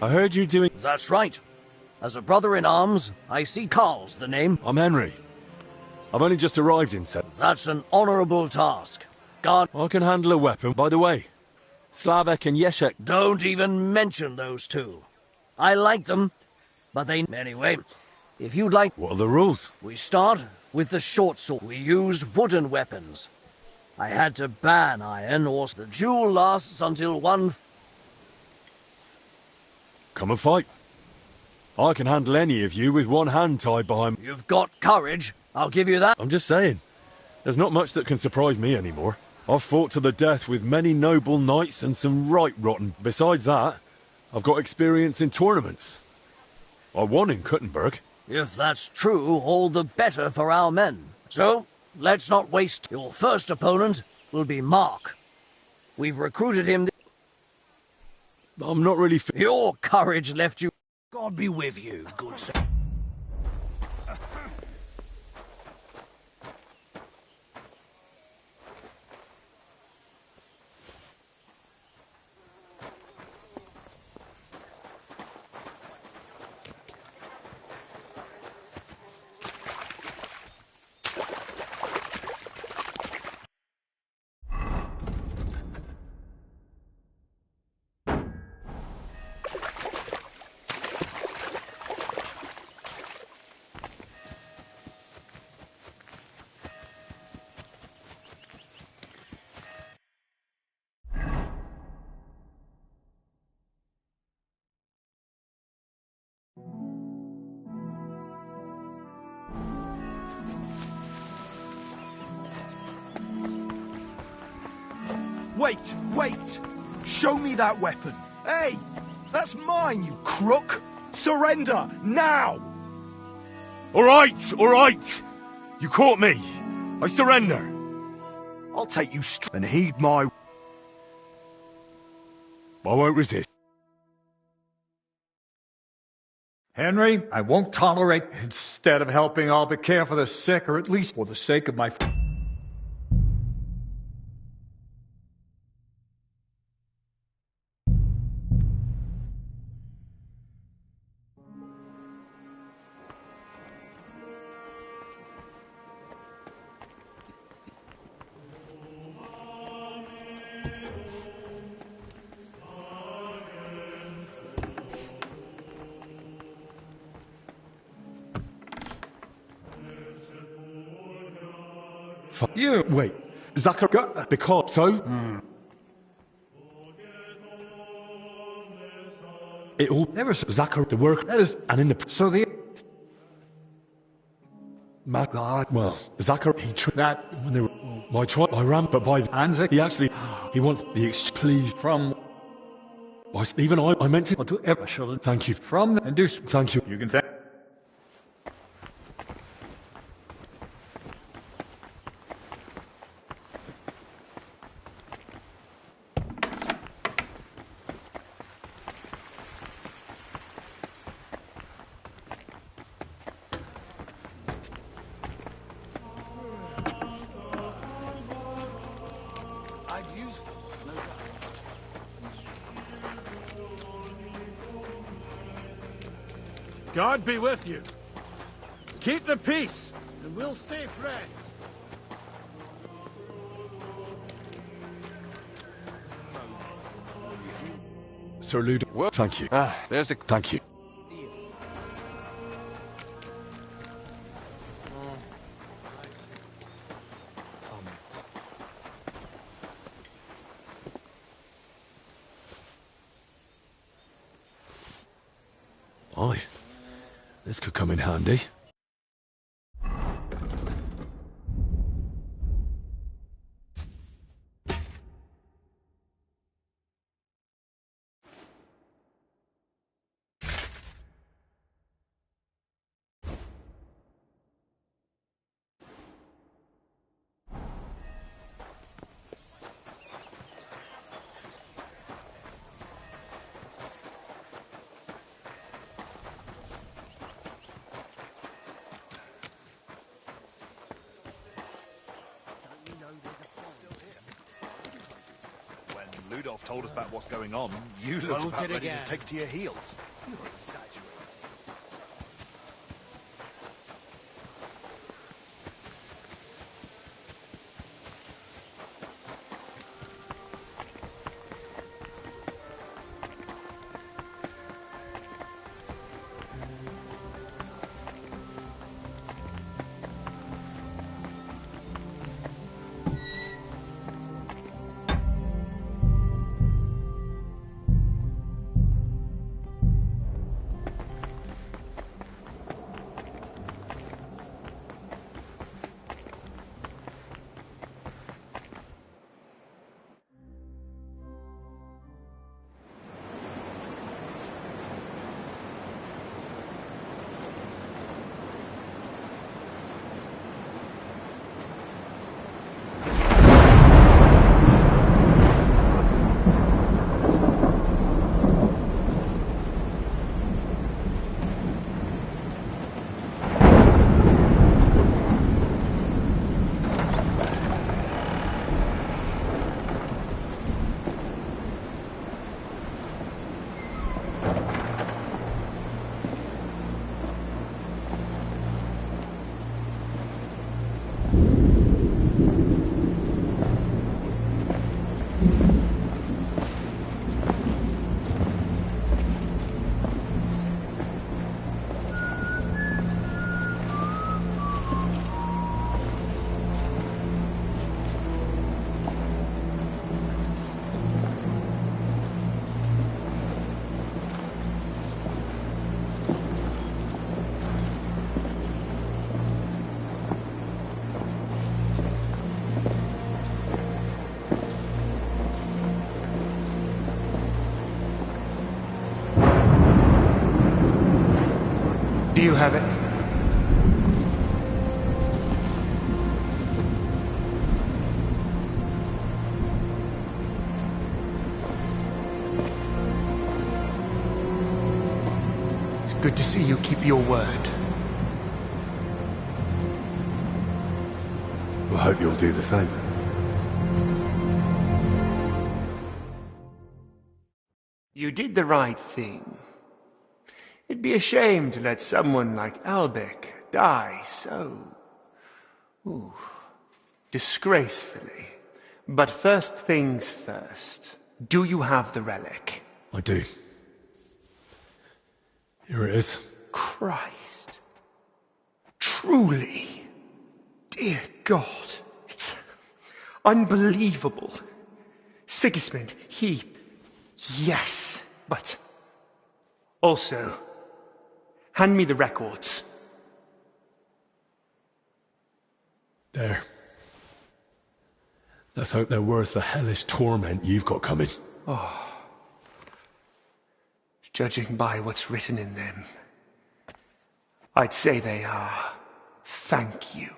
I heard you doing... That's right. As a brother in arms, I see Carl's the name. I'm Henry. I've only just arrived in Set. That's an honorable task. God... I can handle a weapon. By the way, Slavek and Yeshek... Don't even mention those two. I like them, but they... Anyway, if you'd like... What are the rules? We start with the short sword. We use wooden weapons. I had to ban iron, or the duel lasts until one... Come and fight. I can handle any of you with one hand tied behind... You've got courage, I'll give you that. I'm just saying. There's not much that can surprise me anymore. I've fought to the death with many noble knights and some right rotten. Besides that, I've got experience in tournaments. I won in Kuttenberg. If that's true, all the better for our men. So, let's not waste... Your first opponent will be Mark. We've recruited him... I'm not really... Your courage left you... God be with you, good sir. Wait, wait! Show me that weapon! Hey! That's mine, you crook! Surrender, now! All right! You caught me. I surrender. I'll take you straight and heed my... I won't resist. Henry, I won't tolerate... Instead of helping, I'll care for the sick, or at least for the sake of my... You wait, Zachariah, because so it all there was Zachariah the work that is and in the so the My God. Well, Zachariah, that when they were I ran, but by the he actually he wants the please from. Even I meant it. Or to ever shall Thank you from the, and do. Thank you. You can thank. God be with you. Keep the peace, and we'll stay friends. Sir Ludo. Well, thank you. There's a... Thank you. Aye. This could come in handy. Ludolf told us about what's going on. You looked Won't about it ready again. to take to your heels. You're exaggerating. Do you have it? It's good to see you keep your word. I hope you'll do the same. You did the right thing. It'd be a shame to let someone like Albec die so... disgracefully. But first things first. Do you have the relic? I do. Here it is. Christ. Truly. Dear God. It's unbelievable. Sigismund, he... Yes, but... Also... Hand me the records. There. Let's hope they're worth the hellish torment you've got coming. Oh. Judging by what's written in them, I'd say they are. Thank you.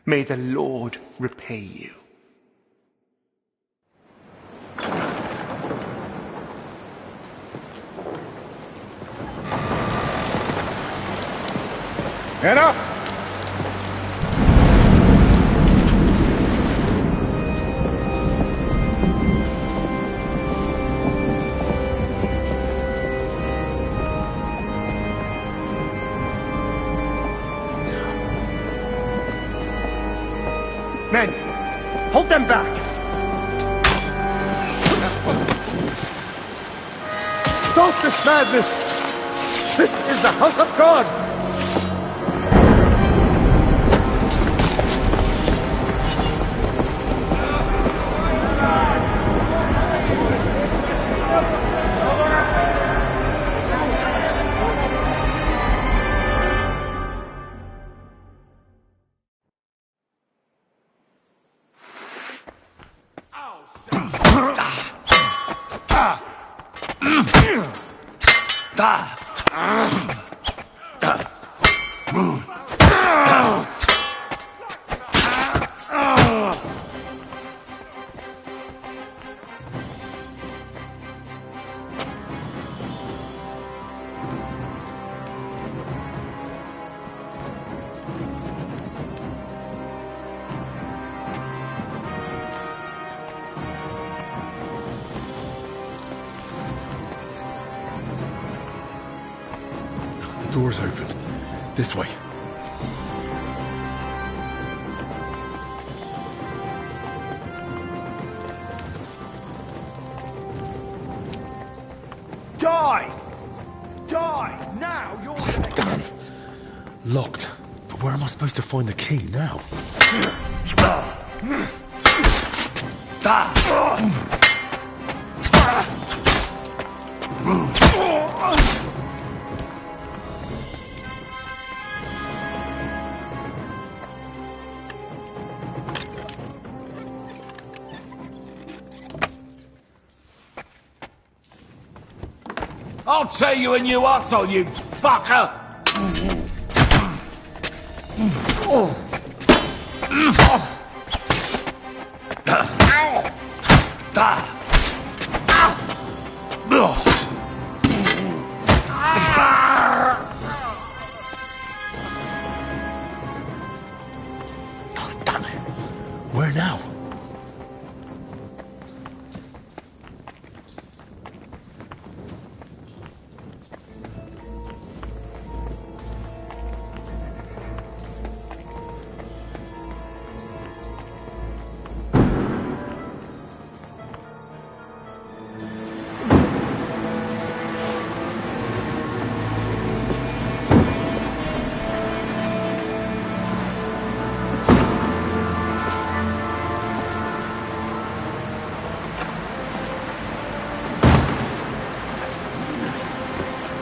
May the Lord repay you. Anna! Men, hold them back! Stop this madness! This is the house of God! The door's open. This way. Die! Die! Now you're gonna... Damn! Locked. But where am I supposed to find the key now? I'll tell you a new arsehole, you fucker! Damn it! Where now?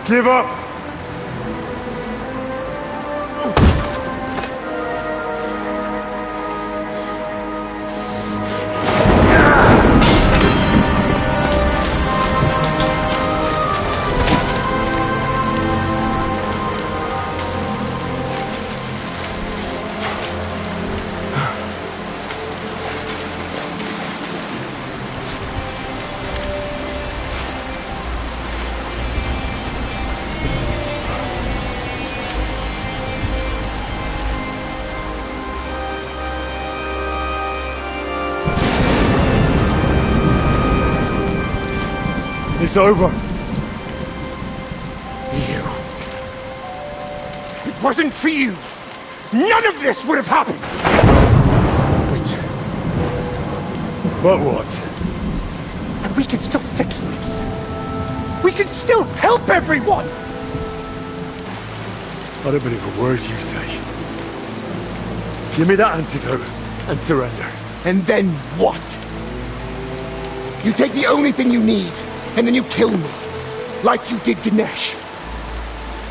Give up! It's over. You. If it wasn't for you, none of this would have happened! But what? And we can still fix this. We can still help everyone! I don't believe a word you say. Give me that antidote and surrender. And then what? You take the only thing you need, and then you kill me, like you did Dinesh.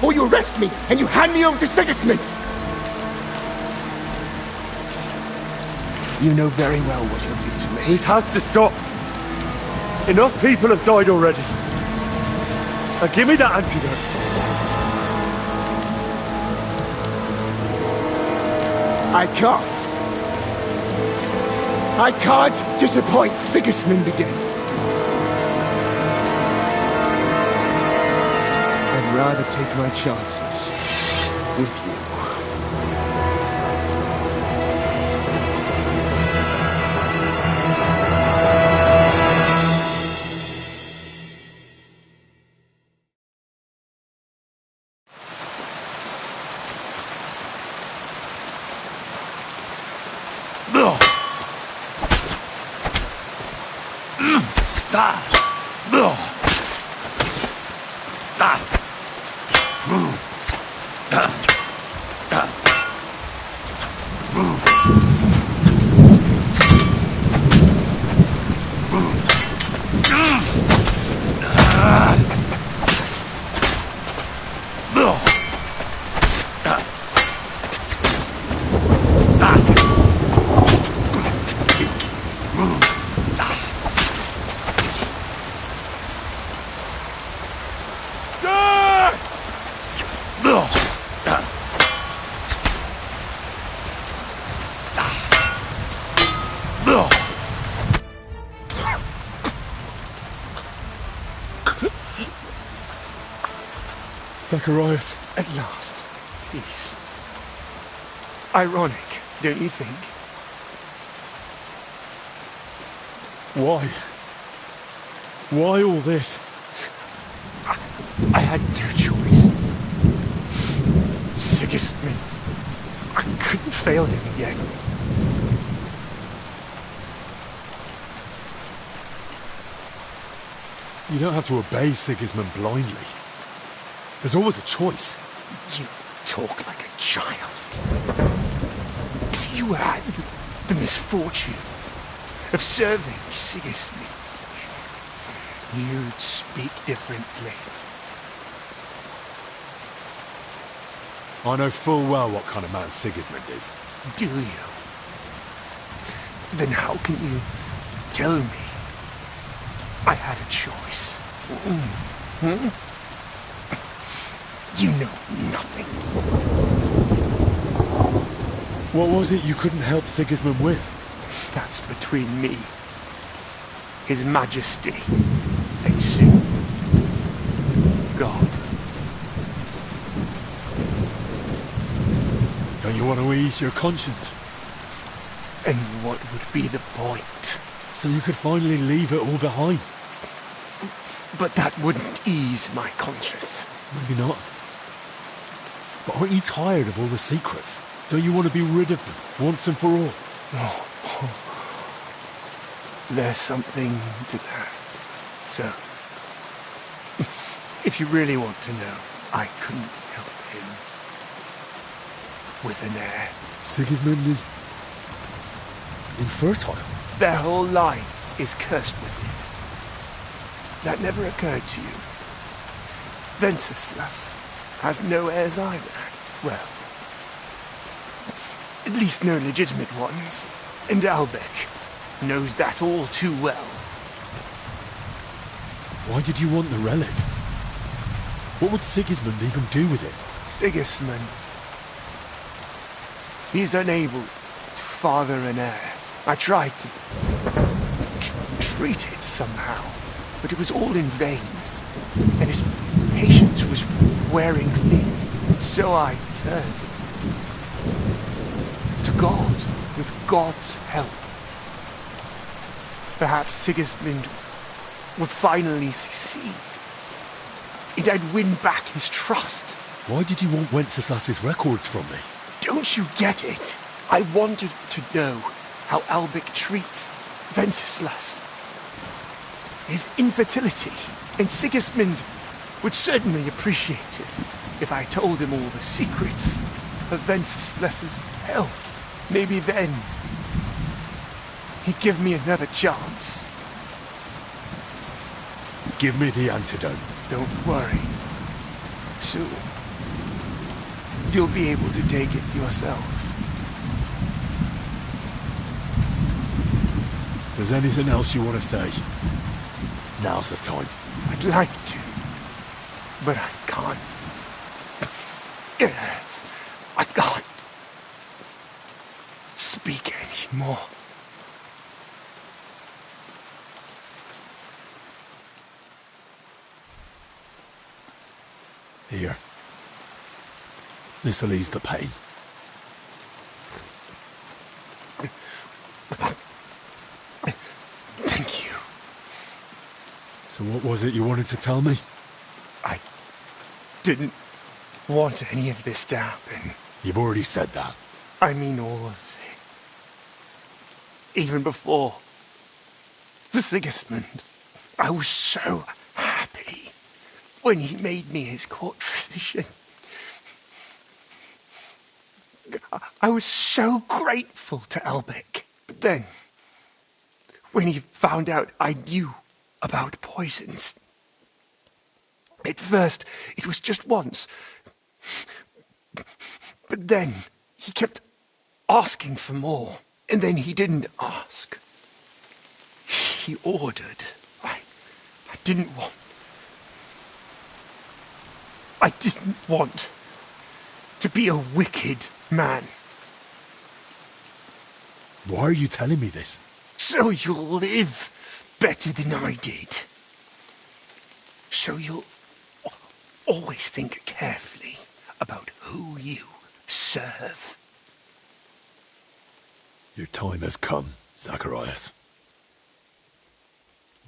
Or you arrest me, and you hand me over to Sigismund. You know very well what you'll do to me. This has to stop. Enough people have died already. Now give me that antidote. I can't. I can't disappoint Sigismund again. I'd rather take my chances with you. Zacharias. At last. Peace. Ironic, don't you think? Why? Why all this? I had no choice. Sigismund. I couldn't fail him again. You don't have to obey Sigismund blindly. There's always a choice. You talk like a child. If you had the misfortune of serving Sigismund, you'd speak differently. I know full well what kind of man Sigismund is. Do you? Then how can you tell me I had a choice? Hmm? You know nothing. What was it you couldn't help Sigismund with? That's between me, His Majesty, and soon, God. Don't you want to ease your conscience? And what would be the point? So you could finally leave it all behind. But that wouldn't ease my conscience. Maybe not. But aren't you tired of all the secrets? Don't you want to be rid of them, once and for all? Oh. There's something to that. So, if you really want to know, I couldn't help him. With an heir. Sigismund is infertile. Their whole line is cursed with it. That never occurred to you. Venceslas has no heirs either. Well, at least no legitimate ones. And Albec knows that all too well. Why did you want the relic? What would Sigismund even do with it? Sigismund. He's unable to father an heir. I tried to treat it somehow, but it was all in vain. And his patience was wearing thin. And so I turned to God, with God's help. Perhaps Sigismund would finally succeed. And I'd win back his trust. Why did you want Wenceslas's records from me? Don't you get it? I wanted to know how Albec treats Venceslas. His infertility. And Sigismund would certainly appreciate it if I told him all the secrets of Venceslas's health. Maybe then he'd give me another chance. Give me the antidote. Don't worry. Soon, you'll be able to take it yourself. If there's anything else you want to say, now's the time. I'd like to, but I can't. It hurts. I can't speak anymore. Here. This'll ease the pain. Thank you. So what was it you wanted to tell me? I didn't want any of this to happen. You've already said that. I mean all of it. Even before the Sigismund, I was so happy when he made me his court physician. I was so grateful to Elbec. But then, when he found out I knew about poisons, at first it was just once. But then he kept asking for more. And then he didn't ask. He ordered. I didn't want. I didn't want to be a wicked man. Why are you telling me this? So you'll live better than I did. So you'll always think carefully about who you serve. Your time has come, Zacharias.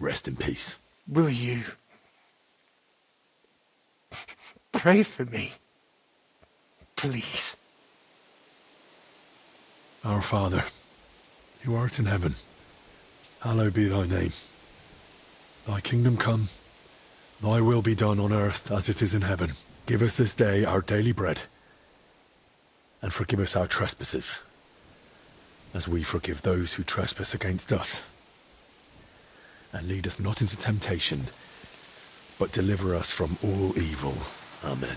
Rest in peace. Will you pray for me, please? Our Father, who art in heaven, hallowed be thy name. Thy kingdom come, thy will be done on earth as it is in heaven. Give us this day our daily bread, and forgive us our trespasses, as we forgive those who trespass against us. And lead us not into temptation, but deliver us from all evil. Amen.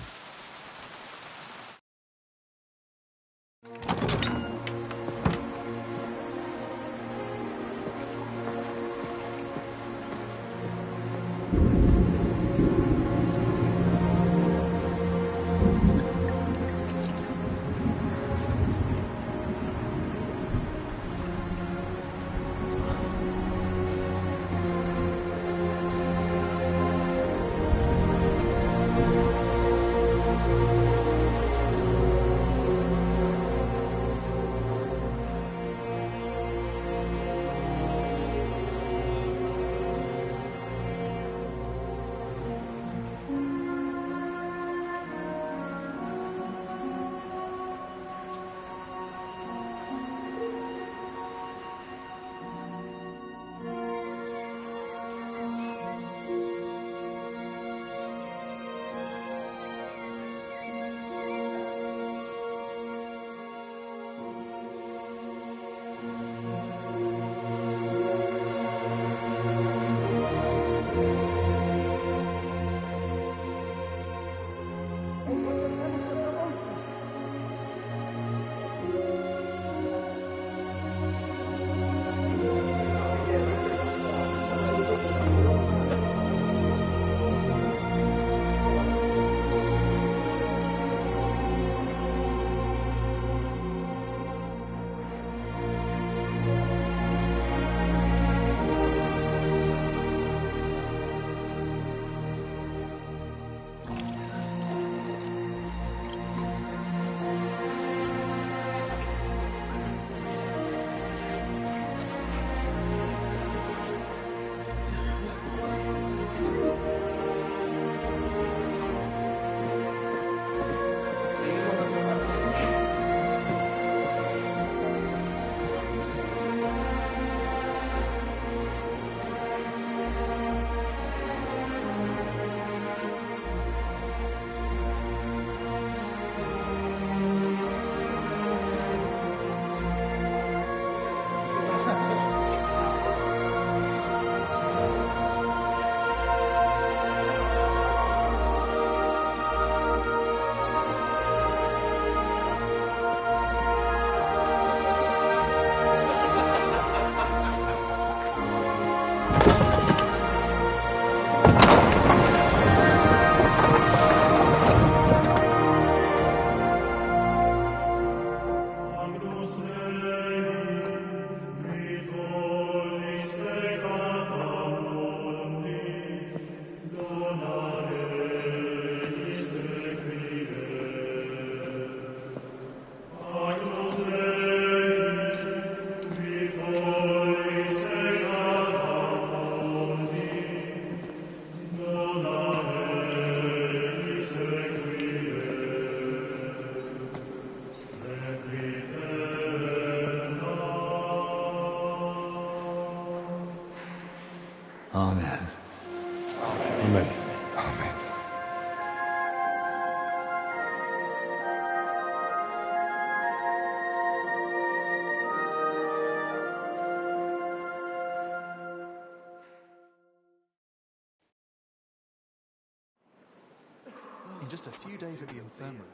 In just a few days at the infirmary,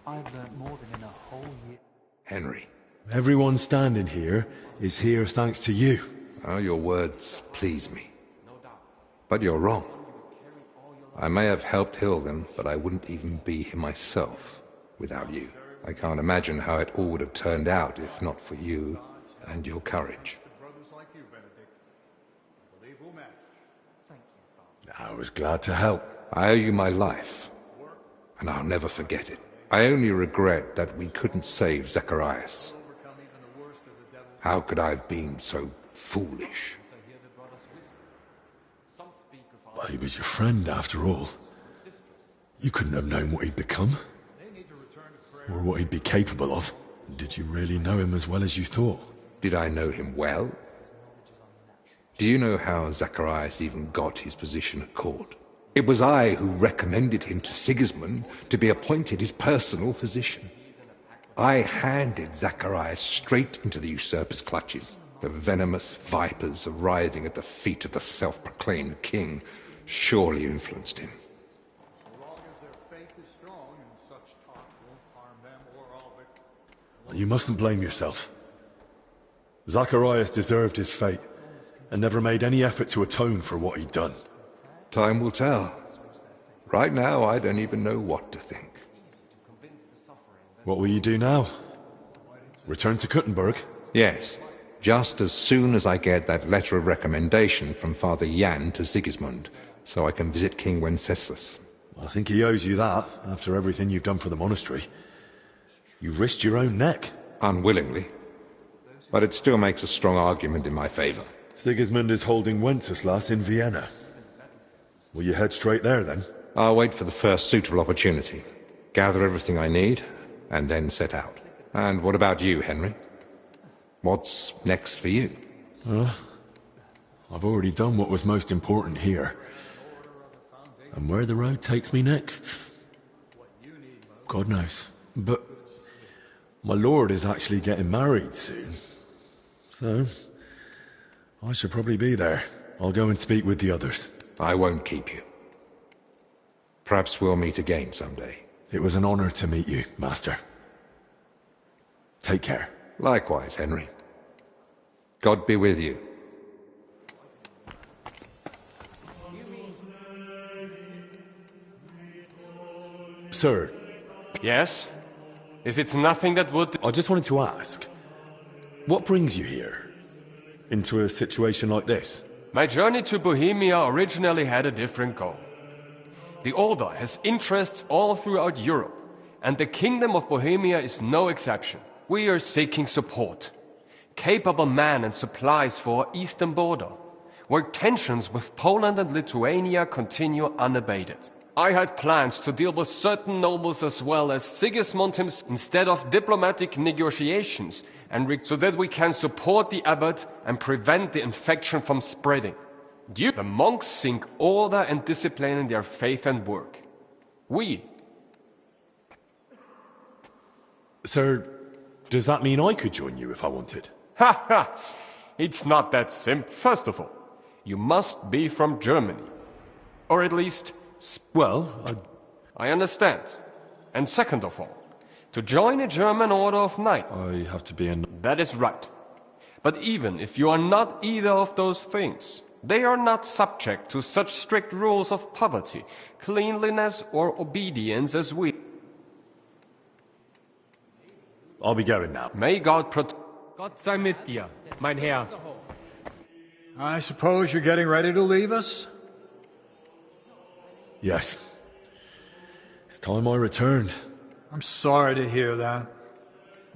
I have learned more than in a whole year. Henry. Everyone standing here is here thanks to you. Oh, your words please me. But you're wrong. I may have helped Hilden, but I wouldn't even be here myself without you. I can't imagine how it all would have turned out if not for you and your courage. I was glad to help. I owe you my life, and I'll never forget it. I only regret that we couldn't save Zacharias. How could I have been so foolish? Well, he was your friend, after all. You couldn't have known what he'd become, or what he'd be capable of. Did you really know him as well as you thought? Did I know him well? Do you know how Zacharias even got his position at court? It was I who recommended him to Sigismund to be appointed his personal physician. I handed Zacharias straight into the usurper's clutches. The venomous vipers writhing at the feet of the self-proclaimed king surely influenced him. You mustn't blame yourself. Zacharias deserved his fate, and never made any effort to atone for what he'd done. Time will tell. Right now, I don't even know what to think. What will you do now? Return to Kuttenberg? Yes, just as soon as I get that letter of recommendation from Father Jan to Sigismund, so I can visit King Wenceslas. I think he owes you that, after everything you've done for the monastery. You risked your own neck. Unwillingly. But it still makes a strong argument in my favor. Sigismund is holding Wenceslas in Vienna. Will you head straight there, then? I'll wait for the first suitable opportunity. Gather everything I need, and then set out. And what about you, Henry? What's next for you? I've already done what was most important here. And where the road takes me next, God knows. But my lord is actually getting married soon. So, I should probably be there. I'll go and speak with the others. I won't keep you. Perhaps we'll meet again someday. It was an honor to meet you, Master. Take care. Likewise, Henry. God be with you. Sir. Yes? If it's nothing that would... I just wanted to ask, what brings you here? Into a situation like this? My journey to Bohemia originally had a different goal. The Order has interests all throughout Europe, and the Kingdom of Bohemia is no exception. We are seeking support, capable men and supplies for our eastern border, where tensions with Poland and Lithuania continue unabated. I had plans to deal with certain nobles as well as Sigismund himself instead of diplomatic negotiations, and so that we can support the abbot and prevent the infection from spreading. The monks seek order and discipline in their faith and work. Sir, does that mean I could join you if I wanted? Ha ha! It's not that simple. First of all, you must be from Germany. Or at least... Well, I understand. And second of all, to join a German order of knights... I have to be an... That is right. But even if you are not either of those things, they are not subject to such strict rules of poverty, cleanliness, or obedience as we... I'll be going now. May God protect... Gott sei mit dir, mein Herr. I suppose you're getting ready to leave us? Yes. It's time I returned. I'm sorry to hear that.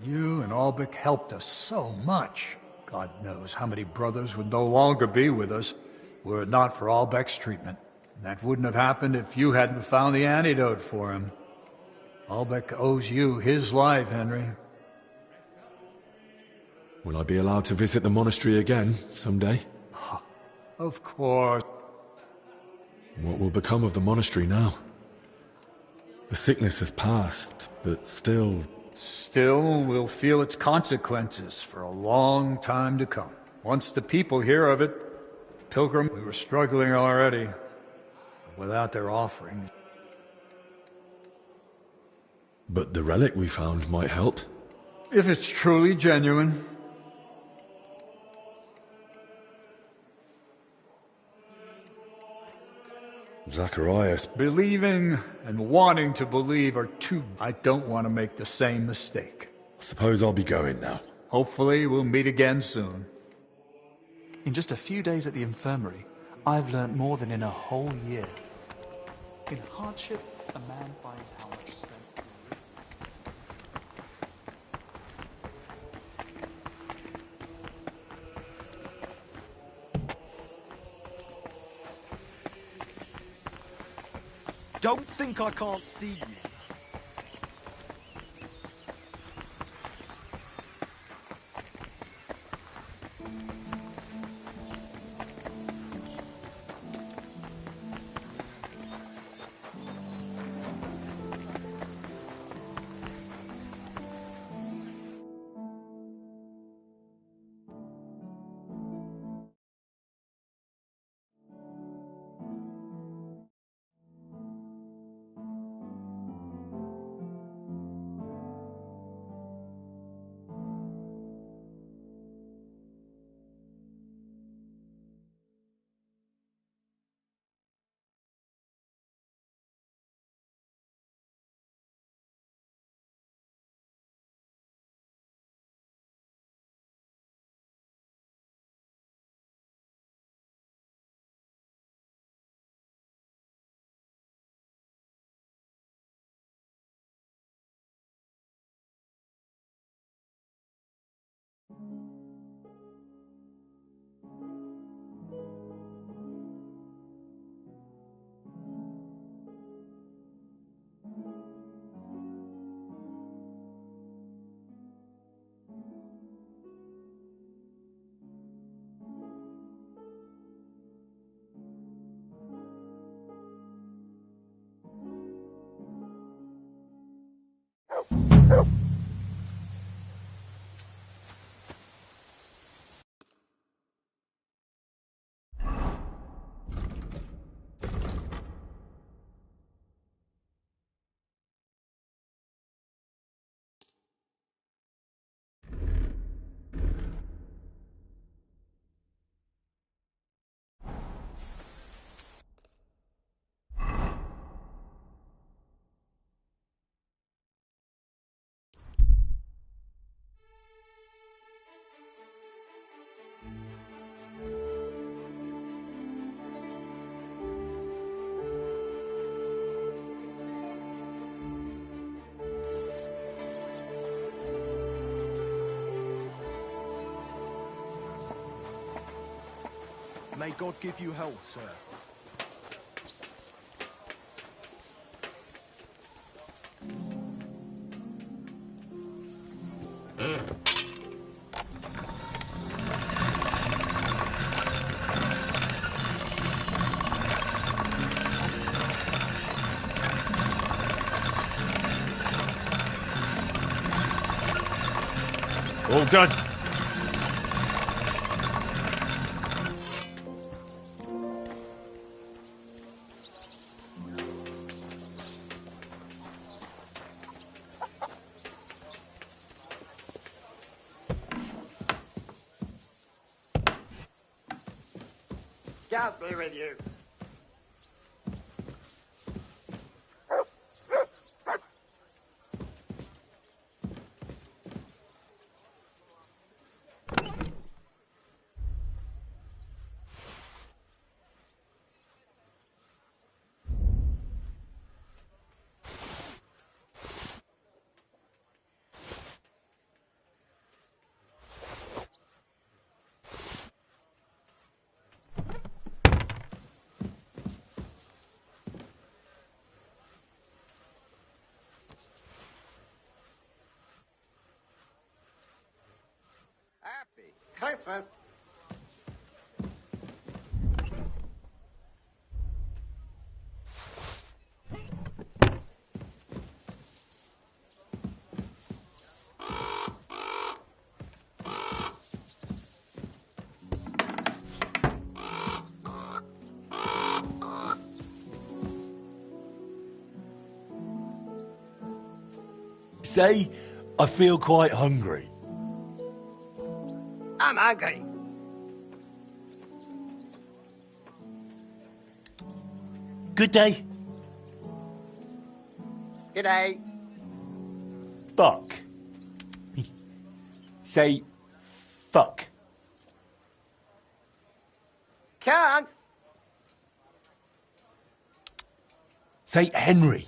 You and Albic helped us so much. God knows how many brothers would no longer be with us were it not for Albec's treatment. And that wouldn't have happened if you hadn't found the antidote for him. Albec owes you his life, Henry. Will I be allowed to visit the monastery again someday? Of course. What will become of the monastery now? The sickness has passed, but still... Still, we'll feel its consequences for a long time to come. Once the people hear of it, Pilgrim, we were struggling already. But without their offering... But the relic we found might help. If it's truly genuine. Zacharias. Believing and wanting to believe are two. I don't want to make the same mistake. Suppose I'll be going now. Hopefully we'll meet again soon. In just a few days at the infirmary, I've learnt more than in a whole year. In hardship, a man finds how much strength he Don't think I can't see you. May God give you health, sir. All done. God be with you. Happy Christmas. Say, I feel quite hungry. I'm hungry. Good day. G'day. Fuck. Say, fuck. Can't. Say, Henry.